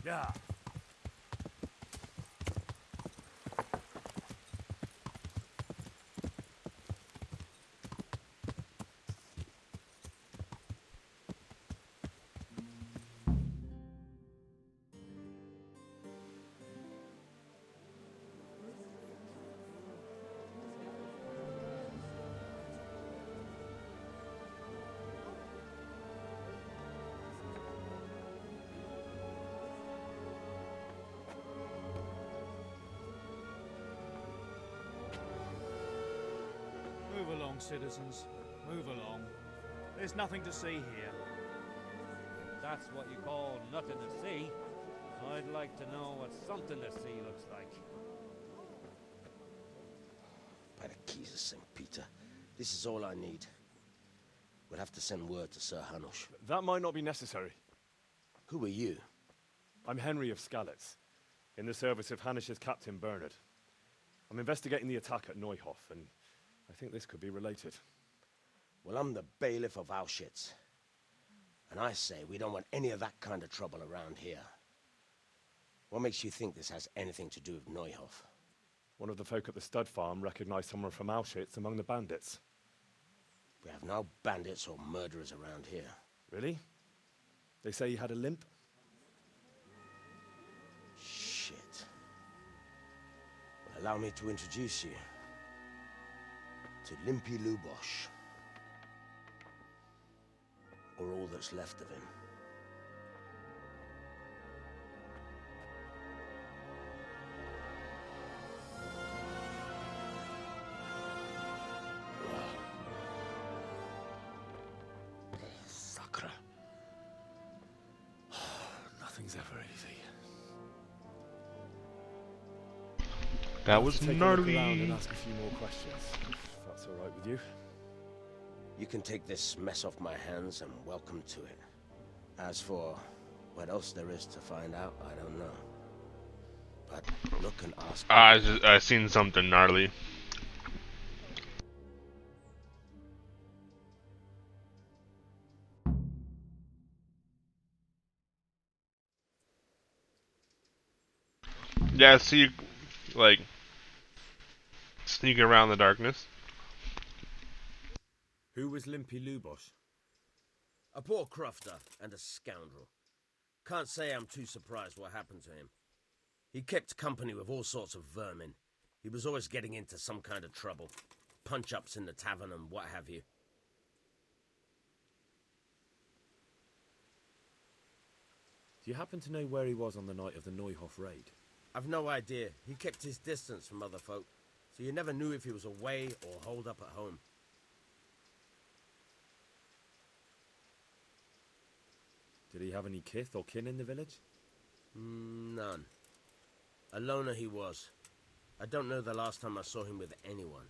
Yeah. Move along, citizens. Move along. There's nothing to see here. If that's what you call nothing to see, I'd like to know what something to see looks like. By the keys of St. Peter, this is all I need. We'll have to send word to Sir Hanush. That might not be necessary. Who are you? I'm Henry of Skalitz, in the service of Hanush's Captain Bernard. I'm investigating the attack at Neuhof, and I think this could be related. Well, I'm the bailiff of Auschwitz. And I say we don't want any of that kind of trouble around here. What makes you think this has anything to do with Neuhof? One of the folk at the stud farm recognized someone from Auschwitz among the bandits. We have no bandits or murderers around here. Really? They say he had a limp? Shit. Well, allow me to introduce you to Limpy Lubosh. Or all that's left of him. Sakra. Nothing's ever easy. That was take gnarly. A look around and ask a few more questions, if that's all right with you. You can take this mess off my hands and welcome to it. As for what else there is to find out, I don't know. But look and ask. I seen something gnarly. Yeah, see you, like, sneak around the darkness. Who was Limpy Lubosh? A poor crofter and a scoundrel. Can't say I'm too surprised what happened to him. He kept company with all sorts of vermin. He was always getting into some kind of trouble. Punch-ups in the tavern and what have you. Do you happen to know where he was on the night of the Neuhof raid? I've no idea. He kept his distance from other folk, so you never knew if he was away or holed up at home. Did he have any kith or kin in the village? None. A loner he was. I don't know the last time I saw him with anyone.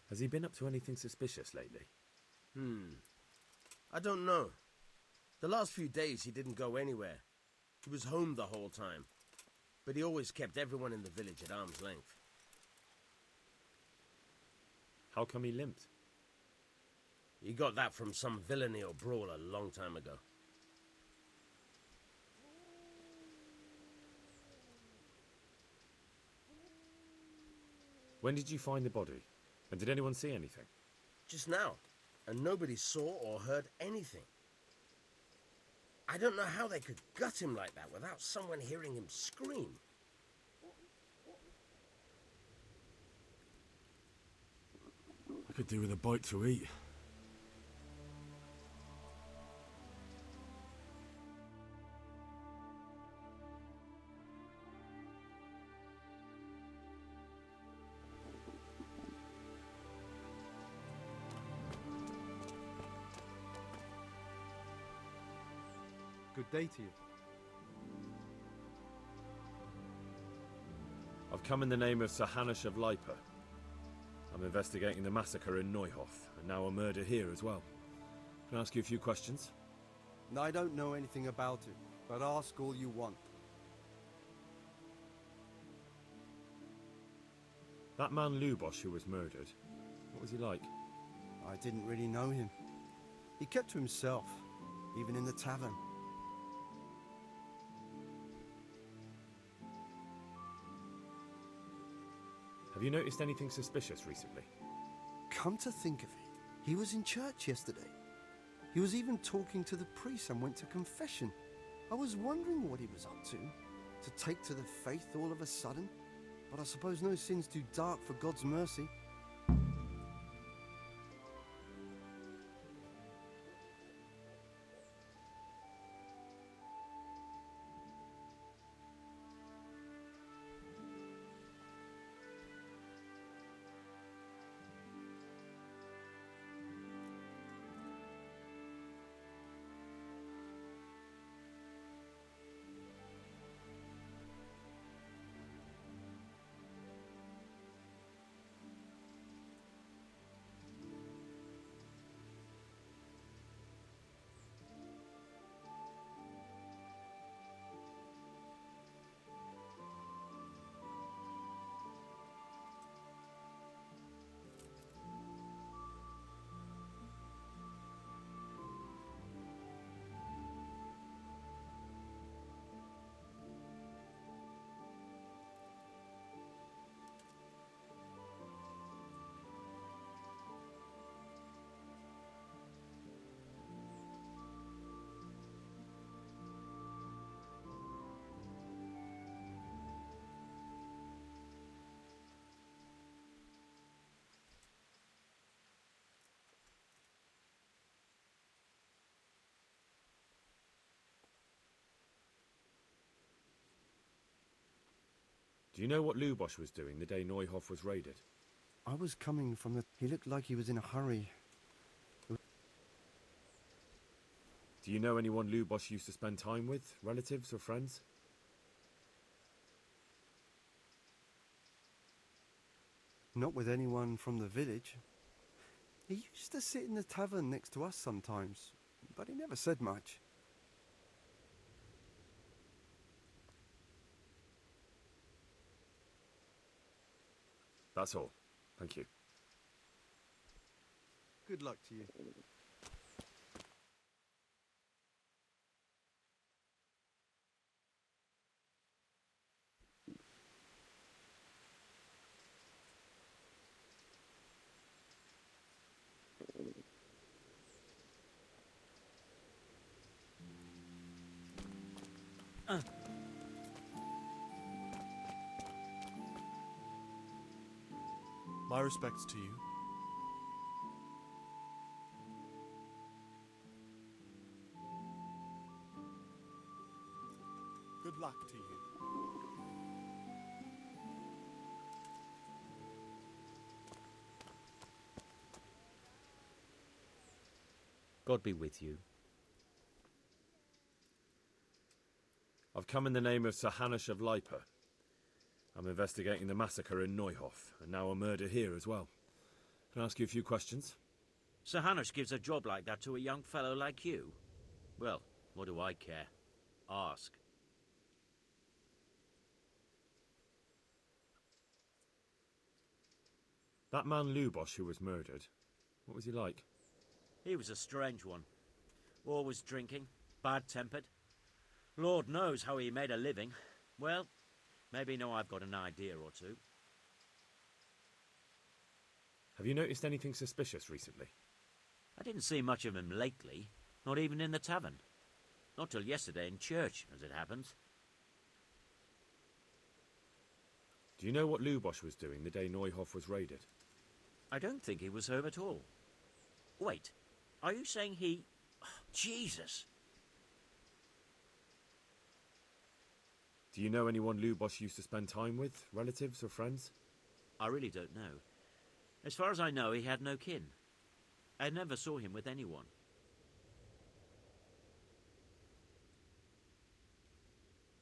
Has he been up to anything suspicious lately? I don't know. The last few days he didn't go anywhere. He was home the whole time. But he always kept everyone in the village at arm's length. How come he limped? He got that from some villainy or brawl a long time ago. When did you find the body? And did anyone see anything? Just now, and nobody saw or heard anything. I don't know how they could gut him like that without someone hearing him scream. I could do with a bite to eat. Good day to you. I've come in the name of Sir Hanush of Lipa. I'm investigating the massacre in Neuhof, and now a murder here as well. Can I ask you a few questions? I don't know anything about it, but ask all you want. That man Lubosh who was murdered, what was he like? I didn't really know him. He kept to himself, even in the tavern. Have you noticed anything suspicious recently? Come to think of it, he was in church yesterday. He was even talking to the priest and went to confession. I was wondering what he was up to take to the faith all of a sudden. But I suppose no sin's too dark for God's mercy. Do you know what Lubosh was doing the day Neuhof was raided? I was coming from the... He looked like he was in a hurry. Do you know anyone Lubosh used to spend time with? Relatives or friends? Not with anyone from the village. He used to sit in the tavern next to us sometimes, but he never said much. That's all. Thank you. Good luck to you. My respects to you. Good luck to you. God be with you. I've come in the name of Sir Hanush of Lipa. I'm investigating the massacre in Neuhof, and now a murder here as well. Can I ask you a few questions? Sir Hanush gives a job like that to a young fellow like you? Well, what do I care? Ask. That man Lubosh who was murdered, what was he like? He was a strange one. Always drinking, bad-tempered. Lord knows how he made a living. Well, maybe now I've got an idea or two. Have you noticed anything suspicious recently? I didn't see much of him lately, not even in the tavern. Not till yesterday in church, as it happens. Do you know what Lubosch was doing the day Neuhof was raided? I don't think he was home at all. Wait, are you saying he... Oh, Jesus! Do you know anyone Lubosch used to spend time with? Relatives or friends? I really don't know. As far as I know, he had no kin. I never saw him with anyone.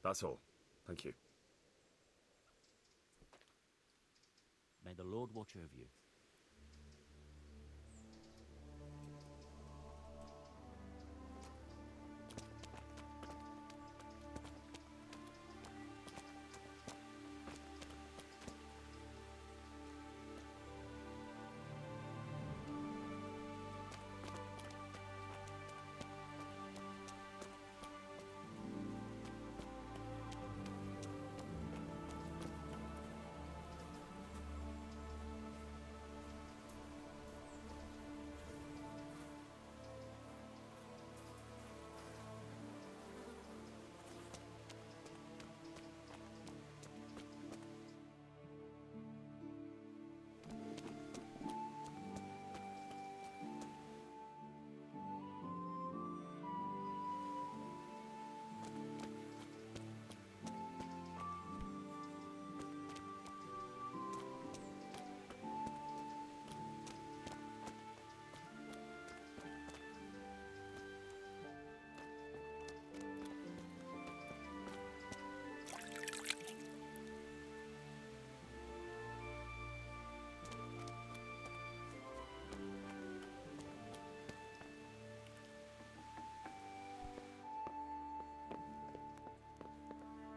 That's all. Thank you. May the Lord watch over you.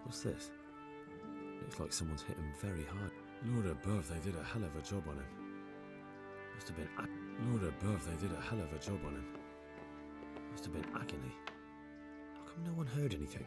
What's this? Looks like someone's hit him very hard. Lord above, they did a hell of a job on him. Must have been... Lord above, they did a hell of a job on him. Must have been agony. How come no one heard anything?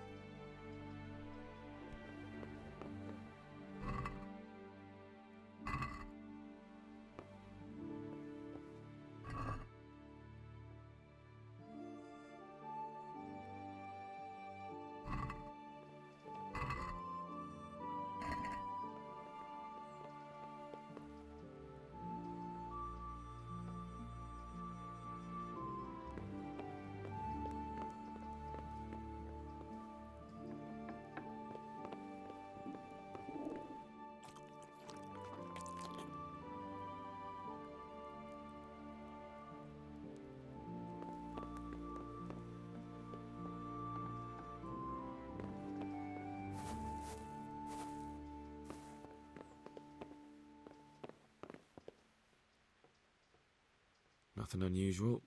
Nothing unusual.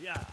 Yeah.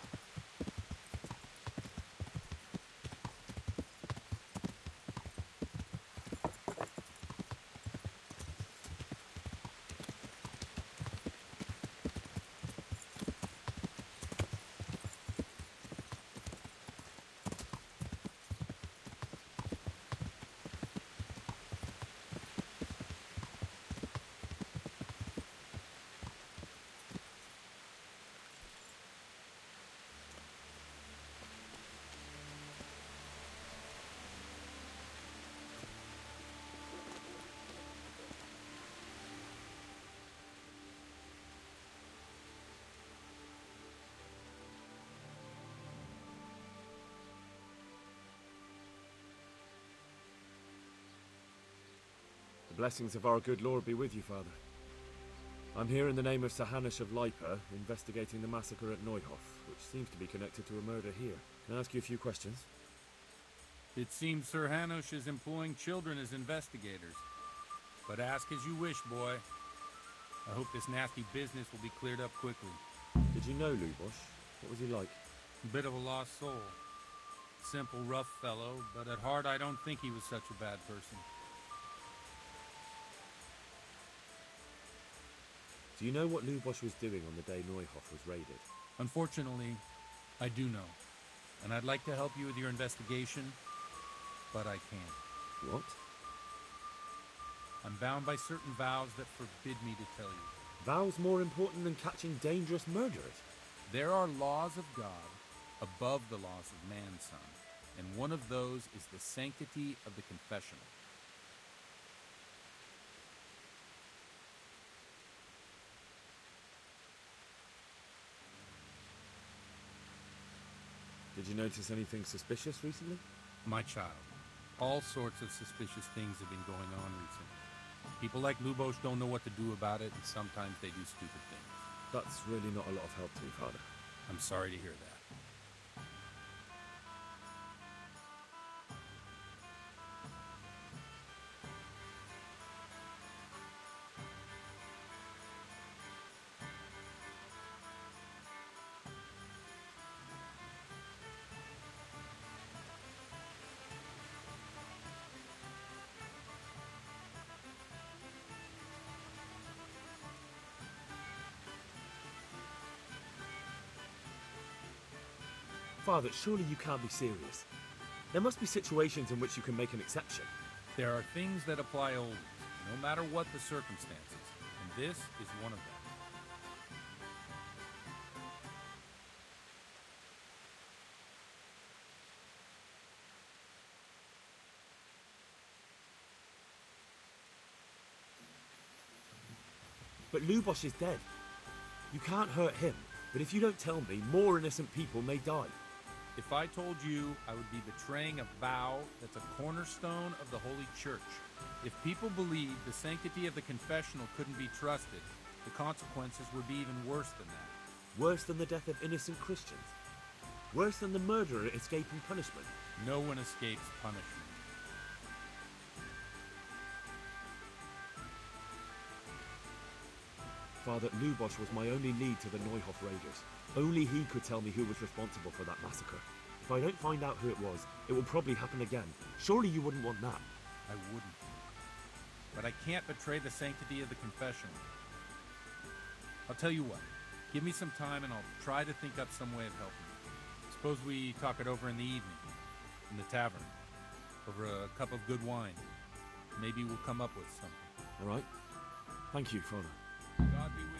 The blessings of our good Lord be with you, Father. I'm here in the name of Sir Hanush of Lipa, investigating the massacre at Neuhof, which seems to be connected to a murder here. Can I ask you a few questions? It seems Sir Hanush is employing children as investigators. But ask as you wish, boy. I hope this nasty business will be cleared up quickly. Did you know Lubosh? What was he like? Bit of a lost soul. Simple, rough fellow, but at heart I don't think he was such a bad person. Do you know what Lubosh was doing on the day Neuhof was raided? Unfortunately, I do know. And I'd like to help you with your investigation, but I can't. What? I'm bound by certain vows that forbid me to tell you. Vows more important than catching dangerous murderers? There are laws of God above the laws of man, son. And one of those is the sanctity of the confessional. Did you notice anything suspicious recently? My child, all sorts of suspicious things have been going on recently. People like Lubosh don't know what to do about it, and sometimes they do stupid things. That's really not a lot of help to me, Father. I'm sorry to hear that. Father, surely you can't be serious. There must be situations in which you can make an exception. There are things that apply always, no matter what the circumstances, and this is one of them. But Lubosh is dead. You can't hurt him, but if you don't tell me, more innocent people may die. If I told you, I would be betraying a vow that's a cornerstone of the Holy Church. If people believed the sanctity of the confessional couldn't be trusted, the consequences would be even worse than that. Worse than the death of innocent Christians? Worse than the murderer escaping punishment? No one escapes punishment. Father, Lubosh was my only lead to the Neuhof raiders. Only he could tell me who was responsible for that massacre. If I don't find out who it was, it will probably happen again. Surely you wouldn't want that. I wouldn't. But I can't betray the sanctity of the confessional. I'll tell you what. Give me some time and I'll try to think up some way of helping you. Suppose we talk it over in the evening, in the tavern, over a cup of good wine. Maybe we'll come up with something. All right. Thank you, Father. God be with you.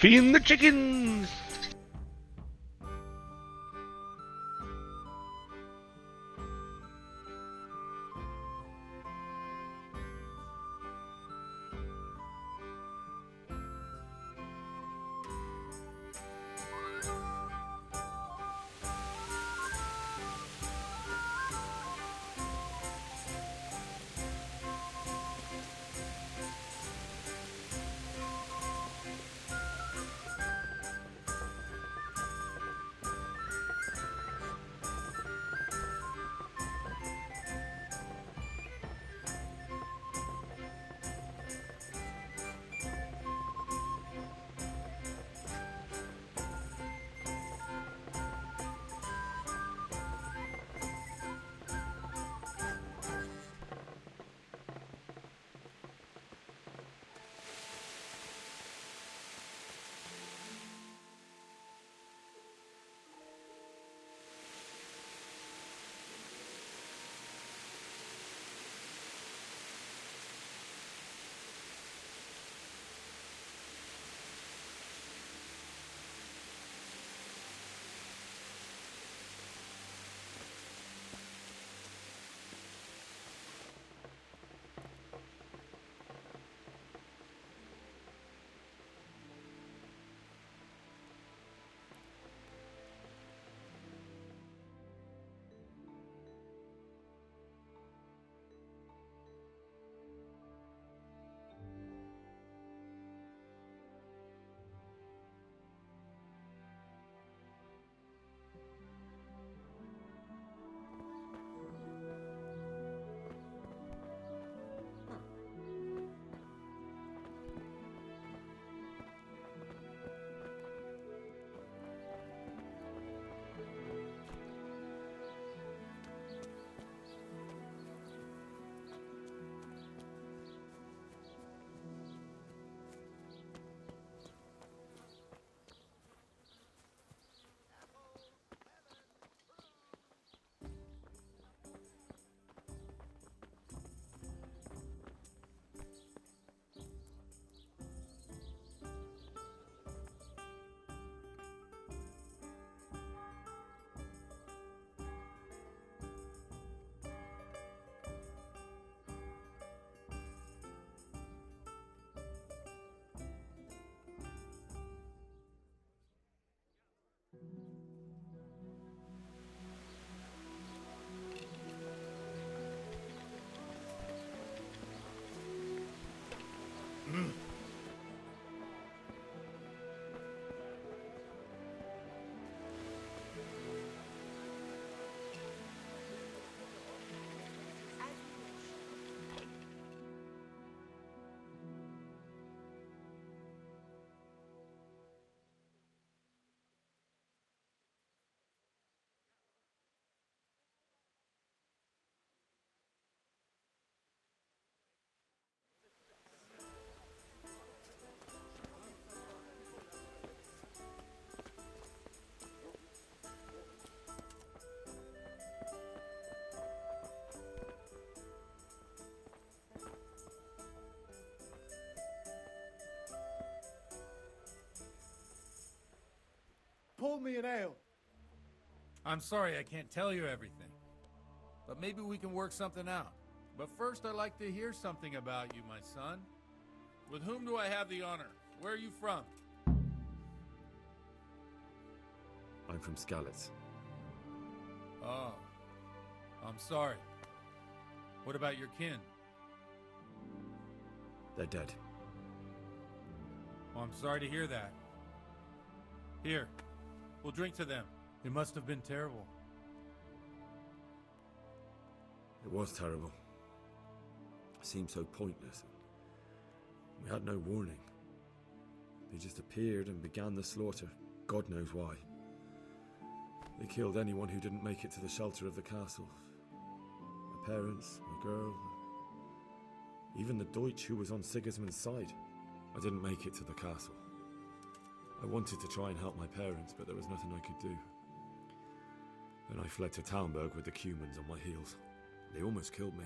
Feeding the chickens! Pour me an ale. I'm sorry I can't tell you everything. But maybe we can work something out. But first I'd like to hear something about you, my son. With whom do I have the honor? Where are you from? I'm from Skalitz. Oh. I'm sorry. What about your kin? They're dead. Oh, I'm sorry to hear that. Here, we'll drink to them. It must have been terrible. It was terrible. It seemed so pointless. We had no warning. They just appeared and began the slaughter. God knows why. They killed anyone who didn't make it to the shelter of the castle. My parents, my girl, even the Deutsch who was on Sigismund's side. I didn't make it to the castle. I wanted to try and help my parents, but there was nothing I could do. Then I fled to Talmberg with the Cumans on my heels. They almost killed me.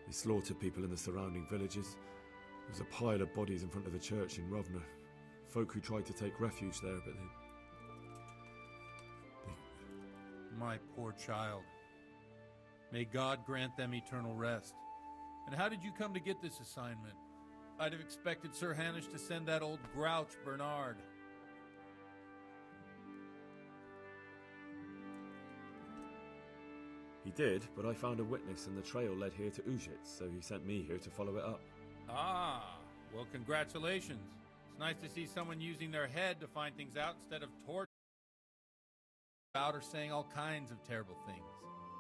They slaughtered people in the surrounding villages. There was a pile of bodies in front of the church in Rovna. folk who tried to take refuge there, but they... My poor child. May God grant them eternal rest. And how did you come to get this assignment? I'd have expected Sir Hanish to send that old grouch, Bernard. He did, but I found a witness and the trail led here to Ujits, so he sent me here to follow it up. Ah, well, congratulations. It's nice to see someone using their head to find things out instead of torture about or saying all kinds of terrible things.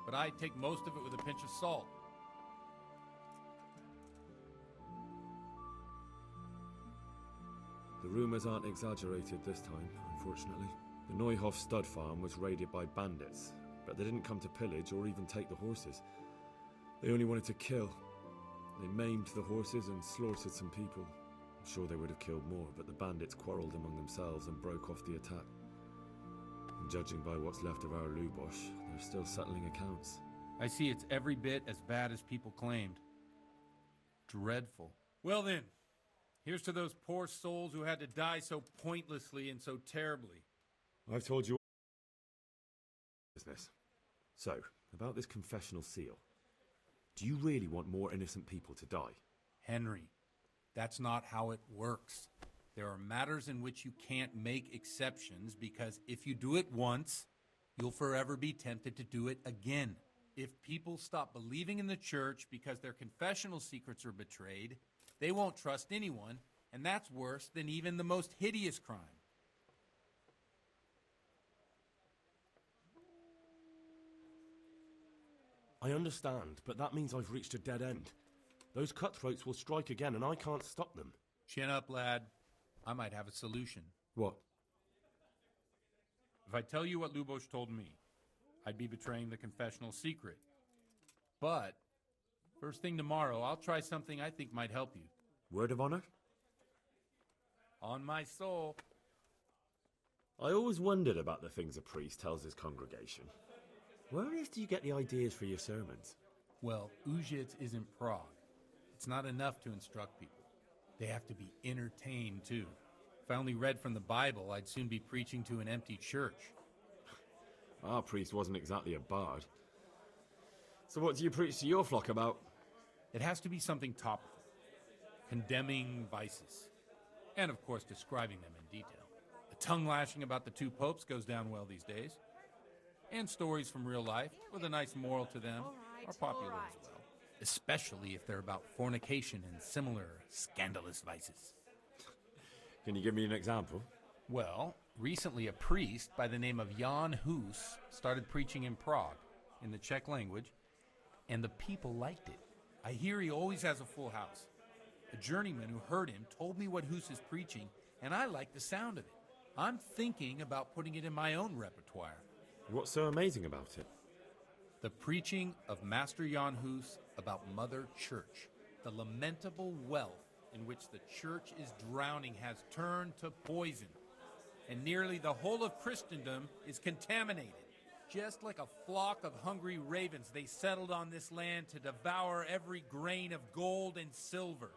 But I take most of it with a pinch of salt. The rumours aren't exaggerated this time, unfortunately. The Neuhoff stud farm was raided by bandits, but they didn't come to pillage or even take the horses. They only wanted to kill. They maimed the horses and slaughtered some people. I'm sure they would have killed more, but the bandits quarrelled among themselves and broke off the attack. And judging by what's left of our Lubosh, they're still settling accounts. I see it's every bit as bad as people claimed. Dreadful. Well then, here's to those poor souls who had to die so pointlessly and so terribly. I've told you business. So, about this confessional seal. Do you really want more innocent people to die? Henry, that's not how it works. There are matters in which you can't make exceptions because if you do it once, you'll forever be tempted to do it again. If people stop believing in the church because their confessional secrets are betrayed, they won't trust anyone, and that's worse than even the most hideous crime. I understand, but that means I've reached a dead end. Those cutthroats will strike again, and I can't stop them. Chin up, lad. I might have a solution. What? If I tell you what Lubosh told me, I'd be betraying the confessional secret. But, first thing tomorrow, I'll try something I think might help you. Word of honor? On my soul. I always wondered about the things a priest tells his congregation. Where on earth do you get the ideas for your sermons? Well, Ujits isn't Prague. It's not enough to instruct people. They have to be entertained, too. If I only read from the Bible, I'd soon be preaching to an empty church. Our priest wasn't exactly a bard. So what do you preach to your flock about? It has to be something topical. Condemning vices. And, of course, describing them in detail. The tongue-lashing about the two popes goes down well these days. And stories from real life, with a nice moral to them, are popular as well. Especially if they're about fornication and similar scandalous vices. Can you give me an example? Well, recently a priest by the name of Jan Hus started preaching in Prague, in the Czech language, and the people liked it. I hear he always has a full house. A journeyman who heard him told me what Hus is preaching, and I like the sound of it. I'm thinking about putting it in my own repertoire. What's so amazing about it? The preaching of Master Jan Hus about Mother Church. The lamentable wealth in which the church is drowning has turned to poison. And nearly the whole of Christendom is contaminated. Just like a flock of hungry ravens, they settled on this land to devour every grain of gold and silver.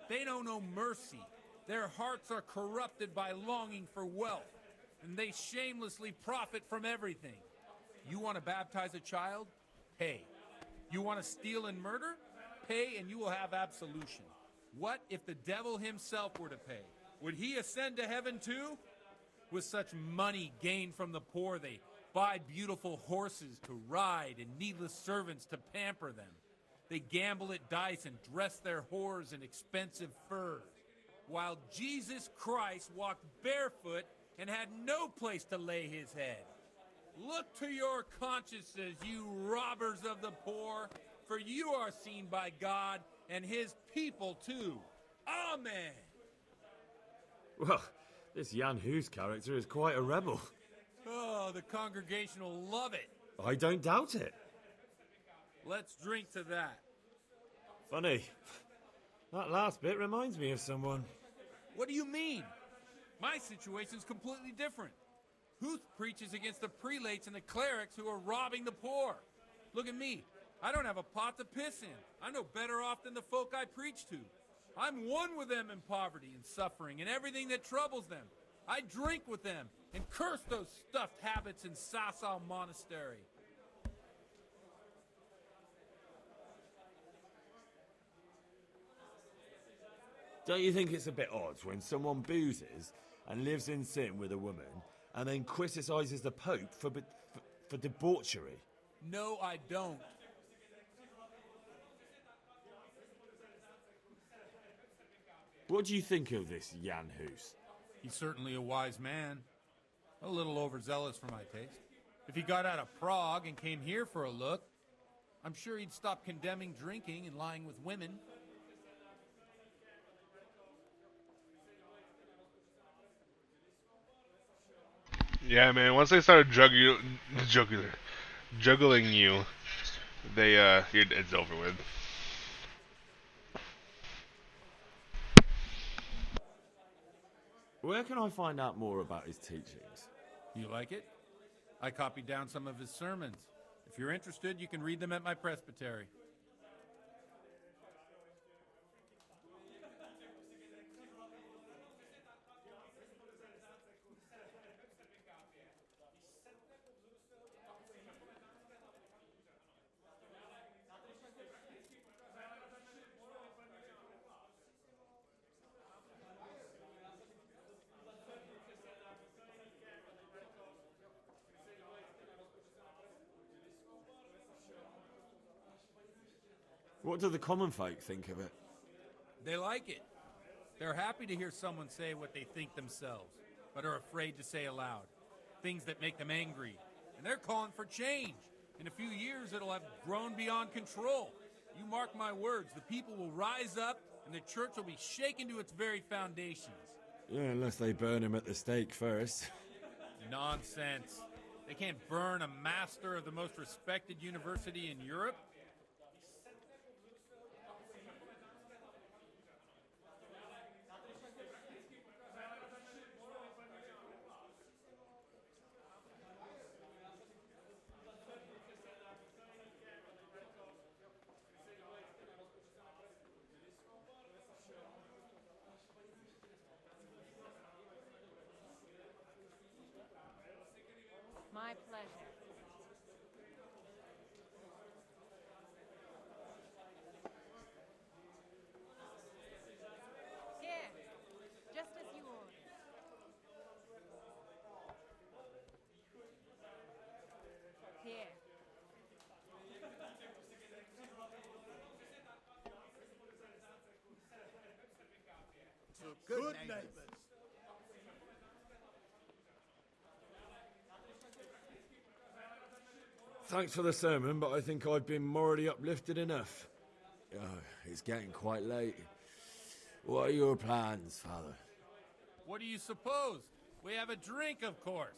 They know no mercy. Their hearts are corrupted by longing for wealth. And they shamelessly profit from everything. You want to baptize a child? Pay. You want to steal and murder? Pay and you will have absolution. What if the devil himself were to pay? Would he ascend to heaven too? With such money gained from the poor, they buy beautiful horses to ride and needless servants to pamper them. They gamble at dice and dress their whores in expensive furs. While Jesus Christ walked barefoot and had no place to lay his head. Look to your consciences, you robbers of the poor, for you are seen by God and his people too. Amen. Well, this Jan Hus character is quite a rebel. Oh, the congregation will love it. I don't doubt it. Let's drink to that. Funny. That last bit reminds me of someone. What do you mean? My situation's completely different. Huth preaches against the prelates and the clerics who are robbing the poor. Look at me. I don't have a pot to piss in. I'm no better off than the folk I preach to. I'm one with them in poverty and suffering and everything that troubles them. I drink with them and curse those stuffed habits in Sasau Monastery. Don't you think it's a bit odd when someone boozes and lives in sin with a woman and then criticises the Pope for debauchery? No, I don't. What do you think of this Jan Hus? He's certainly a wise man. A little overzealous for my taste. If he got out of Prague and came here for a look, I'm sure he'd stop condemning drinking and lying with women. Yeah, man. Once they started juggling you, it's over with. Where can I find out more about his teachings? You like it? I copied down some of his sermons. If you're interested, you can read them at my presbytery. What do the common folk think of it? They like it. They're happy to hear someone say what they think themselves, but are afraid to say aloud. Things that make them angry. And they're calling for change. In a few years, it'll have grown beyond control. You mark my words, the people will rise up, and the church will be shaken to its very foundations. Yeah, unless they burn him at the stake first. Nonsense. They can't burn a master of the most respected university in Europe. My pleasure. Here, just as you ordered. Here. Good neighbors. Thanks for the sermon, but I think I've been morally uplifted enough. Oh, it's getting quite late. What are your plans, Father? What do you suppose? We have a drink, of course.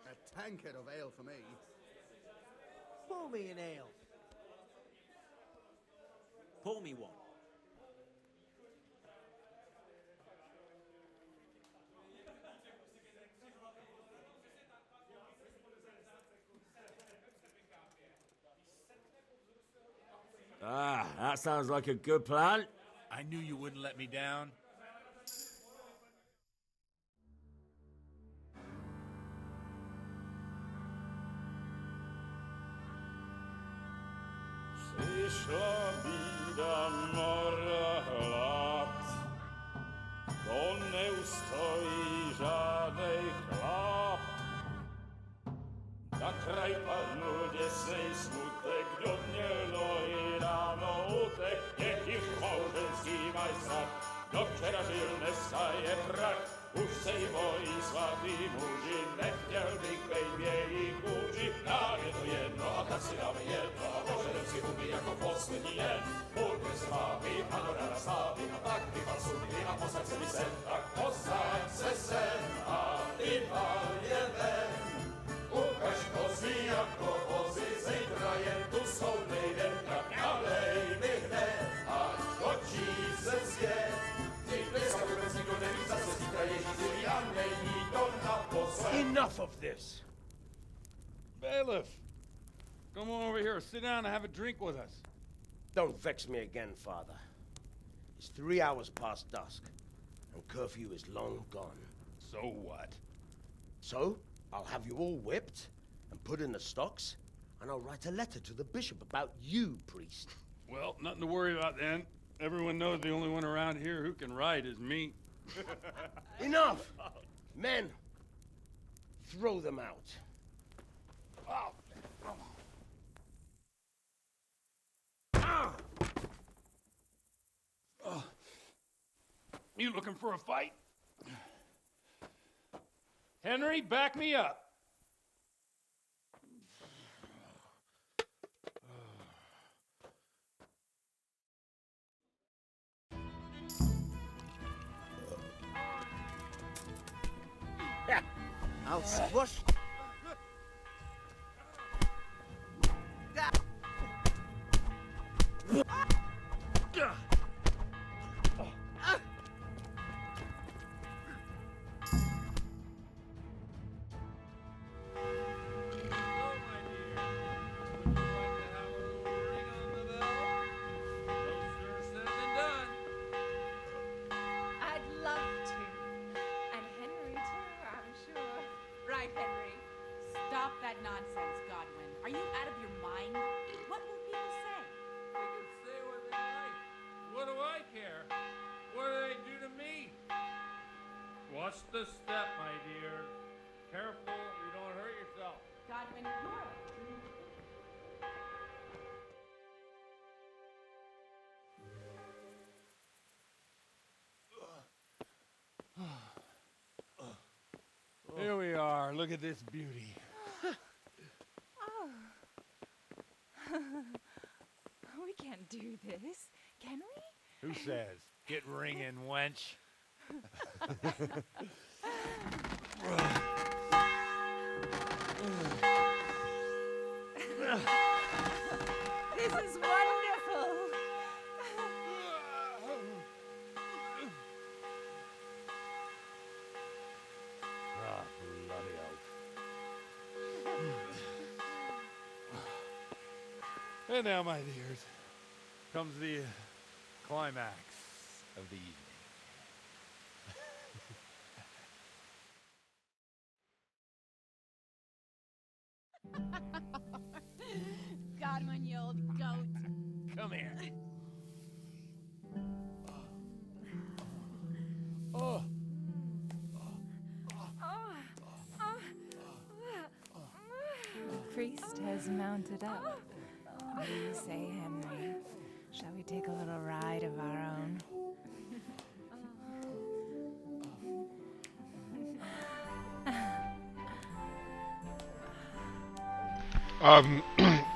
A tankard of ale for me. Pour me an ale. Pour me one. Ah, that sounds like a good plan. I knew you wouldn't let me down. Sicher wieder Hej moj słaby murzyn, wechciał Big ich burzy. Na jedno jedno, a kasy damy jedno, a może lepszy umie jako poslední jen. Burger słaby, panorama słaby, a tak wypal sumy, a posadź se mi sen, tak posadź se sen, a wypal je ven. Ukaż kozy jako wozy, zejtra jen tu solny jen, tak nalejmy hned, ať to ci se zje. Enough of this! Bailiff! Come on over here, sit down and have a drink with us. Don't vex me again, Father. It's 3 hours past dusk, and curfew is long gone. So what? So, I'll have you all whipped and put in the stocks, and I'll write a letter to the bishop about you, priest. Well, nothing to worry about then. Everyone knows the only one around here who can ride is me. Enough! Men, throw them out. Oh. You looking for a fight? Henry, back me up. I'll squash. I'd love to. And Henry, too, I'm sure. Right, Henry. Stop that nonsense, Godwin. Are you out of your mind? What will people say? They can say what they like. What do I care? What do they do to me? Watch the step, my dear. Careful, you don't hurt yourself. Godwin, you're Here we are. Look at this beauty. Oh. We can't do this, can we? Who says? Get ringing, wench. This is wonderful. Ah, bloody hell. And now, my dears, comes the climax of the evening. Godwin, you old goat. Come here. Priest has mounted up. What do you say, Henry? Shall we take a little ride of our own?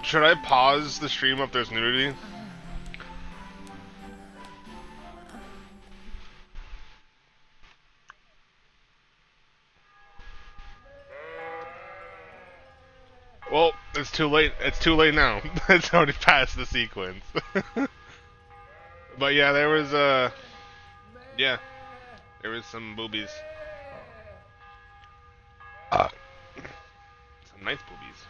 Should I pause the stream if there's nudity? Well, it's too late. It's too late now. It's already past the sequence. But yeah, there was yeah, there was some boobies. Some nice boobies.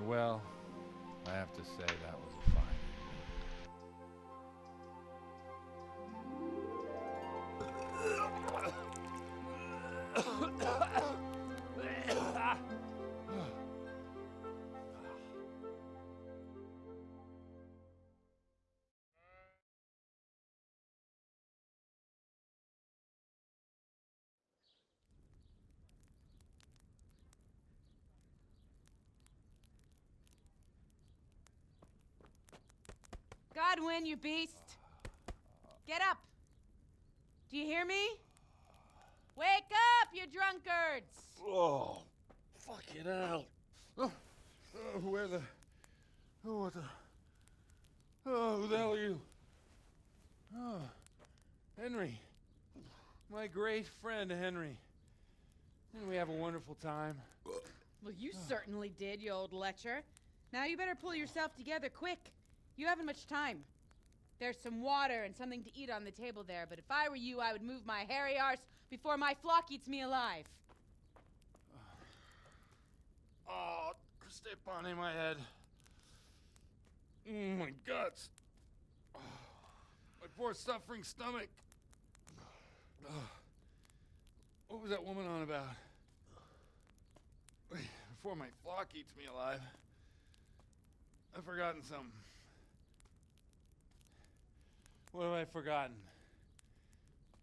Well, I have to say that was a fine Godwin, you beast! Get up! Do you hear me? Wake up, you drunkards! Oh, fucking hell. Where the... Oh, what the... Oh, who the hell are you? Oh, Henry. My great friend, Henry. Didn't we have a wonderful time? Well, you certainly did, you old lecher. Now you better pull yourself together quick. You haven't much time. There's some water and something to eat on the table there, but if I were you, I would move my hairy arse before my flock eats me alive. Oh, step on in my head. My guts. Oh, my poor suffering stomach. Oh, what was that woman on about? Wait, before my flock eats me alive. I've forgotten something. What have I forgotten?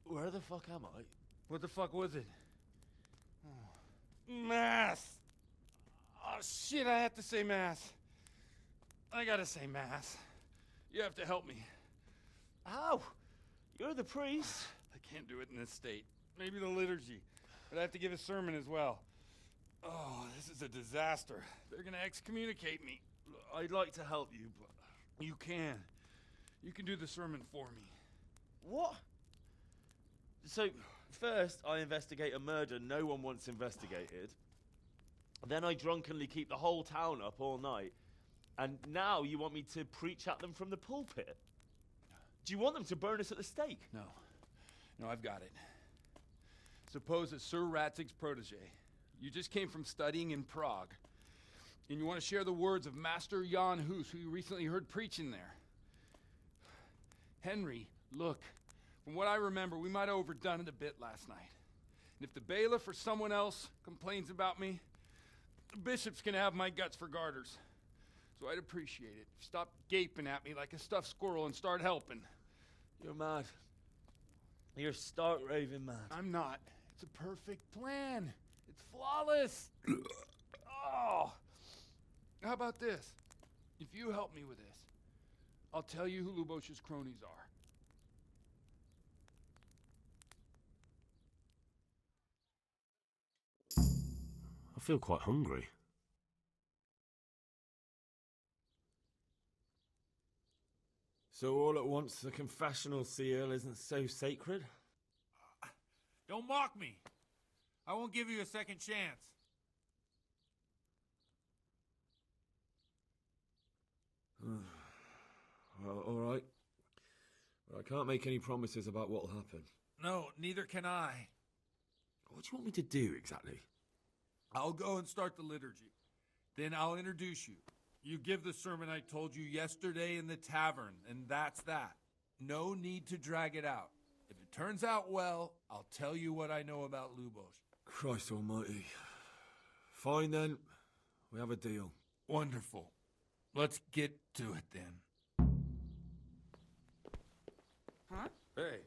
Where the fuck am I? What the fuck was it? Oh. Mass! Oh shit, I have to say mass. I gotta say mass. You have to help me. How? You're the priest. I can't do it in this state. Maybe the liturgy. But I have to give a sermon as well. Oh, this is a disaster. They're gonna excommunicate me. I'd like to help you, but... You can. You can do the sermon for me. What? So, first I investigate a murder no one wants investigated. Then I drunkenly keep the whole town up all night. And now you want me to preach at them from the pulpit? Do you want them to burn us at the stake? No. No, I've got it. Suppose that Sir Ratzig's protege. You just came from studying in Prague. And you want to share the words of Master Jan Hus, who you recently heard preaching there. Henry, look, from what I remember, we might have overdone it a bit last night. And if the bailiff or someone else complains about me, the bishop's gonna have my guts for garters. So I'd appreciate it. Stop gaping at me like a stuffed squirrel and start helping. You're mad. You're stark raving mad. I'm not. It's a perfect plan. It's flawless. Oh. How about this? If you help me with this, I'll tell you who Lubosh's cronies are. I feel quite hungry. So all at once the confessional seal isn't so sacred? Don't mock me. I won't give you a second chance. Well, all right. But I can't make any promises about what'll happen. No, neither can I. What do you want me to do exactly? I'll go and start the liturgy. Then I'll introduce you. You give the sermon I told you yesterday in the tavern, and that's that. No need to drag it out. If it turns out well, I'll tell you what I know about Lubosh. Christ almighty. Fine then. We have a deal. Wonderful. Let's get to it then. Huh? Hey.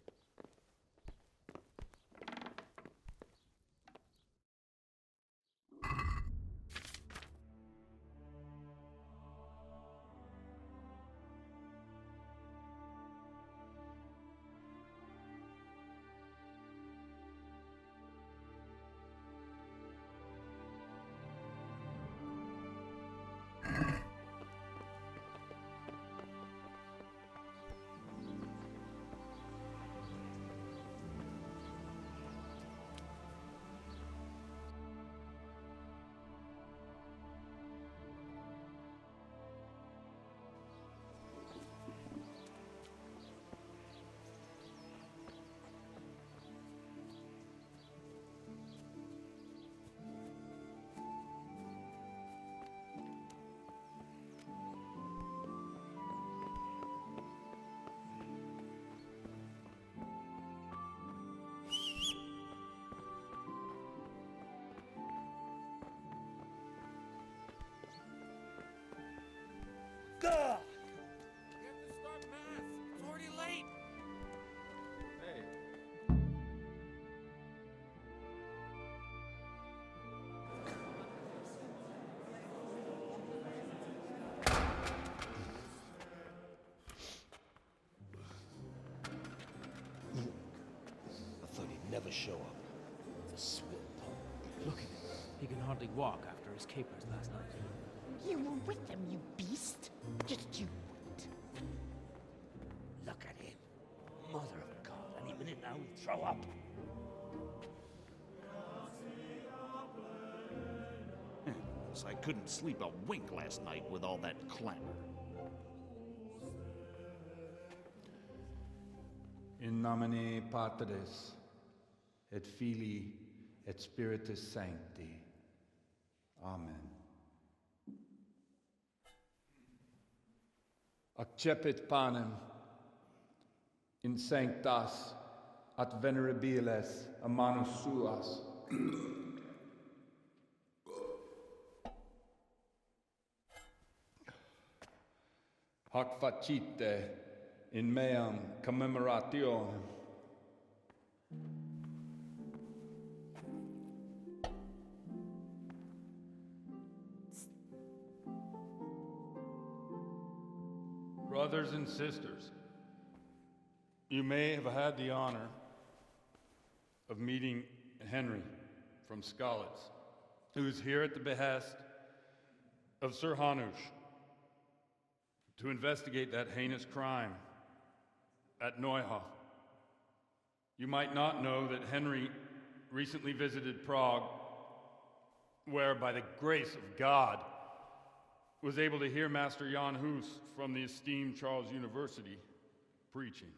ever show up. The swill pole. Look at him. He can hardly walk after his capers last night. You were with them, you beast. Just you wait. Look at him. Mother of God, any minute now he'll throw up. So I couldn't sleep a wink last night with all that clamor. In nomine Patris, et Filii, et Spiritus Sancti. Amen. Accepit panem in sanctas at venerabiles a manus suas. Hoc facite in meam commemorationem. Brothers and sisters, you may have had the honor of meeting Henry from Skalitz, who is here at the behest of Sir Hanush to investigate that heinous crime at Neuhof. You might not know that Henry recently visited Prague, where, by the grace of God, was able to hear Master Jan Hus from the esteemed Charles University preaching.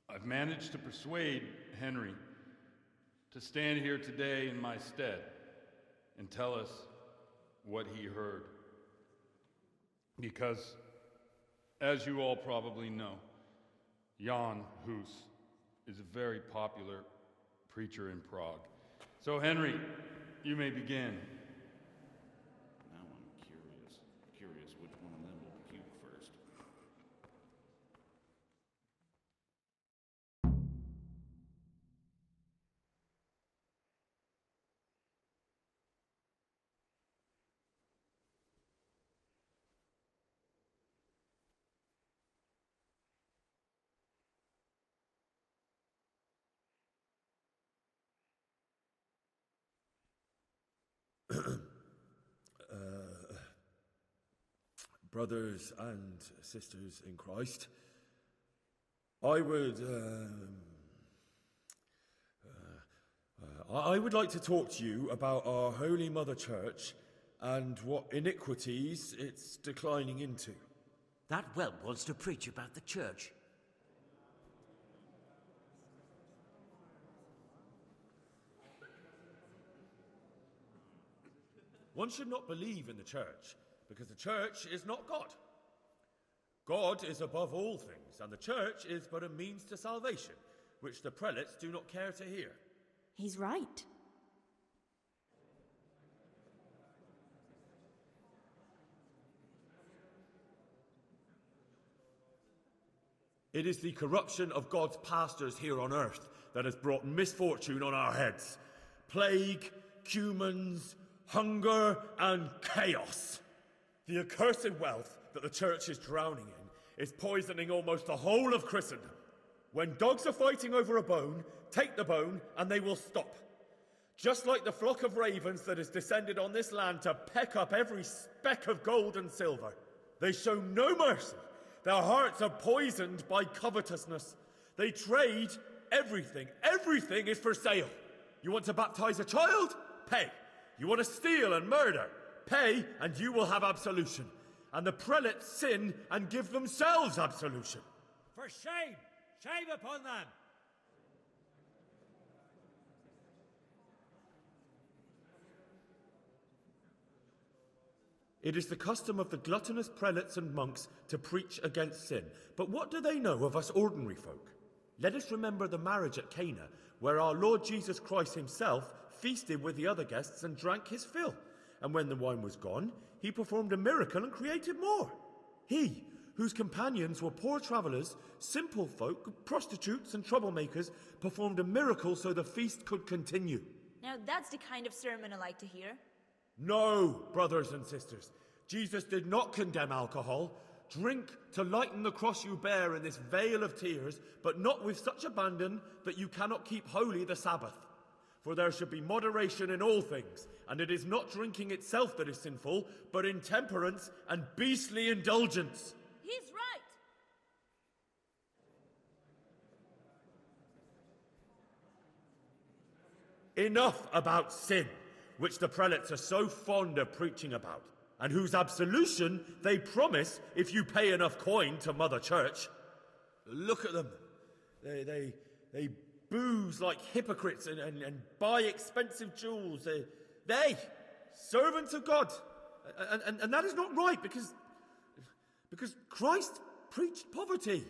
I've managed to persuade Henry to stand here today in my stead and tell us what he heard. Because, as you all probably know, Jan Hus is a very popular preacher in Prague. So, Henry, you may begin. Now I'm curious which one of them will puke first. Brothers and sisters in Christ, I would like to talk to you about our Holy Mother Church and what iniquities it's declining into. That whelp wants to preach about the church. One should not believe in the church, because the church is not God. God is above all things, and the church is but a means to salvation, which the prelates do not care to hear. He's right. It is the corruption of God's pastors here on earth that has brought misfortune on our heads. Plague, cumens, hunger, and chaos. The accursed wealth that the church is drowning in is poisoning almost the whole of Christendom. When dogs are fighting over a bone, take the bone and they will stop. Just like the flock of ravens that has descended on this land to peck up every speck of gold and silver. They show no mercy. Their hearts are poisoned by covetousness. They trade everything. Everything is for sale. You want to baptize a child? Pay. You want to steal and murder? Pay, and you will have absolution. And the prelates sin and give themselves absolution. For shame! Shame upon them! It is the custom of the gluttonous prelates and monks to preach against sin. But what do they know of us ordinary folk? Let us remember the marriage at Cana, where our Lord Jesus Christ himself feasted with the other guests and drank his fill. And when the wine was gone, he performed a miracle and created more. He, whose companions were poor travellers, simple folk, prostitutes and troublemakers, performed a miracle so the feast could continue. Now that's the kind of sermon I like to hear. No, brothers and sisters, Jesus did not condemn alcohol. Drink to lighten the cross you bear in this vale of tears, but not with such abandon that you cannot keep holy the Sabbath. For there should be moderation in all things, and it is not drinking itself that is sinful, but intemperance and beastly indulgence. He's right. Enough about sin, which the prelates are so fond of preaching about, and whose absolution they promise if you pay enough coin to Mother Church. Look at them. They booze like hypocrites and buy expensive jewels. They servants of God. And that is not right, because Christ preached poverty.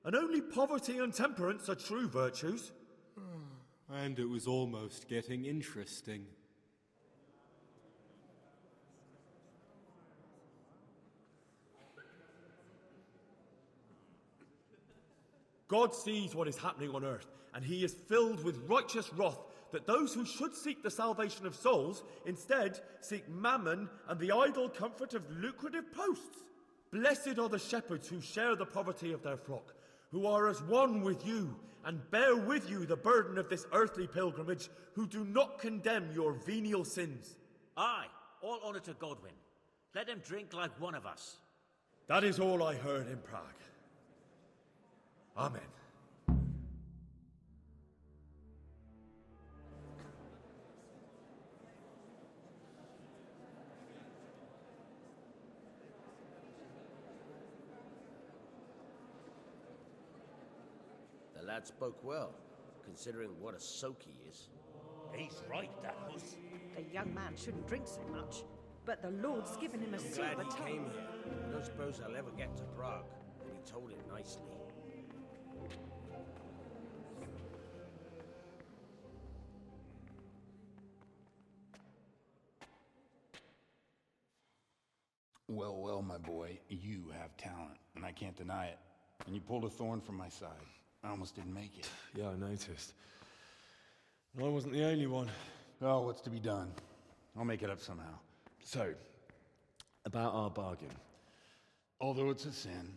And only poverty and temperance are true virtues. And it was almost getting interesting. God sees what is happening on earth, and he is filled with righteous wrath that those who should seek the salvation of souls instead seek mammon and the idle comfort of lucrative posts. Blessed are the shepherds who share the poverty of their flock, who are as one with you and bear with you the burden of this earthly pilgrimage, who do not condemn your venial sins. Aye, all honour to Godwin. Let him drink like one of us. That is all I heard in Prague. Amen. The lad spoke well, considering what a soak he is. He's right, that was. The young man shouldn't drink so much, but the Lord's given him a I'm silver glad he tongue. came here. I don't suppose I'll ever get to Prague, but he told it nicely. Well, well, my boy, you have talent, and I can't deny it. And you pulled a thorn from my side. I almost didn't make it. Yeah, I noticed. And I wasn't the only one. Oh, what's to be done? I'll make it up somehow. So, about our bargain. Although it's a sin.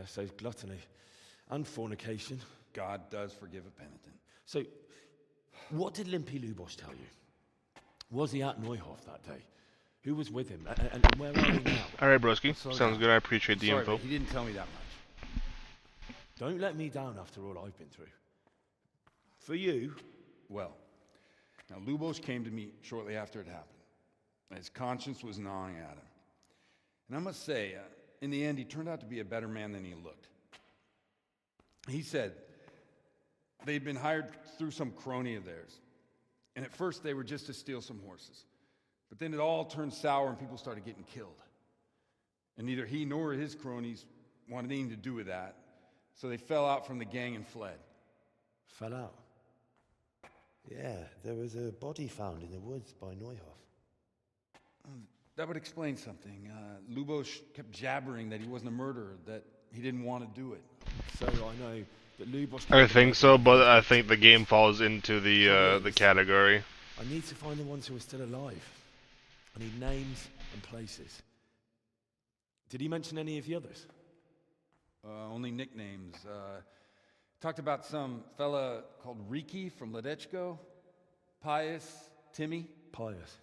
So gluttony and fornication. God does forgive a penitent. So, what did Limpy Lubos tell you? Was he at Neuhof that day? Who was with him? And where are we now? Alright, broski. Sounds good. I appreciate the info. But he didn't tell me that much. Don't let me down after all I've been through. For you? Well, now Lubos came to me shortly after it happened. His conscience was gnawing at him. And I must say, in the end, he turned out to be a better man than he looked. He said they'd been hired through some crony of theirs. And at first they were just to steal some horses. But then it all turned sour and people started getting killed. And neither he nor his cronies wanted anything to do with that. So they fell out from the gang and fled. Fell out? Yeah, there was a body found in the woods by Neuhof. That would explain something. Lubos kept jabbering that he wasn't a murderer, that he didn't want to do it. So I know that Lubos... I think so, but I think the game falls into the category. I need to find the ones who are still alive. I need names and places. Did he mention any of the others? Only nicknames. Talked about some fella called Riki from Ledechko. Pius, Timmy. Pius.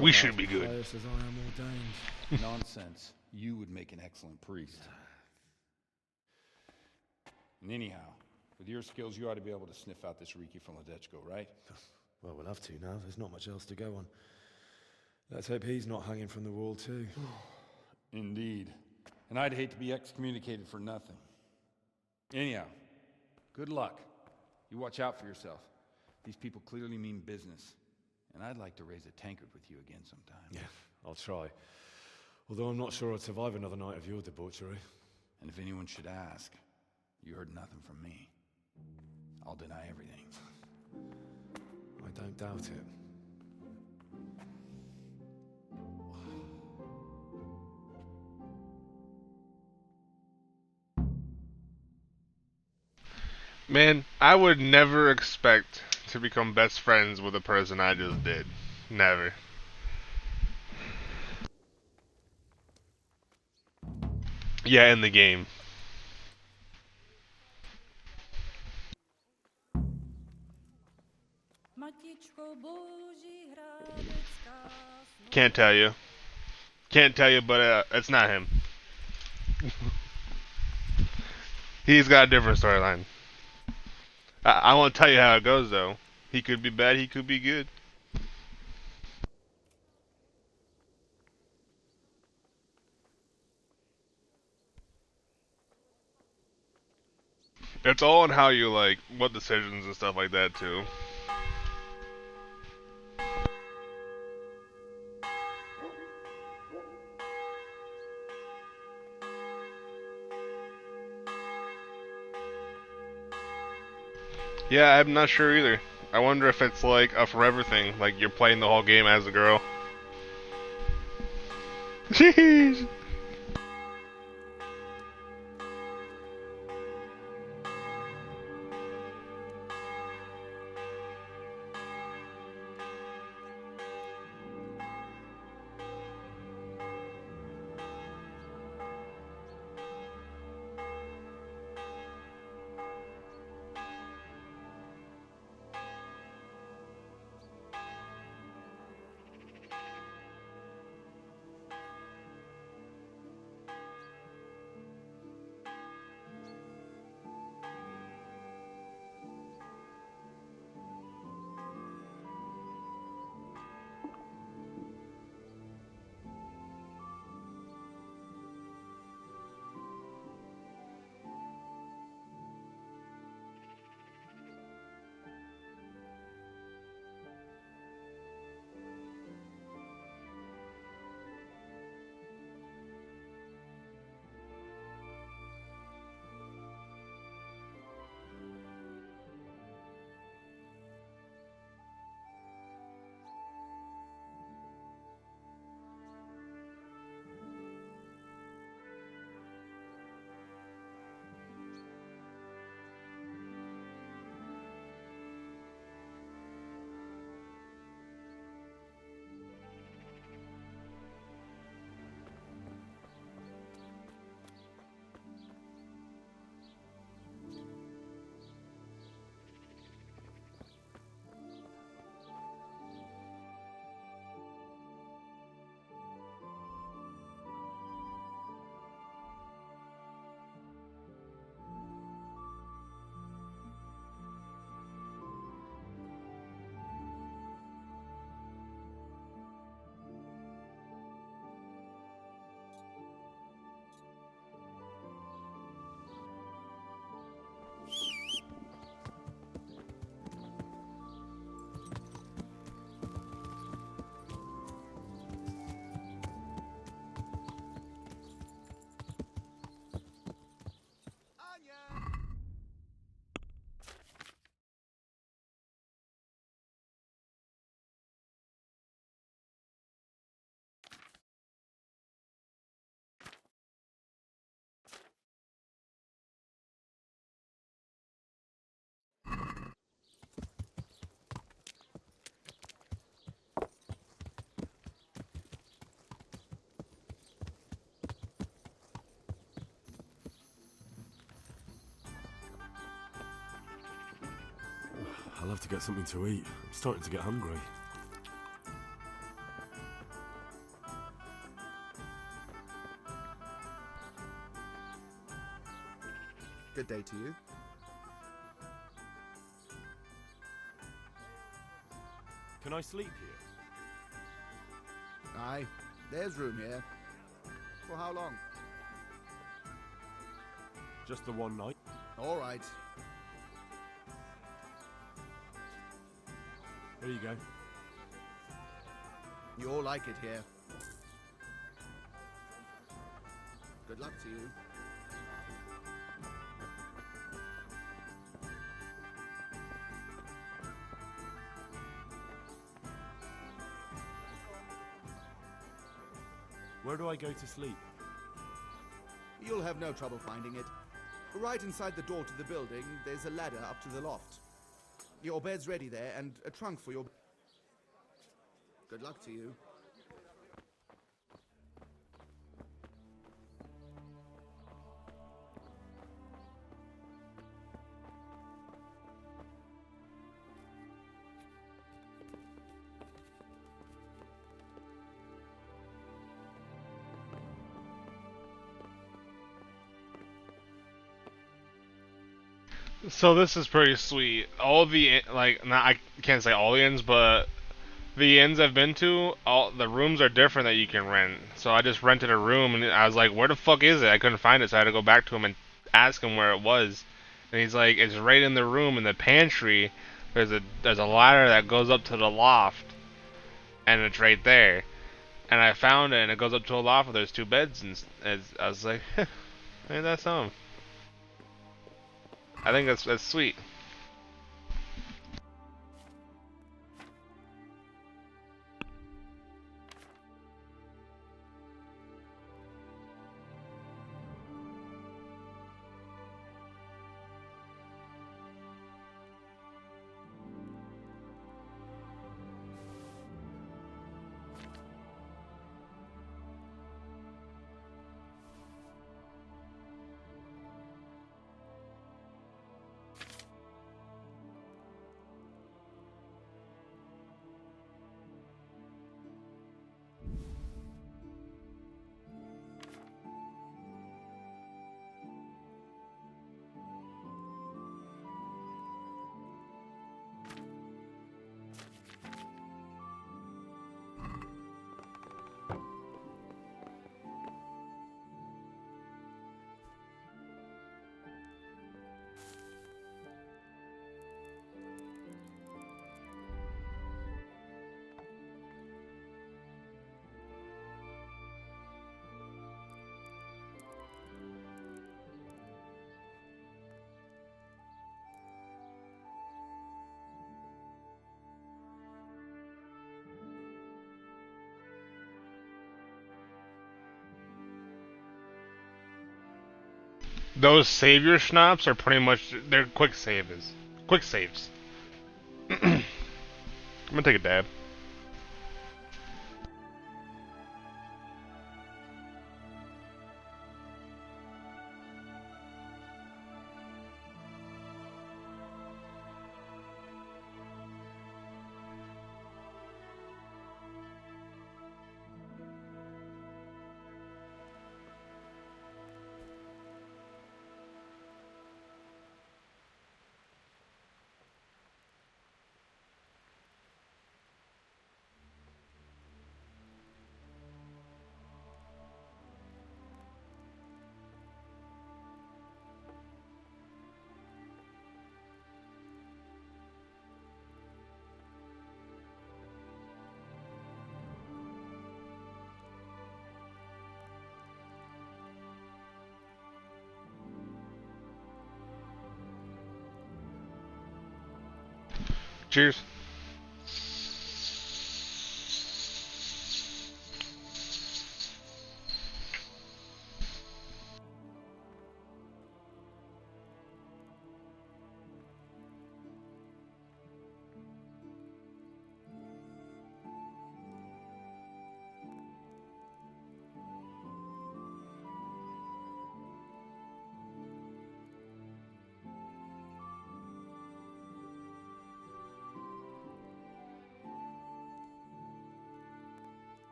We should be good. Pius as I am ordained. Nonsense. You would make an excellent priest. And anyhow, with your skills, you ought to be able to sniff out this Riki from Ledechko, right? Well, we'll have to now. There's not much else to go on. Let's hope he's not hanging from the wall too. Indeed. And I'd hate to be excommunicated for nothing. Anyhow, good luck. You watch out for yourself. These people clearly mean business. And I'd like to raise a tankard with you again sometime. Yeah, I'll try. Although I'm not sure I'd survive another night of your debauchery. And if anyone should ask, you heard nothing from me. I'll deny everything. I don't doubt it. Man, I would never expect to become best friends with a person I just did. Never. Yeah, in the game. Can't tell you. Can't tell you, but it's not him. He's got a different storyline. I won't tell you how it goes, though. He could be bad, he could be good. It's all in how you, like, what decisions and stuff like that, too. Yeah, I'm not sure either. I wonder if it's like a forever thing, like you're playing the whole game as a girl. Jeez. I'll have to get something to eat. I'm starting to get hungry. Good day to you. Can I sleep here? Aye, there's room here. For how long? Just the one night? All right. There you go. You'll like it here. Good luck to you. Where do I go to sleep? You'll have no trouble finding it. Right inside the door to the building, there's a ladder up to the loft. Your bed's ready there, and a trunk for your... Good luck to you. So this is pretty sweet. All the like, not I can't say all the inns, but the inns I've been to, all the rooms are different that you can rent. So I just rented a room, and I was like, "Where the fuck is it?" I couldn't find it, so I had to go back to him and ask him where it was. And he's like, "It's right in the room in the pantry. There's a ladder that goes up to the loft, and it's right there." And I found it, and it goes up to a loft where there's two beds, and I was like, "Ain't that something?" I think that's sweet. Those savior schnapps are pretty much they're quick saves. Quick saves. I'm gonna take a dab. Cheers.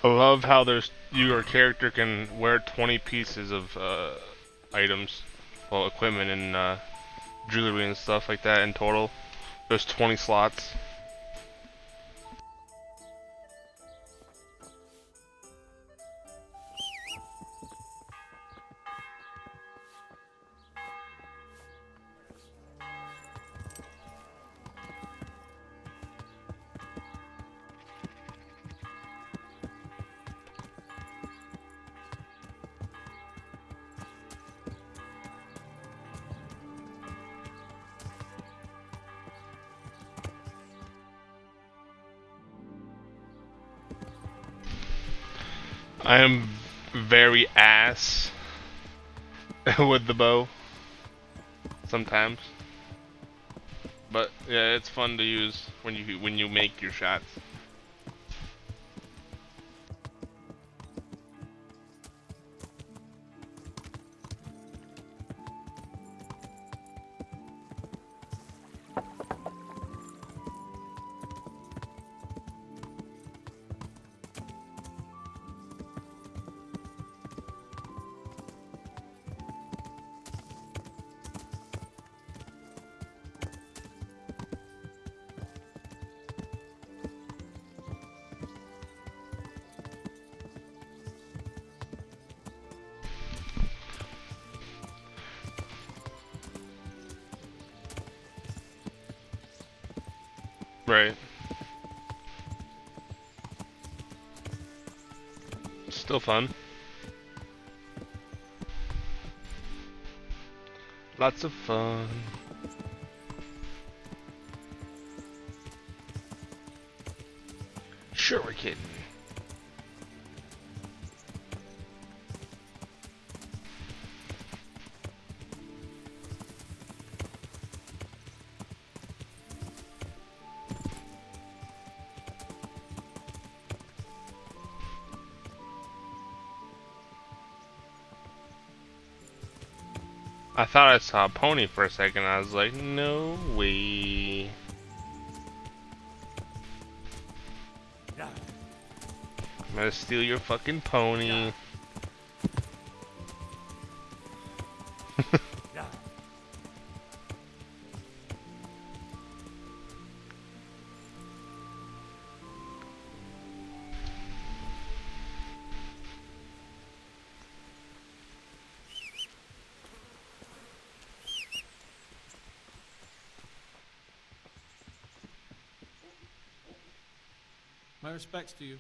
I love how your character can wear 20 pieces of items, well, equipment and jewelry and stuff like that in total. There's 20 slots. I am very ass with the bow sometimes, but yeah, it's fun to use when you make your shots. Right. Still fun. Lots of fun. Sure, we're kidding. I thought I saw a pony for a second. I was like, no way. I'm gonna steal your fucking pony. My respects to you.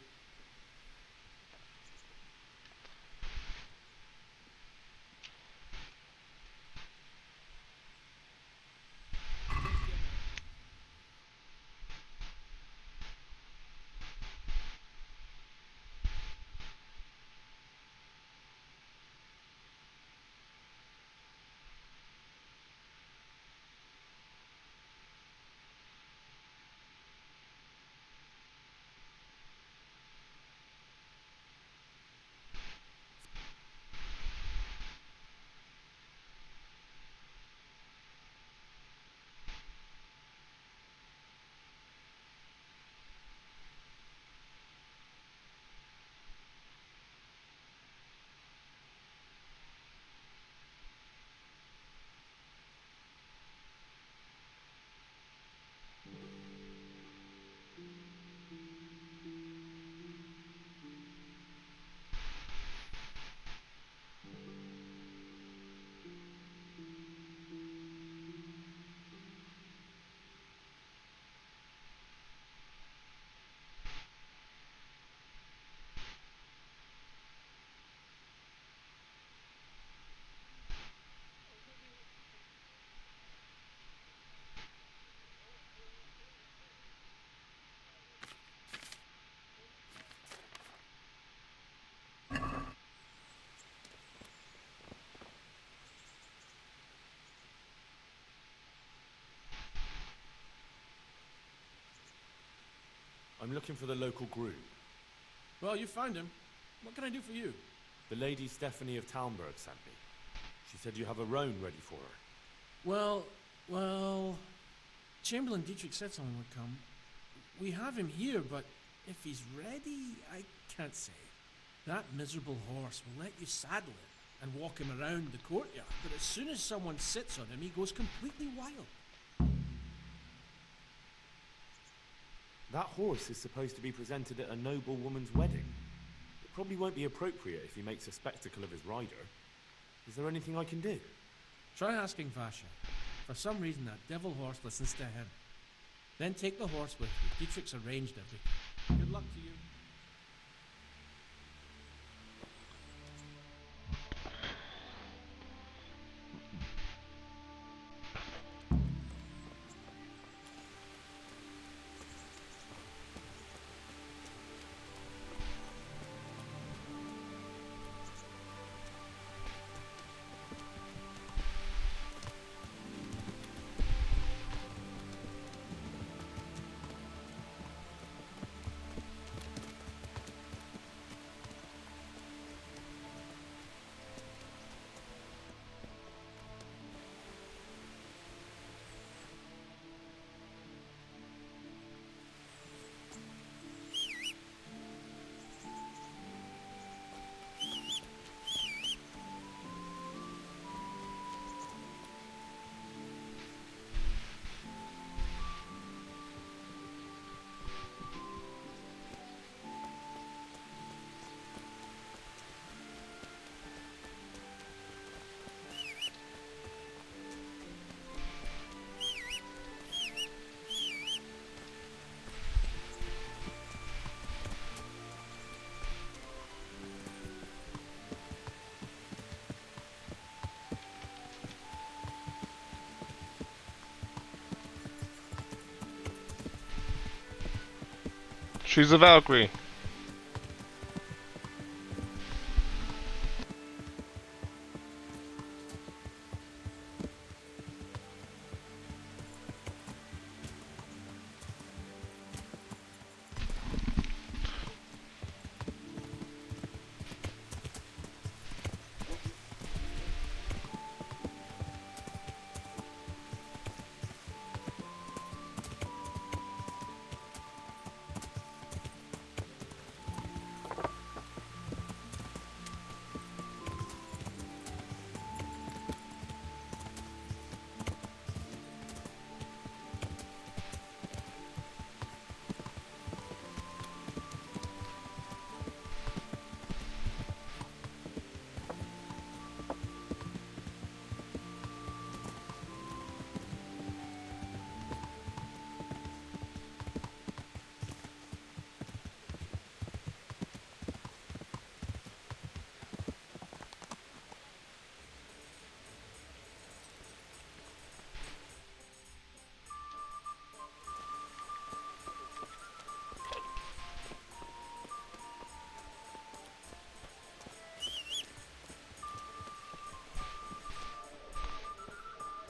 I'm looking for the local group. Well, you found him. What can I do for you? The Lady Stephanie of Talmberg sent me. She said you have a roan ready for her. Well, Chamberlain Dietrich said someone would come. We have him here, but If he's ready, I can't say. That miserable horse will let you saddle him and walk him around the courtyard, but as soon as someone sits on him, he goes completely wild. That horse is supposed to be presented at a noble woman's wedding. It probably won't be appropriate if he makes a spectacle of his rider. Is there anything I can do? Try asking Vasha. For some reason, that devil horse listens to him. Then take the horse with you. Dietrich's arranged everything. Good luck to you. She's a Valkyrie.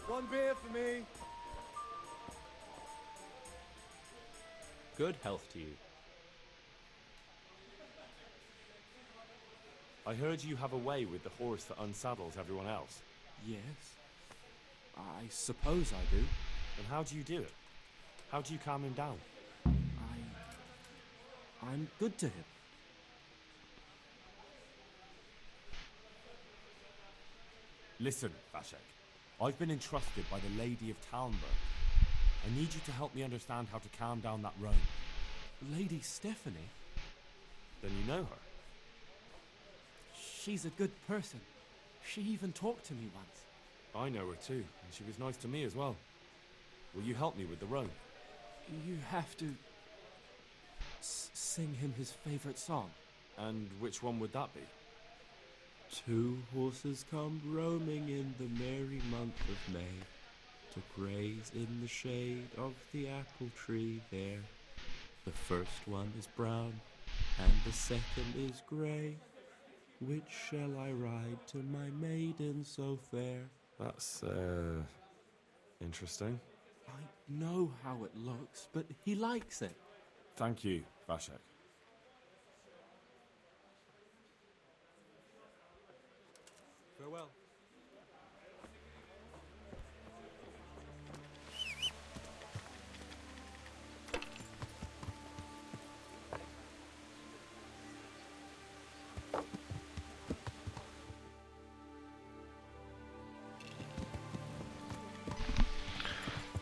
One beer for me. Good health to you. I heard you have a way with the horse that unsaddles everyone else. Yes. I suppose I do. And how do you do it? How do you calm him down? I'm good to him. Listen, Vashek. I've been entrusted by the Lady of Talmberg. I need you to help me understand how to calm down that roan. Lady Stephanie? Then you know her. She's a good person. She even talked to me once. I know her too, and she was nice to me as well. Will you help me with the roan? You have to sing him his favorite song. And which one would that be? Two horses come roaming in the merry month of May, to graze in the shade of the apple tree there. The first one is brown, and the second is grey. Which shall I ride to my maiden so fair? That's, interesting. I know how it looks, but he likes it. Thank you, Vashek. Farewell.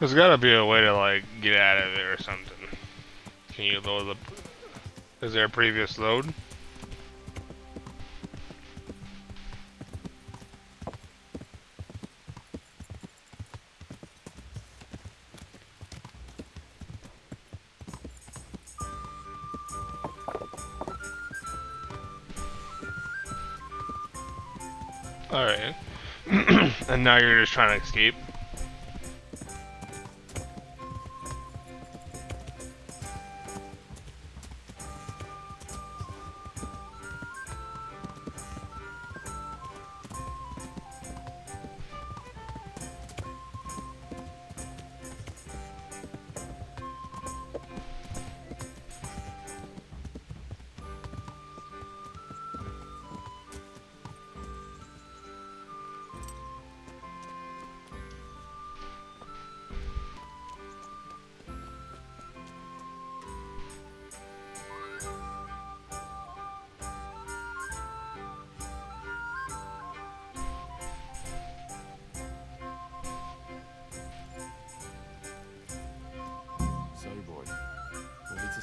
There's gotta be a way to like get out of it or something. Can you load the... Is there a previous load? Alright. And now you're just trying to escape?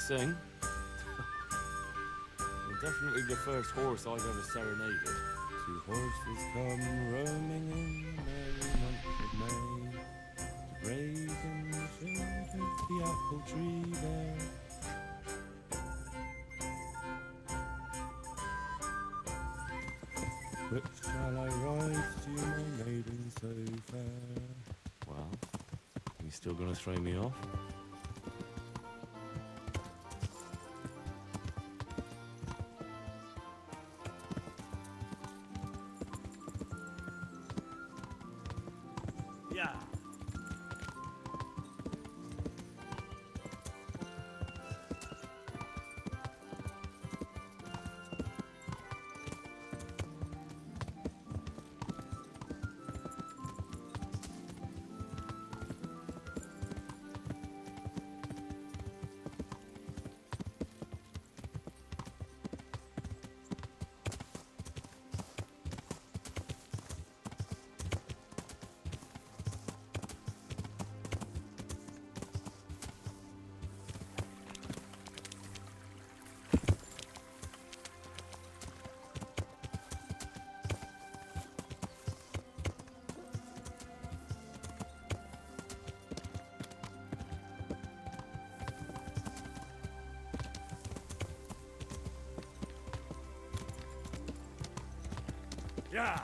Sing? You're definitely the first horse I've ever serenaded. Two horses come roaming in the merry month of May to graze in the shade of the apple tree there. Which shall I ride to, my maiden so fair? Well, you still gonna throw me off? Yeah!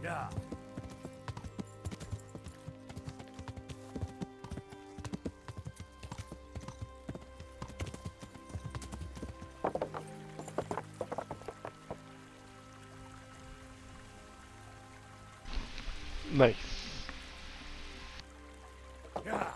Yeah. Nice. Yeah.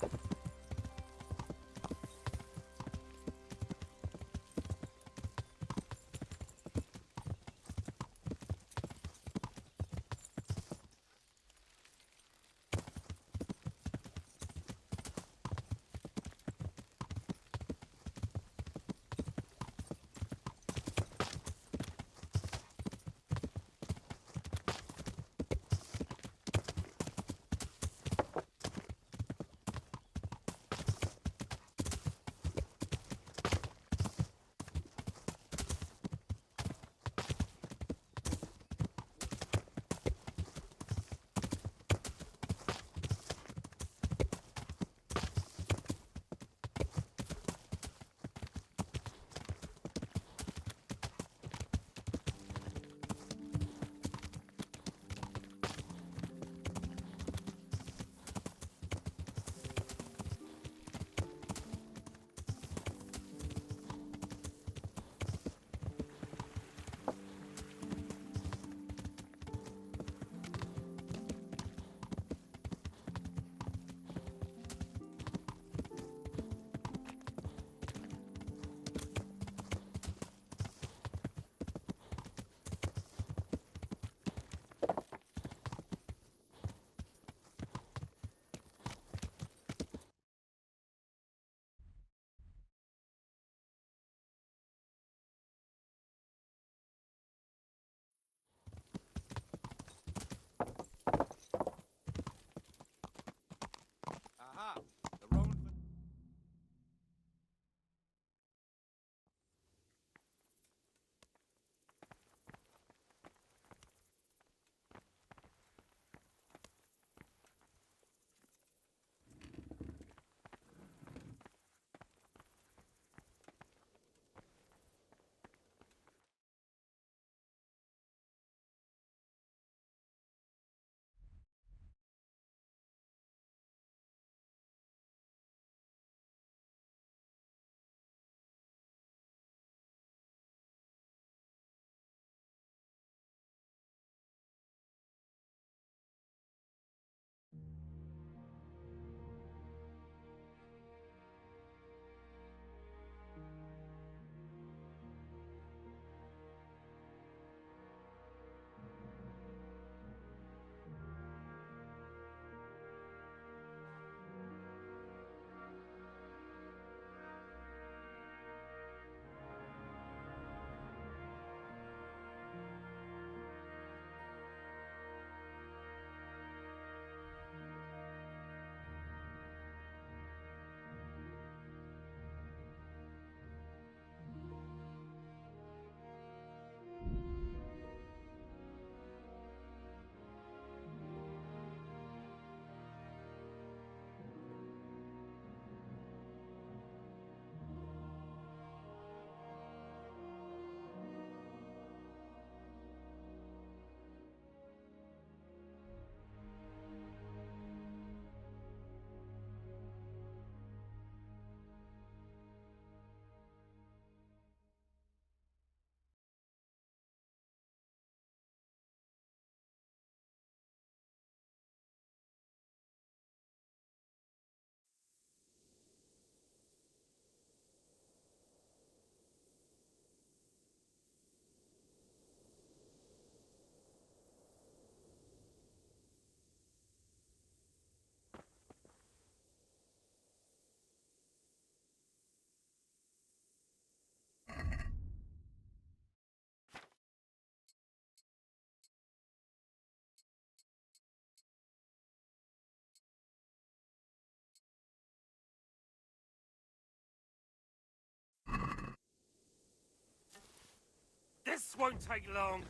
This won't take long.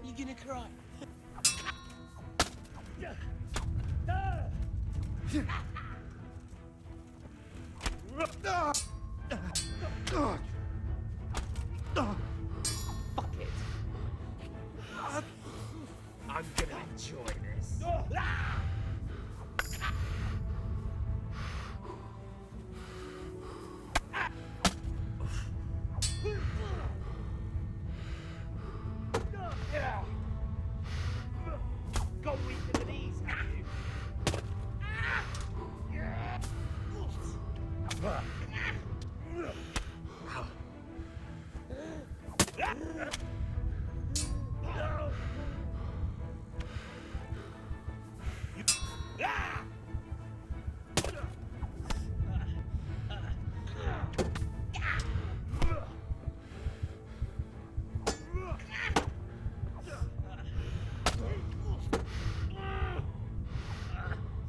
You gonna cry? Fuck it. I'm gonna enjoy this. Got weak in the knees, have you?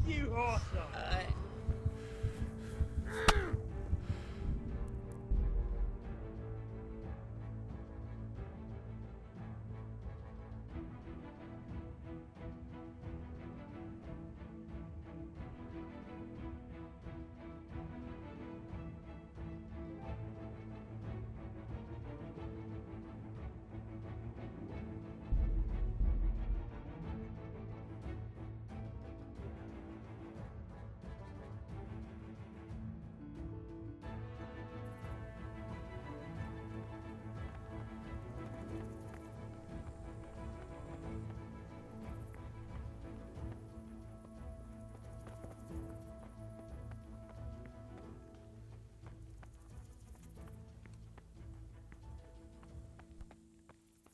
You awesome.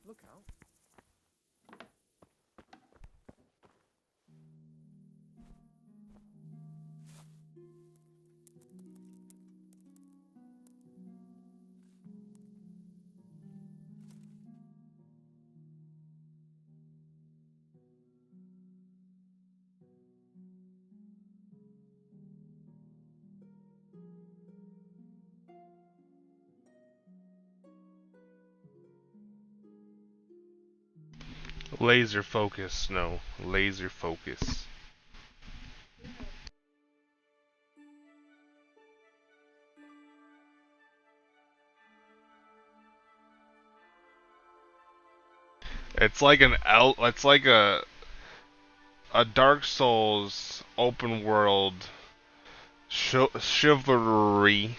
Look out. Laser focus, no. Laser focus. It's like it's like a Dark Souls open world chivalry.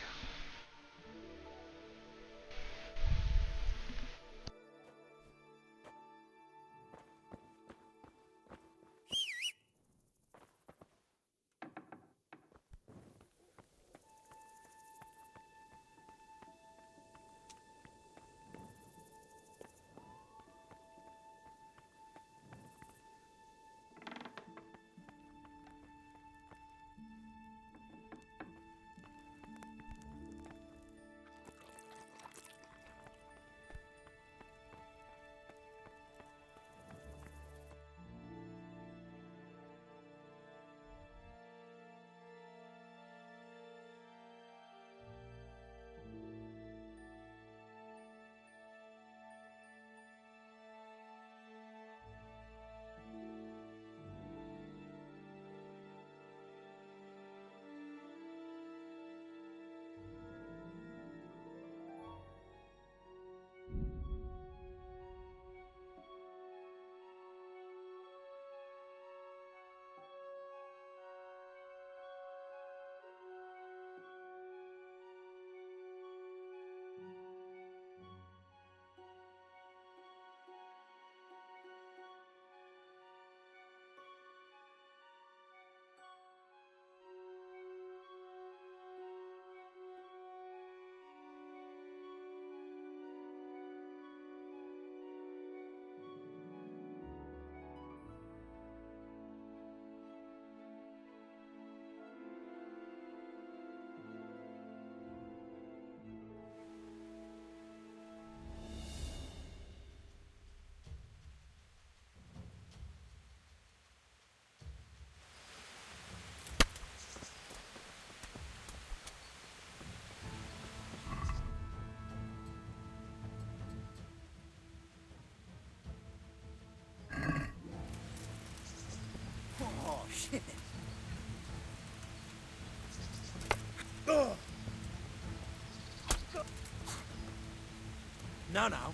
Now, now.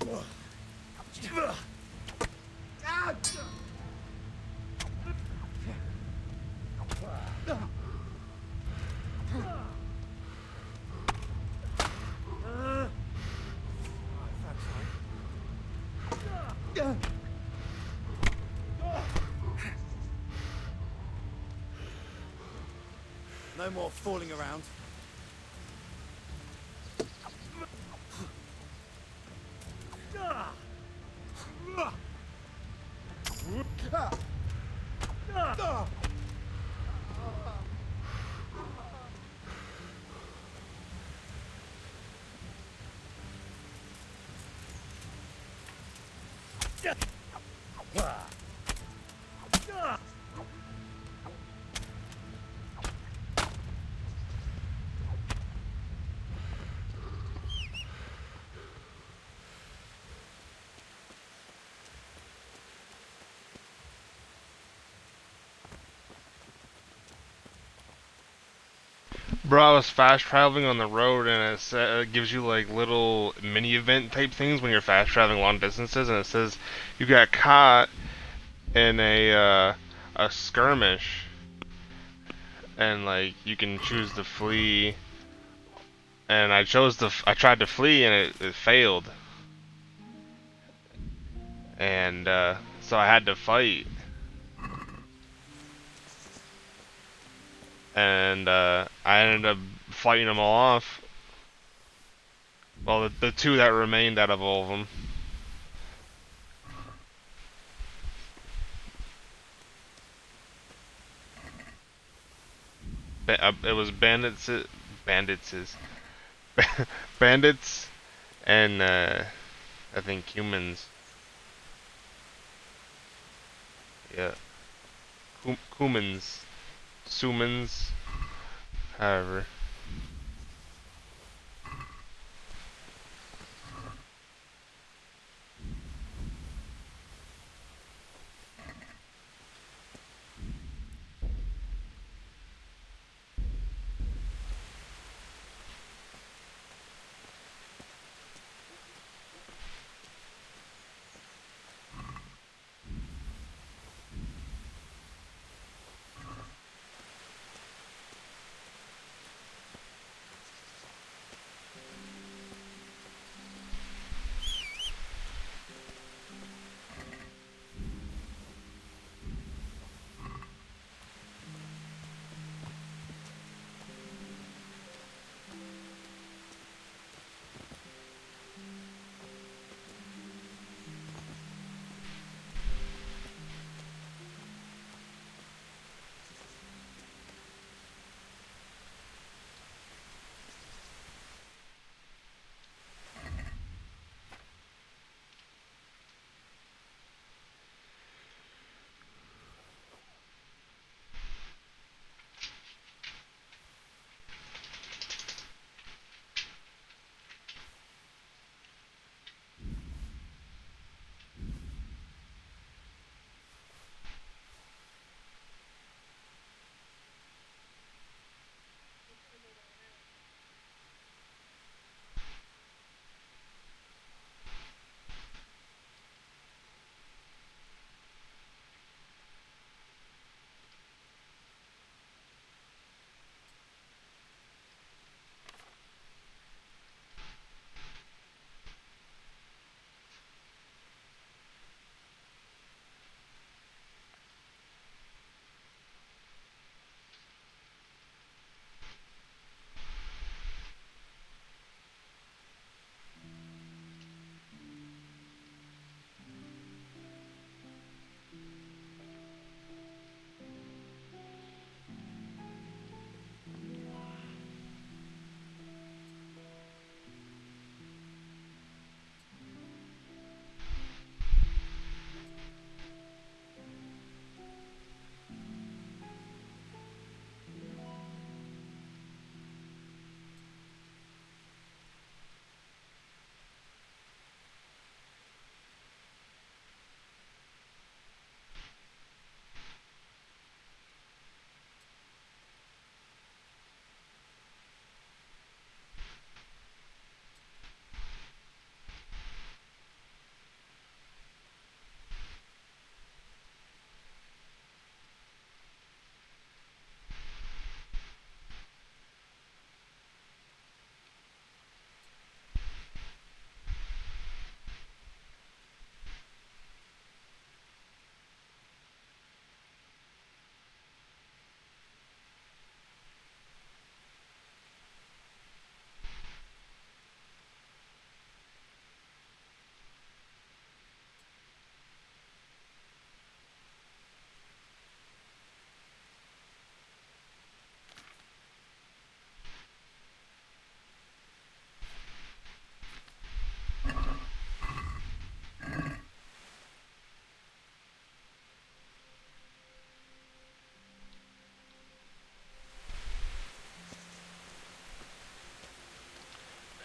No more fooling around. Bro, I was fast traveling on the road, and it gives you like little mini event type things when you're fast traveling long distances, and it says you got caught in a skirmish, and like you can choose to flee. And I tried to flee, and it failed, and so I had to fight. And I ended up fighting them all off. Well, the two that remained out of all of them. It was bandits, and I think humans. Yeah, humans, sumans, however.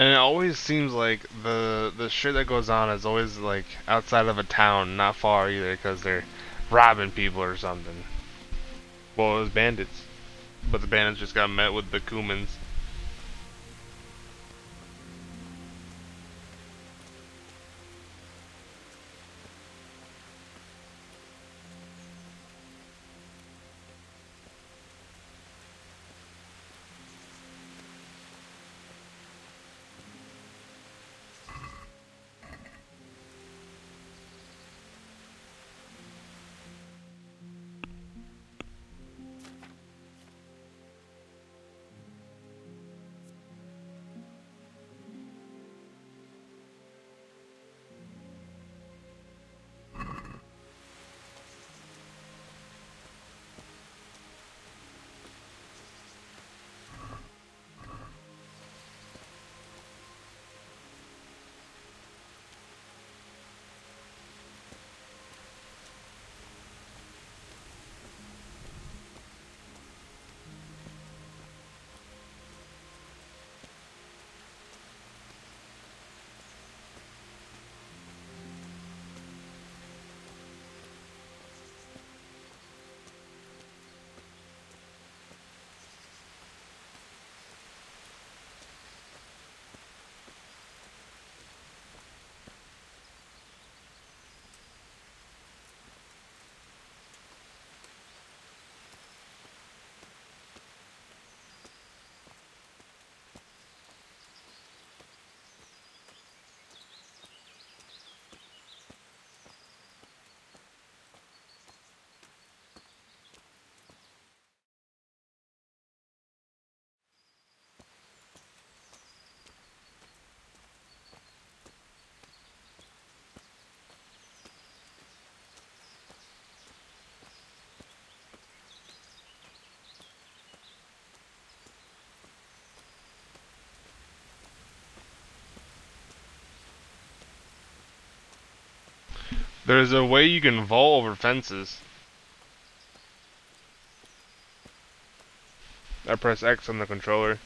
And it always seems like the shit that goes on is always like outside of a town, not far either, because they're robbing people or something. Well, it was bandits, but the bandits just got met with the Kumans. There's a way you can vault over fences. I press X on the controller.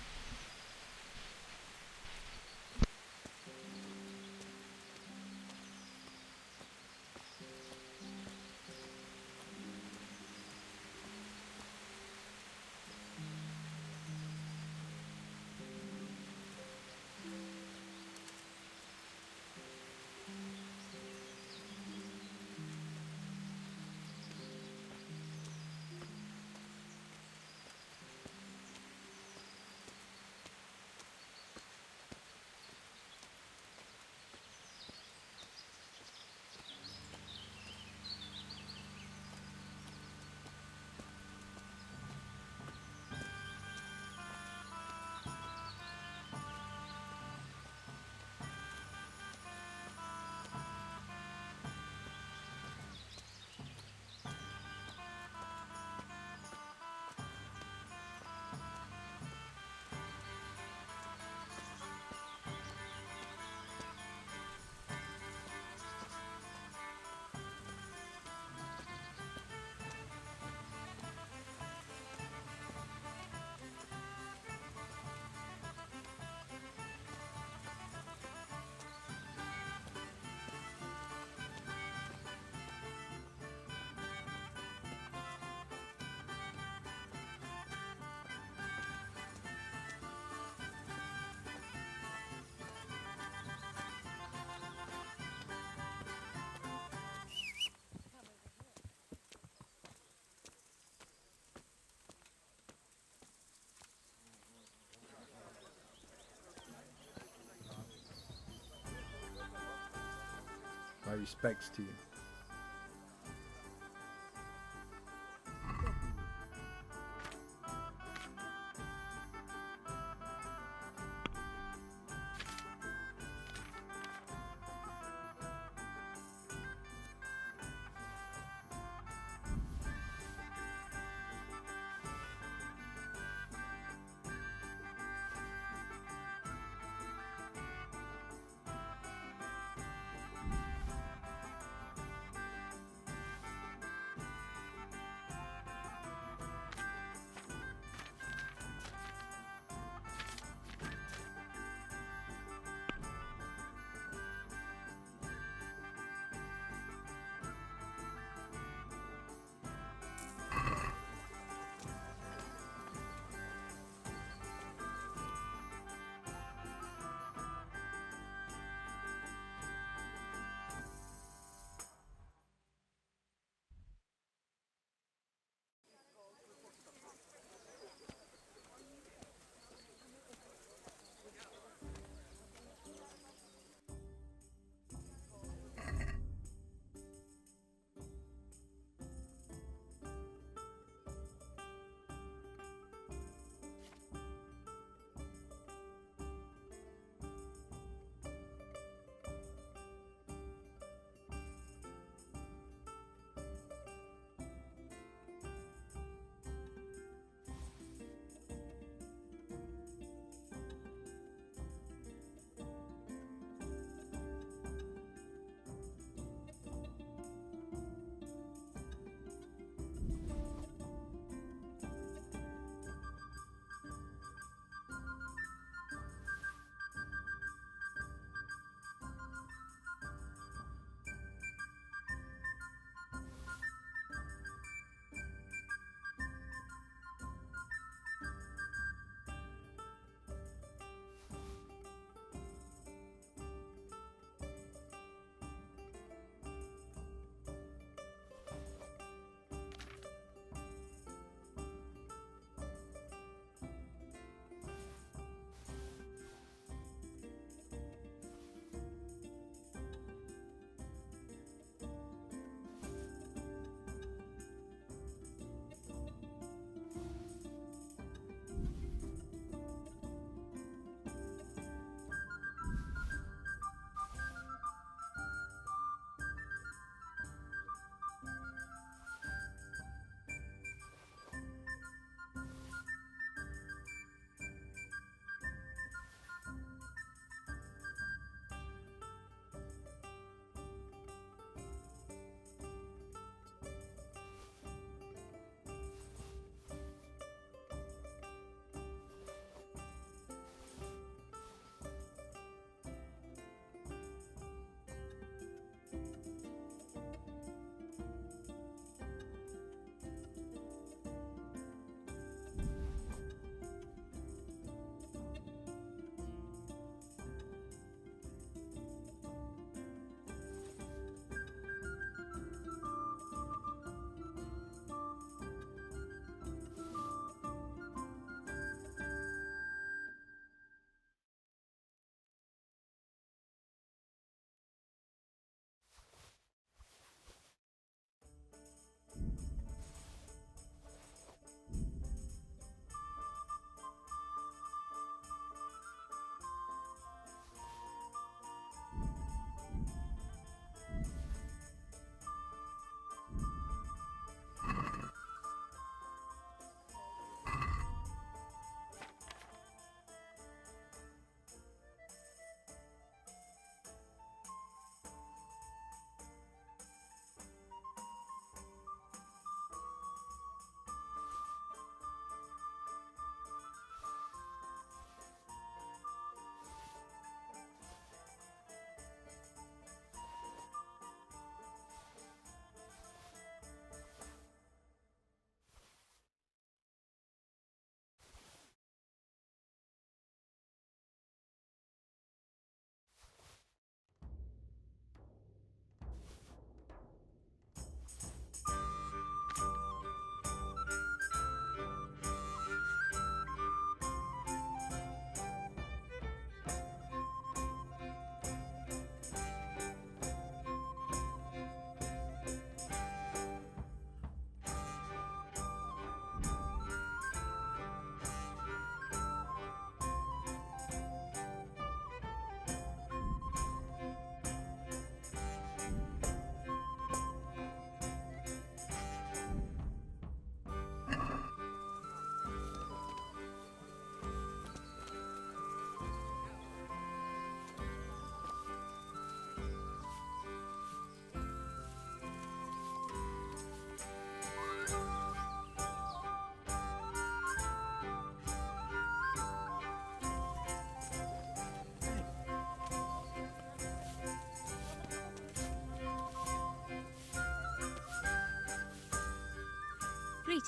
My respects to you.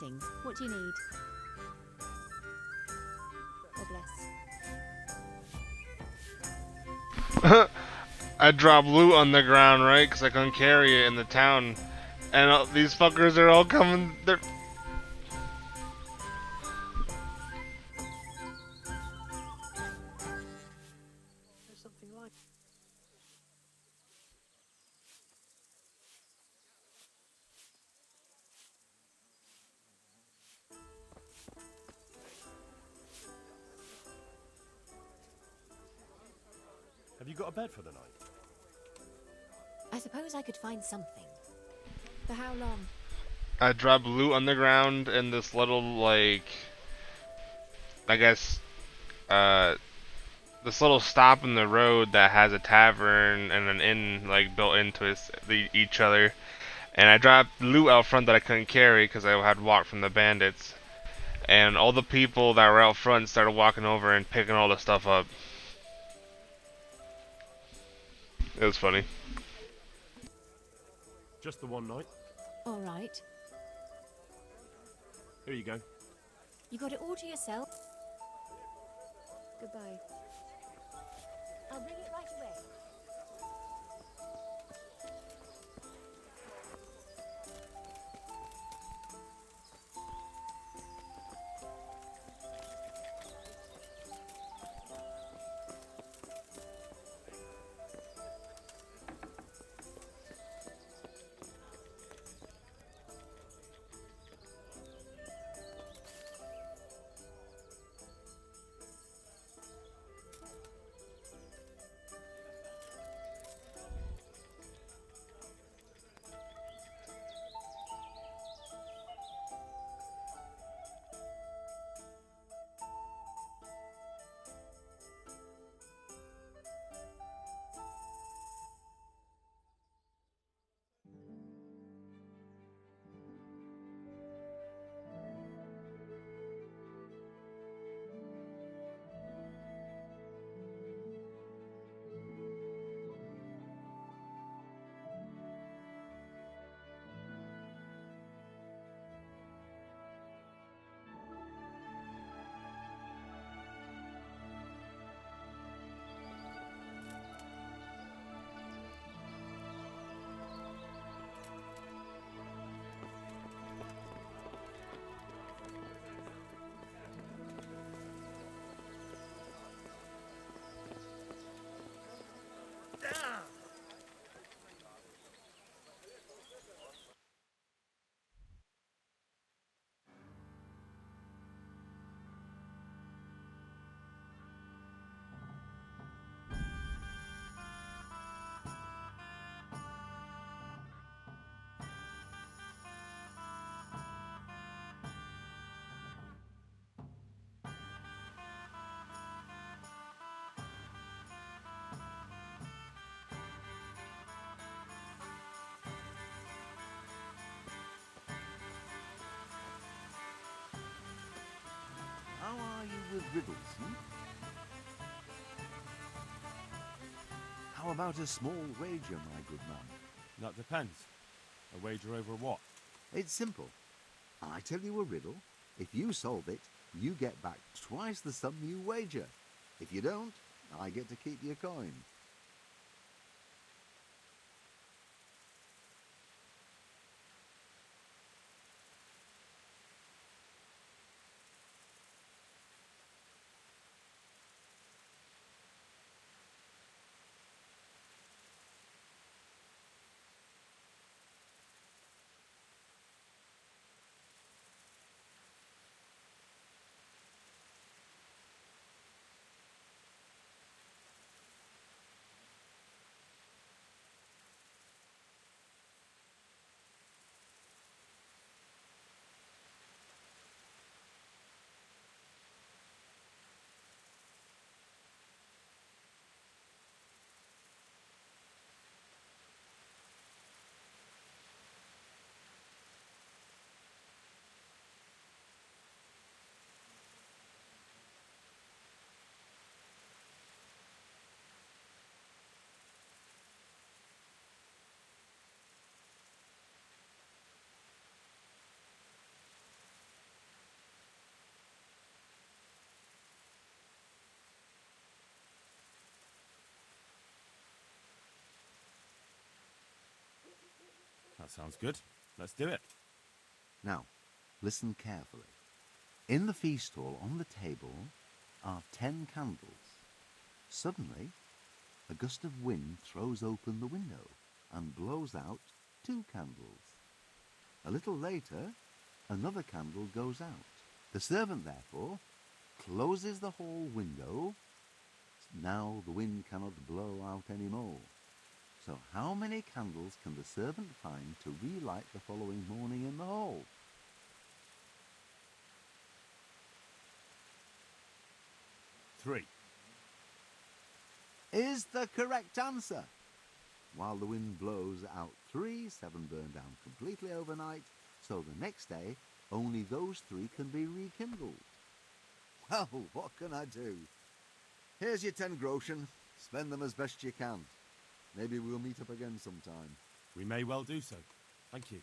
Greetings. What do you need? God bless. I dropped loot on the ground, right? Because I couldn't carry it in the town. And these fuckers are all coming. They're... Something like. Have you got a bed for the night? I suppose I could find something. For how long? I dropped loot on the ground in this little, like, I guess, this little stop in the road that has a tavern and an inn, like, built into each other. And I dropped loot out front that I couldn't carry because I had walked from the bandits. And all the people that were out front started walking over and picking all the stuff up. It was funny. Just the one night? All right. Here you go. You got it all to yourself? Goodbye. I'll bring it right away. How are you with riddles, How about a small wager, my good man? That depends. A wager over what? It's simple. I tell you a riddle. If you solve it, you get back twice the sum you wager. If you don't, I get to keep your coin. That sounds good. Let's do it. Now, listen carefully. In the feast hall on the table are 10 candles. Suddenly, a gust of wind throws open the window and blows out 2 candles. A little later, another candle goes out. The servant, therefore, closes the hall window. Now the wind cannot blow out any more. So how many candles can the servant find to relight the following morning in the hall? 3. Is the correct answer. While the wind blows out 3, 7 burn down completely overnight, so the next day only those 3 can be rekindled. Well, what can I do? Here's your 10 groschen. Spend them as best you can. Maybe we'll meet up again sometime. We may well do so. Thank you.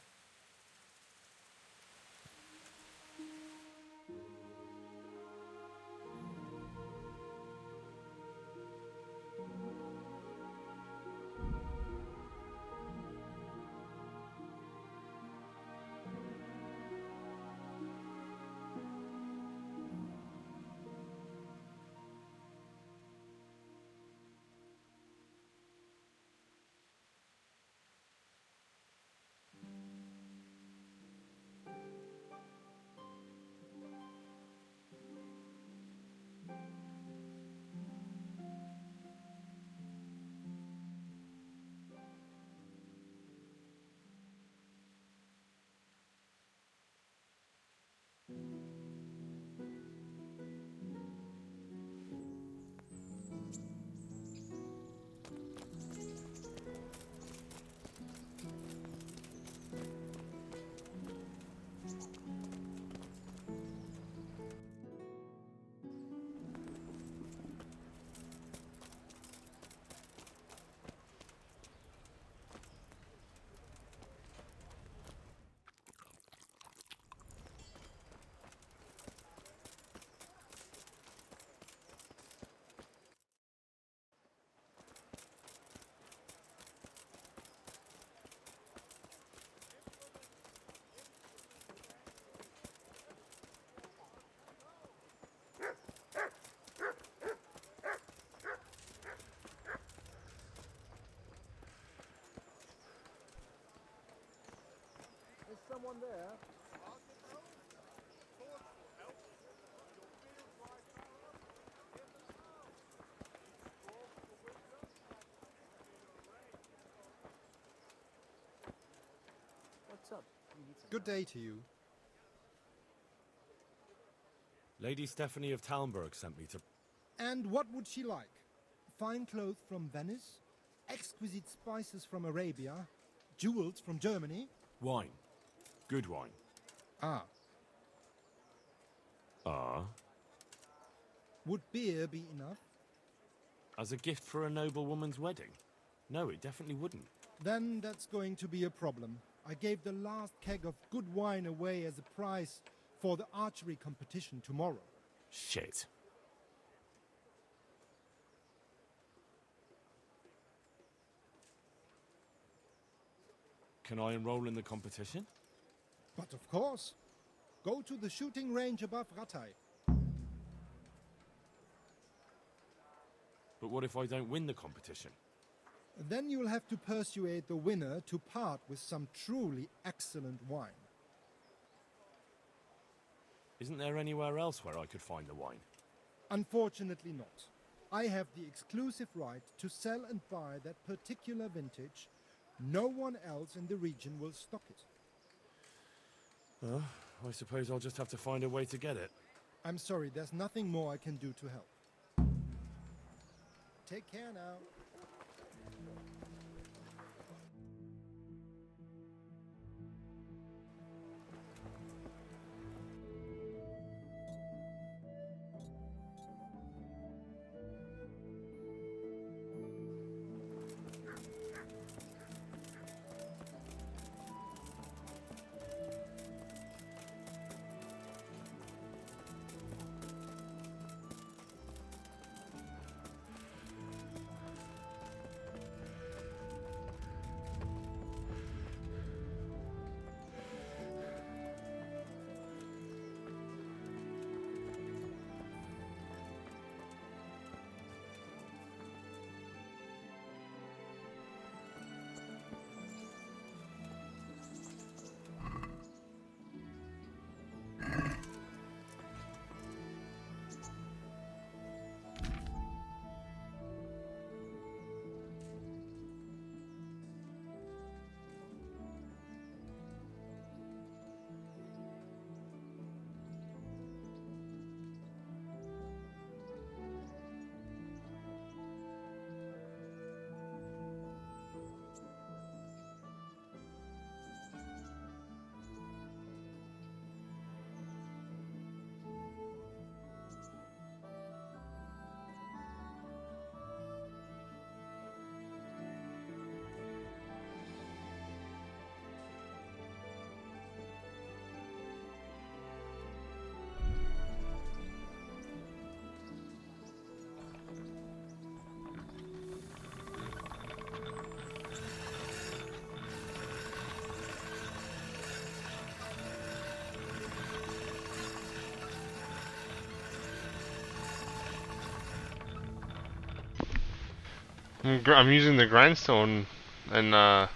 Is someone there? What's up? Good day to you. Lady Stephanie of Talmberg sent me to... And what would she like? Fine clothes from Venice, exquisite spices from Arabia, jewels from Germany. Wine. Good wine. Ah. Ah? Would beer be enough? As a gift for a noble woman's wedding? No, it definitely wouldn't. Then that's going to be a problem. I gave the last keg of good wine away as a prize for the archery competition tomorrow. Shit. Can I enroll in the competition? But of course. Go to the shooting range above Rattay. But what if I don't win the competition? Then you'll have to persuade the winner to part with some truly excellent wine. Isn't there anywhere else where I could find the wine? Unfortunately not. I have the exclusive right to sell and buy that particular vintage. No one else in the region will stock it. I suppose I'll just have to find a way to get it. I'm sorry, there's nothing more I can do to help. Take care now. I'm using the grindstone and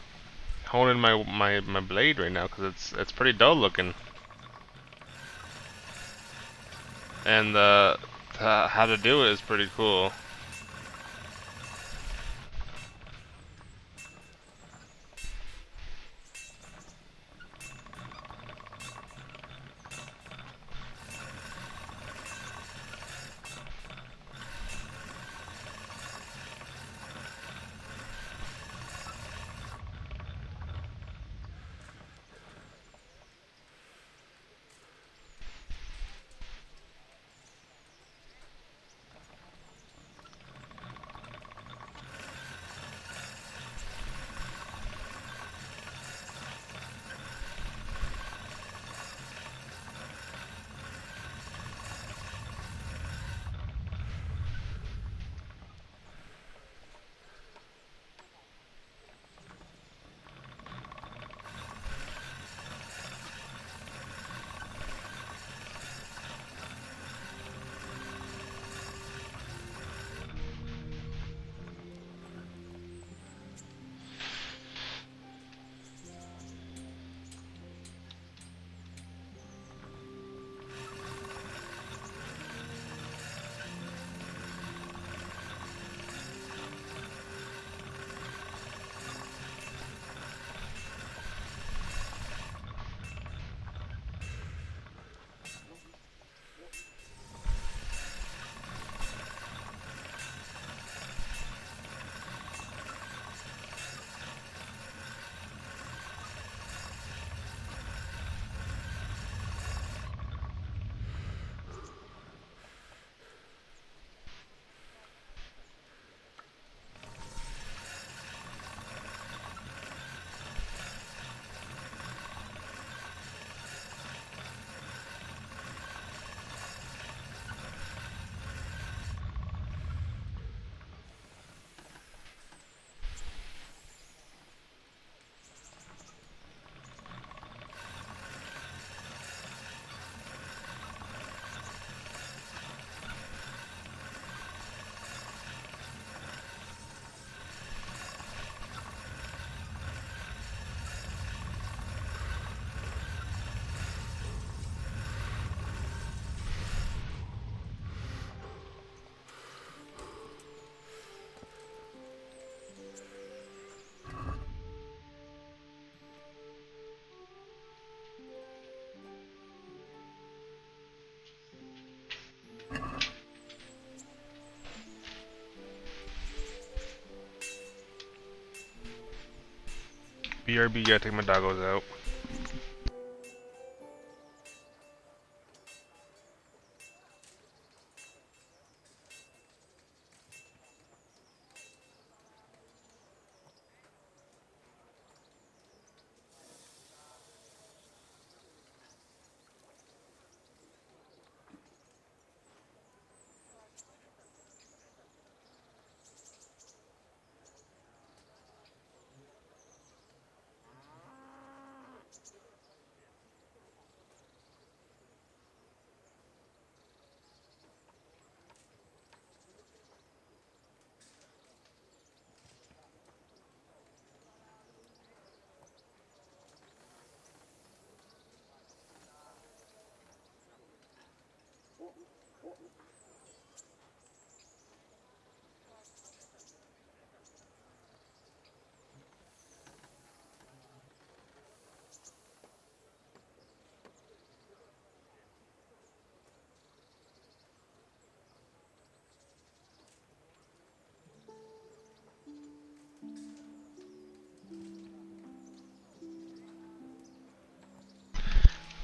honing my blade right now because it's pretty dull looking. And how to do it is pretty cool. BRB, gotta take my doggos out.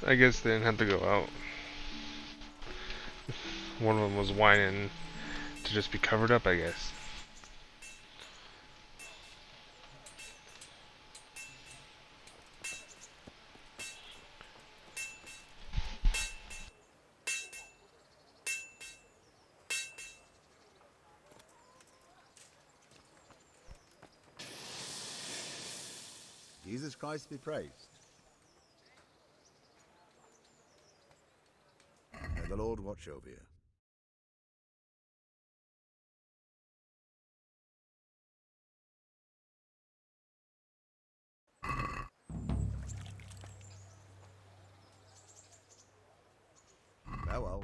I guess they didn't have to go out. One of them was whining to just be covered up, I guess. Jesus Christ be praised. May the Lord watch over you. Farewell.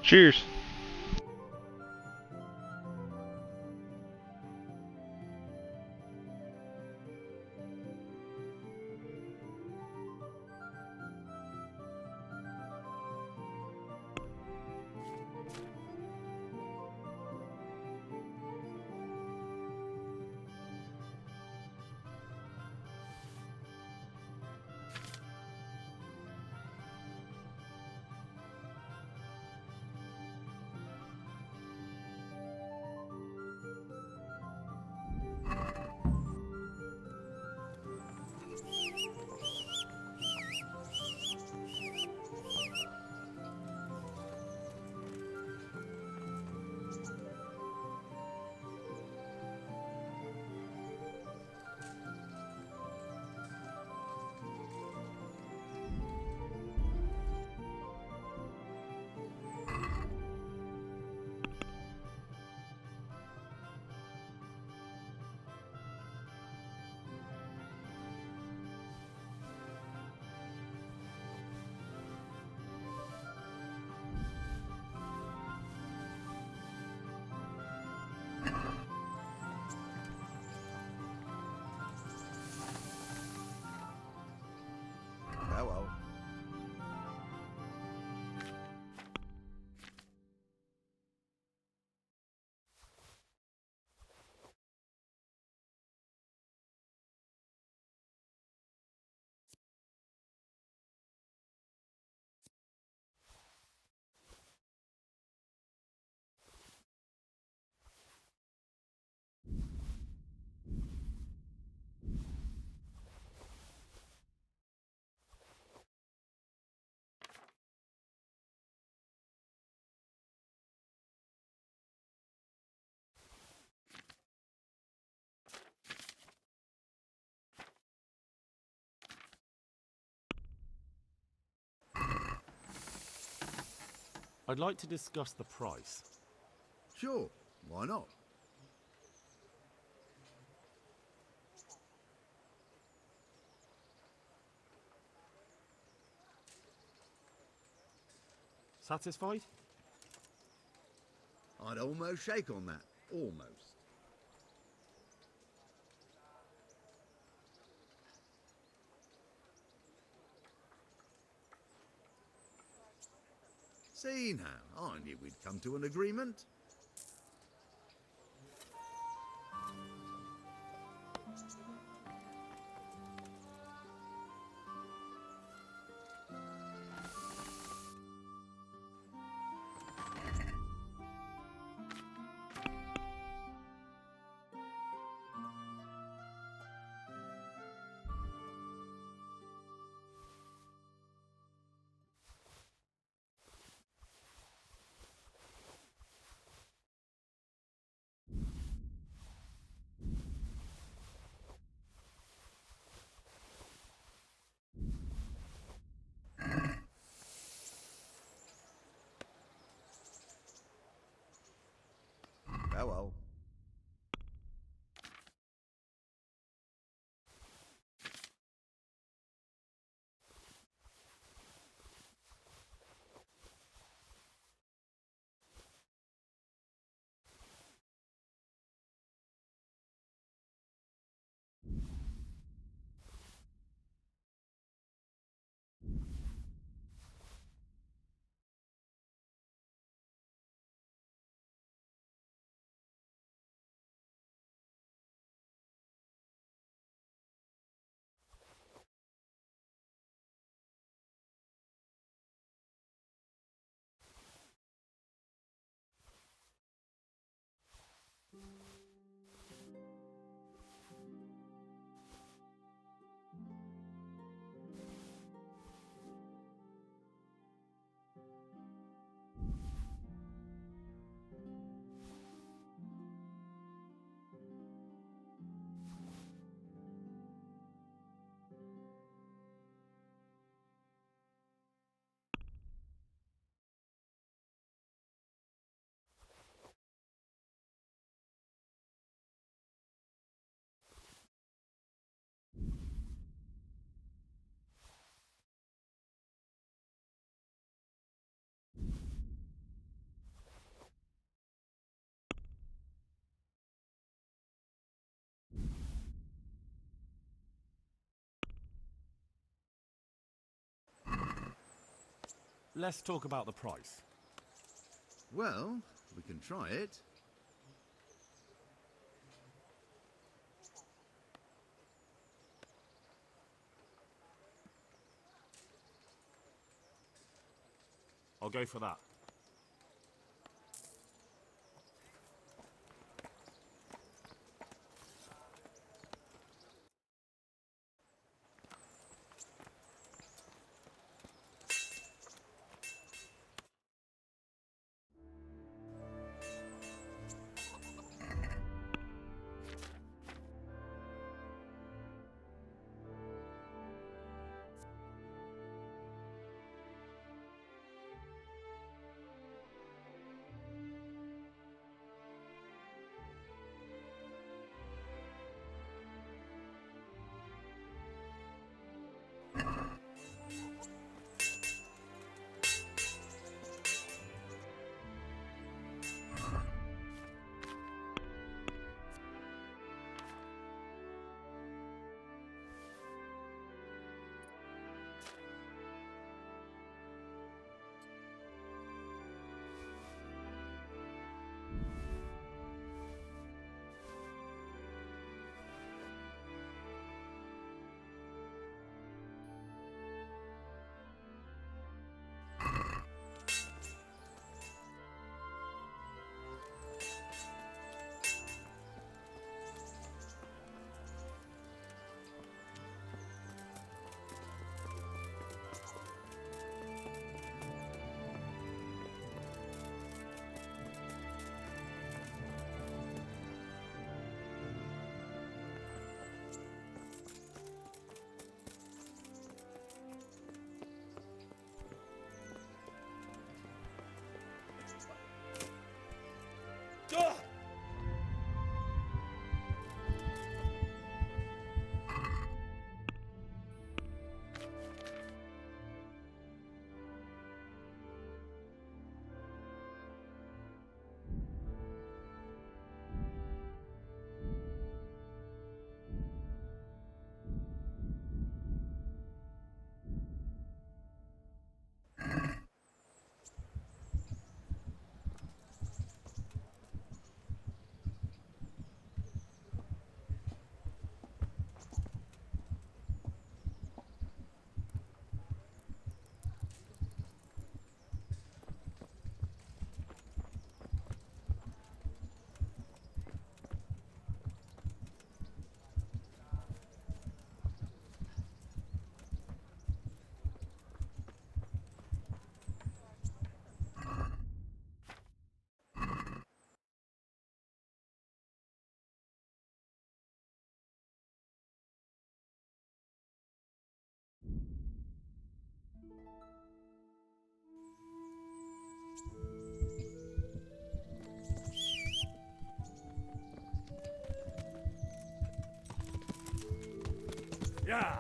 Cheers. Farewell. I'd like to discuss the price. Sure, why not? Satisfied? I'd almost shake on that. Almost. See now, I knew we'd come to an agreement. Farewell. let's talk about the price. Well, we can try it. I'll go for that. Yeah!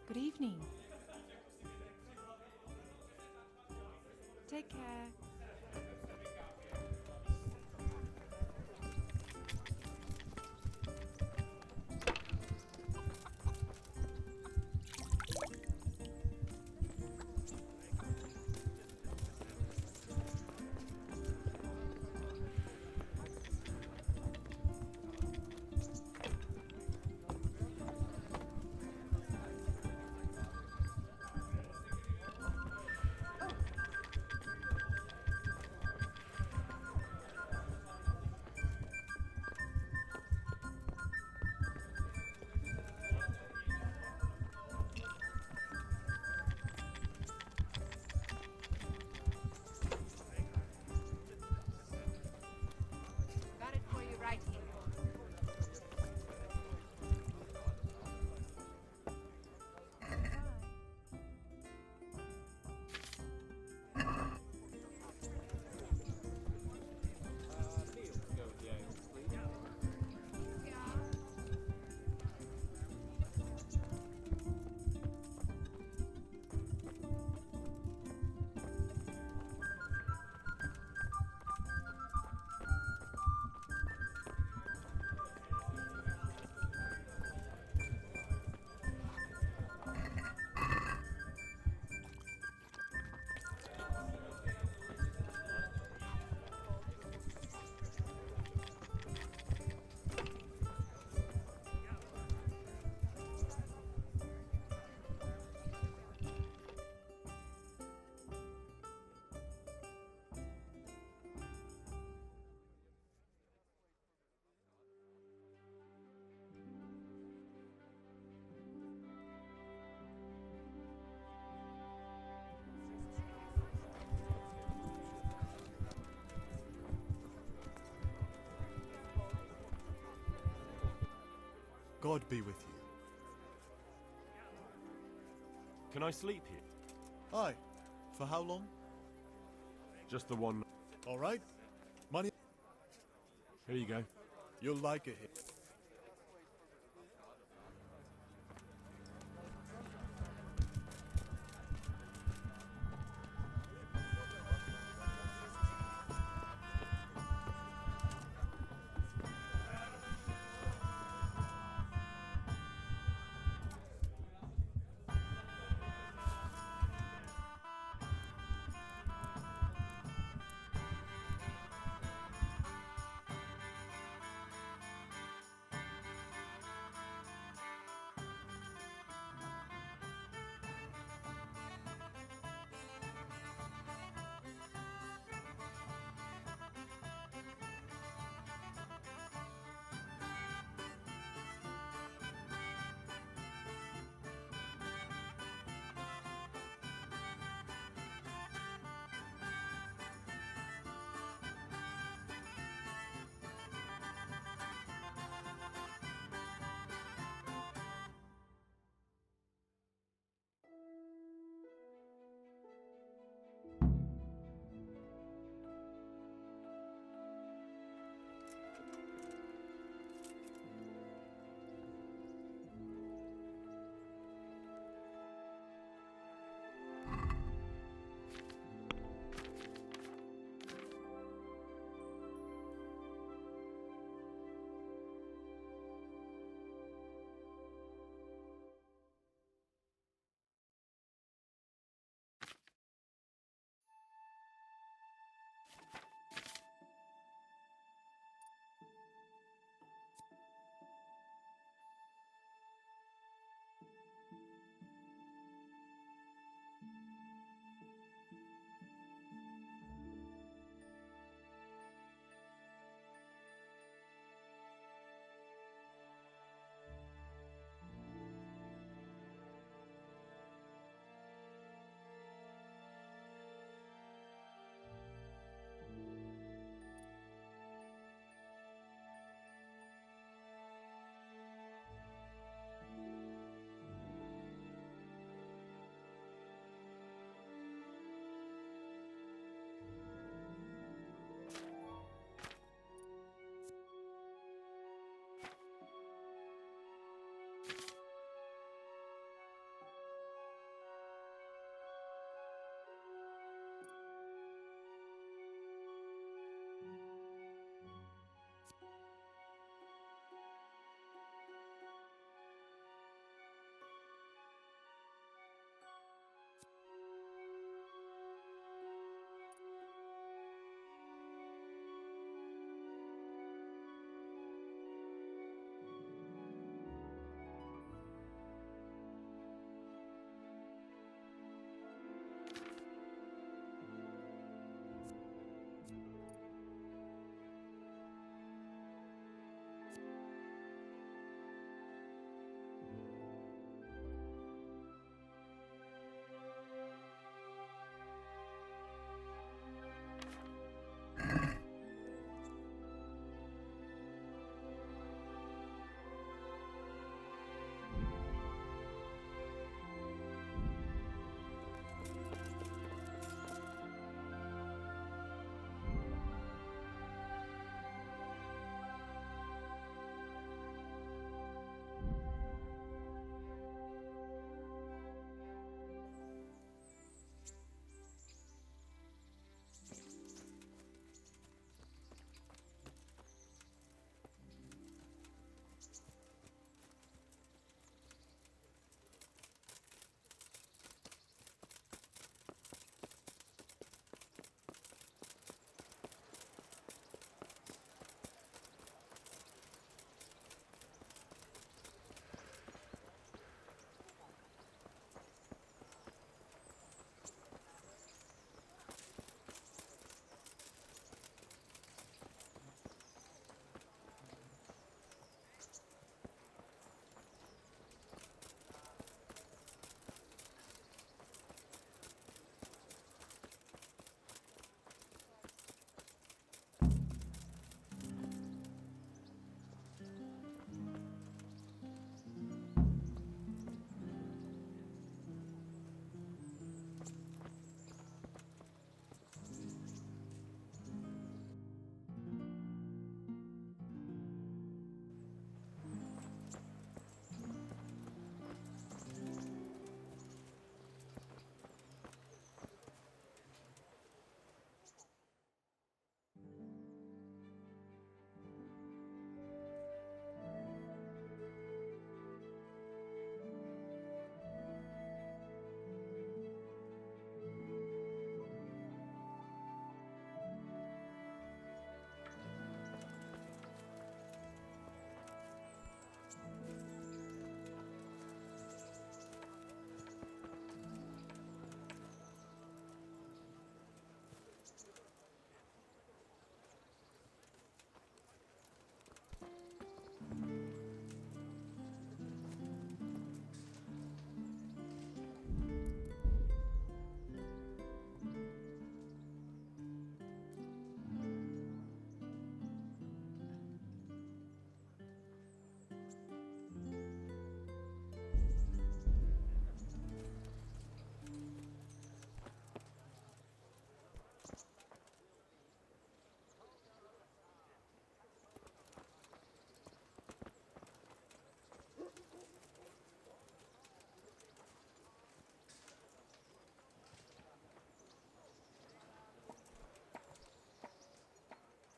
Good evening. Take care. God be with you. Can I sleep here? Aye. For how long? Just the one. All right. Money. Here you go. You'll like it here.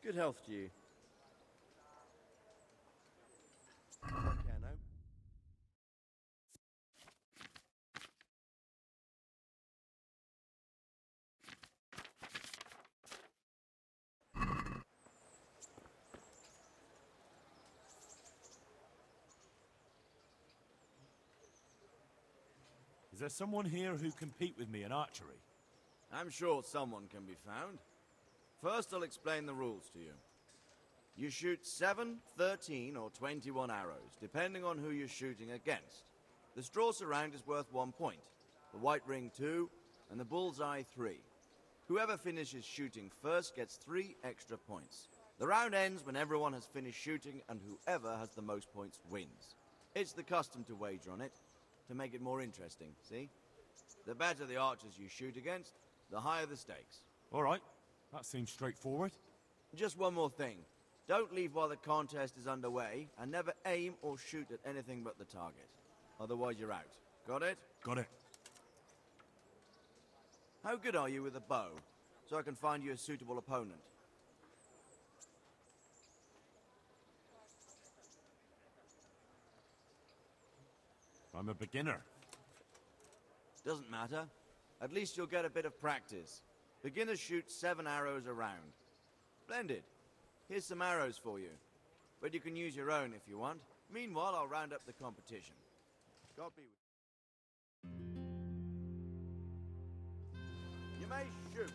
Good health to you. Piano. Is there someone here who compete with me in archery? I'm sure someone can be found. First, I'll explain the rules to you. You shoot 7, 13, or 21 arrows, depending on who you're shooting against. The straw surround is worth 1 point, the white ring 2, and the bullseye 3. Whoever finishes shooting first gets 3 extra points. The round ends when everyone has finished shooting, and whoever has the most points wins. It's the custom to wager on it, to make it more interesting, see? The better the archers you shoot against, the higher the stakes. All right, that seems straightforward. Just one more thing. Don't leave while the contest is underway, and never aim or shoot at anything but the target. Otherwise you're out. Got it? Got it. How good are you with a bow, so I can find you a suitable opponent? I'm a beginner. Doesn't matter. At least you'll get a bit of practice. Beginners shoot 7 arrows a round. Splendid. Here's some arrows for you. But you can use your own if you want. Meanwhile, I'll round up the competition. God be with you. You may shoot.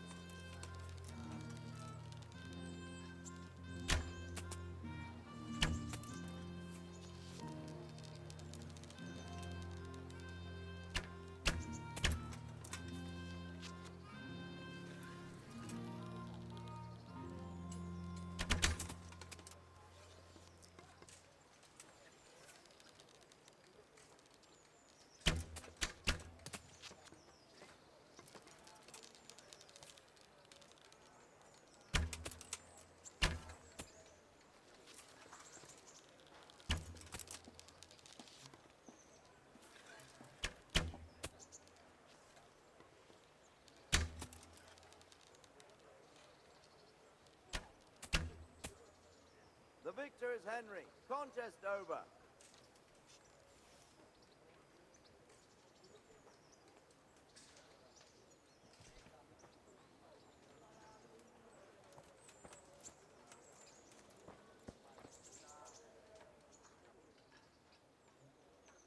The victor is Henry. Contest over.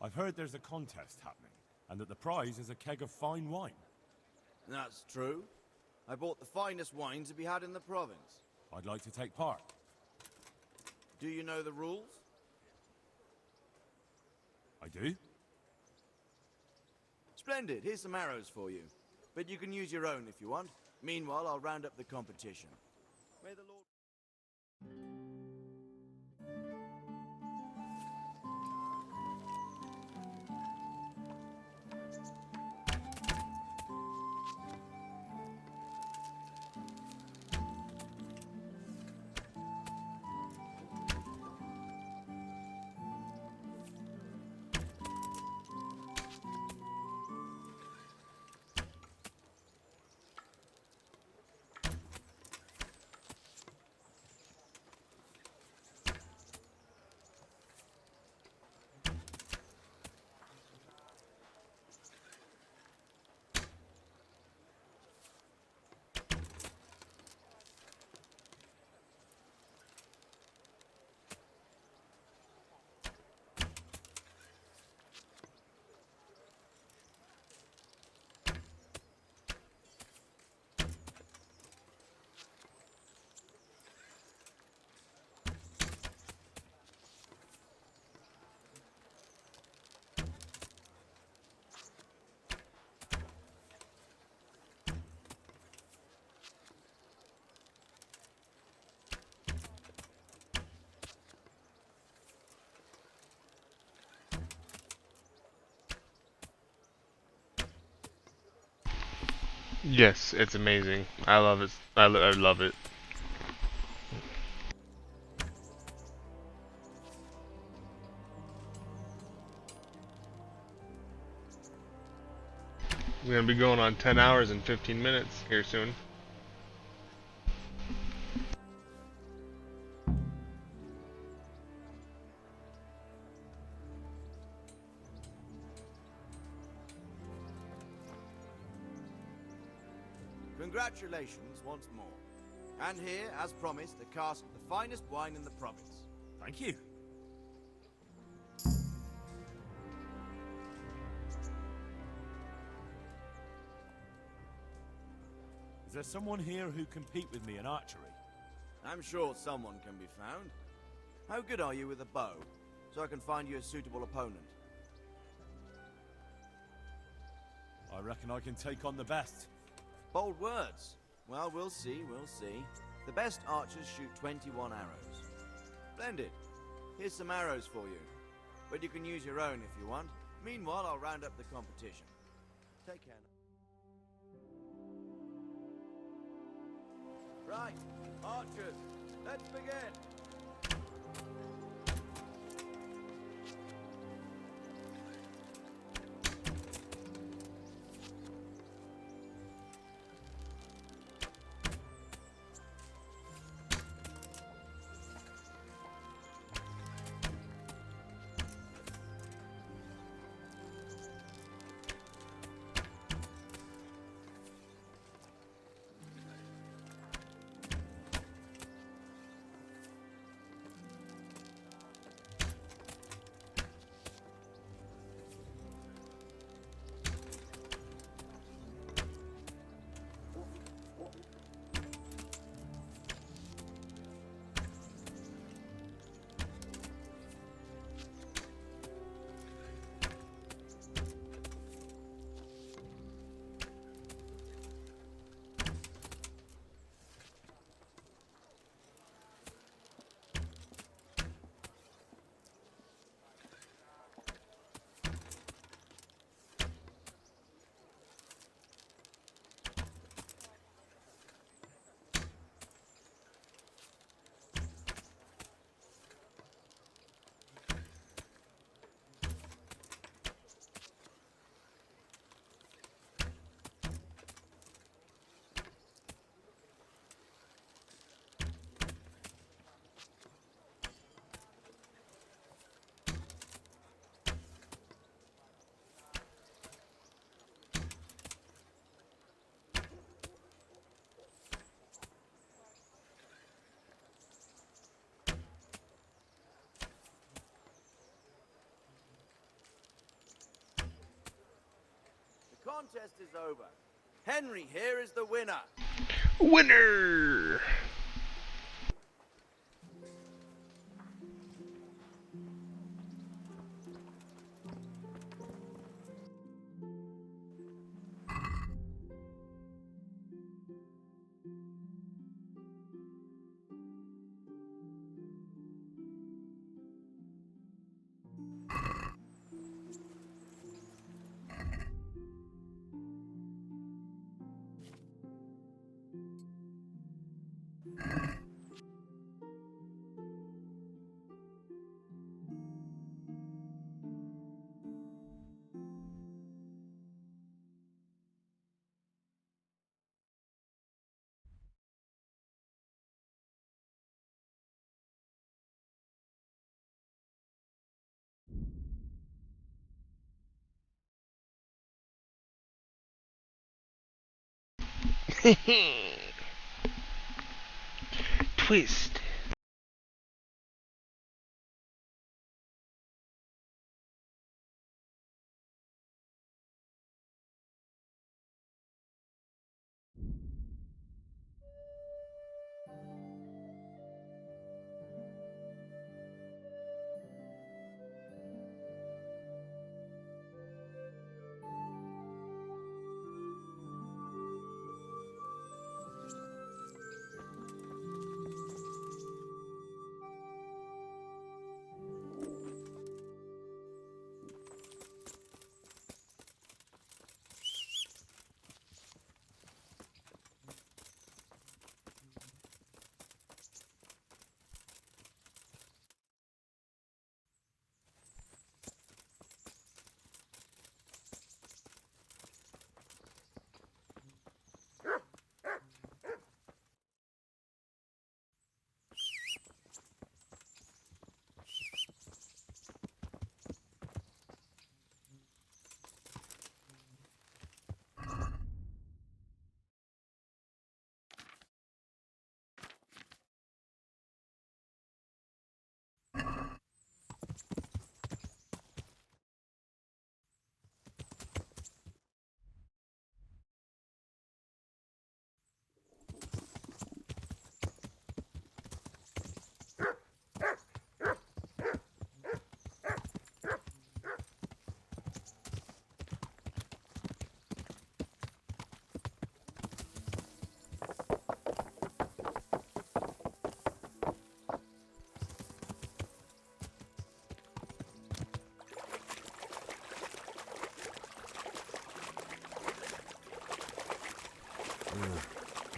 I've heard there's a contest happening, and that the prize is a keg of fine wine. That's true. I bought the finest wine to be had in the province. I'd like to take part. Do you know the rules? I do? Splendid. Here's some arrows for you. But you can use your own if you want. Meanwhile, I'll round up the competition. May the Lord... Yes, it's amazing. I love it. I love it. We're gonna be going on 10 hours and 15 minutes here soon. Congratulations once more. And here, as promised, a cask of the finest wine in the province. Thank you. Is there someone here who compete with me in archery? I'm sure someone can be found. How good are you with a bow, so I can find you a suitable opponent? I reckon I can take on the best. Bold words. Well, we'll see, we'll see. The best archers shoot 21 arrows. Splendid. Here's some arrows for you. But you can use your own if you want. Meanwhile, I'll round up the competition. Take care now. Right, archers, let's begin. The contest is over. Henry here is the winner. Winner! Twist.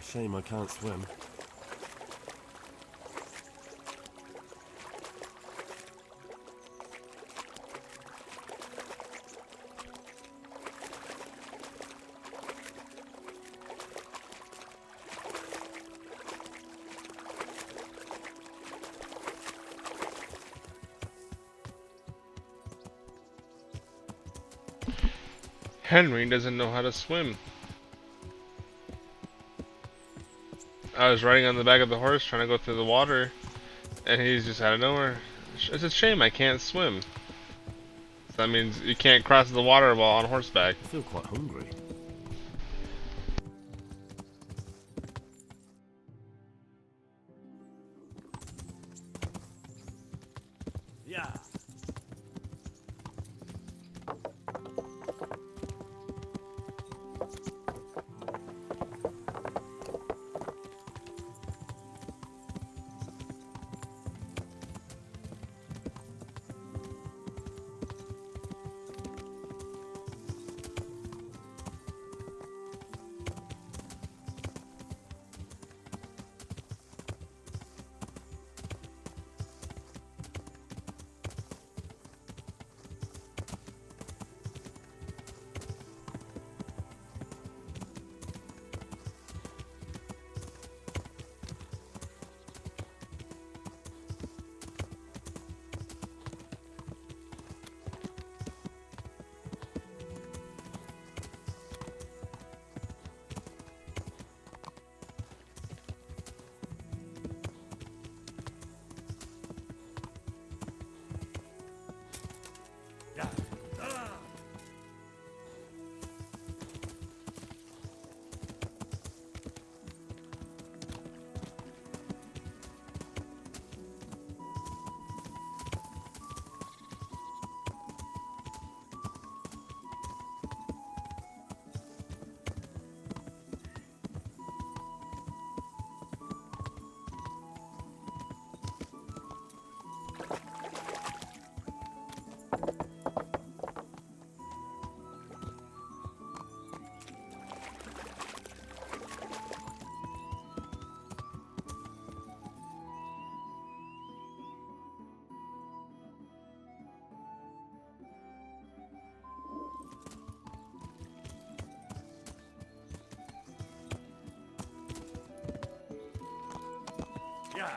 Shame I can't swim. Henry doesn't know how to swim. I was riding on the back of the horse trying to go through the water, and he's just out of nowhere. It's a shame I can't swim. So that means you can't cross the water while on horseback. I feel quite hungry. Yeah. Yeah.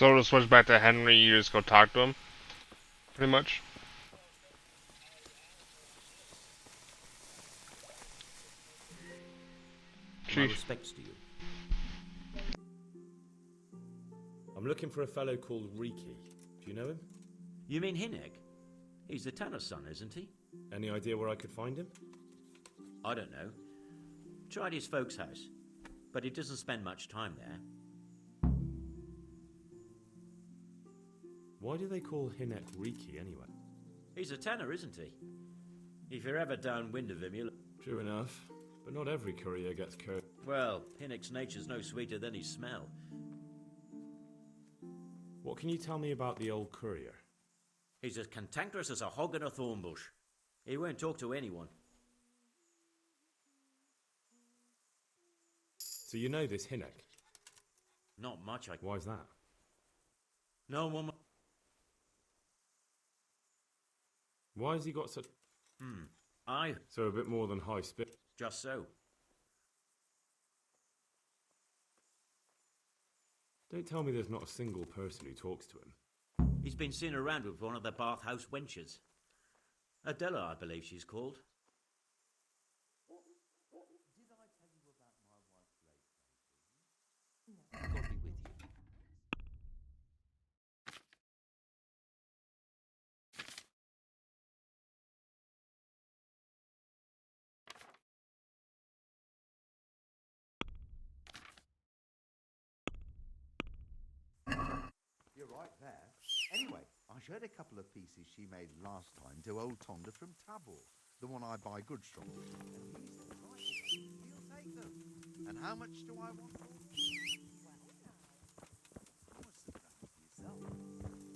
So it'll switch back to Henry, you just go talk to him? Pretty much? My respects to you. I'm looking for a fellow called Riki. Do you know him? You mean Hinek? He's the tanner's son, isn't he? Any idea where I could find him? I don't know. Tried his folks' house, but he doesn't spend much time there. Why do they call Hinek Riki anyway? He's a tanner, isn't he? If you're ever downwind of him, you'll... True enough, but not every courier gets cursed. Well, Hinek's nature's no sweeter than his smell. What can you tell me about the old courier? He's as cantankerous as a hog in a thorn bush. He won't talk to anyone. So you know this Hinek? Not much, Why's that? No one... Why has he got such... So a bit more than high spit. Just so. Don't tell me there's not a single person who talks to him. He's been seen around with one of the bathhouse wenches. Adela, I believe she's called. God be with you. You're right there. Anyway, I showed a couple of pieces she made last time to old Tonda from Tabor, the one I buy goods from. And he said, right, he'll take them. And how much do I want? I was surprised myself,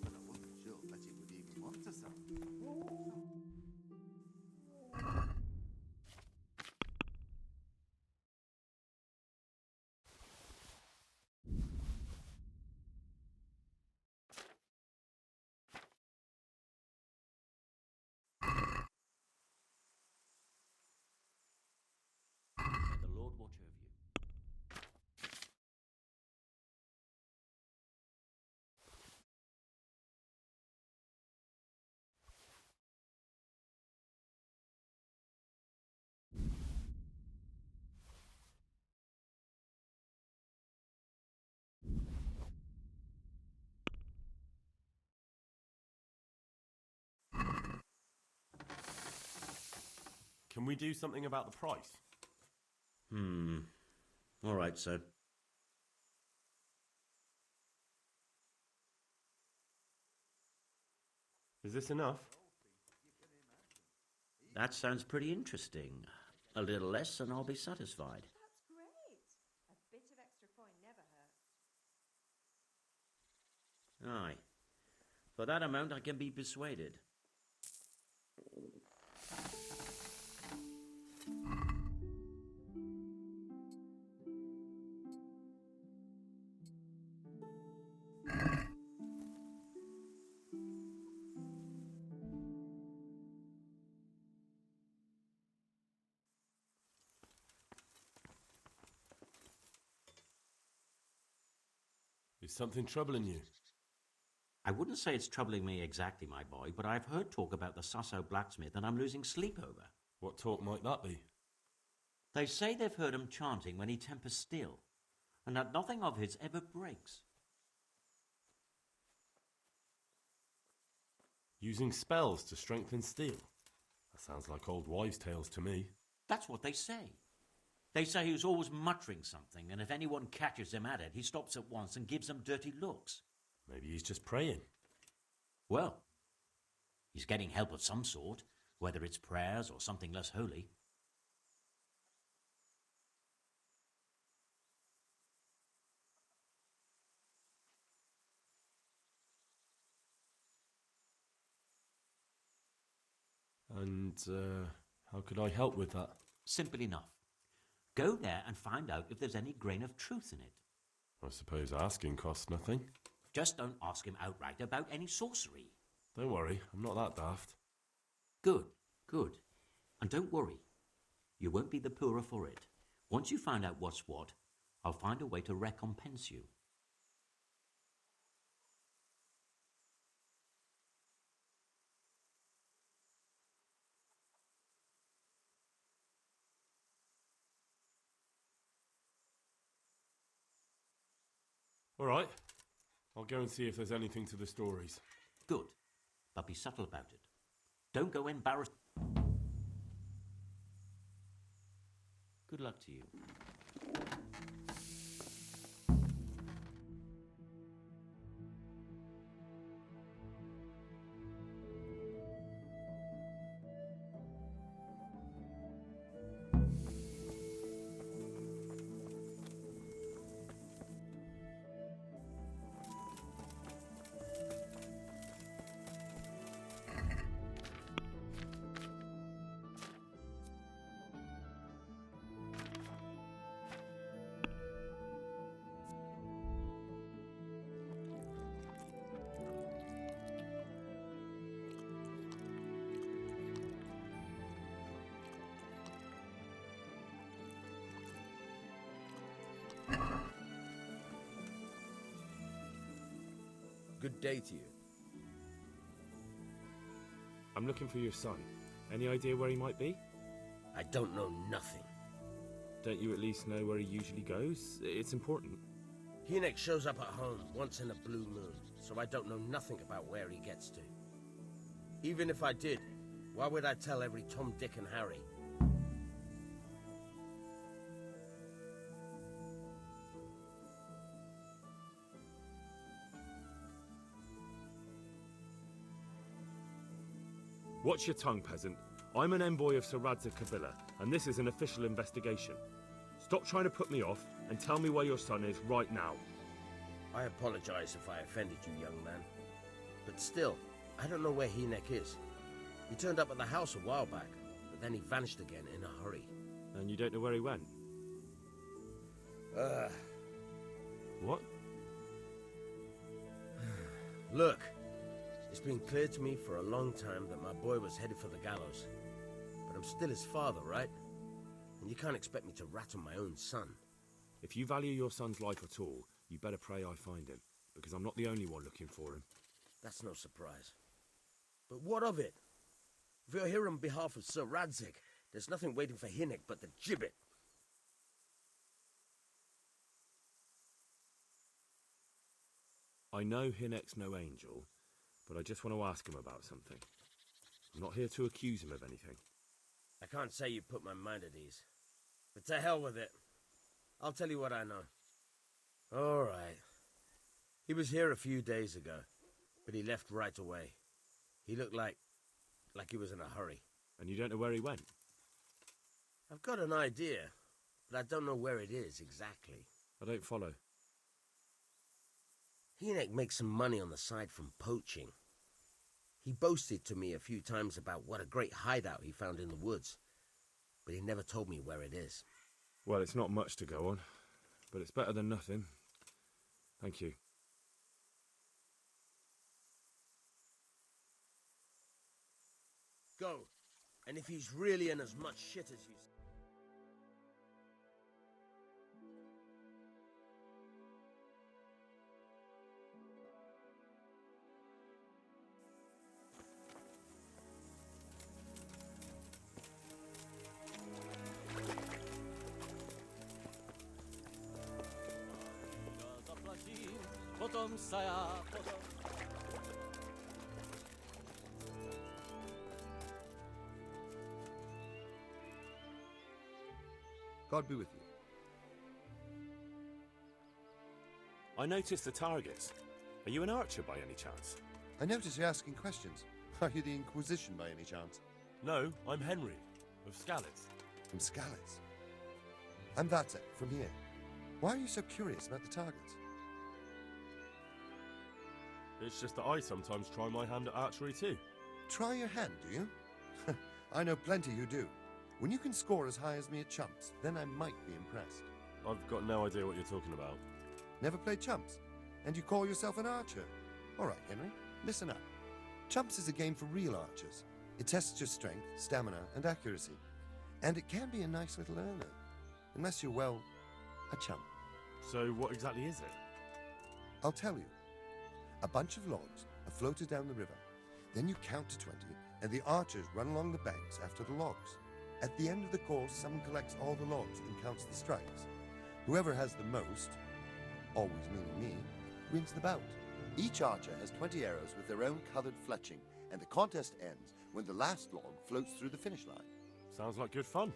but I wasn't sure that he would even want to sell. May the Lord watch over you. Can we do something about the price? All right, sir. Is this enough? That sounds pretty interesting. A little less and I'll be satisfied. That's great. A bit of extra coin never hurts. Aye. For that amount I can be persuaded. Is something troubling you? I wouldn't say it's troubling me exactly, my boy, but I've heard talk about the Sasso blacksmith and I'm losing sleep over. What talk might that be? They say they've heard him chanting when he tempers steel, and that nothing of his ever breaks. Using spells to strengthen steel? That sounds like old wives' tales to me. That's what they say. They say he's always muttering something, and if anyone catches him at it, he stops at once and gives them dirty looks. Maybe he's just praying. Well, he's getting help of some sort, whether it's prayers or something less holy. And how could I help with that? Simple enough. Go there and find out if there's any grain of truth in it. I suppose asking costs nothing. Just don't ask him outright about any sorcery. Don't worry, I'm not that daft. Good, good. And don't worry. You won't be the poorer for it. Once you find out what's what, I'll find a way to recompense you. All right. I'll go and see if there's anything to the stories. Good. But be subtle about it. Don't go embarrassed. Good luck to you. Good day to you. I'm looking for your son. Any idea where he might be? I don't know nothing. Don't you at least know where he usually goes? It's important. Hinek shows up at home once in a blue moon, so I don't know nothing about where he gets to. Even if I did, why would I tell every Tom, Dick and Harry? Watch your tongue, peasant. I'm an envoy of Sir Radzig Kabila, and this is an official investigation. Stop trying to put me off, and tell me where your son is right now. I apologize if I offended you, young man. But still, I don't know where Hinek is. He turned up at the house a while back, but then he vanished again in a hurry. And you don't know where he went? What? Look, it's been clear to me for a long time that my boy was headed for the gallows. But I'm still his father, right? And you can't expect me to rat on my own son. If you value your son's life at all, you better pray I find him, because I'm not the only one looking for him. That's no surprise. But what of it? If you're here on behalf of Sir Radzig, there's nothing waiting for Hinek but the gibbet. I know Hinek's no angel, but I just want to ask him about something. I'm not here to accuse him of anything. I can't say you put my mind at ease. But to hell with it. I'll tell you what I know. All right. He was here a few days ago, but he left right away. He looked like he was in a hurry. And you don't know where he went? I've got an idea, but I don't know where it is exactly. I don't follow. Hinek makes some money on the side from poaching. He boasted to me a few times about what a great hideout he found in the woods, but he never told me where it is. Well, it's not much to go on, but it's better than nothing. Thank you. Go, and if he's really in as much shit as you say. God be with you. I noticed the targets. Are you an archer by any chance? I notice you're asking questions. Are you the Inquisition by any chance? No, I'm Henry, of Skalitz. From Skalitz? I'm Vatsek, from here. Why are you so curious about the targets? It's just that I sometimes try my hand at archery too. Try your hand, do you? I know plenty who do. When you can score as high as me at chumps, then I might be impressed. I've got no idea what you're talking about. Never played chumps? And you call yourself an archer? All right, Henry, listen up. Chumps is a game for real archers. It tests your strength, stamina, and accuracy. And it can be a nice little earner. Unless you're, well, a chump. So what exactly is it? I'll tell you. A bunch of logs are floated down the river. Then you count to 20, and the archers run along the banks after the logs. At the end of the course, someone collects all the logs and counts the strikes. Whoever has the most, always meaning me, wins the bout. Each archer has 20 arrows with their own coloured fletching, and the contest ends when the last log floats through the finish line. Sounds like good fun.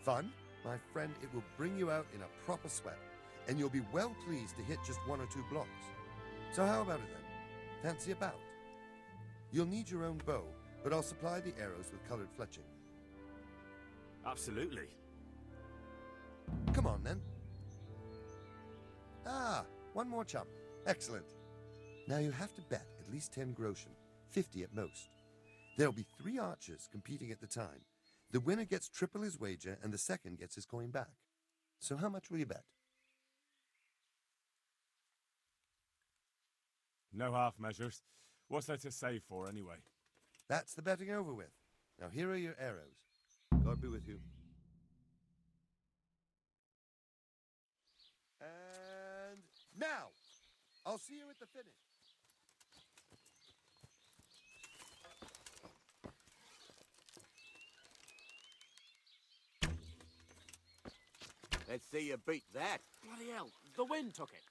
Fun? My friend, it will bring you out in a proper sweat, and you'll be well pleased to hit just 1 or 2 blocks. So how about it then? Fancy a bout? You'll need your own bow, but I'll supply the arrows with coloured fletching. Absolutely. Come on then. Ah, 1 more chump. Excellent. Now you have to bet at least 10 groschen, 50 at most. There'll be 3 archers competing at the time. The winner gets triple his wager, and the second gets his coin back. So how much will you bet? No half measures. What's there to save for, anyway? That's the betting over with. Now here are your arrows. God be with you. And now! I'll see you at the finish. Let's see you beat that. Bloody hell, the wind took it.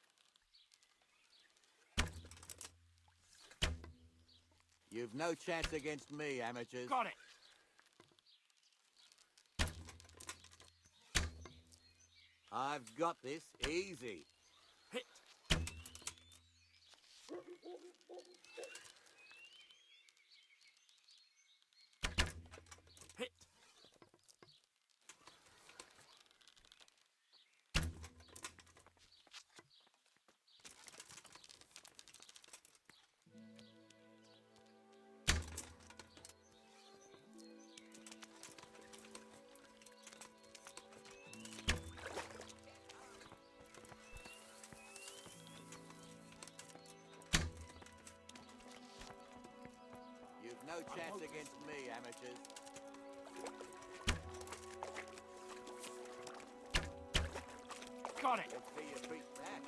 You've no chance against me, amateurs. Got it. I've got this easy. Hit. Hit. You've no chance against me, amateurs. Got it. Let's see you beat that.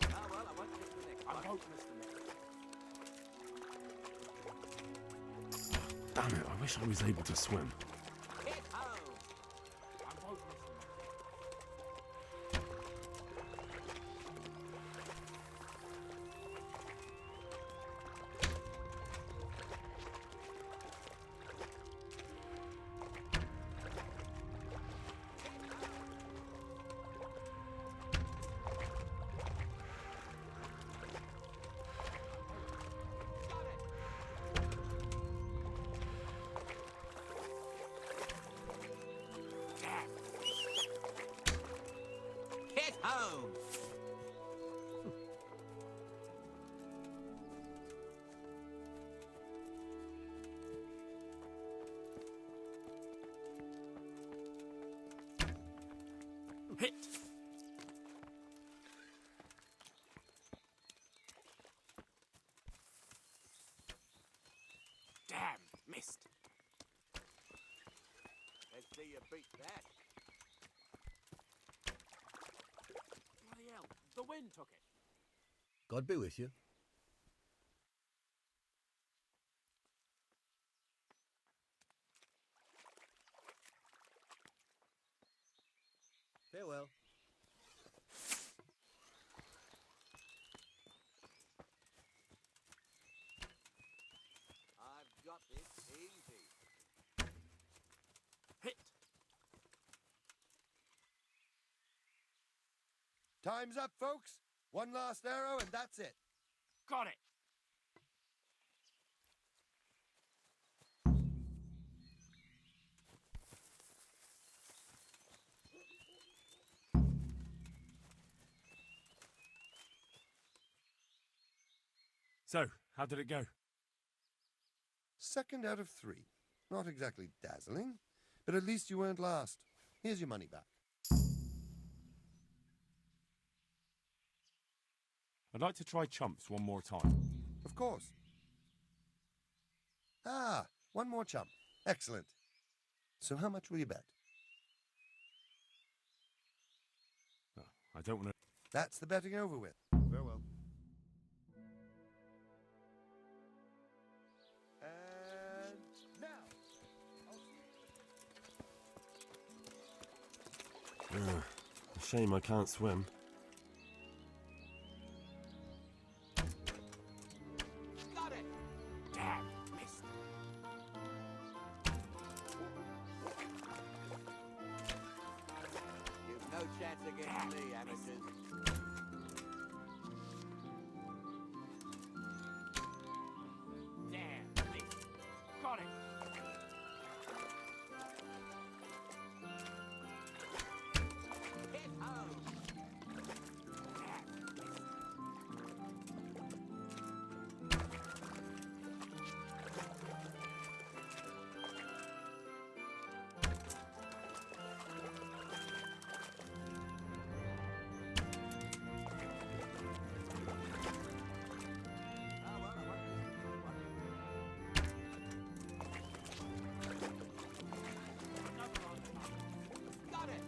Ah, well, I won't miss the next one. I won't miss the next. Damn it, I wish I was able to swim. Get home. I won't miss the next. Get home. Hit. Damn, missed. Let's see you beat that. Bloody hell, the wind took it. God be with you. Farewell. I've got this easy. Hit. Time's up, folks. 1 last arrow, and that's it. Got it. So, how did it go? 2nd out of 3. Not exactly dazzling, but at least you weren't last. Here's your money back. I'd like to try chumps 1 more time. Of course. Ah, 1 more chump. Excellent. So how much will you bet? I don't want to... That's the betting over with. Farewell. And now, A shame I can't swim. Got it! Damn, missed. You've no chance against me, amateurs. Damn, missed. Got it! Hit home! Damn, missed. Got it!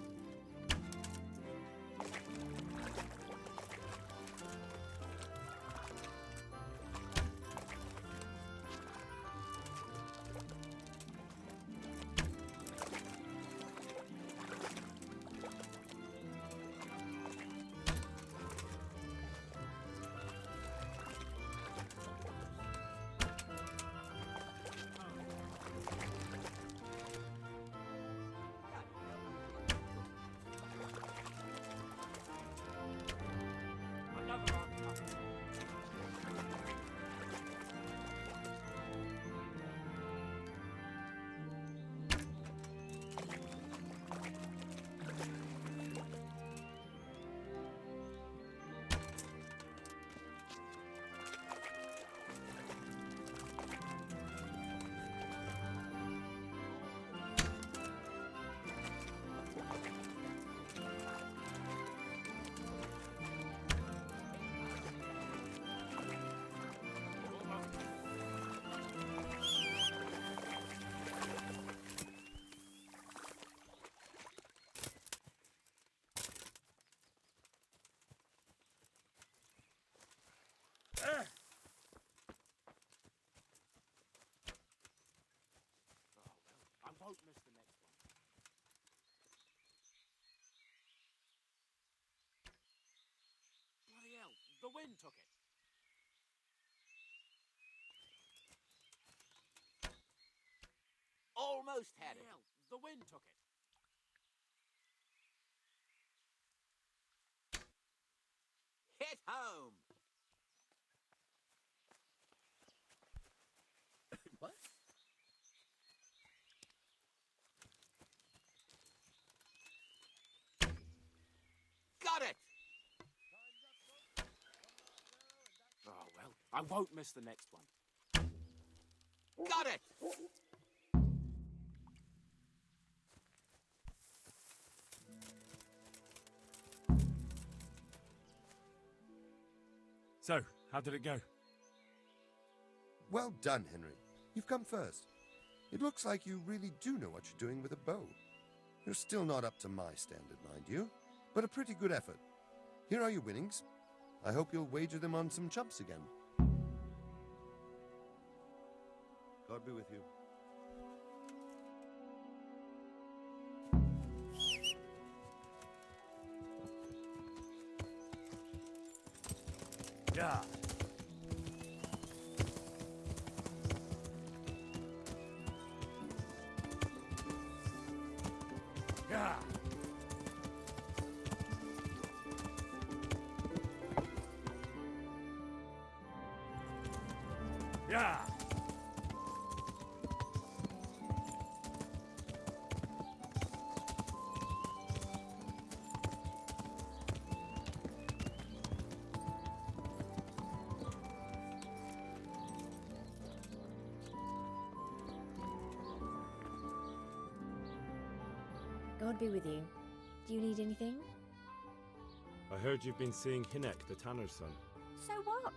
Another on top. I won't miss the next one. Bloody hell, the wind took it. Almost had it. Hell, the wind took it. Hit home. What? Got it. Oh well, I won't miss the next one. Got it. So, how did it go? Well done, Henry. You've come first. It looks like you really do know what you're doing with a bow. You're still not up to my standard, mind you, but a pretty good effort. Here are your winnings. I hope you'll wager them on some chumps again. God be with you. Yeah. Yeah. Yeah. God be with you. Do you need anything? I heard you've been seeing Hinek, the tanner's son. So what?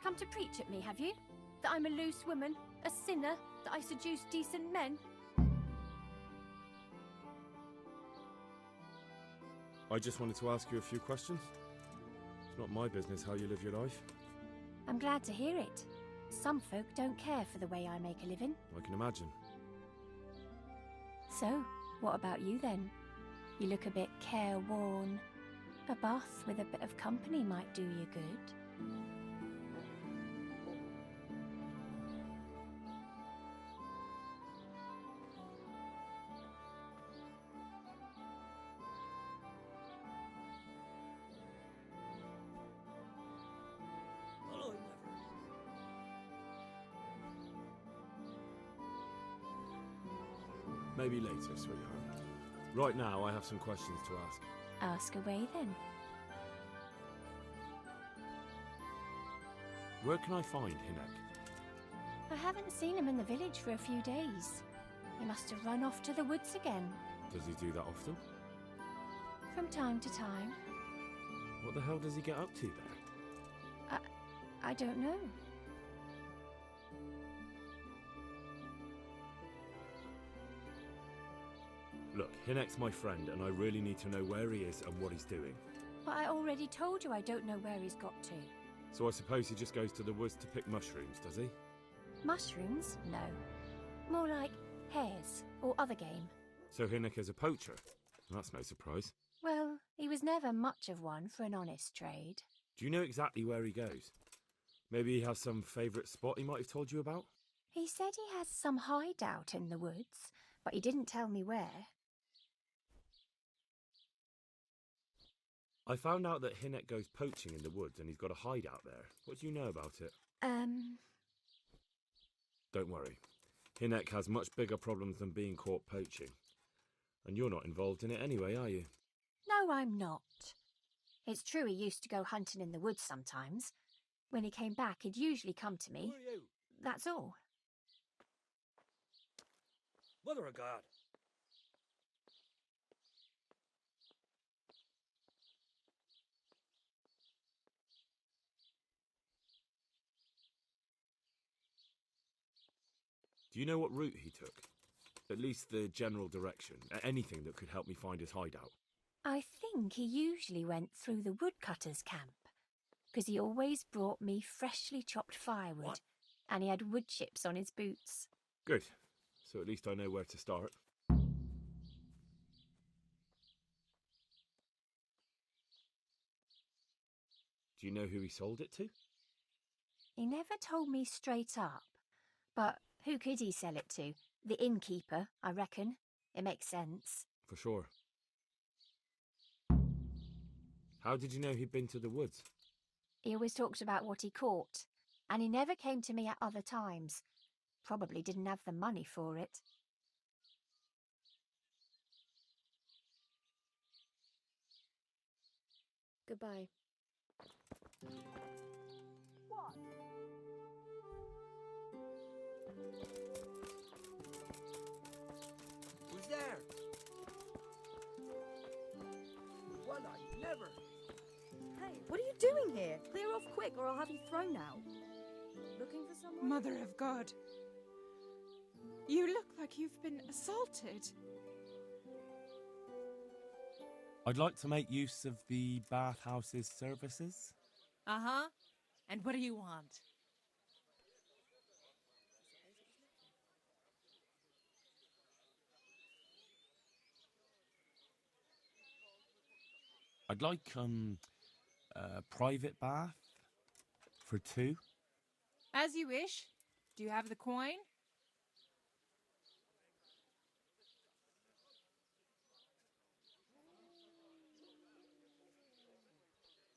Come to preach at me, have you? That I'm a loose woman, a sinner, that I seduce decent men? I just wanted to ask you a few questions. It's not my business how you live your life. I'm glad to hear it. Some folk don't care for the way I make a living. I can imagine. So, what about you then? You look a bit careworn. A bath with a bit of company might do you good. Maybe later, sweetheart. Right now, I have some questions to ask. Ask away then. Where can I find Hinek? I haven't seen him in the village for a few days. He must have run off to the woods again. Does he do that often? From time to time. What the hell does he get up to there? I don't know. Look, Hinek's my friend, and I really need to know where he is and what he's doing. But I already told you I don't know where he's got to. So I suppose he just goes to the woods to pick mushrooms, does he? Mushrooms? No. More like hares or other game. So Hinek is a poacher? That's no surprise. Well, he was never much of one for an honest trade. Do you know exactly where he goes? Maybe he has some favourite spot he might have told you about? He said he has some hideout in the woods, but he didn't tell me where. I found out that Hinek goes poaching in the woods and he's got a hideout there. What do you know about it? Don't worry. Hinek has much bigger problems than being caught poaching. And you're not involved in it anyway, are you? No, I'm not. It's true he used to go hunting in the woods sometimes. When he came back, he'd usually come to me. Who are you? That's all. Mother of God. Do you know what route he took? At least the general direction. Anything that could help me find his hideout. I think he usually went through the woodcutter's camp, because he always brought me freshly chopped firewood, and he had wood chips on his boots. Good. So at least I know where to start. Do you know who he sold it to? He never told me straight up, but who could he sell it to? The innkeeper, I reckon. It makes sense. For sure. How did you know he'd been to the woods? He always talked about what he caught, and he never came to me at other times. Probably didn't have the money for it. Goodbye. What? Who's there? Well, I never. Hey, what are you doing here? Clear off quick or I'll have you thrown out. Looking for someone? Mother of God. You look like you've been assaulted. I'd like to make use of the bathhouse's services. Uh-huh. And what do you want? I'd like, a private bath for 2. As you wish. Do you have the coin?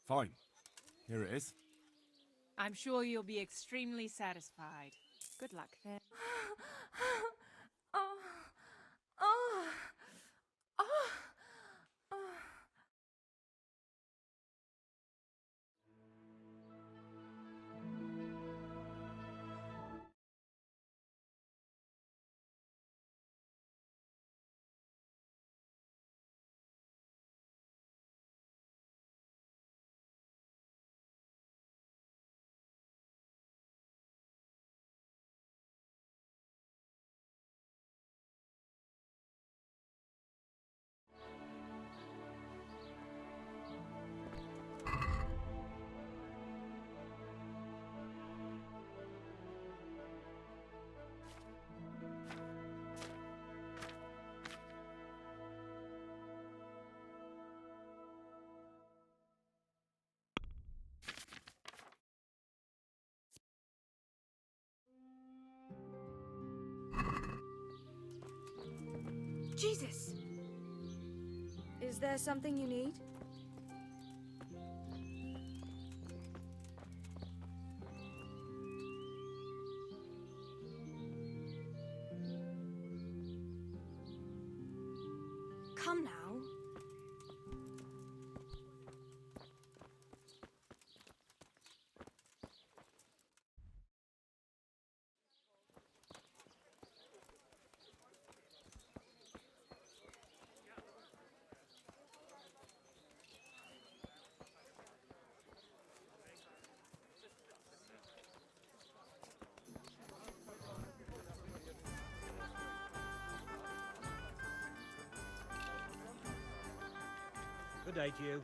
Fine. Here it is. I'm sure you'll be extremely satisfied. Good luck then. Jesus! Is there something you need? Come now. Good day to you.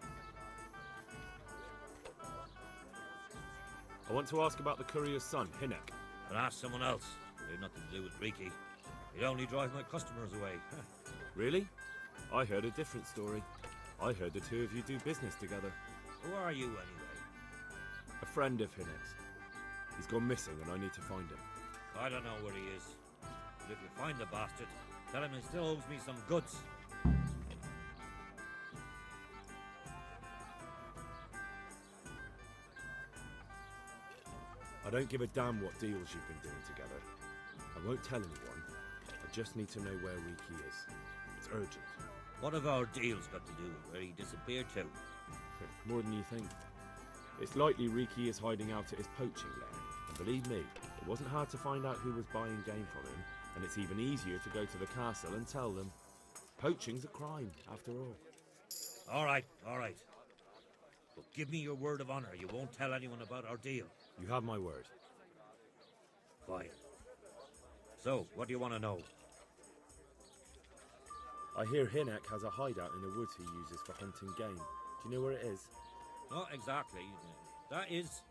I want to ask about the courier's son, Hinnock. But ask someone else. It had nothing to do with Riki. He'd only drive my customers away. Really? I heard a different story. I heard the two of you do business together. Who are you, anyway? A friend of Hinnock's. He's gone missing and I need to find him. I don't know where he is. But if you find the bastard, tell him he still owes me some goods. I don't give a damn what deals you've been doing together. I won't tell anyone. I just need to know where Riki is. It's urgent. What have our deals got to do with where he disappeared to? More than you think. It's likely Riki is hiding out at his poaching lair. And believe me, it wasn't hard to find out who was buying game from him, and it's even easier to go to the castle and tell them. Poaching's a crime, after all. All right. But give me your word of honor you won't tell anyone about our deal. You have my word. Fine. So, what do you want to know? I hear Hinnock has a hideout in the woods he uses for hunting game. Do you know where it is? Not exactly. That is...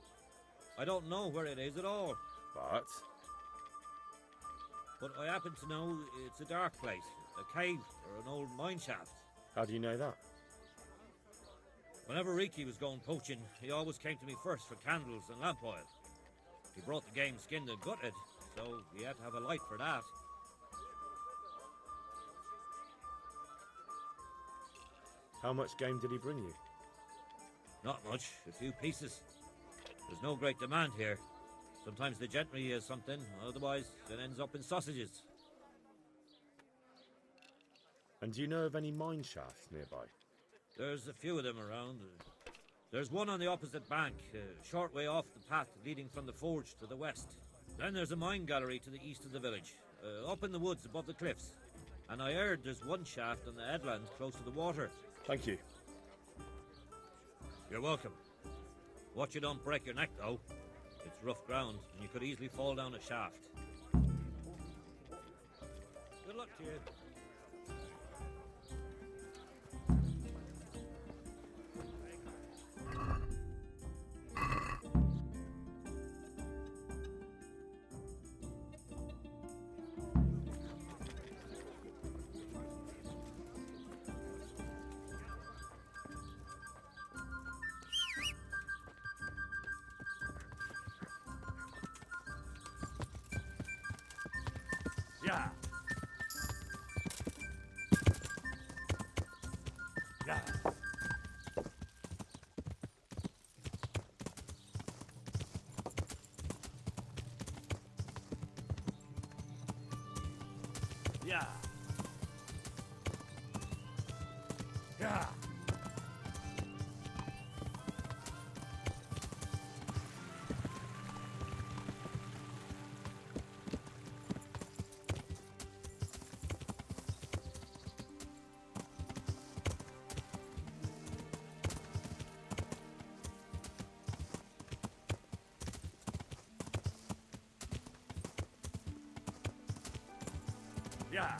I don't know where it is at all. But I happen to know it's a dark place. A cave or an old mine shaft. How do you know that? Whenever Riki was going poaching, he always came to me first for candles and lamp oil. He brought the game skinned and gutted, so we had to have a light for that. How much game did he bring you? Not much, a few pieces. There's no great demand here. Sometimes the gentry has something, otherwise it ends up in sausages. And do you know of any mine shafts nearby? There's a few of them around. There's one on the opposite bank, a short way off the path leading from the forge to the west. Then there's a mine gallery to the east of the village, up in the woods above the cliffs. And I heard there's one shaft on the headland close to the water. Thank you. You're welcome. Watch you don't break your neck, though. It's rough ground, and you could easily fall down a shaft. Good luck to you. Yeah. Yeah. Yeah. Yeah. Yeah.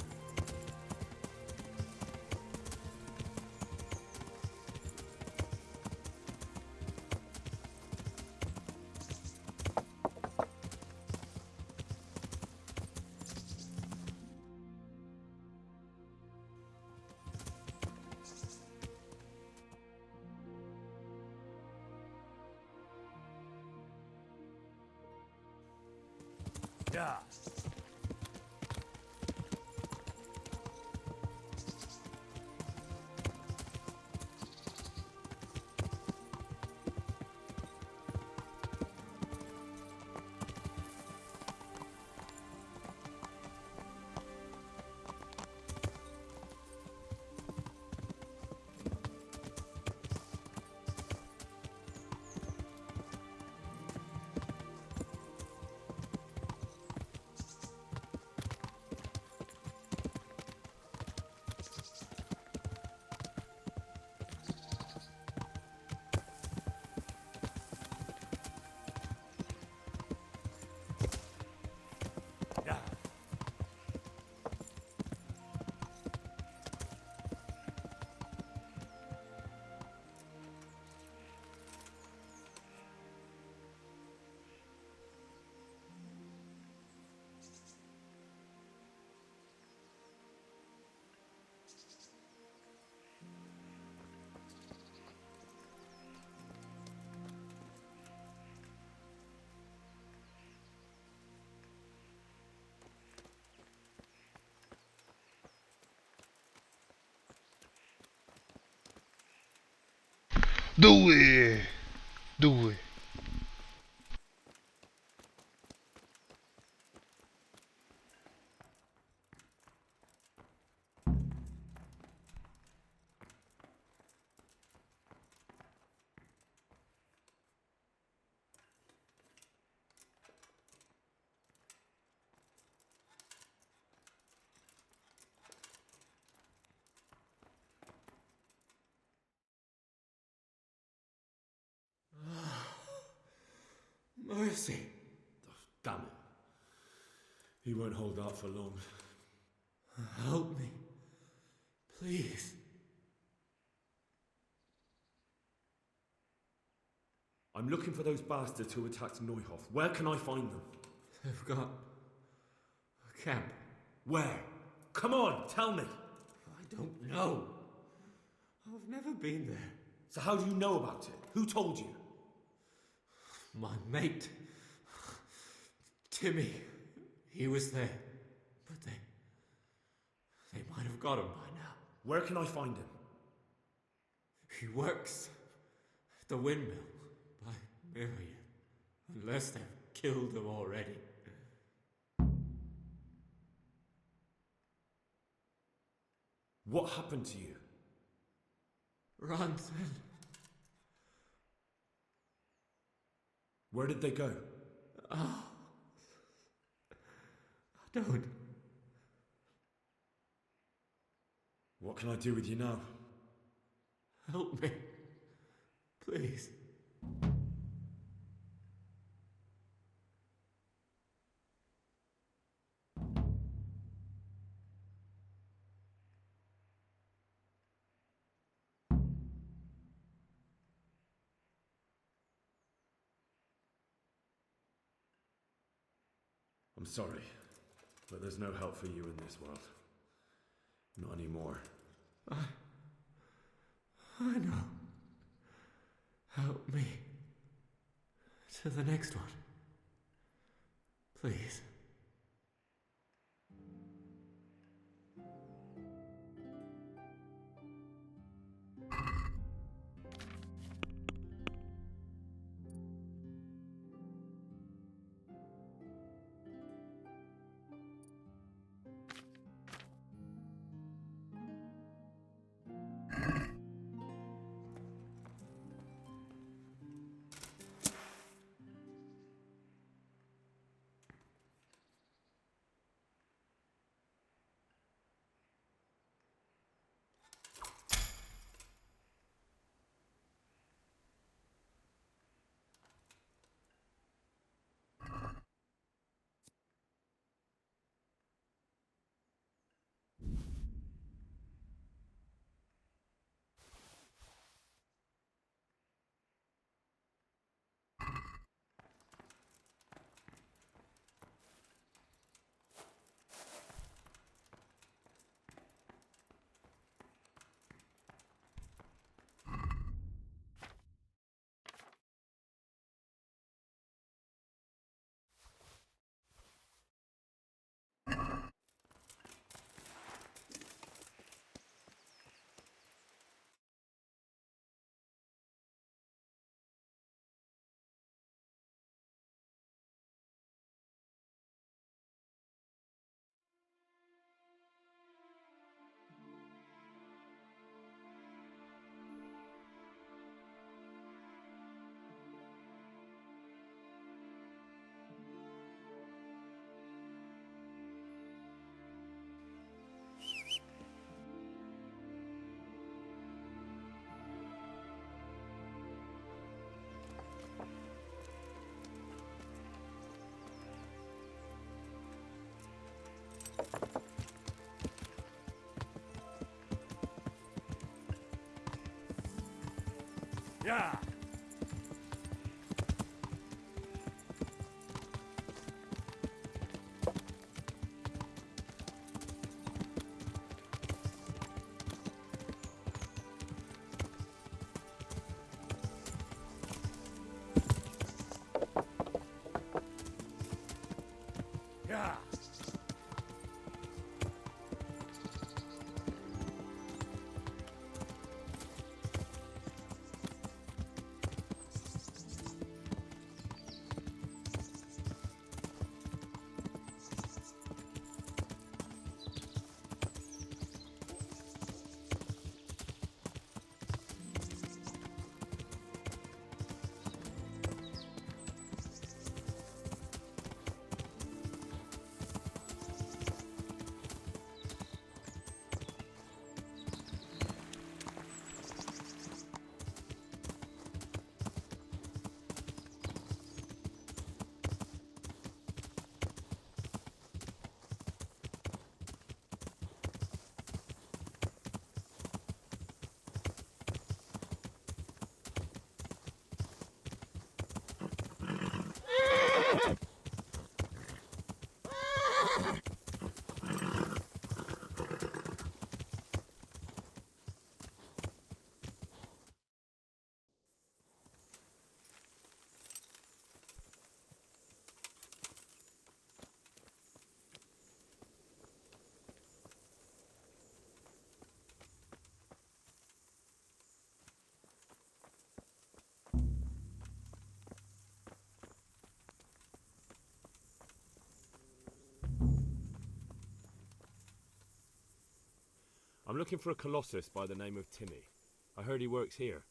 Yeah. Do it! Do it. Mercy. Oh, damn it. He won't hold out for long. Help me. Please. I'm looking for those bastards who attacked Neuhoff. Where can I find them? They've got a camp. Where? Come on, tell me. I don't know. I've never been there. So how do you know about it? Who told you? My mate. Timmy. He was there. But they might have got him by now. Where can I find him? He works at the windmill by Mightier. Unless they've killed him already. What happened to you? Ranson. Where did they go? Oh. I don't. What can I do with you now? Help me. Please. I'm sorry, but there's no help for you in this world. Not anymore. I know. Help me. To the next one. Please. Yeah! Yeah! I'm looking for a colossus by the name of Timmy. I heard he works here.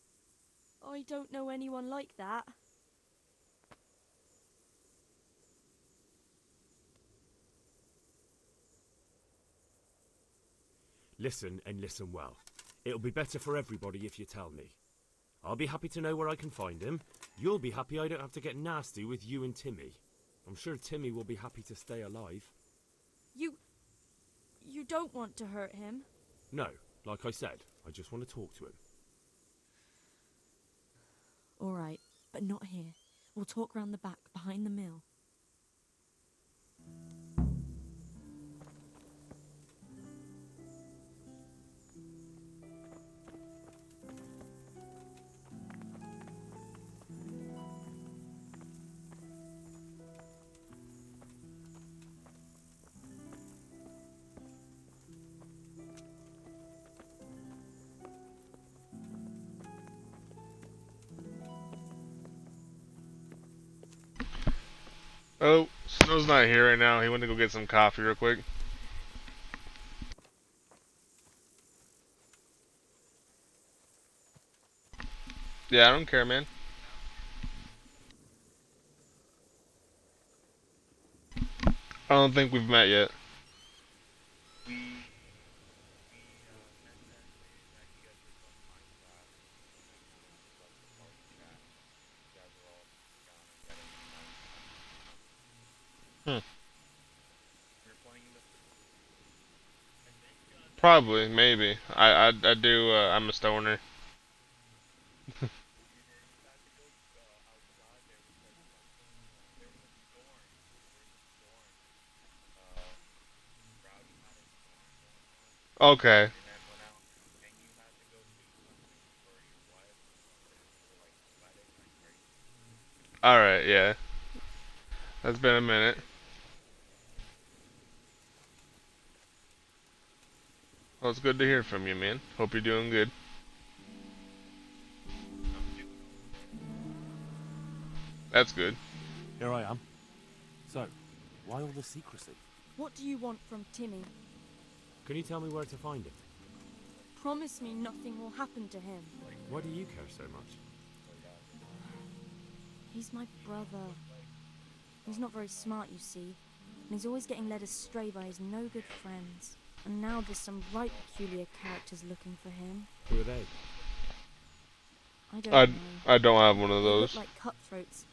I don't know anyone like that. Listen, and listen well. It'll be better for everybody if you tell me. I'll be happy to know where I can find him. You'll be happy I don't have to get nasty with you and Timmy. I'm sure Timmy will be happy to stay alive. You don't want to hurt him? No, like I said, I just want to talk to him. All right, but not here. We'll talk round the back, behind the mill. Oh, Snow's not here right now. He went to go get some coffee real quick. Yeah, I don't care, man. I don't think we've met yet. Probably, maybe. I do. I'm a stoner. Okay. Alright, yeah. That's been a minute. Well, it's good to hear from you, man. Hope you're doing good. That's good. Here I am. So, why all the secrecy? What do you want from Timmy? Can you tell me where to find him? Promise me nothing will happen to him. Why do you care so much? He's my brother. He's not very smart, you see, and he's always getting led astray by his no-good friends. And now there's some right peculiar characters looking for him. Who are they? I don't know. I don't have one of They those. look like cutthroats,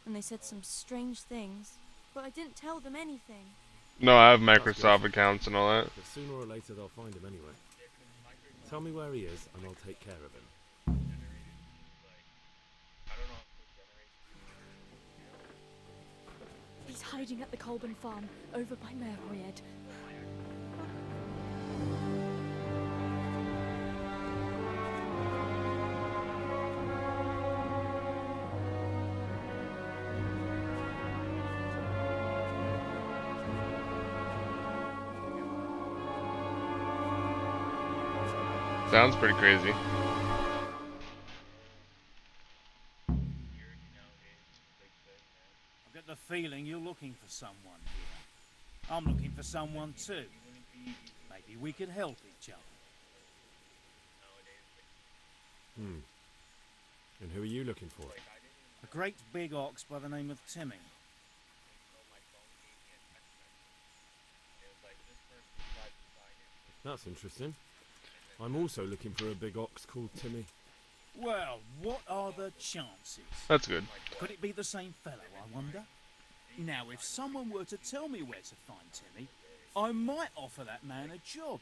and they said some strange things, but I didn't tell them anything. No, I have Microsoft accounts and all that. But sooner or later they'll find him anyway. Tell me where he is, and I'll take care of him. He's hiding at the Colburn farm, over by Merriad. Sounds pretty crazy. I've got the feeling you're looking for someone here. I'm looking for someone too. Maybe we could help each other. And who are you looking for? A great big ox by the name of Timmy. That's interesting. I'm also looking for a big ox called Timmy. Well, what are the chances? That's good. Could it be the same fellow, I wonder? Now, if someone were to tell me where to find Timmy, I might offer that man a job.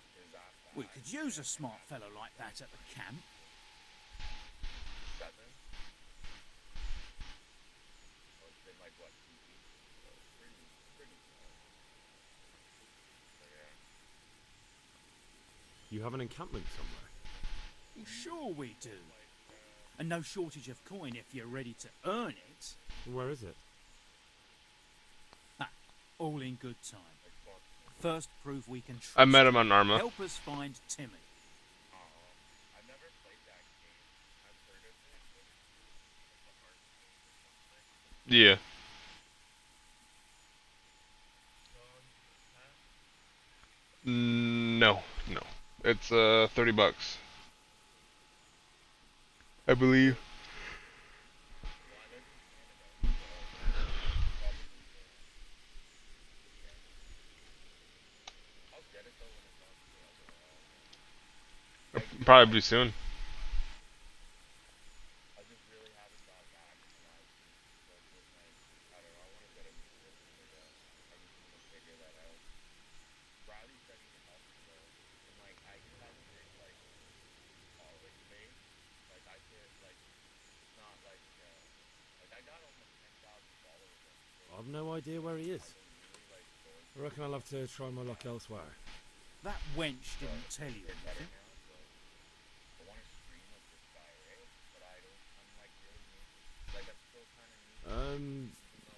We could use a smart fellow like that at the camp. You have an encampment somewhere? Sure we do. And no shortage of coin if you're ready to earn it. Where is it? All in good time. First, prove we can trust I met him on Arma. Help us find Timmy. Yeah. No. It's $30, I believe. Probably soon. I've no idea where he is. I reckon I'll have to try my luck elsewhere. That wench didn't tell you anything.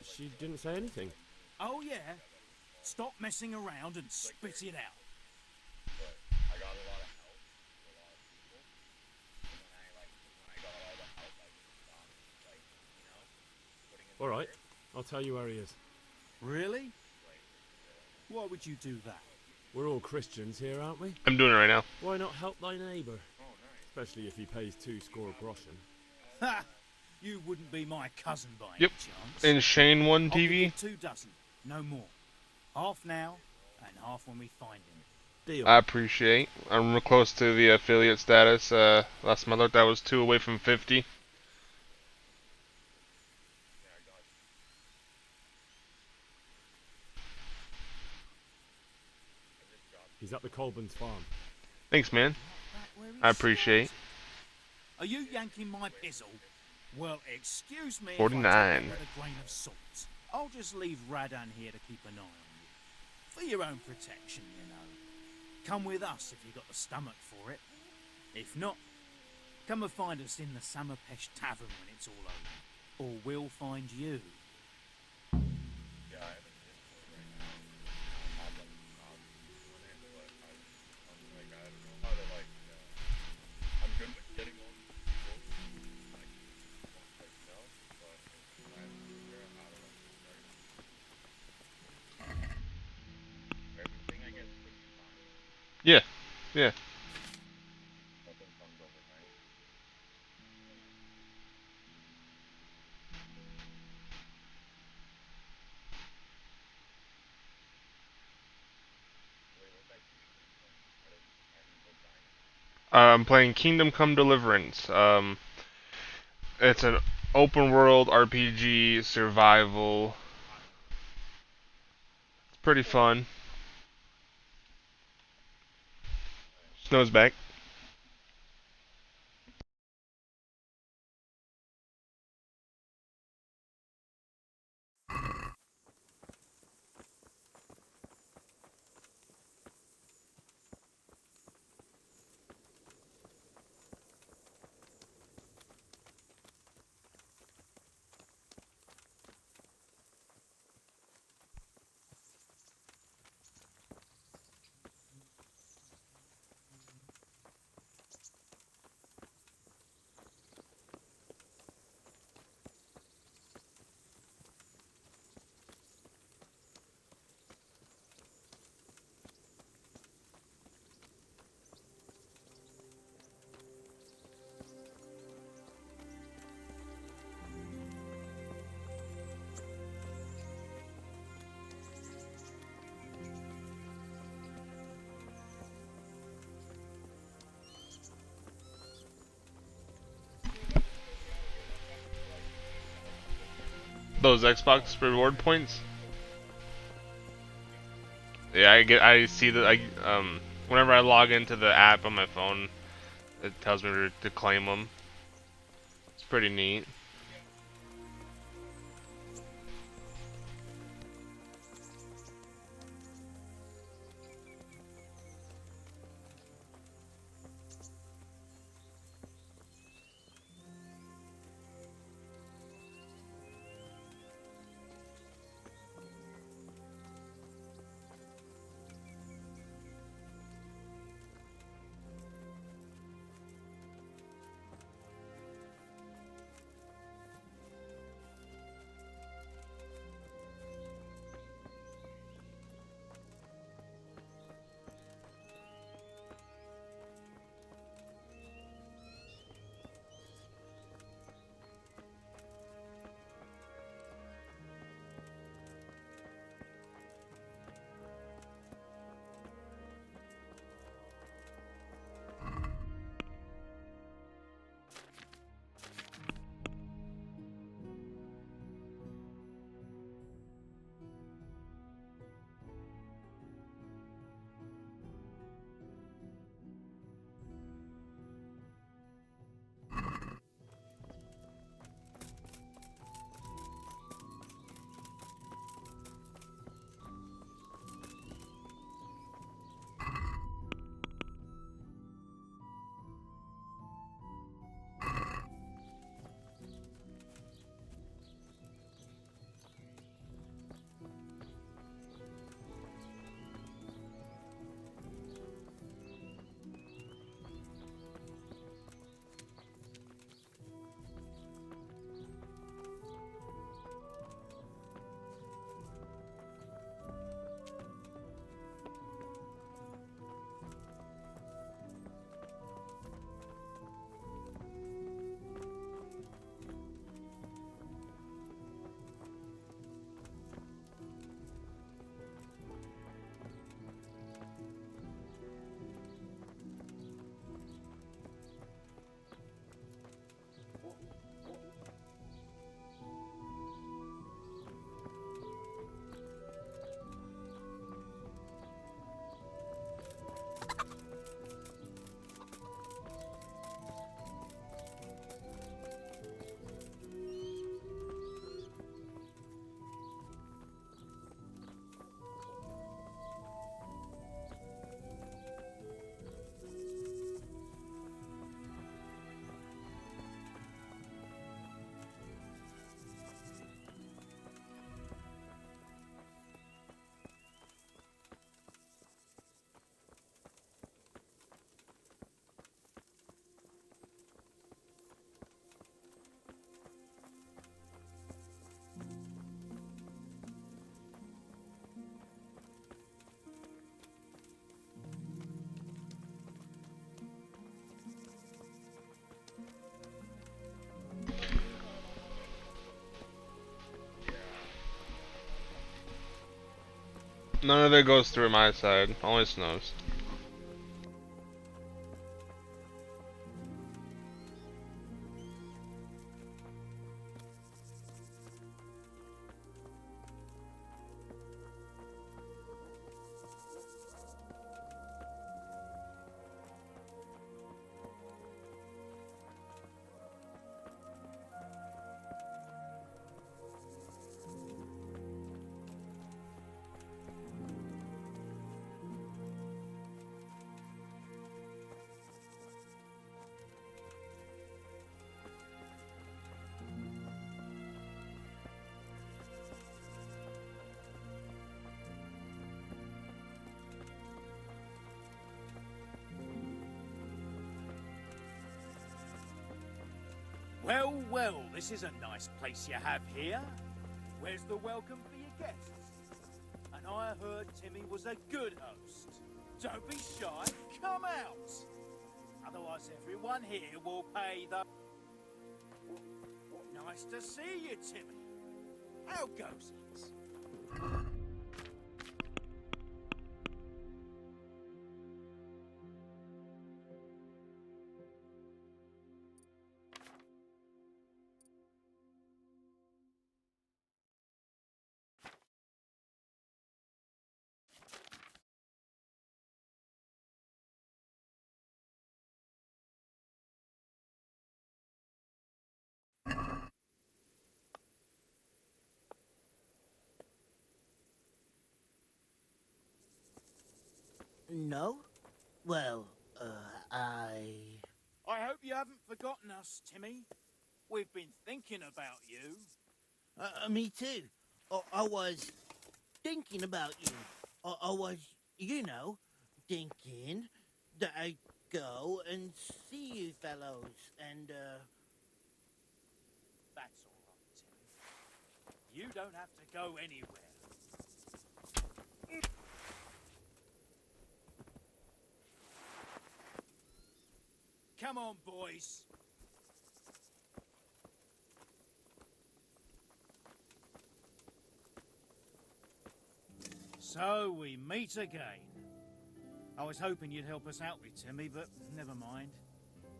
She didn't say anything. Oh yeah? Stop messing around and spit it out. Alright, I'll tell you where he is. Really? Why would you do that? We're all Christians here, aren't we? I'm doing it right now. Why not help thy neighbour? Especially if he pays 2 score groschen. Ha! You wouldn't be my cousin by Yep. any chance. In Shane 1 I'll give TV. you 2 dozen, no more. Half now, and half when we find him. Deal. I appreciate. I'm real close to the affiliate status. Last month I looked, I was 2 away from 50. He's at the Colburn's farm. Thanks, man. I appreciate. Are you yanking my pizzle? Well, excuse me 49. if I take it with a grain of salt. I'll just leave Radan here to keep an eye on you. For your own protection, you know. Come with us if you got the stomach for it. If not, come and find us in the Samapesh Tavern when it's all over. Or we'll find you. Yeah, yeah. I'm playing Kingdom Come Deliverance. It's an open world RPG survival. It's pretty fun. Snow's back. Those Xbox reward points. Yeah, I see that whenever I log into the app on my phone, it tells me to claim them. It's pretty neat. None of it goes through my side, only Snow's. Well, well, this is a nice place you have here. Where's the welcome for your guests? And I heard Timmy was a good host. Don't be shy, come out. Otherwise everyone here will pay the... Nice to see you, Timmy. How goes it? No? Well, I hope you haven't forgotten us, Timmy. We've been thinking about you. Me too. I was thinking about you. I was, you know, thinking that I'd go and see you fellows, and, That's all right, Timmy. You don't have to go anywhere. Come on, boys. So we meet again. I was hoping you'd help us out with Timmy, but never mind.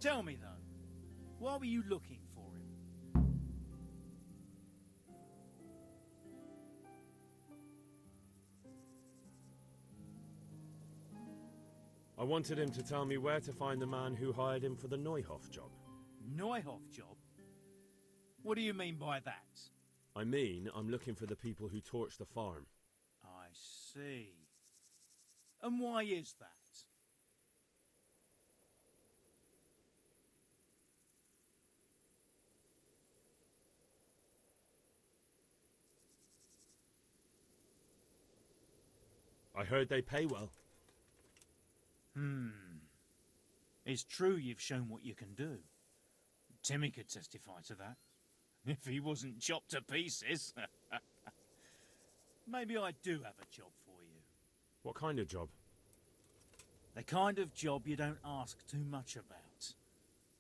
Tell me, though, why were you looking for him? I wanted him to tell me where to find the man who hired him for the Neuhoff job. Neuhoff job? What do you mean by that? I mean, I'm looking for the people who torched the farm. I see. And why is that? I heard they pay well. It's true you've shown what you can do. Timmy could testify to that. If he wasn't chopped to pieces. Maybe I do have a job for you. What kind of job? The kind of job you don't ask too much about.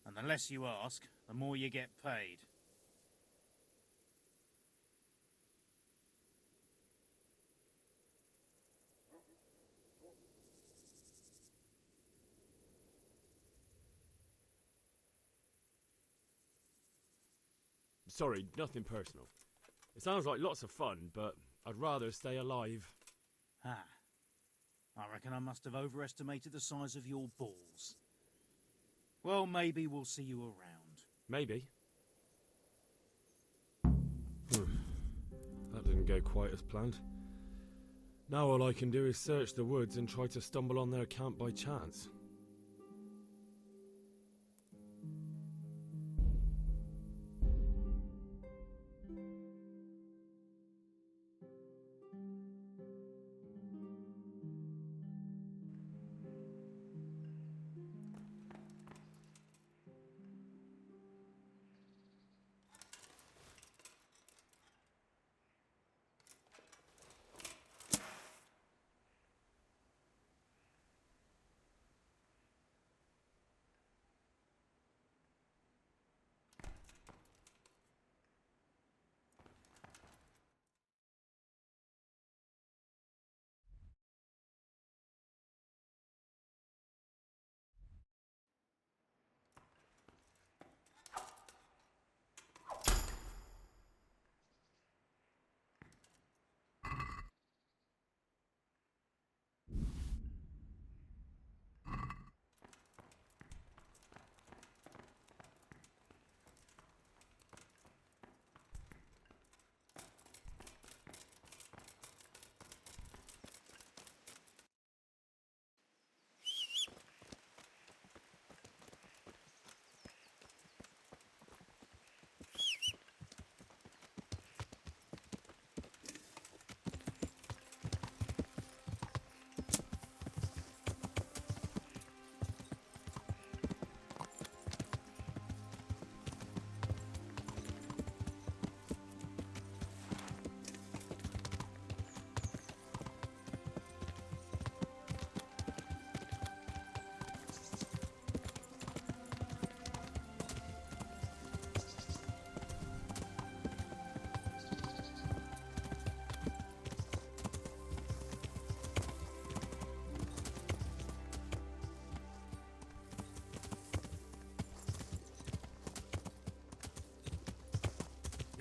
And the less you ask, the more you get paid. Sorry, nothing personal. It sounds like lots of fun, but I'd rather stay alive. Ah. I reckon I must have overestimated the size of your balls. Well, maybe we'll see you around. Maybe. That didn't go quite as planned. Now all I can do is search the woods and try to stumble on their camp by chance.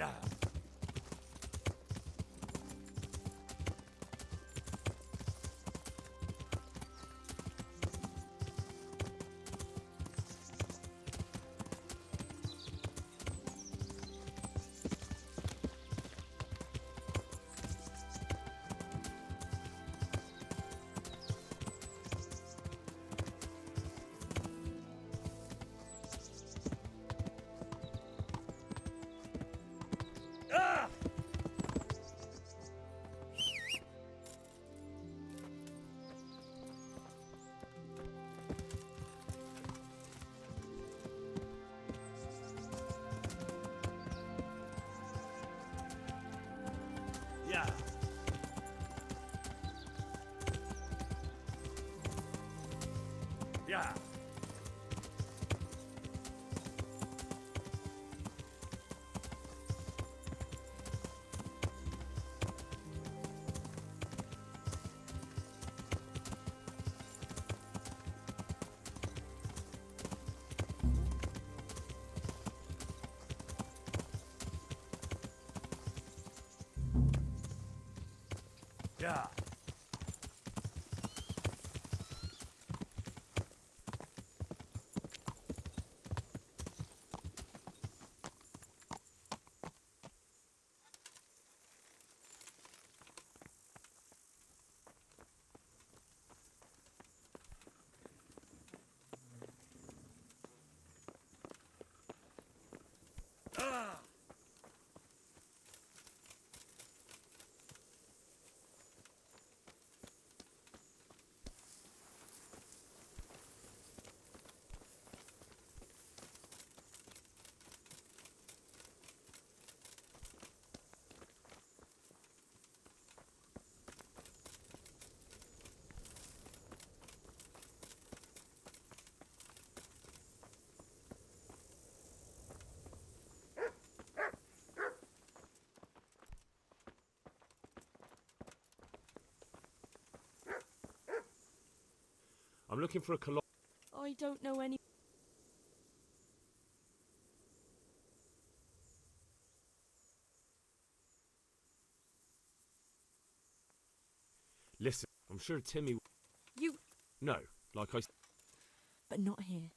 Yeah. Yeah. Yeah. Yeah. I'm looking for a colo- I don't know any. Listen, I'm sure Timmy... You. No, like I... But not here.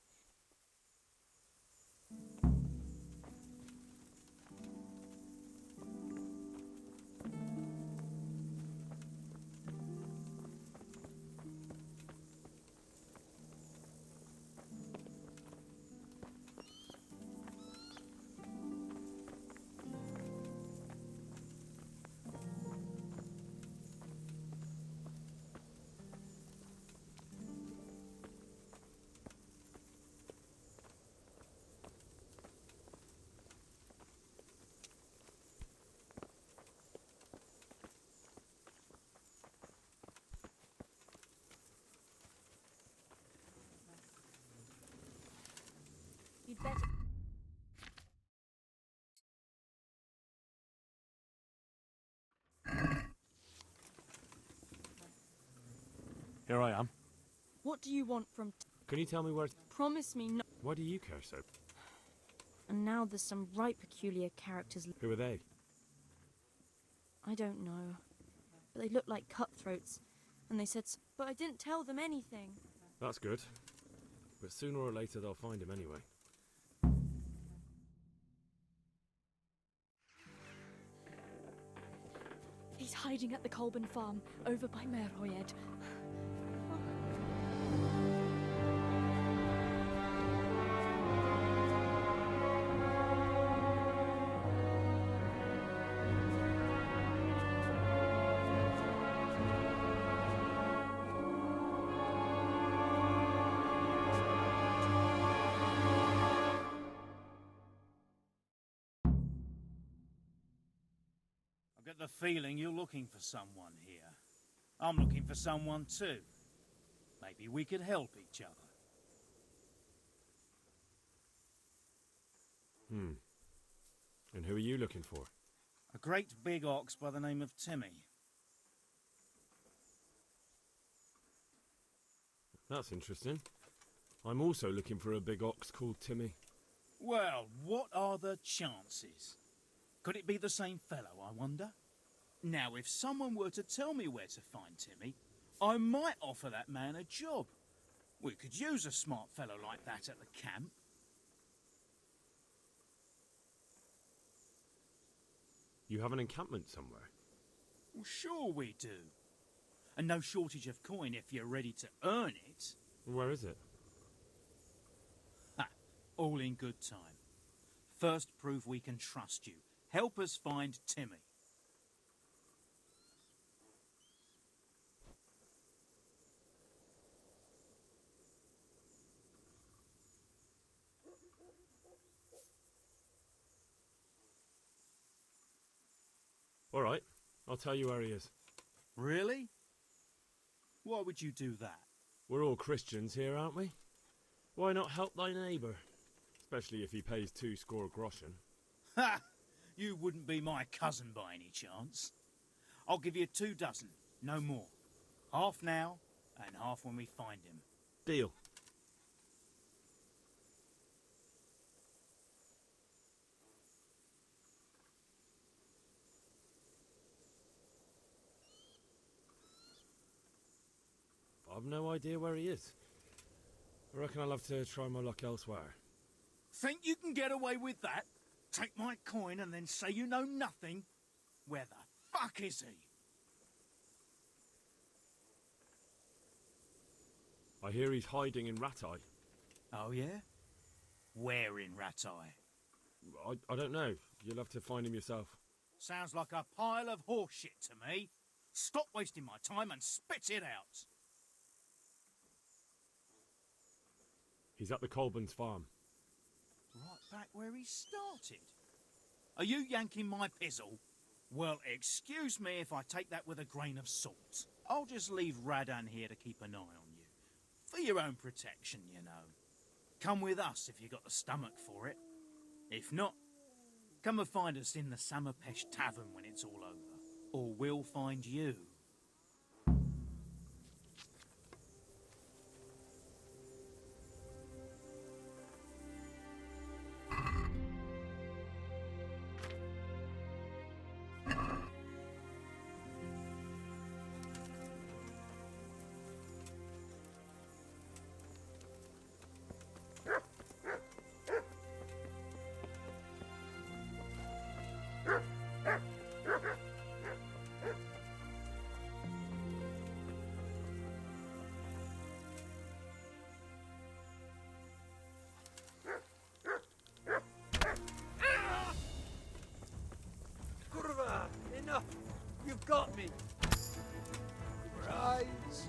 You'd better. Here I am. What do you want from? Can you tell me where... Promise me not. Why do you care so? And now there's some right peculiar characters. Who are they? I don't know. But they look like cutthroats. And they said, but I didn't tell them anything. That's good. But sooner or later they'll find him anyway. He's hiding at the Colburn farm, over by Merhoyed. I get the feeling you're looking for someone here. I'm looking for someone too. Maybe we could help each other. And who are you looking for? A great big ox by the name of Timmy. That's interesting. I'm also looking for a big ox called Timmy. Well, what are the chances? Could it be the same fellow, I wonder? Now, if someone were to tell me where to find Timmy, I might offer that man a job. We could use a smart fellow like that at the camp. You have an encampment somewhere? Well, sure we do. And no shortage of coin if you're ready to earn it. Where is it? Ha! All in good time. First, prove we can trust you. Help us find Timmy. All right, I'll tell you where he is. Really? Why would you do that? We're all Christians here, aren't we? Why not help thy neighbour? Especially if he pays 2 score groschen. Ha! You wouldn't be my cousin by any chance. I'll give you 2 dozen, no more. Half now, and half when we find him. Deal. I've no idea where he is. I reckon I'll have to try my luck elsewhere. Think you can get away with that? Take my coin and then say you know nothing? Where the fuck is he? I hear he's hiding in Ratai. Oh, yeah? Where in Ratai? I don't know. You'll have to find him yourself. Sounds like a pile of horseshit to me. Stop wasting my time and spit it out. He's at the Colburn's farm. Right back where he started. Are you yanking my pizzle? Well, excuse me if I take that with a grain of salt. I'll just leave Radan here to keep an eye on you. For your own protection, you know. Come with us if you got the stomach for it. If not, come and find us in the Samapesh Tavern when it's all over. Or we'll find you. Kurva! Enough! You've got me! Rise!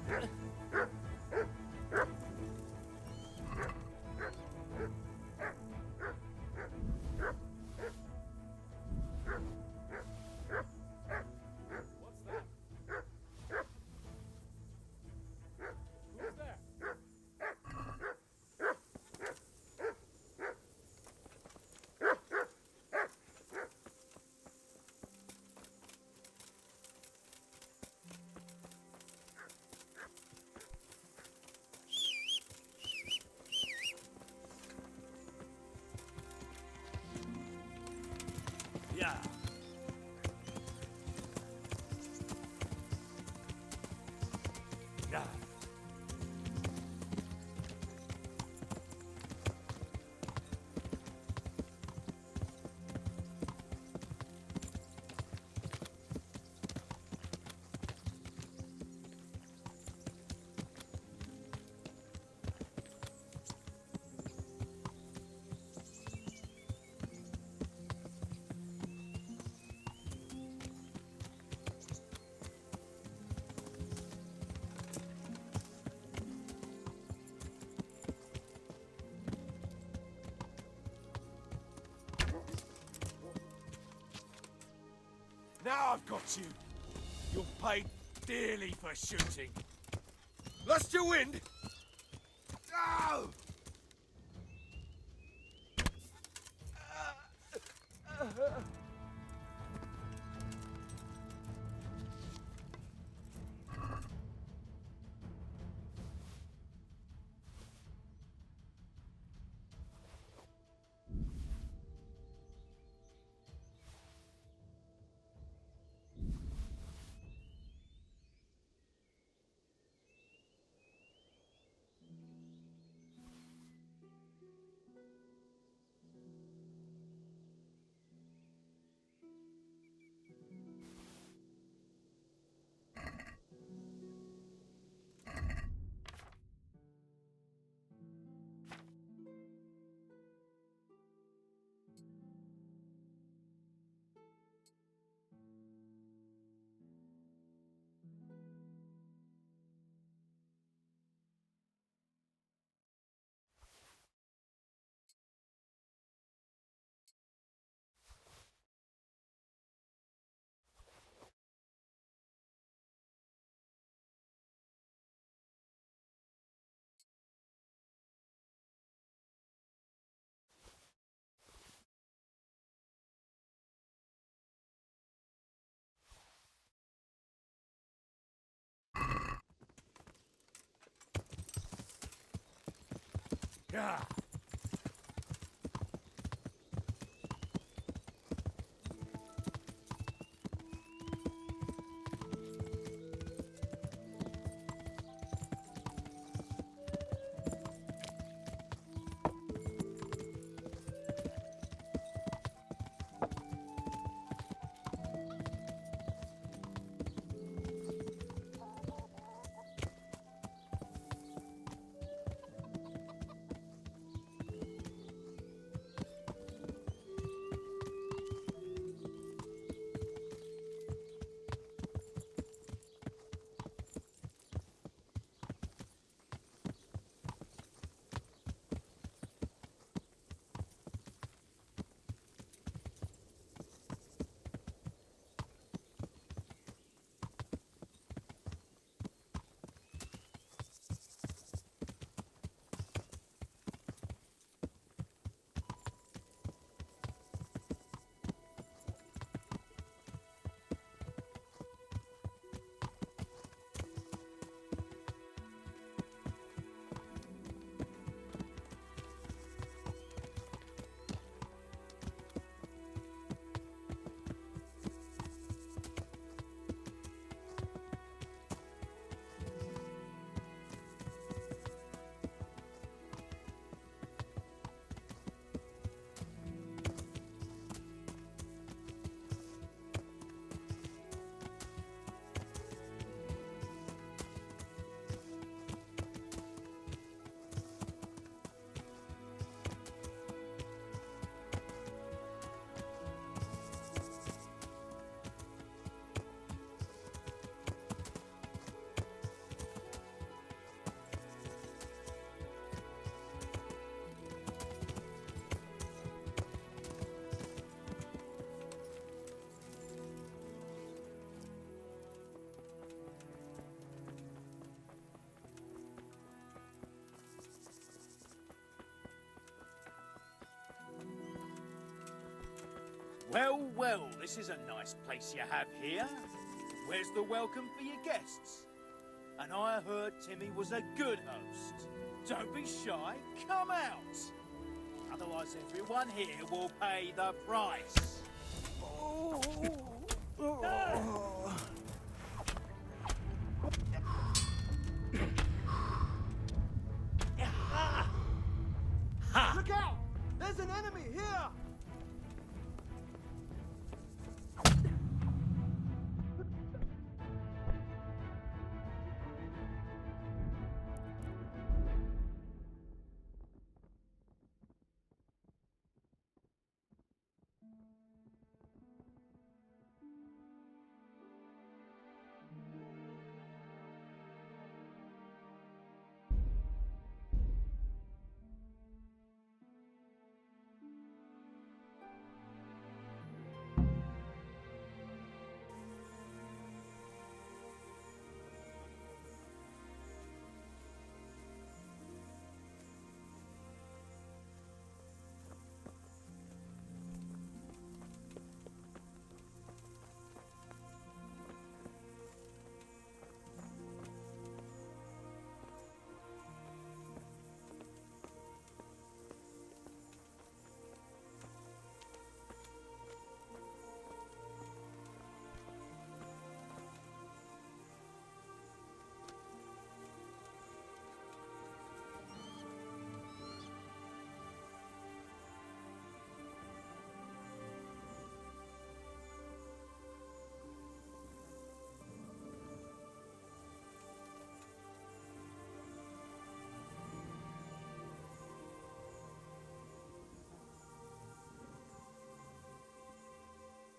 Yeah. Yeah. Now I've got you. You'll pay dearly for shooting. Lost your wind? Oh! Yeah. Well, well, this is a nice place you have here. Where's the welcome for your guests? And I heard Timmy was a good host. Don't be shy, come out. Otherwise everyone here will pay the price. Look out! There's an enemy here!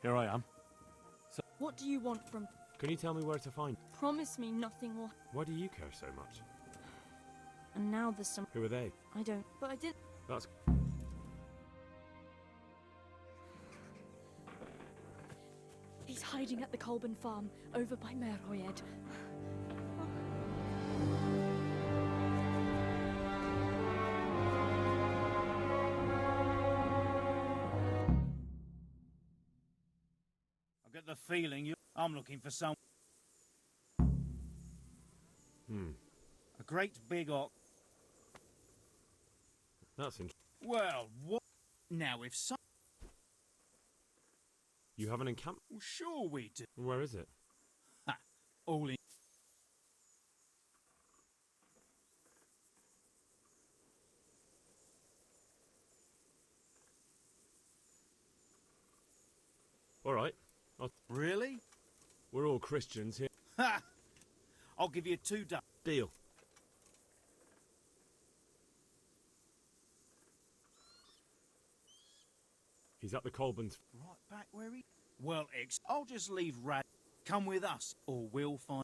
Here I am. So, What do you want from... can you tell me where to find? Promise me nothing will... Why do you care so much? And now there's some... Who are they? I don't... But I did... That's... He's hiding at the Colburn farm, over by Merhoyed. I get the feeling I'm looking for some... A great big ox. That's interesting. Well, what? Now, if some... You have an encampment? Well, sure we do. Where is it? Ha! All in... All right. Really? We're all Christians here. Ha! I'll give you $2. Deal. He's at the Colburn's. Right back where he... Well, I'll just leave Rad. Come with us, or we'll find...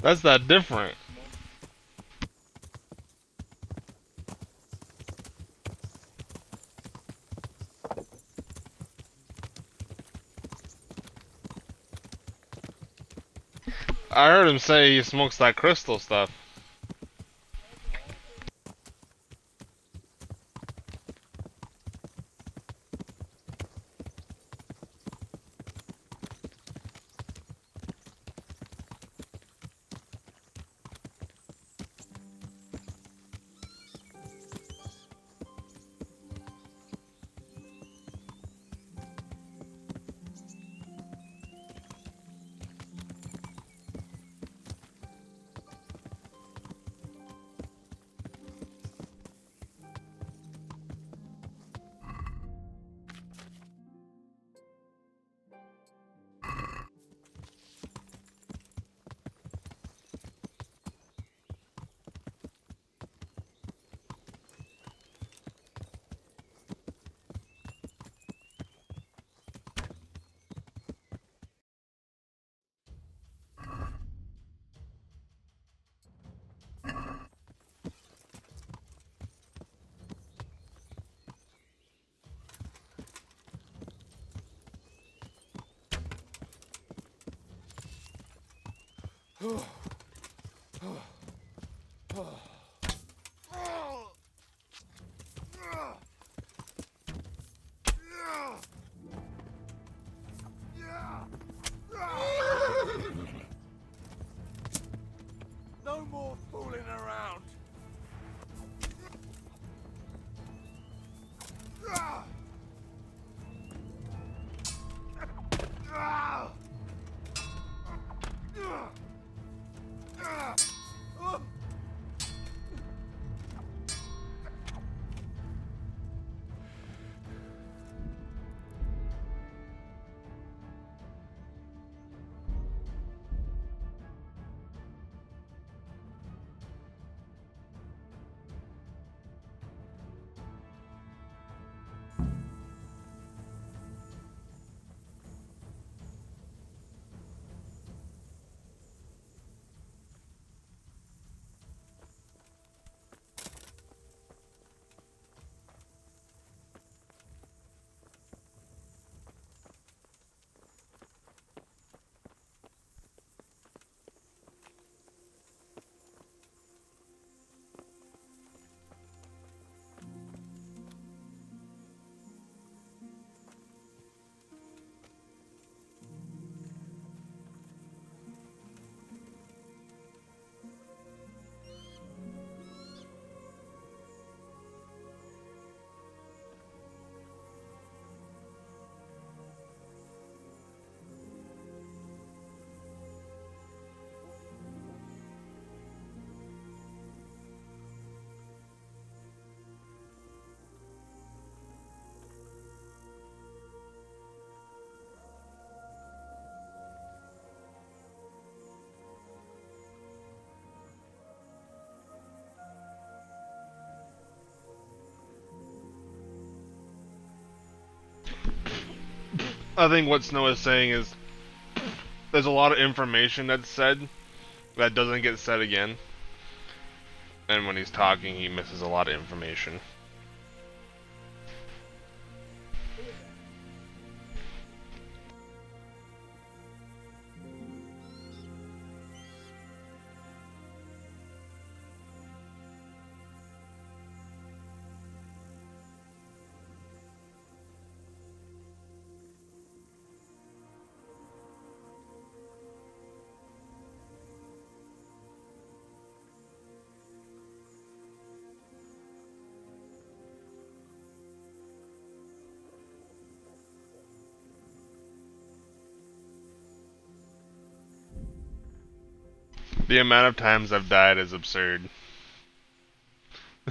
That's that different. I heard him say he smokes that crystal stuff. No more fooling around. I think what Snow is saying is there's a lot of information that's said that doesn't get said again. And when he's talking, he misses a lot of information. The amount of times I've died is absurd.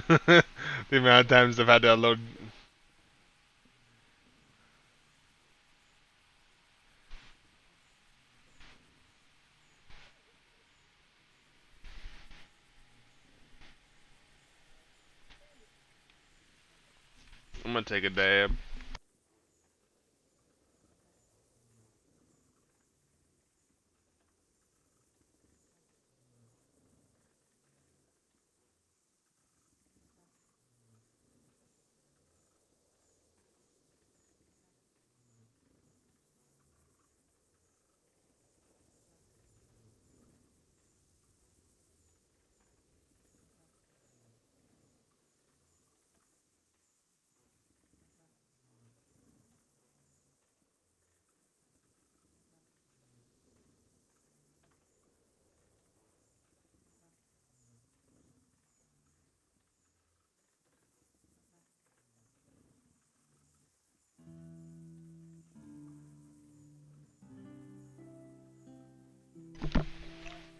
The amount of times I've had to unload. I'm gonna take a dab.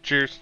Cheers.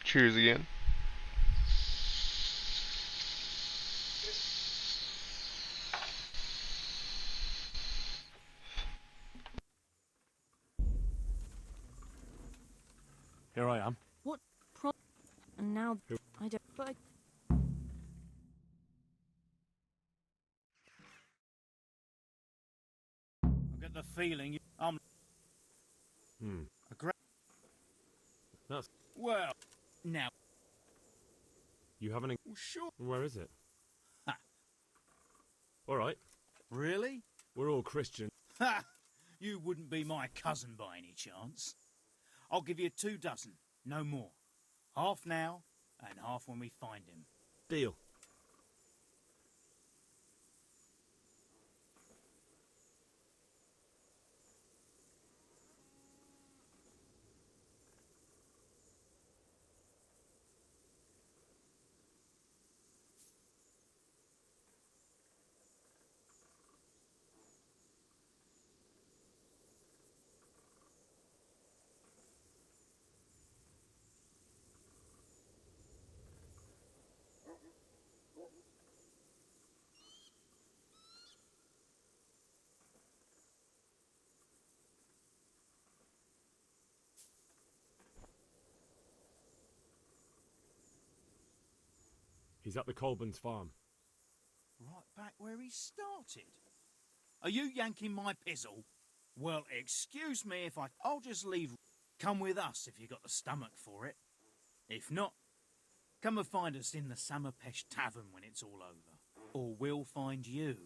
Cheers again. Here I am. What and now I don't. But I get the feeling I'm. A great. That's. Well, now. You haven't. Well, sure. Where is it? Ha. All right. Really? We're all Christian. Ha! You wouldn't be my cousin by any chance. I'll give you 2 dozen, no more. Half now, and half when we find him. Deal. He's at the Colburn's farm. Right back where he started. Are you yanking my pizzle? Well, excuse me if I'll just leave. Come with us if you got the stomach for it. If not, come and find us in the Summerpesh Tavern when it's all over. Or we'll find you.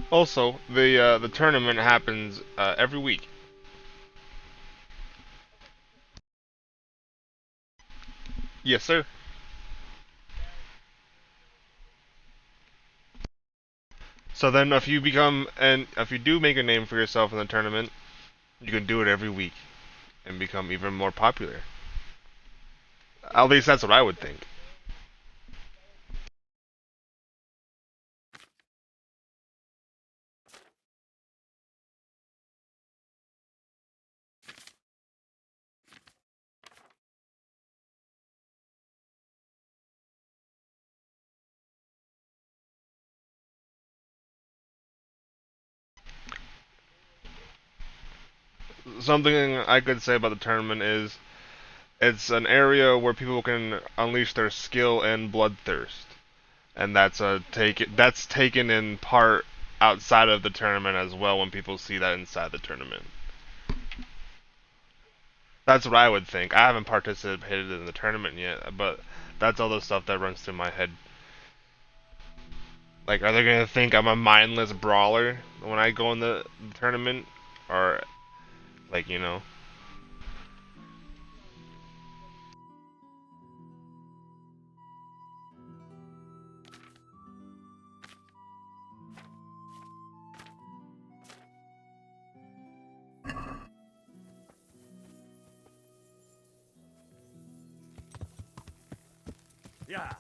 Also, the tournament happens every week. Yes, sir. So then, if you do make a name for yourself in the tournament, you can do it every week and become even more popular. At least that's what I would think. Something I could say about the tournament is it's an area where people can unleash their skill and bloodthirst, and that's taken in part outside of the tournament as well when people see that inside the tournament. That's what I would think. I haven't participated in the tournament yet, but that's all the stuff that runs through my head. Like, are they gonna think I'm a mindless brawler when I go in the tournament, or like you know? Yeah.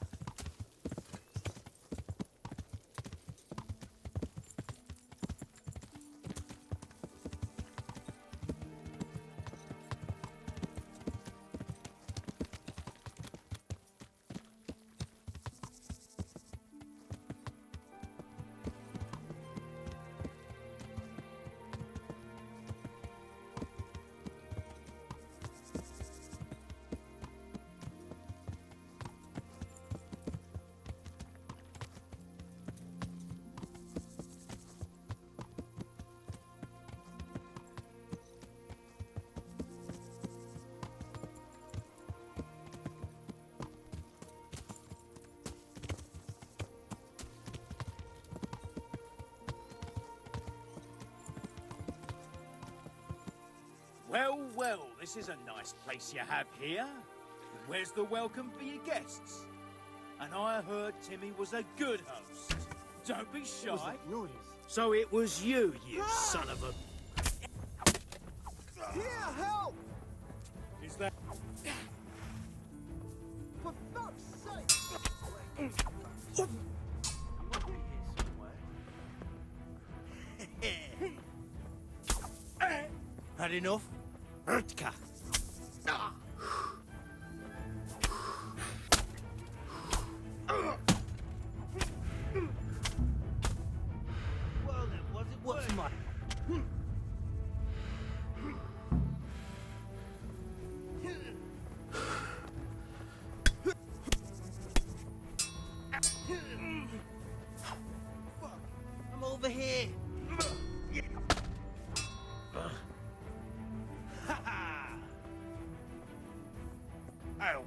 Well, well, this is a nice place you have here. Where's the welcome for your guests? And I heard Timmy was a good host. Don't be shy. What was that noise? So it was you, you son of a... Here, help! Is that... For fuck's sake! Had enough? Urtka. Well then, was it What's my... I'm over here. Ow.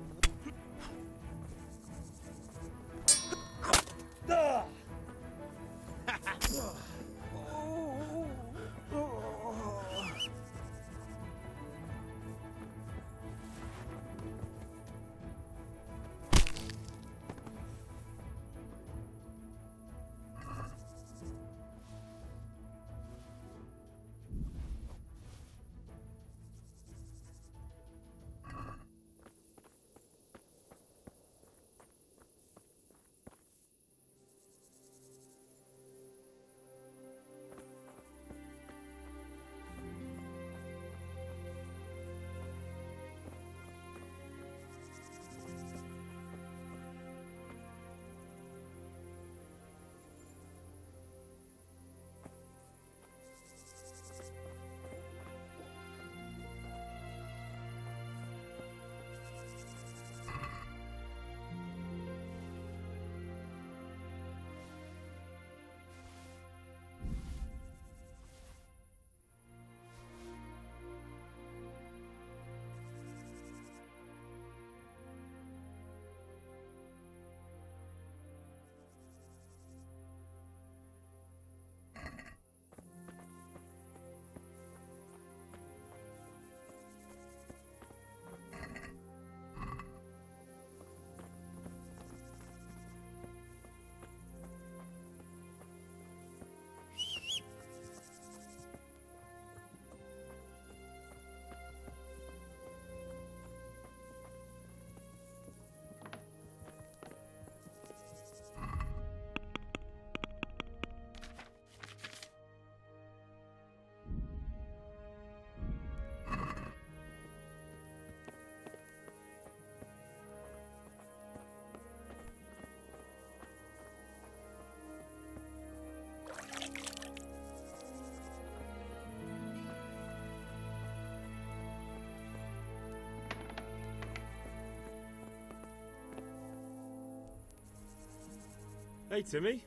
Hey, Timmy.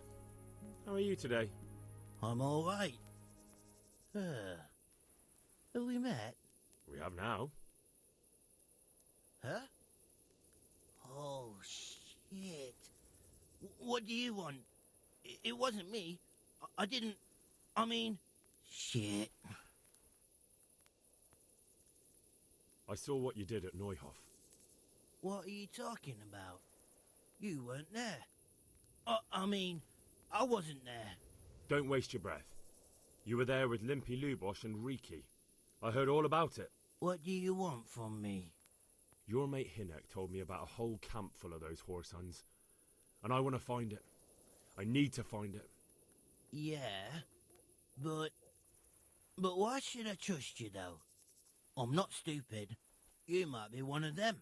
How are you today? I'm all right. Have we met? We have now. Huh? Oh, shit. What do you want? It wasn't me. I didn't... I mean... Shit. I saw what you did at Neuhof. What are you talking about? You weren't there. I mean, I wasn't there. Don't waste your breath. You were there with Limpy Lubosh and Riki. I heard all about it. What do you want from me? Your mate Hinek told me about a whole camp full of those horse huns. And I want to find it. I need to find it. Yeah, but why should I trust you, though? I'm not stupid. You might be one of them.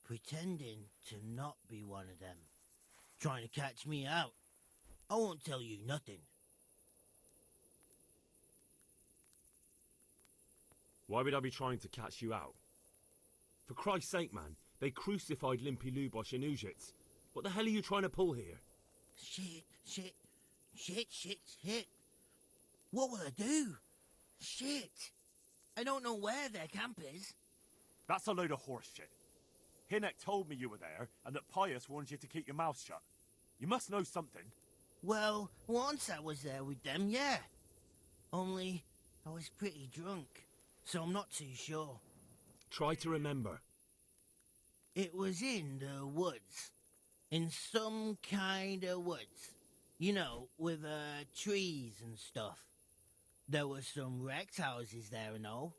Pretending to not be one of them. Trying to catch me out. I won't tell you nothing. Why would I be trying to catch you out? For Christ's sake, man, they crucified Limpy Lubosh and Ujits. What the hell are you trying to pull here? Shit. What will I do? Shit. I don't know where their camp is. That's a load of horse shit. Hinek told me you were there, and that Pius warned you to keep your mouth shut. You must know something. Well, once I was there with them, yeah. Only, I was pretty drunk, so I'm not too sure. Try to remember. It was in the woods. In some kind of woods. You know, with trees and stuff. There were some wrecked houses there and all.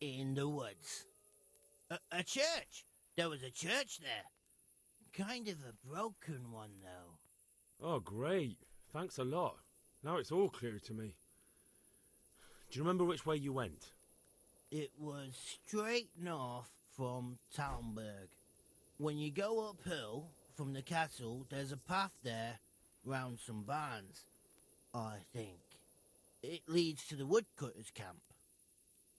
In the woods. A church! There was a church there. Kind of a broken one, though. Oh, great. Thanks a lot. Now it's all clear to me. Do you remember which way you went? It was straight north from Talmberg. When you go uphill from the castle, there's a path there round some barns, I think. It leads to the woodcutters' camp.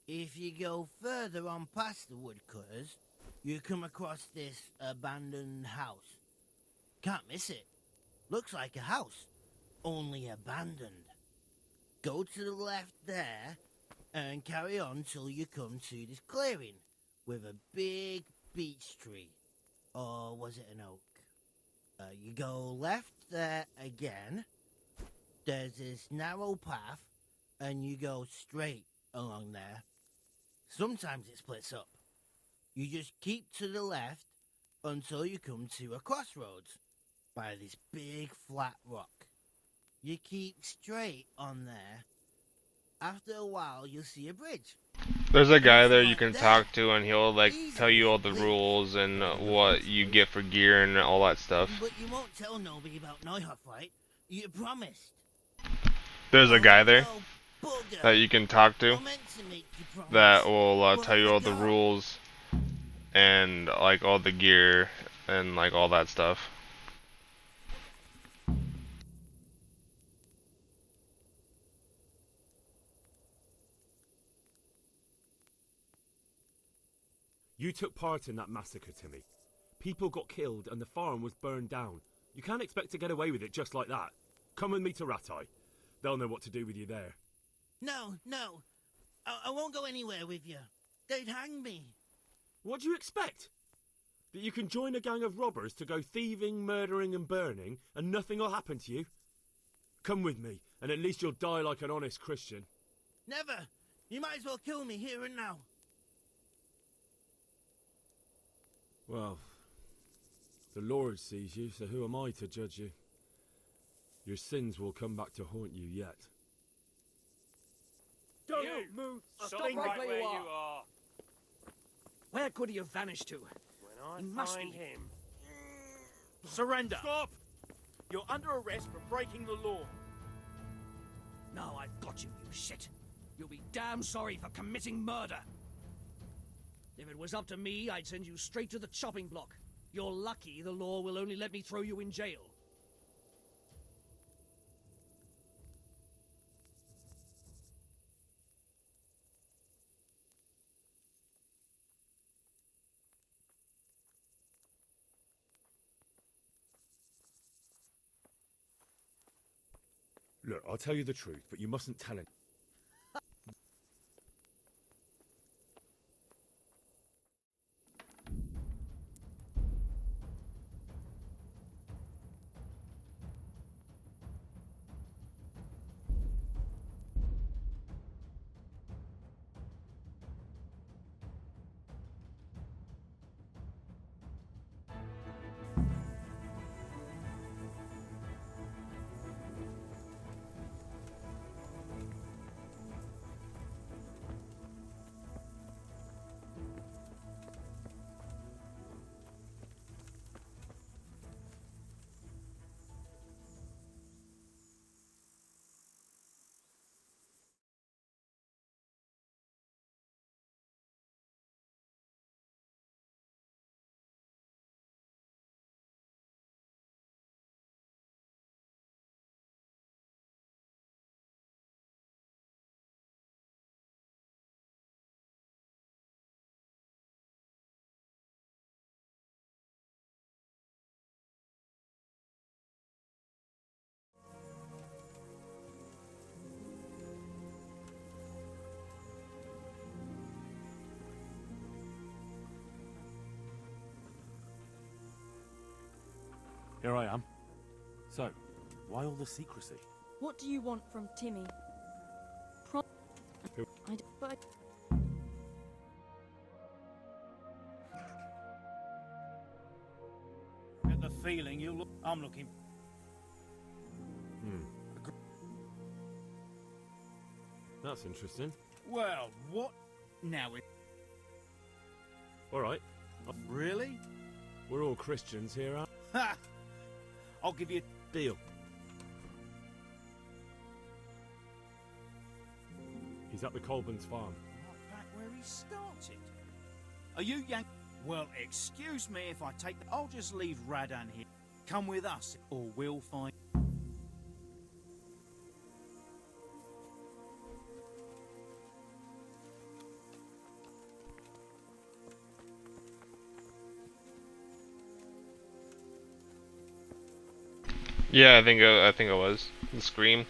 If you go further on past the woodcutters, you come across this abandoned house. Can't miss it. Looks like a house, only abandoned. Go to the left there and carry on till you come to this clearing with a big beech tree. Or was it an oak? You go left there again. There's this narrow path and you go straight along there. Sometimes it splits up. You just keep to the left until you come to a crossroads by this big flat rock. You keep straight on there. After a while, you'll see a bridge. There's a guy there you can talk to, and he'll like tell you all the rules and what you get for gear and all that stuff. But you won't tell nobody about Neuhof, right? You promised. There's a guy there that you can talk to that will tell you all the rules and like all the gear and like all that stuff. You took part in that massacre, Timmy. People got killed and the farm was burned down. You can't expect to get away with it just like that. Come with me to Ratai. They'll know what to do with you there. No. I won't go anywhere with you. They'd hang me. What do you expect? That you can join a gang of robbers to go thieving, murdering and burning and nothing will happen to you? Come with me, and at least you'll die like an honest Christian. Never. You might as well kill me here and now. Well, the Lord sees you, so who am I to judge you? Your sins will come back to haunt you yet. Don't move! Stop right where you are! Where could he have vanished to? When He must find be. him. Surrender. Stop! You're under arrest for breaking the law. Now I've got you, you shit. You'll be damn sorry for committing murder. If it was up to me, I'd send you straight to the chopping block. You're lucky the law will only let me throw you in jail. Look, I'll tell you the truth, but you mustn't tell it. Here I am. So, why all the secrecy? What do you want from Timmy? But Get the feeling you look. I'm looking. That's interesting. Well, what now? All right. Really? We're all Christians here, aren't we? Ha! I'll give you a deal. He's at the Colburn's farm. Right back where he started. Are you yank? Well, excuse me if I take. I'll just leave Radan here. Come with us, or we'll find. Yeah, I think it was the scream.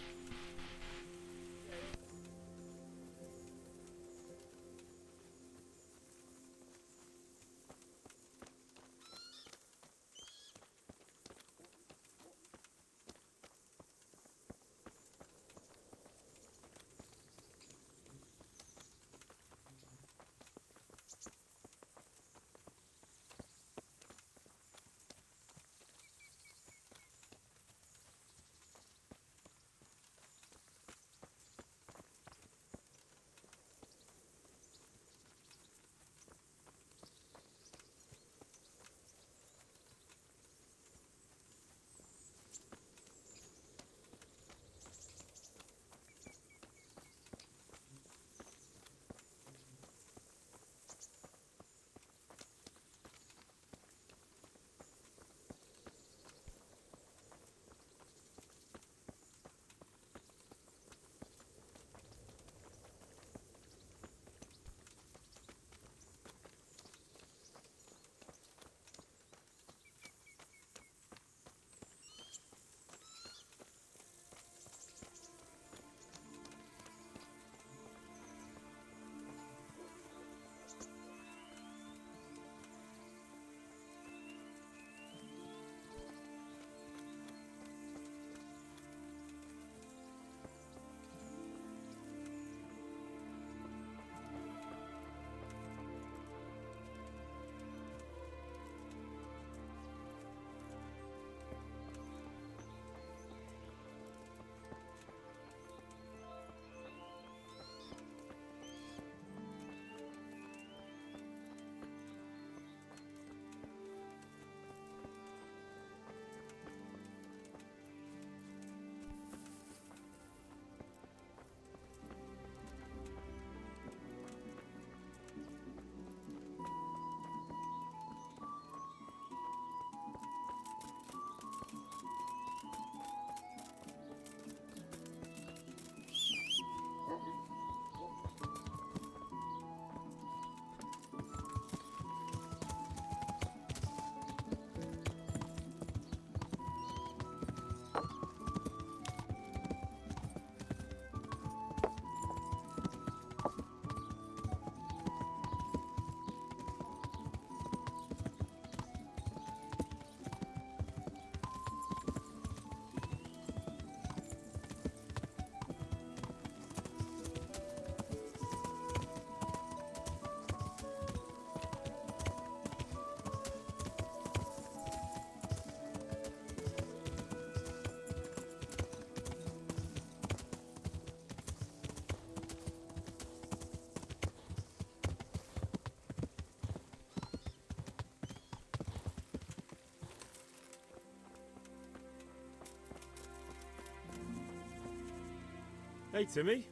Hey, Timmy.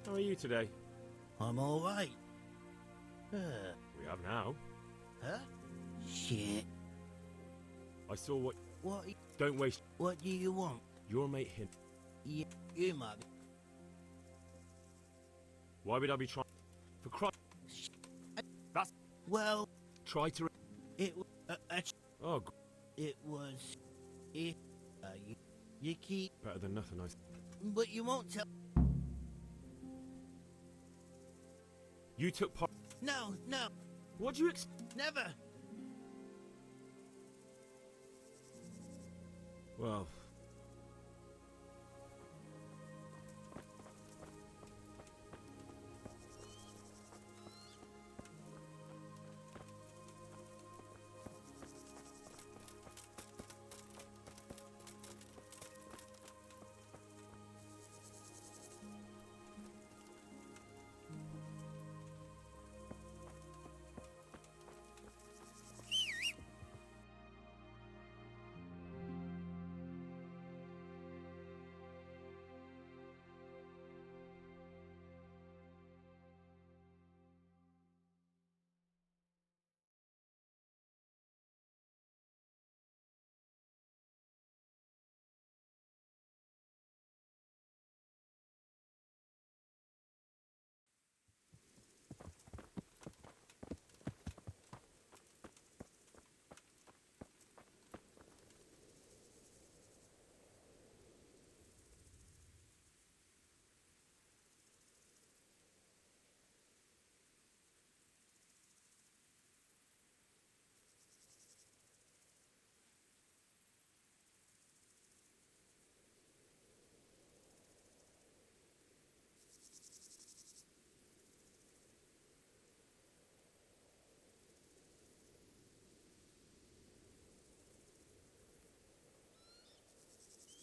How are you today? I'm all right. We have now. Huh? Shit. I saw what... What? Don't waste... What do you want? Your mate him. Yeah, you might be. Why would I be trying... For Christ... That's... Well... Try to... It... Oh, it was... It... you keep... Better than nothing, I... But you won't tell... You took part... No, no. What do you Never. Well...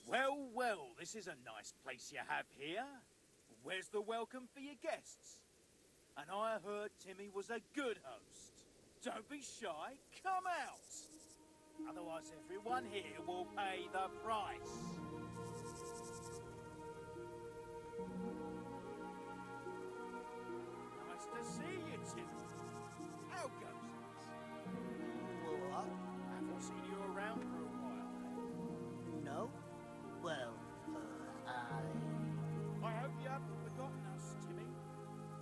Well, well, this is a nice place you have here. Where's the welcome for your guests? And I heard Timmy was a good host. Don't be shy, come out. Otherwise everyone here will pay the price. Nice to see you, Timmy. How goes it? What? Haven't seen you around for a while. No? Well, I hope you haven't forgotten us, Timmy.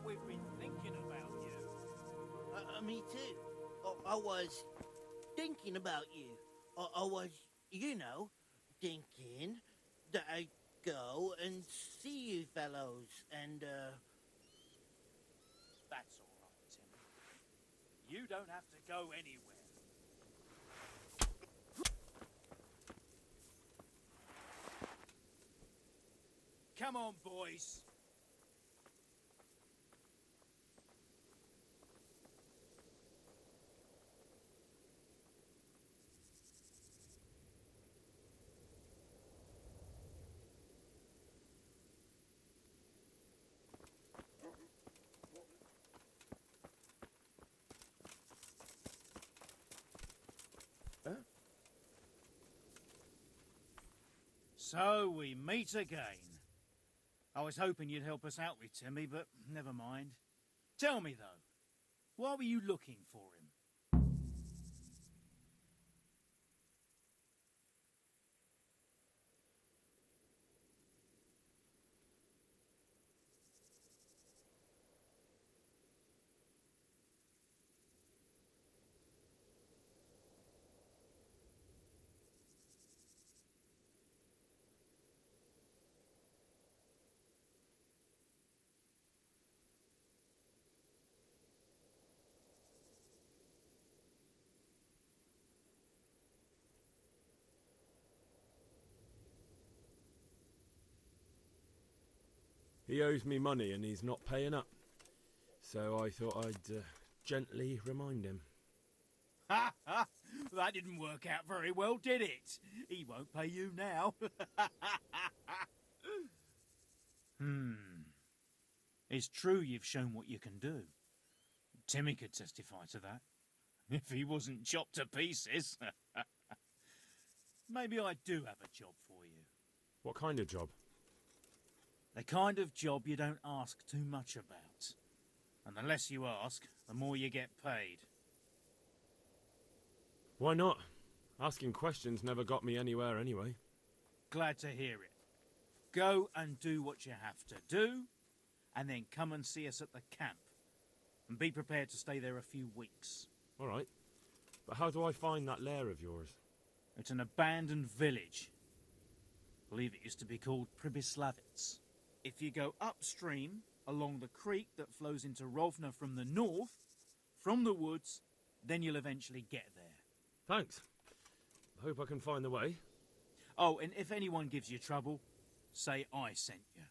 We've been thinking about you. Me too. I was thinking about you. I was, you know, thinking that I'd go and see you fellows and, That's all right, Timmy. You don't have to go anywhere. Come on, boys. So we meet again. I was hoping you'd help us out with Timmy, but never mind. Tell me, though, why were you looking for him? He owes me money and he's not paying up. So I thought I'd gently remind him. Ha ha! That didn't work out very well, did it? He won't pay you now. It's true you've shown what you can do. Timmy could testify to that. If he wasn't chopped to pieces. Maybe I do have a job for you. What kind of job? The kind of job you don't ask too much about. And the less you ask, the more you get paid. Why not? Asking questions never got me anywhere anyway. Glad to hear it. Go and do what you have to do, and then come and see us at the camp. And be prepared to stay there a few weeks. All right. But how do I find that lair of yours? It's an abandoned village. I believe it used to be called Pribyslavitz. If you go upstream, along the creek that flows into Rovna from the north, from the woods, then you'll eventually get there. Thanks. I hope I can find the way. Oh, and if anyone gives you trouble, say I sent you.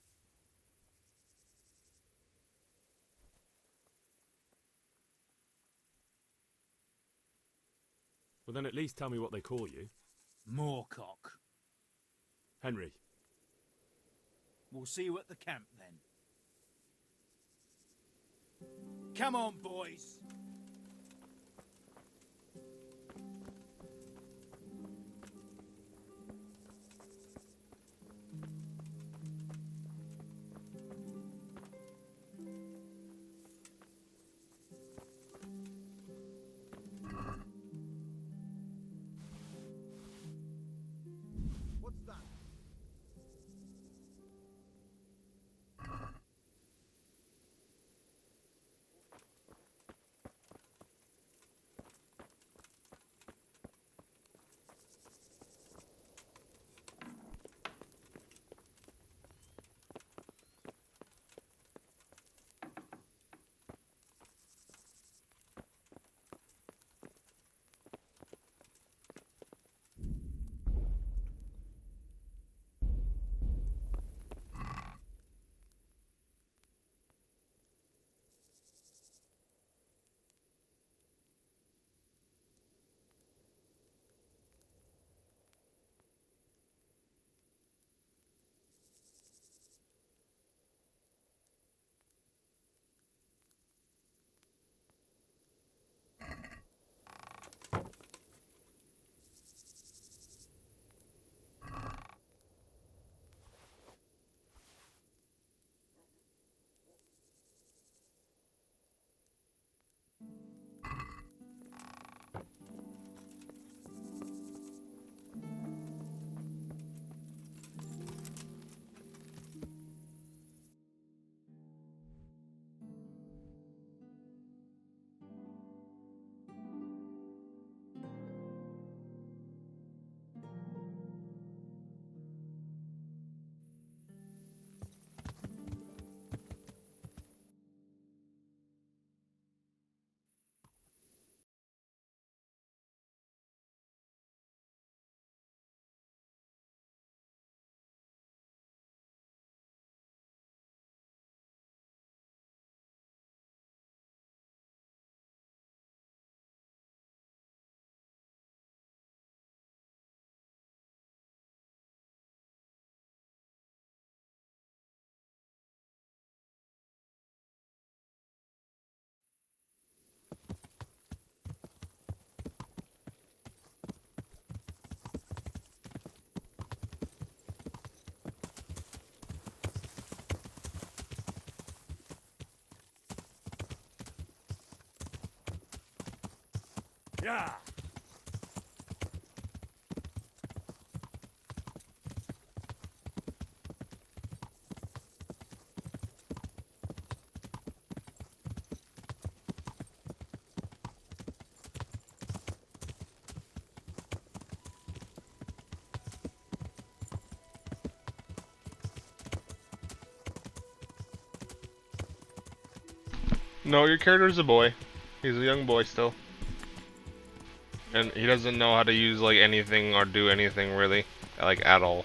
Well, then at least tell me what they call you. Moorcock. Henry. We'll see you at the camp then. Come on, boys. What's that? Yeah! No, your character's a boy. He's a young boy still. And he doesn't know how to use like anything or do anything really, like at all.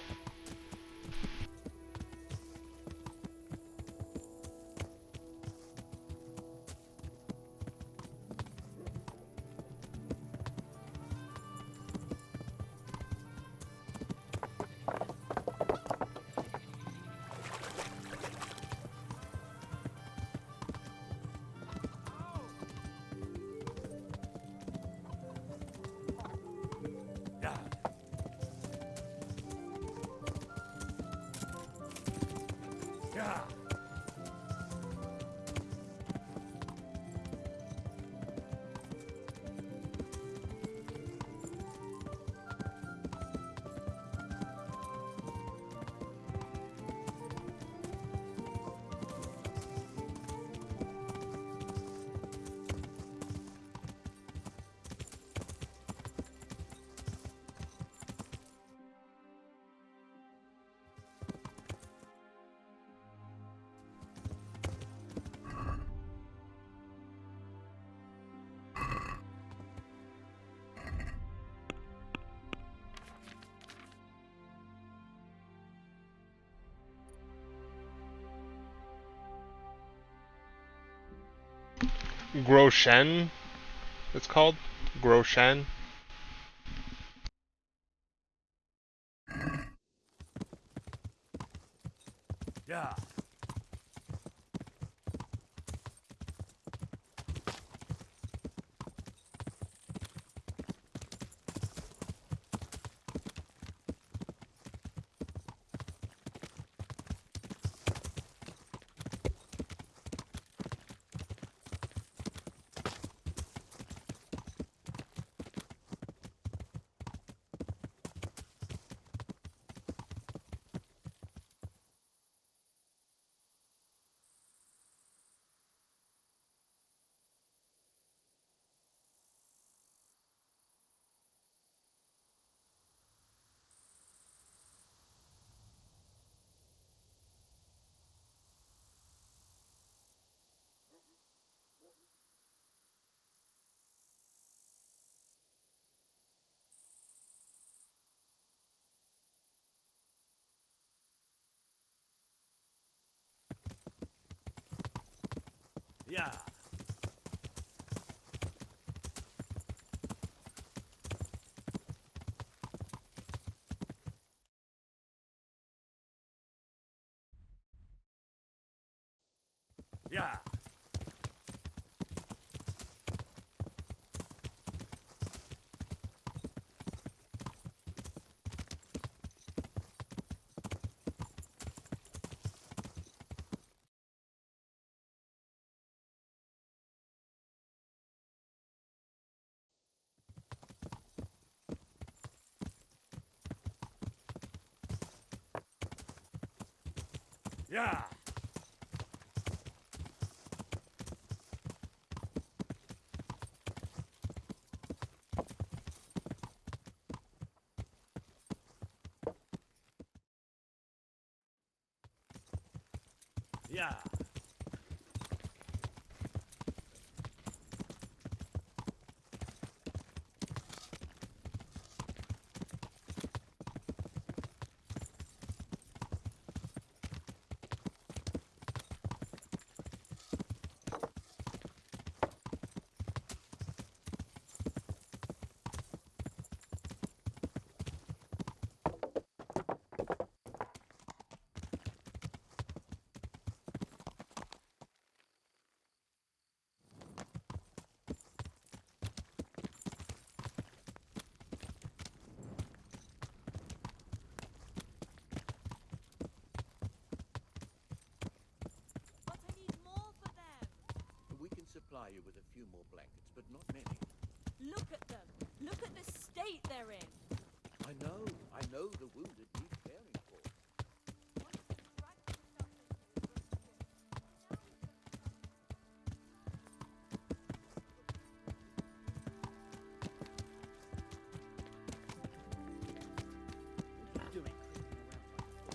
Groshen, it's called? Groshen? Yeah. Yeah. Yeah. Yeah. Yeah. We can supply you with a few more blankets, but not many. Look at them. Look at the state they're in. I know the wounded need caring for. What are you doing creeping around like a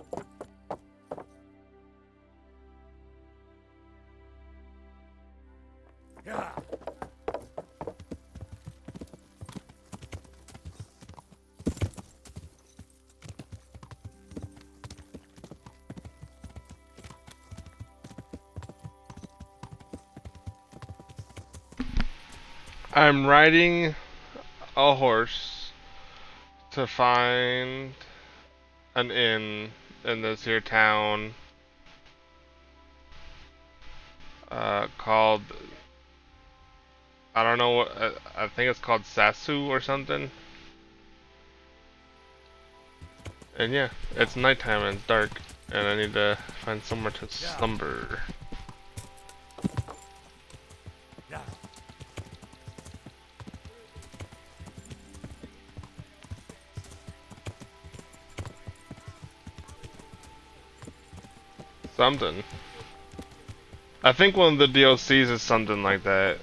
footpad? Yeah. I'm riding a horse to find an inn in this here town called, I don't know what, I think it's called Sasu or something. And yeah, it's nighttime and it's dark, and I need to find somewhere to slumber. Something. I think one of the DLCs is something like that.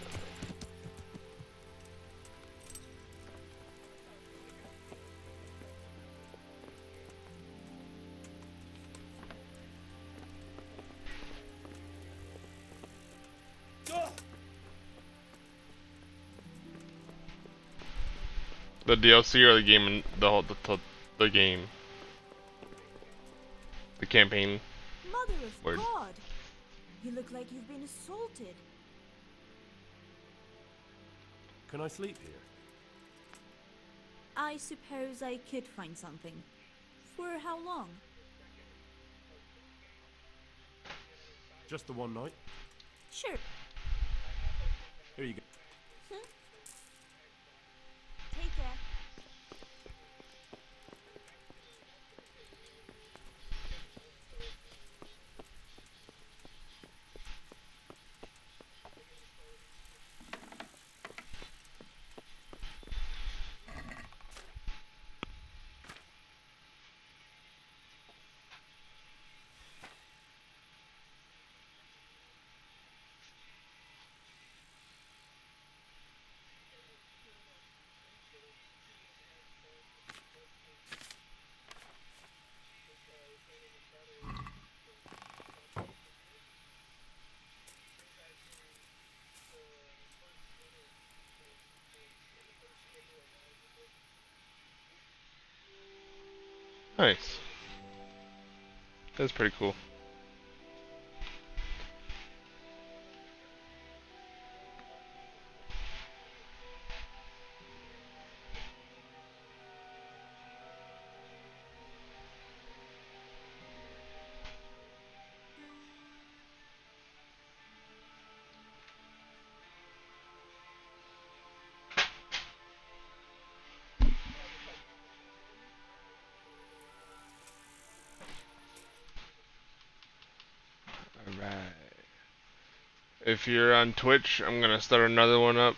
The DLC or the game, the game, the campaign. Mother of Word. God! You look like you've been assaulted. Can I sleep here? I suppose I could find something. For how long? Just the one night? Sure. Here you go. Take care. Nice. That's pretty cool. Alright. If you're on Twitch, I'm gonna start another one up.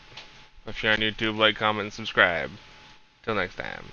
If you're on YouTube, like, comment, and subscribe. Till next time.